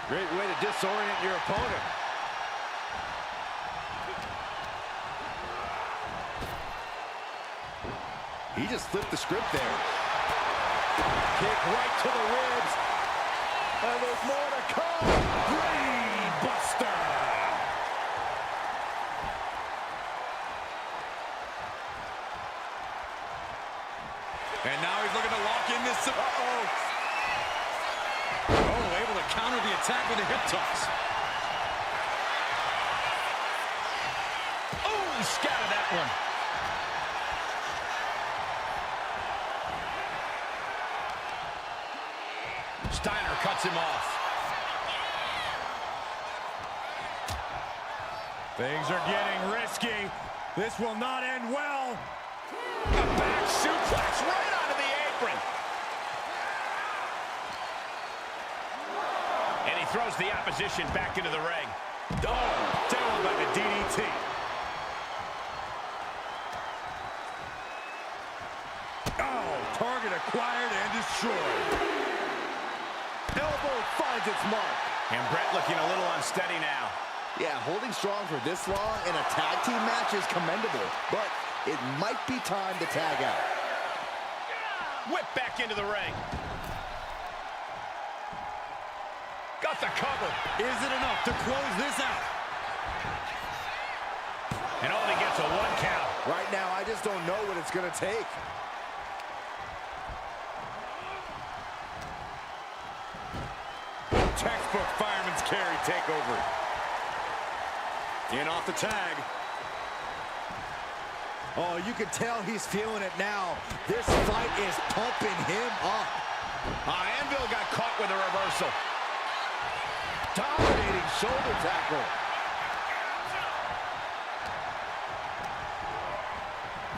Great way to disorient your opponent. He just flipped the script there. Kick right to the ribs. And there's more to come. Brain Buster. And now he's looking to lock in this. Uh-oh. Oh, able to counter the attack with a hip toss. Oh, he scattered that one. Steiner cuts him off. Things are getting risky. This will not end well. A back suplex right onto the apron. And he throws the opposition back into the ring. Oh, down by the DDT. Oh, target acquired and destroyed. Elbow finds its mark. And Brett looking a little unsteady now. Yeah, holding strong for this long in a tag team match is commendable, but it might be time to tag out. Whip back into the ring. Got the cover. Is it enough to close this out? And only gets a 1 count. Right now, I just don't know what it's going to take. Textbook fireman's carry takeover. In off the tag. Oh, you can tell he's feeling it now. This fight is pumping him up. Anvil got caught with a reversal. Dominating shoulder tackle.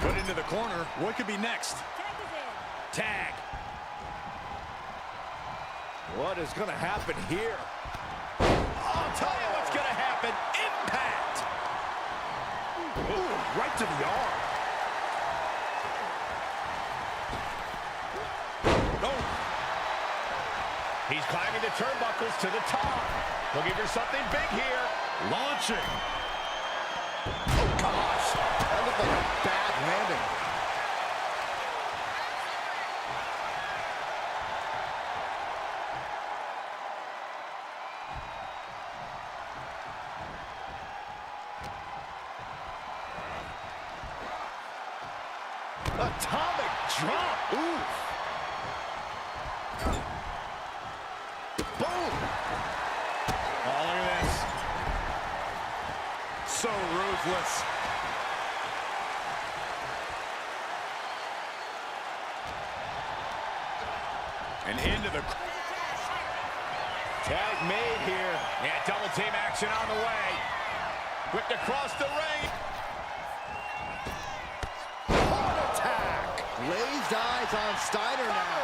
Put into the corner. What could be next? Tag. What is going to happen here? I'll tell you what's going to happen. Impact. Ooh, right to the arm. Oh. He's climbing the turnbuckles to the top. Looking for something big here. Launching. Oh, gosh. That looked like a bad landing. Atomic drop. Ooh. Boom. Oh, look at this. So ruthless. And into the... Tag made here. Yeah, double team action on the way. Whipped across the ring. Glazed eyes on Steiner now.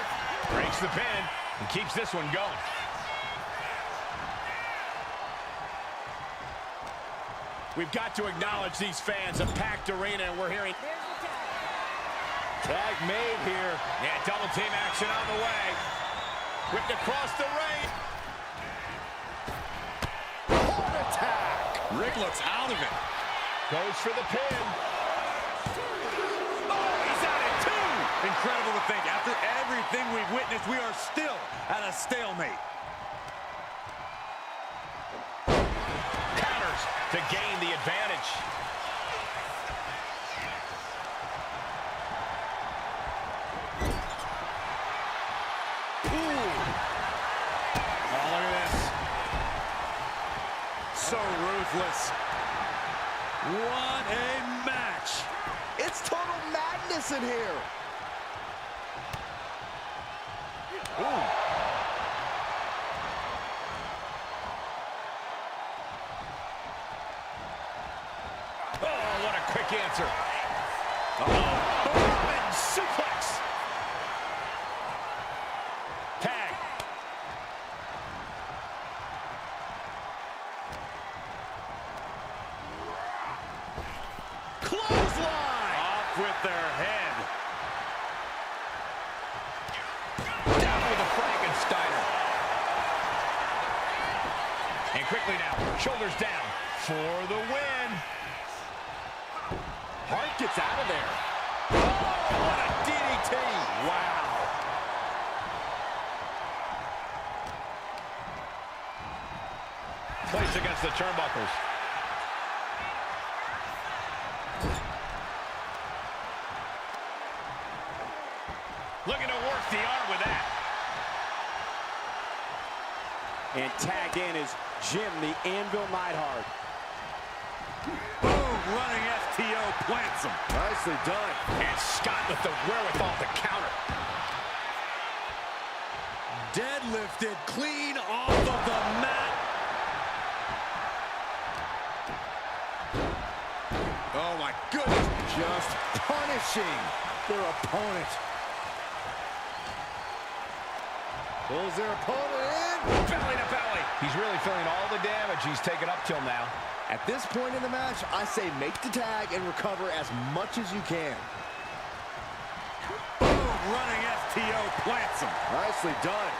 Breaks the pin and keeps this one going. We've got to acknowledge these fans, a packed arena, and we're hearing... Tag made here. Yeah, double team action on the way. Whipped across the ring. Heart attack. Rick looks out of it. Goes for the pin. Incredible to think, after everything we've witnessed, we are still at a stalemate. Counters to gain the advantage. Ooh. Oh, look at this. So ruthless. What a match. It's total madness in here. Ooh. Oh, what a quick answer. German suplex. Tag. Clothesline. Off with their head. And quickly now, shoulders down for the win. Hart gets out of there. Oh, what a DDT. Wow. Placed against the turnbuckles. Looking to work the arm with that. And tagged in is Jim, the Anvil Neidhart. Boom, running FTO plants him. Nicely done. And Scott with the wherewithal to counter. Deadlifted clean off of the mat. Oh my goodness. Just punishing their opponent. Pulls their opponent in. Belly to belly. He's really feeling all the damage he's taken up till now. At this point in the match, I say make the tag and recover as much as you can. Boom, running FTO plants him. Nicely done.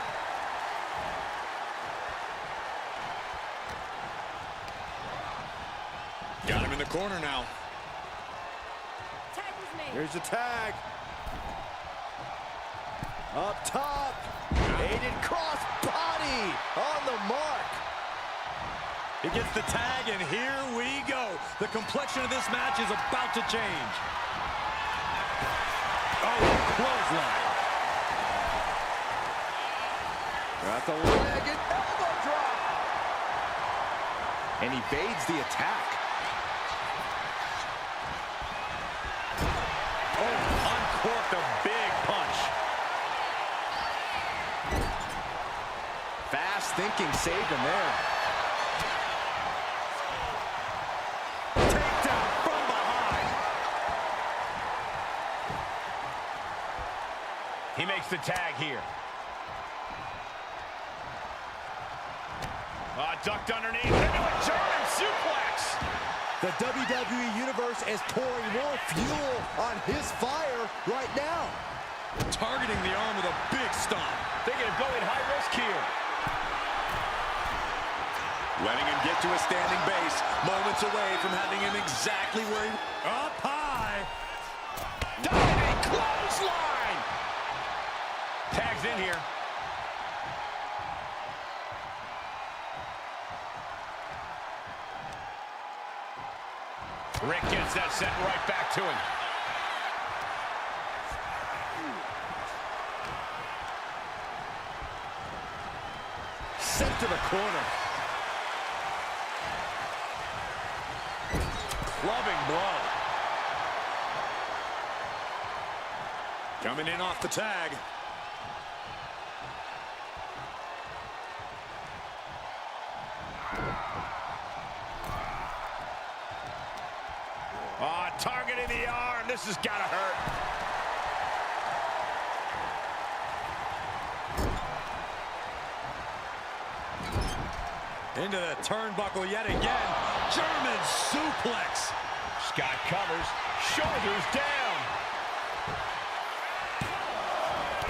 Got him in the corner now. Tag was made. Here's the tag. Up top. Aided cross body on the mark. He gets the tag, and here we go. The complexion of this match is about to change. Oh, clothesline. Got the leg and elbow drop. And evades the attack. Oh, uncorked a big punch. Fast thinking saved him there. Takedown from behind. He makes the tag here. Ducked underneath into a German suplex. The WWE Universe is pouring more fuel on his fire right now. Targeting the arm with a big stomp. Thinking of going high risk here. Letting him get to a standing base. Moments away from having him exactly where he... Up high. clothesline. Tags in here. Rick gets that sent right back to him. Sent to the corner. Clubbing blow. Coming in off the tag. Targeting the arm. This has got to hurt. Into the turnbuckle yet again. German suplex. Scott covers. Shoulders down.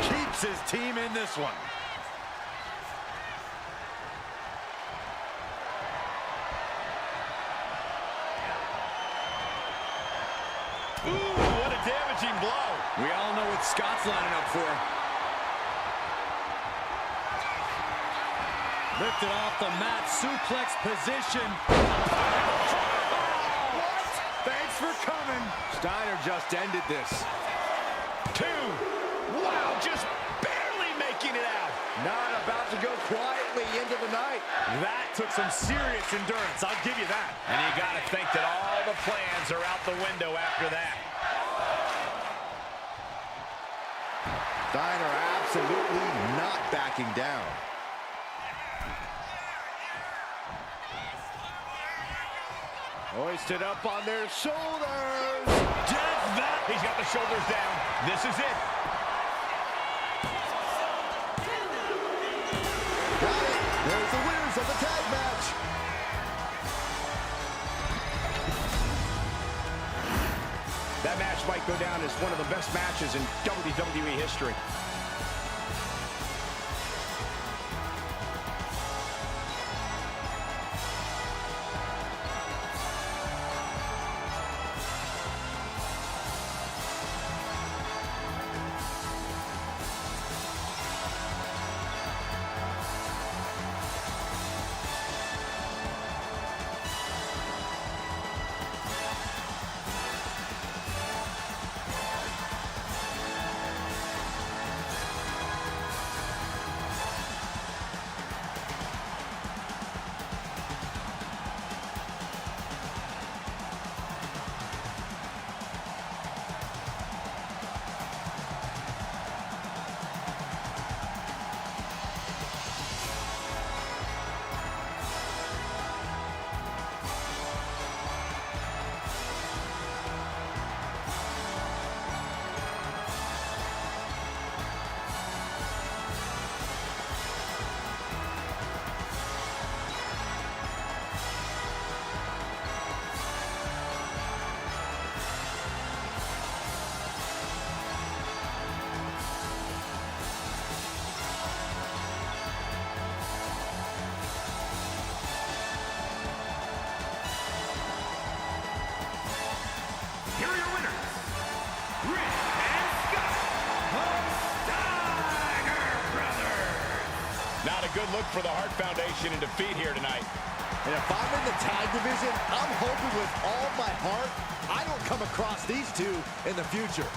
Keeps his team in this one. Ooh, what a damaging blow. We all know what Scott's lining up for. Lifted off the mat, suplex position. What? Thanks for coming. Steiner just ended this. 2. Wow, just barely making it out. Not about to go quietly into the night. That took some serious endurance, I'll give you that. And you got to think that all the plans are out the window after that. Steiner absolutely not backing down. Hoisted up on their shoulders. He's got the shoulders down. This is it. Got it. There's the winners of the tag match. That match might go down as one of the best matches in WWE history. Good look for the Hart Foundation in defeat here tonight. And if I'm in the tag division, I'm hoping with all my heart I don't come across these two in the future.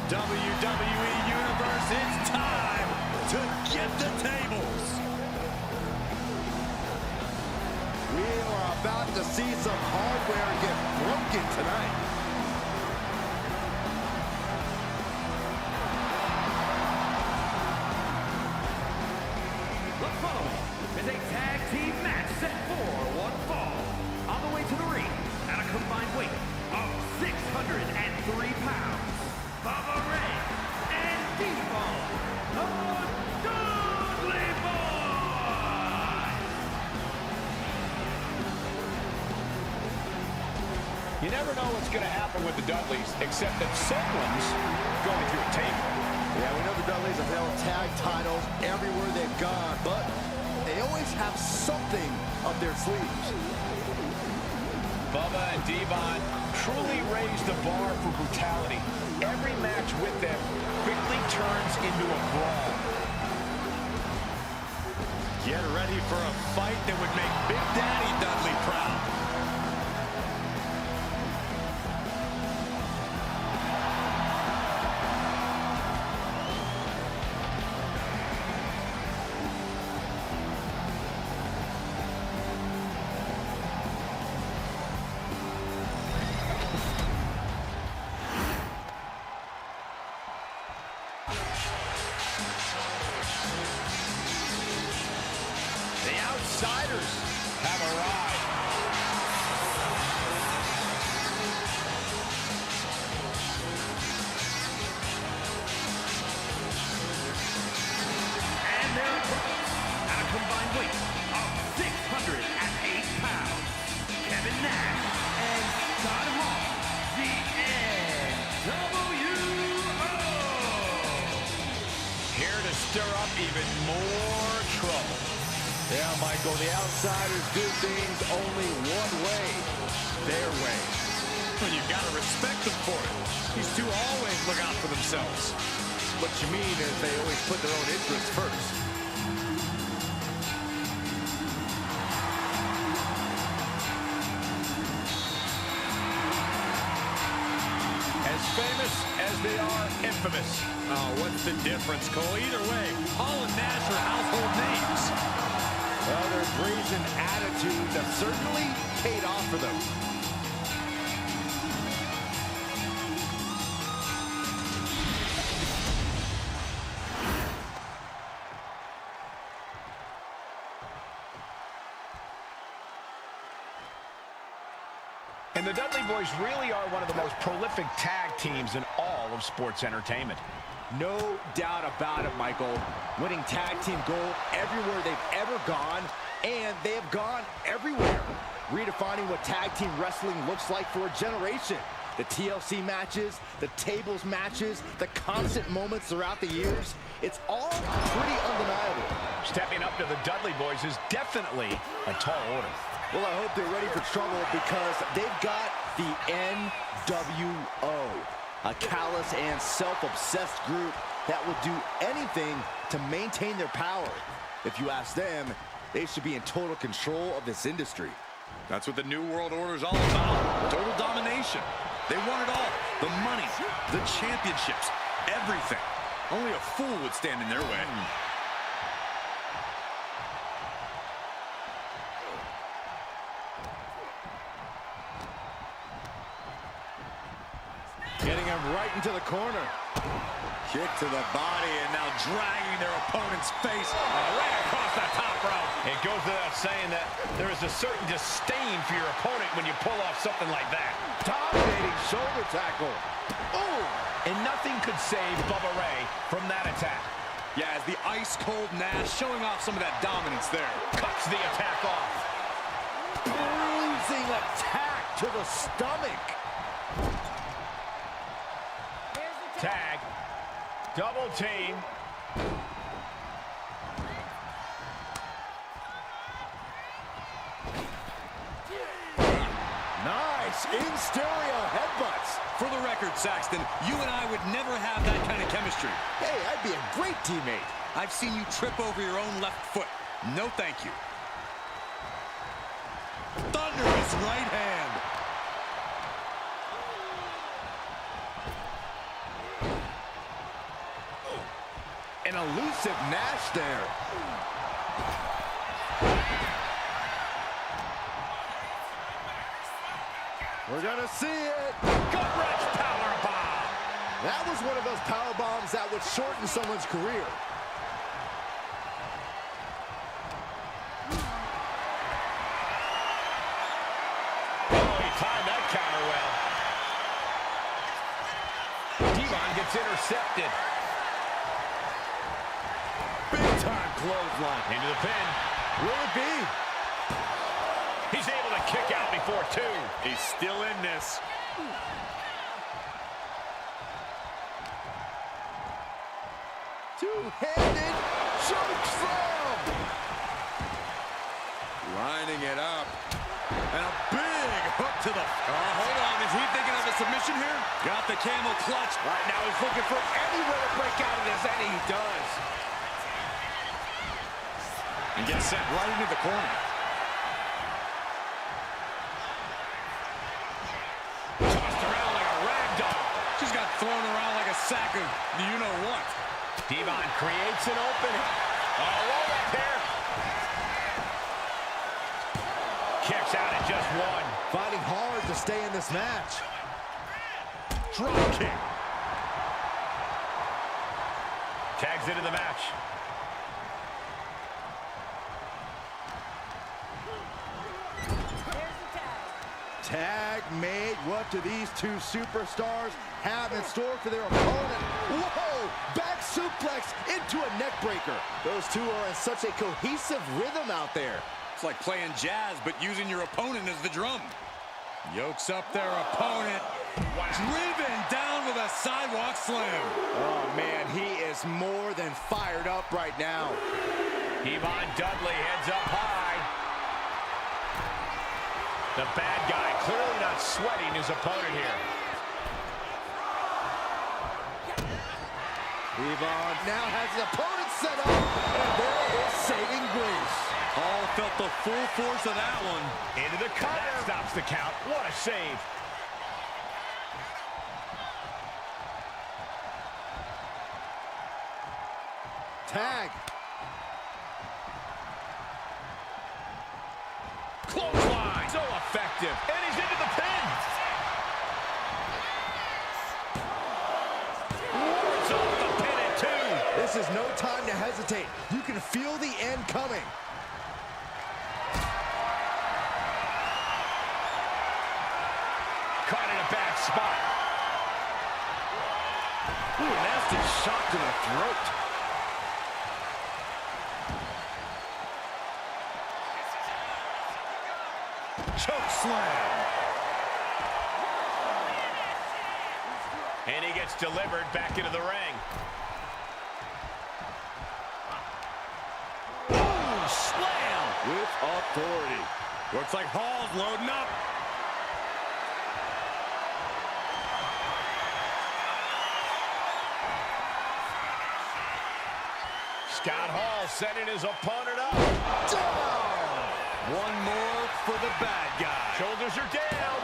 WWE Universe, it's time to get the tables. We are about to see some hardware get broken tonight. The following is a tag team match set for one fall. On the way to the ring at a combined weight of 603 pounds, Bubba Ray and D-Bone, the Dudley Boyz. You never know what's going to happen with the Dudleys, except that someone's going through a table. Yeah, we know the Dudleys have held tag titles everywhere they've gone, but they always have something up their sleeves. Bubba and Devon truly raised the bar for brutality. Every match with them quickly turns into a brawl. Get ready for a fight that would make Big Daddy Dudley proud. The Outsiders have arrived. And their opponents at a combined weight of 608 pounds, Kevin Nash and Scott Hall, the NWO. Here to stir up even more trouble. Yeah, Michael, the Outsiders do things only one way, their way. Well, you've got to respect them for it. These two always look out for themselves. What you mean is they always put their own interests first. As famous as they are infamous. Oh, what's the difference, Cole? Either way, Hall and Nash are household names. Well, their brazen attitudes have certainly paid off for them. And the Dudley Boyz really are one of the most prolific tag teams in all of sports entertainment. No doubt about it, Michael. Winning tag team gold everywhere they've ever gone, and they have gone everywhere. Redefining what tag team wrestling looks like for a generation. The TLC matches, the tables matches, the constant moments throughout the years. It's all pretty undeniable. Stepping up to the Dudley Boyz is definitely a tall order. Well, I hope they're ready for trouble because they've got the NWO. A callous and self-obsessed group that will do anything to maintain their power. If you ask them, they should be in total control of this industry. That's what the New World Order is all about. Total domination. They want it all. The money, the championships, everything. Only a fool would stand in their way. Getting him right into the corner. Kick to the body and now dragging their opponent's face Right across the top rope. It goes without saying that there is a certain disdain for your opponent when you pull off something like that. Dominating shoulder tackle. Ooh! And nothing could save Bubba Ray from that attack. Yeah, as the ice-cold Nash showing off some of that dominance there. Cuts the attack off. Bruising attack to the stomach. Tag. Double team. Nice in stereo headbutts. For the record, Saxton, you and I would never have that kind of chemistry. Hey, I'd be a great teammate. I've seen you trip over your own left foot. No thank you. Thunderous right hand. an elusive Nash there. We're gonna see it. Gut-wrench powerbomb. That was one of those power bombs that would shorten someone's career. Oh, he timed that counter well. Devon gets intercepted. Big time clothesline. Into the pin. Will it be? He's able to kick out before two. He's still in this. Two-handed choke slam. Lining it up. And a big hook to the... hold on. Is he thinking of a submission here? Got the camel clutch. Right now he's looking for any way to break out of this, and he does. And gets sent right into the corner. Tossed around like a rag doll. Just got thrown around like a sack of you-know-what. Devon creates an opening. Oh, roll up here. Kicks out at just one. Fighting hard to stay in this match. Drop kick. Tags into the match. Tag made. What do these two superstars have in store for their opponent? Whoa! Back suplex into a neck breaker. Those two are in such a cohesive rhythm out there. It's like playing jazz, but using your opponent as the drum. Yokes up their opponent. Wow. Driven down with a sidewalk slam. Oh, man, he is more than fired up right now. Devon Dudley heads up high. The bad guy clearly not sweating his opponent here. Devon now has his opponent set up, and there is saving grace. All felt the full force of that one. Into the cover. That stops the count. What a save. Tag. Clothesline. So effective. And he's into the pin. Wards off the pin at two. This is no time to hesitate. You can feel the end coming. Caught in a bad spot. Ooh, nasty shot to the throat. Choke slam. And he gets delivered back into the ring. Boom! Slam! With authority. Looks like Hall's loading up. Scott Hall setting his opponent up. Down! One more for the bad guy. Shoulders are down.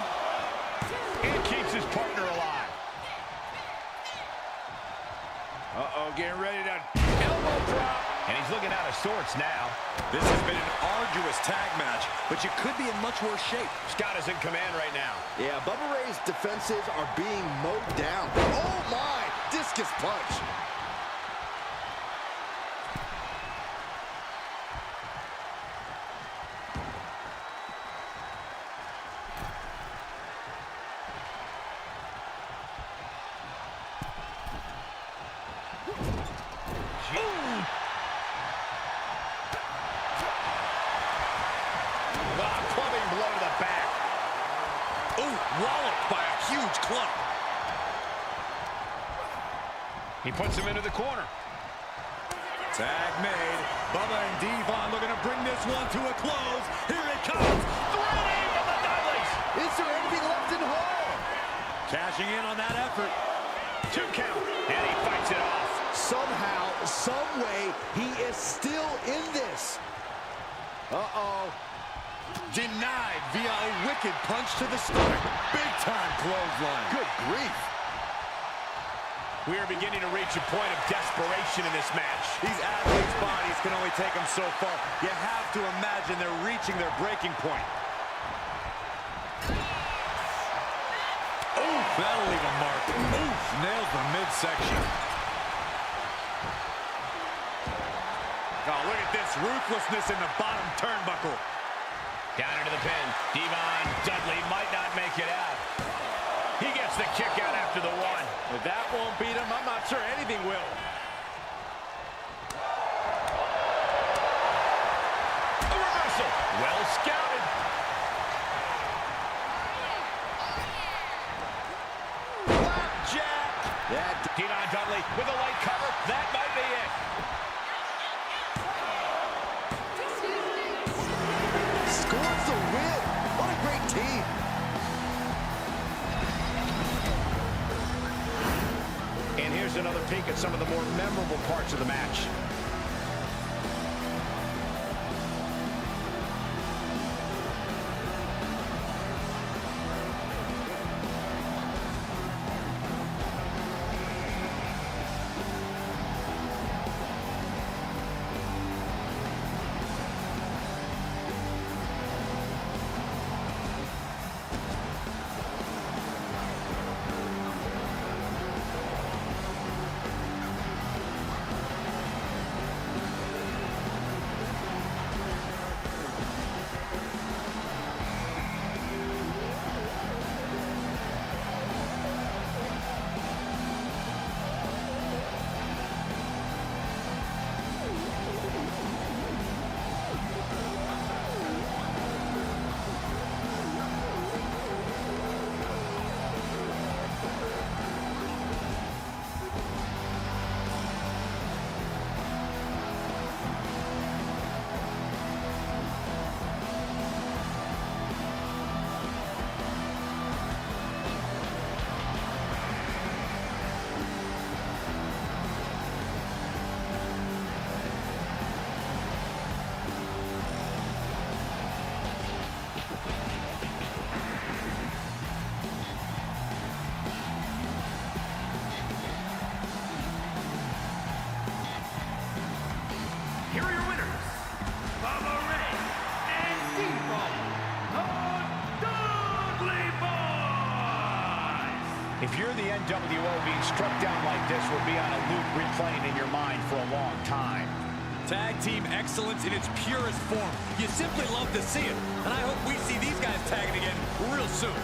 And keeps his partner alive. Uh-oh, getting ready to... Elbow drop. And he's looking out of sorts now. This has been an arduous tag match, but you could be in much worse shape. Scott is in command right now. Yeah, Bubba Ray's defenses are being mowed down. Oh, my! Discus punch. Clubbing blow to the back. Ooh, walloped by a huge club. He puts him into the corner. Tag made. Bubba and Devon looking to bring this one to a close. Here it comes. Threading of the Dudleys. Is there anything left in Hall? Cashing in on that effort. 2 count. And he fights it off. Somehow, some way, he is still in this. Uh-oh. Denied via a wicked punch to the stomach. Big time clothesline. Good grief. We are beginning to reach a point of desperation in this match. These athletes' bodies can only take them so far. You have to imagine they're reaching their breaking point. Oof, that'll leave a mark. Oof, nails the midsection. Oh, look at this ruthlessness in the bottom turnbuckle. Down into the pin. Devon Dudley might not make it out. He gets the kick out after the one. If that won't beat him, I'm not sure anything will. A reversal. Well scouted. Flapjack. Devon Dudley with a light cover. That might be it. Scores the win. What a great team. And here's another peek at some of the more memorable parts of the match. Here are your winners, Baba Ray and Steve from the Dudley Boys. If you're the NWO, being struck down like this will be on a loop replaying in your mind for a long time. Tag team excellence in its purest form. You simply love to see it. And I hope we see these guys tagging again real soon.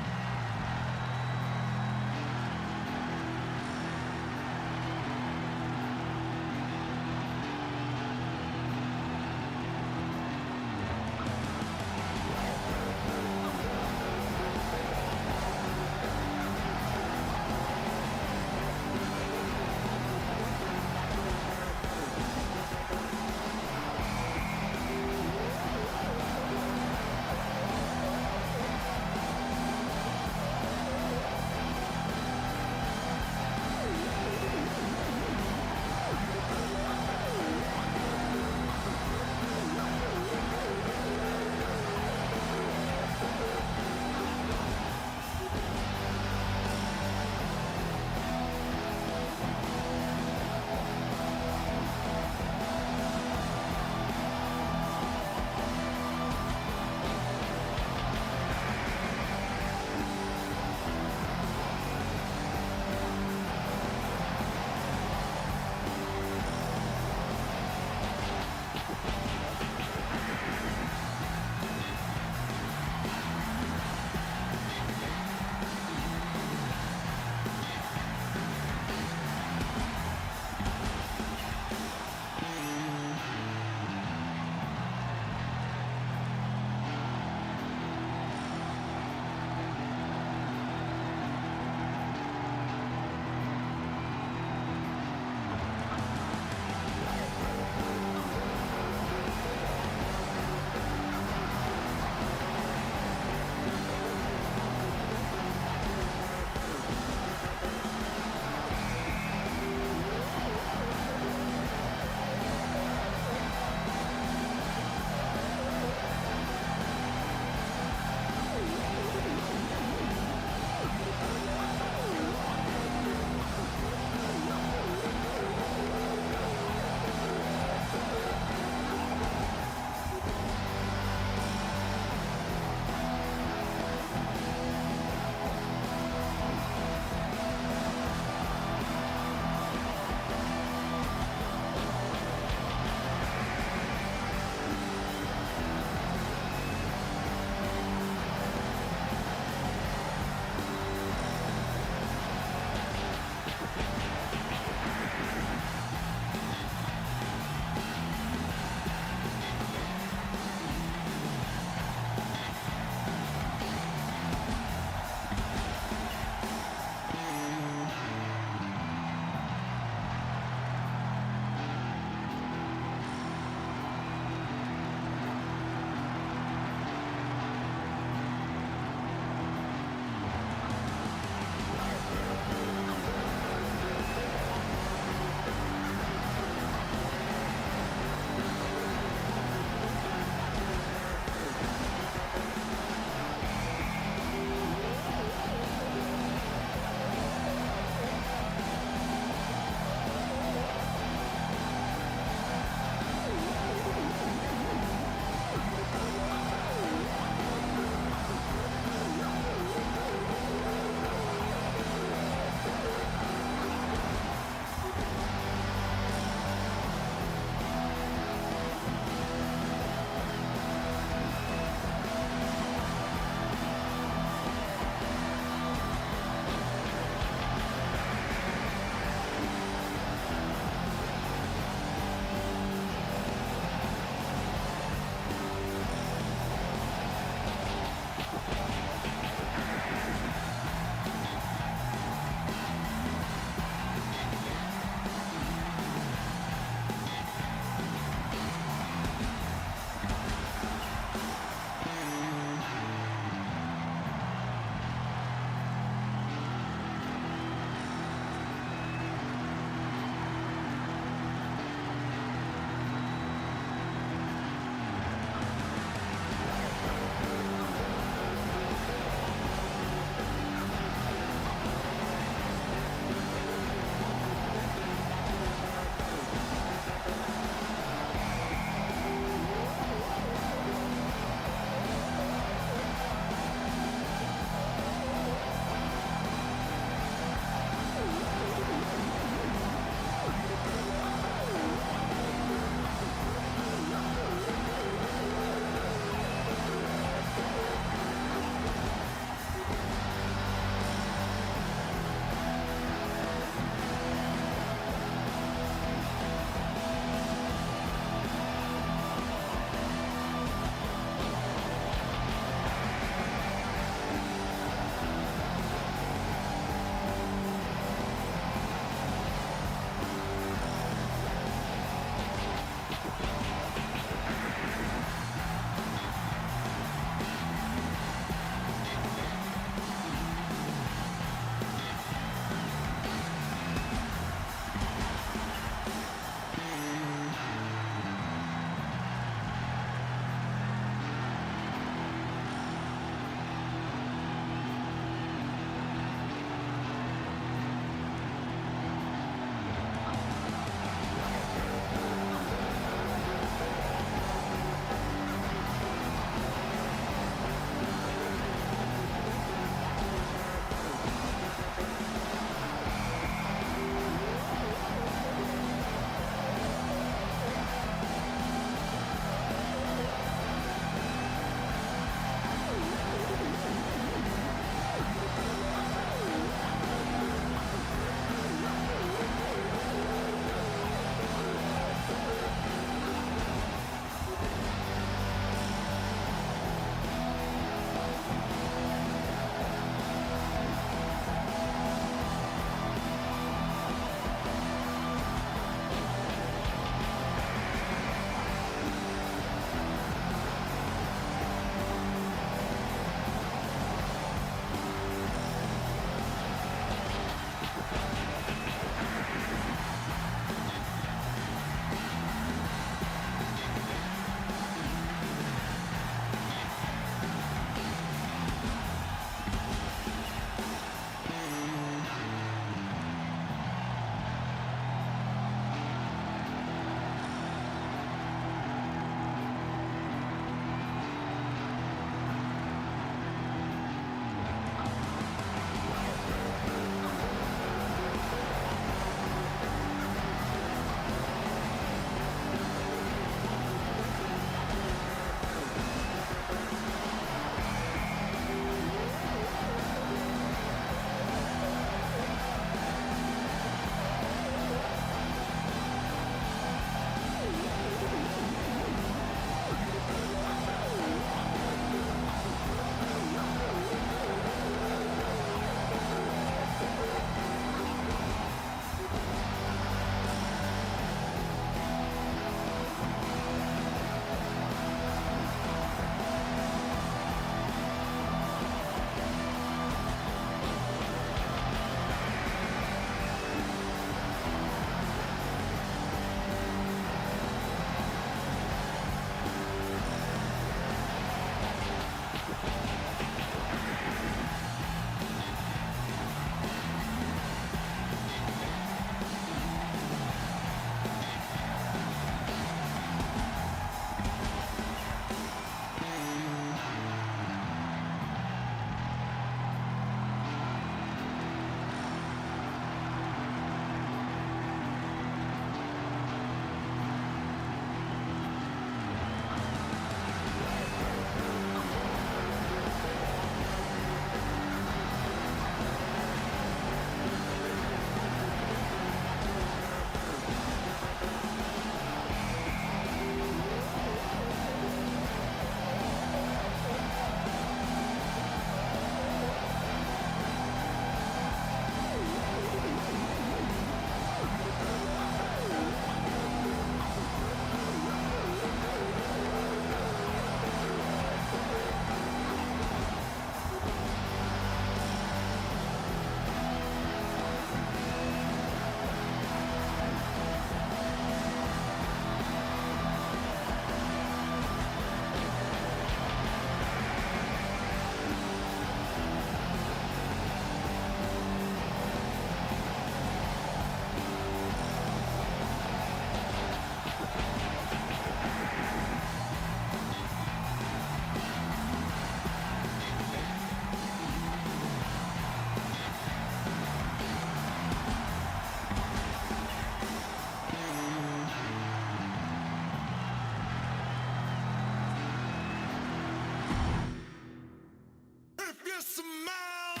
smell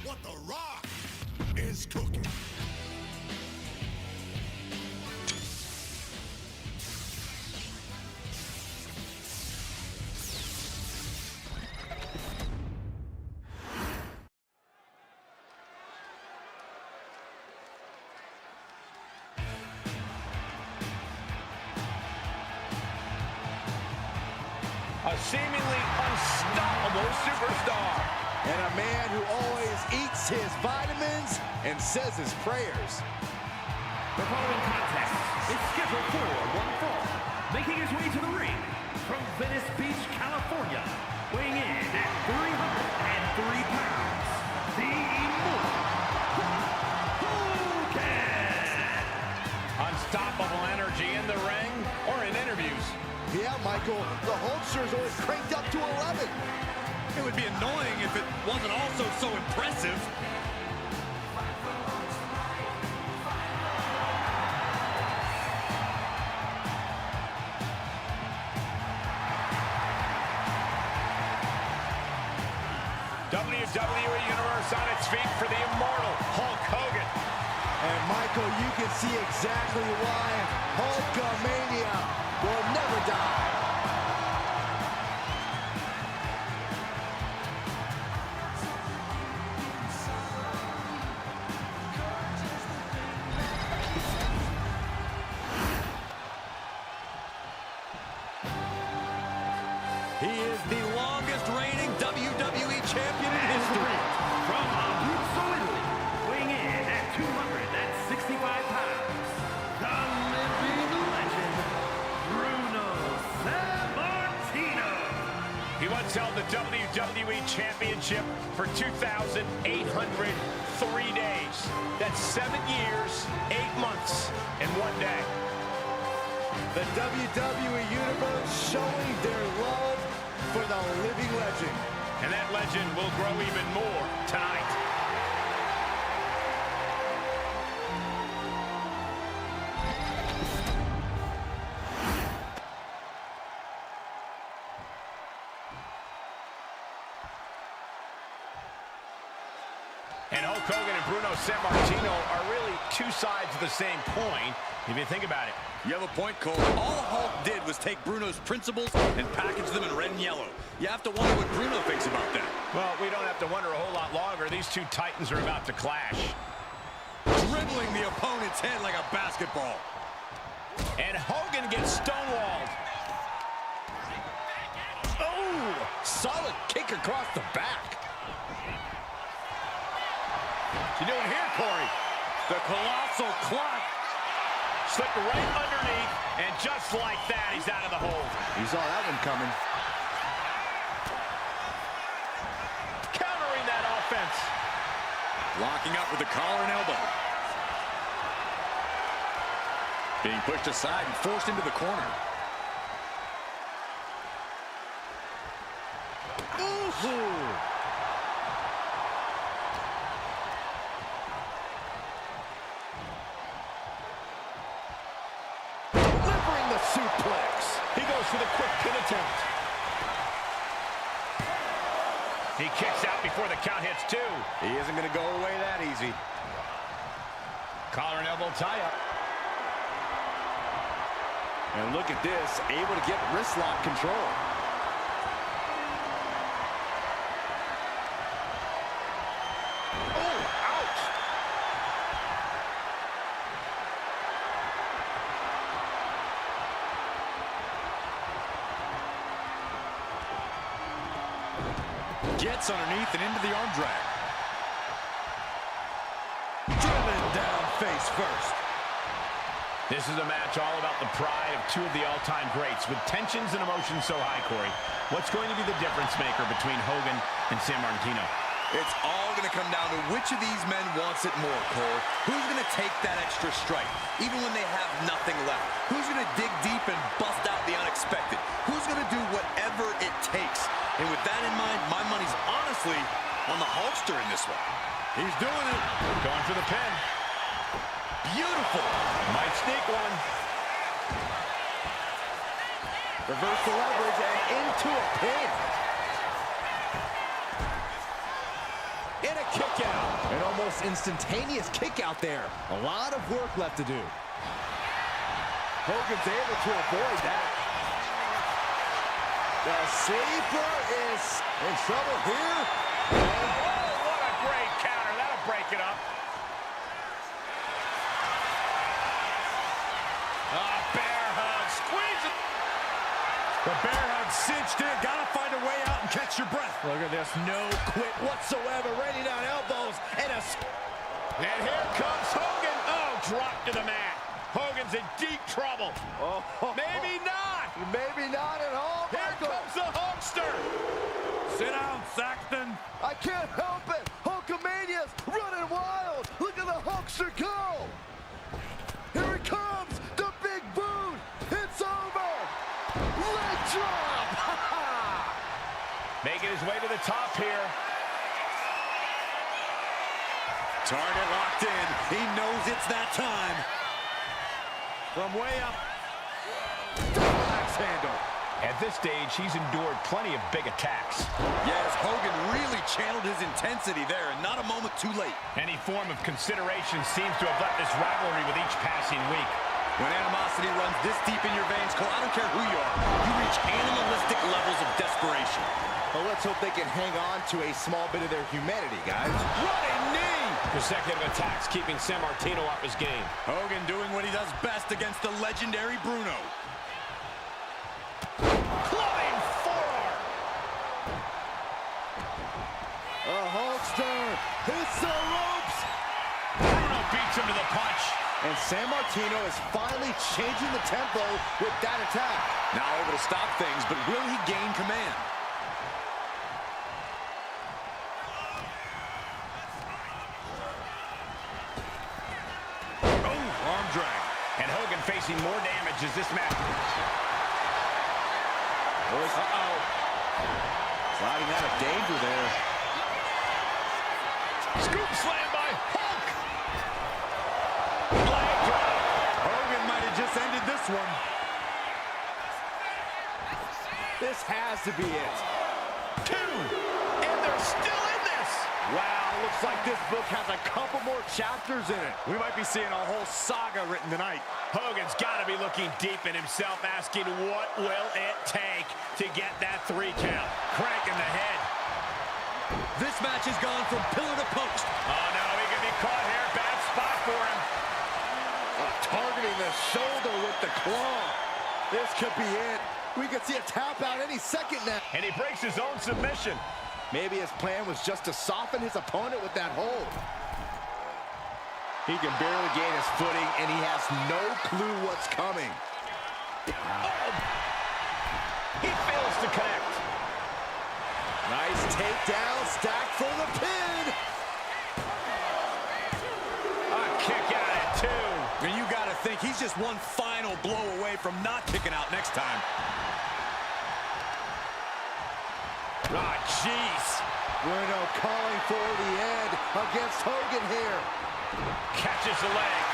what The Rock is cooking? A seemingly unstoppable superstar. And a man who always eats his vitamins and says his prayers. The following contest is scheduled for one fall. Making his way to the ring from Venice Beach, California, weighing in at 303 pounds, the Immortal Hogan. Unstoppable energy in the ring or in interviews. Yeah, Michael, the Hulkster is always cranked up to 11. It would be annoying if it wasn't also so impressive. WWE Universe on its feet for the Immortal Hulk Hogan. And Michael, you can see exactly why Hulkamania will never die. He is the longest reigning WWE champion in history. From Abruzzo, Italy, weighing in at 265 pounds, the living legend, Bruno Sammartino. He once held the WWE Championship for 2,803 days. That's 7 years, 8 months, and 1 day. The WWE Universe showing their love for the living legend. And that legend will grow even more tonight. And Hulk Hogan and Bruno Sammartino are really two sides of the same coin, if you think about it. You have a point, Cole. All Hulk did was take Bruno's principles and package them in red and yellow. You have to wonder what Bruno thinks about that. Well, we don't have to wonder a whole lot longer. These two titans are about to clash. Dribbling the opponent's head like a basketball. And Hogan gets stonewalled. Oh, solid kick across the back. What you doing here, Corey? The colossal clutch. Slipped right underneath, and just like that, he's out of the hold. You saw that one coming. Countering that offense. Locking up with the collar and elbow. Being pushed aside and forced into the corner. Ooh. Suplex. He goes for the quick pin attempt. He kicks out before the count hits 2. He isn't going to go away that easy. Collar and elbow tie-up. And look at this, able to get wrist lock control. Oh, ouch! Gets underneath and into the arm drag. Driven down face first. This is a match all about the pride of two of the all-time greats, with tensions and emotions so high, Corey. What's going to be the difference maker between Hogan and Sammartino? It's all going to come down to which of these men wants it more, Cole. Who's going to take that extra strike, even when they have nothing left? Who's going to dig deep and bust out the unexpected? Who's going to do whatever it takes? And with that in mind, my money's honestly on the Hulkster in this one. He's doing it. Going for the pin. Beautiful. Might sneak one. Reverse the leverage and into a pin. kick out. An almost instantaneous kick out there. A lot of work left to do. Hogan's able to avoid that. The sleeper is in trouble here. Oh, what a great counter. That'll break it up. Bear hug. Squeeze it. The bear hug cinched in. Gotta find a way out and catch your breath. Look at this. No quit whatsoever. Raining down elbows. And here comes Hogan. Oh, drop to the mat. Hogan's in deep trouble. Maybe not. Maybe not at all. Here comes the Hulkster. Sit down, Saxton. I can't help it. Hulkamania's running wild. Look at the Hulkster go. Here it comes. The big boot. It's over. Leg drop. Making his way to the top here. Target locked in. He knows it's that time. From way up. Double axe handle. At this stage, he's endured plenty of big attacks. Yes, Hogan really channeled his intensity there, and not a moment too late. Any form of consideration seems to have left this rivalry with each passing week. When animosity runs this deep in your veins, Cole, I don't care who you are, you reach animalistic levels of desperation. Well, let's hope they can hang on to a small bit of their humanity, guys. Running knee! Consecutive attacks keeping Sammartino off his game. Hogan doing what he does best against the legendary Bruno. Clubbing forearm! A Hulkster hits the ropes. Bruno beats him to the punch. And Sammartino is finally changing the tempo with that attack. Now able to stop things, but will he gain command? Arm drag. And Hogan facing more damage as this match. Uh-oh. Sliding out of danger there. Scoop slam by Hulk. Leg drop. Hogan might have just ended this one. This has to be it. 2. And they're still in this. Wow, looks like this book has a couple more chapters in it. We might be seeing a whole saga written tonight. Hogan's got to be looking deep in himself, asking what will it take to get that 3 count. Cranking the head. This match has gone from pillar to post. Oh, no, he can be caught here. Bad spot for him. Targeting the shoulder with the claw. This could be it. We could see a tap out any second now. And he breaks his own submission. Maybe his plan was just to soften his opponent with that hold. He can barely gain his footing, and he has no clue what's coming. Oh. He fails to connect. Nice takedown, stacked for the pin. A kick out at 2. And you got to think he's just one final blow away from not kicking out next time. Ah, jeez. Bruno calling for the end against Hogan here. Catches the leg.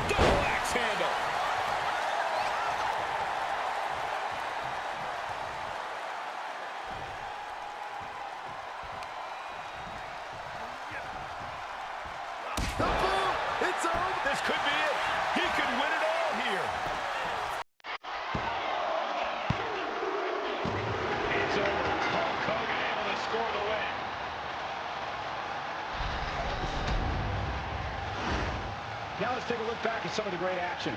Double axe handle. The boot, it's over. This could be it. He could win it all here. It's over. Hulk Hogan able to score the win. Now let's take a look back at some of the great action.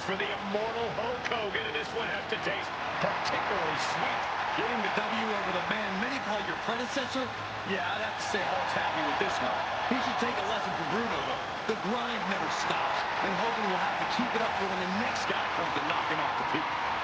for the immortal Hulk Hogan, and this one has to taste particularly sweet. Getting the W over the man many call your predecessor? Yeah, I'd have to say Hulk's happy with this one. He should take a lesson from Bruno, though. The grind never stops, and Hogan will have to keep it up for when the next guy comes to knock him off the feet.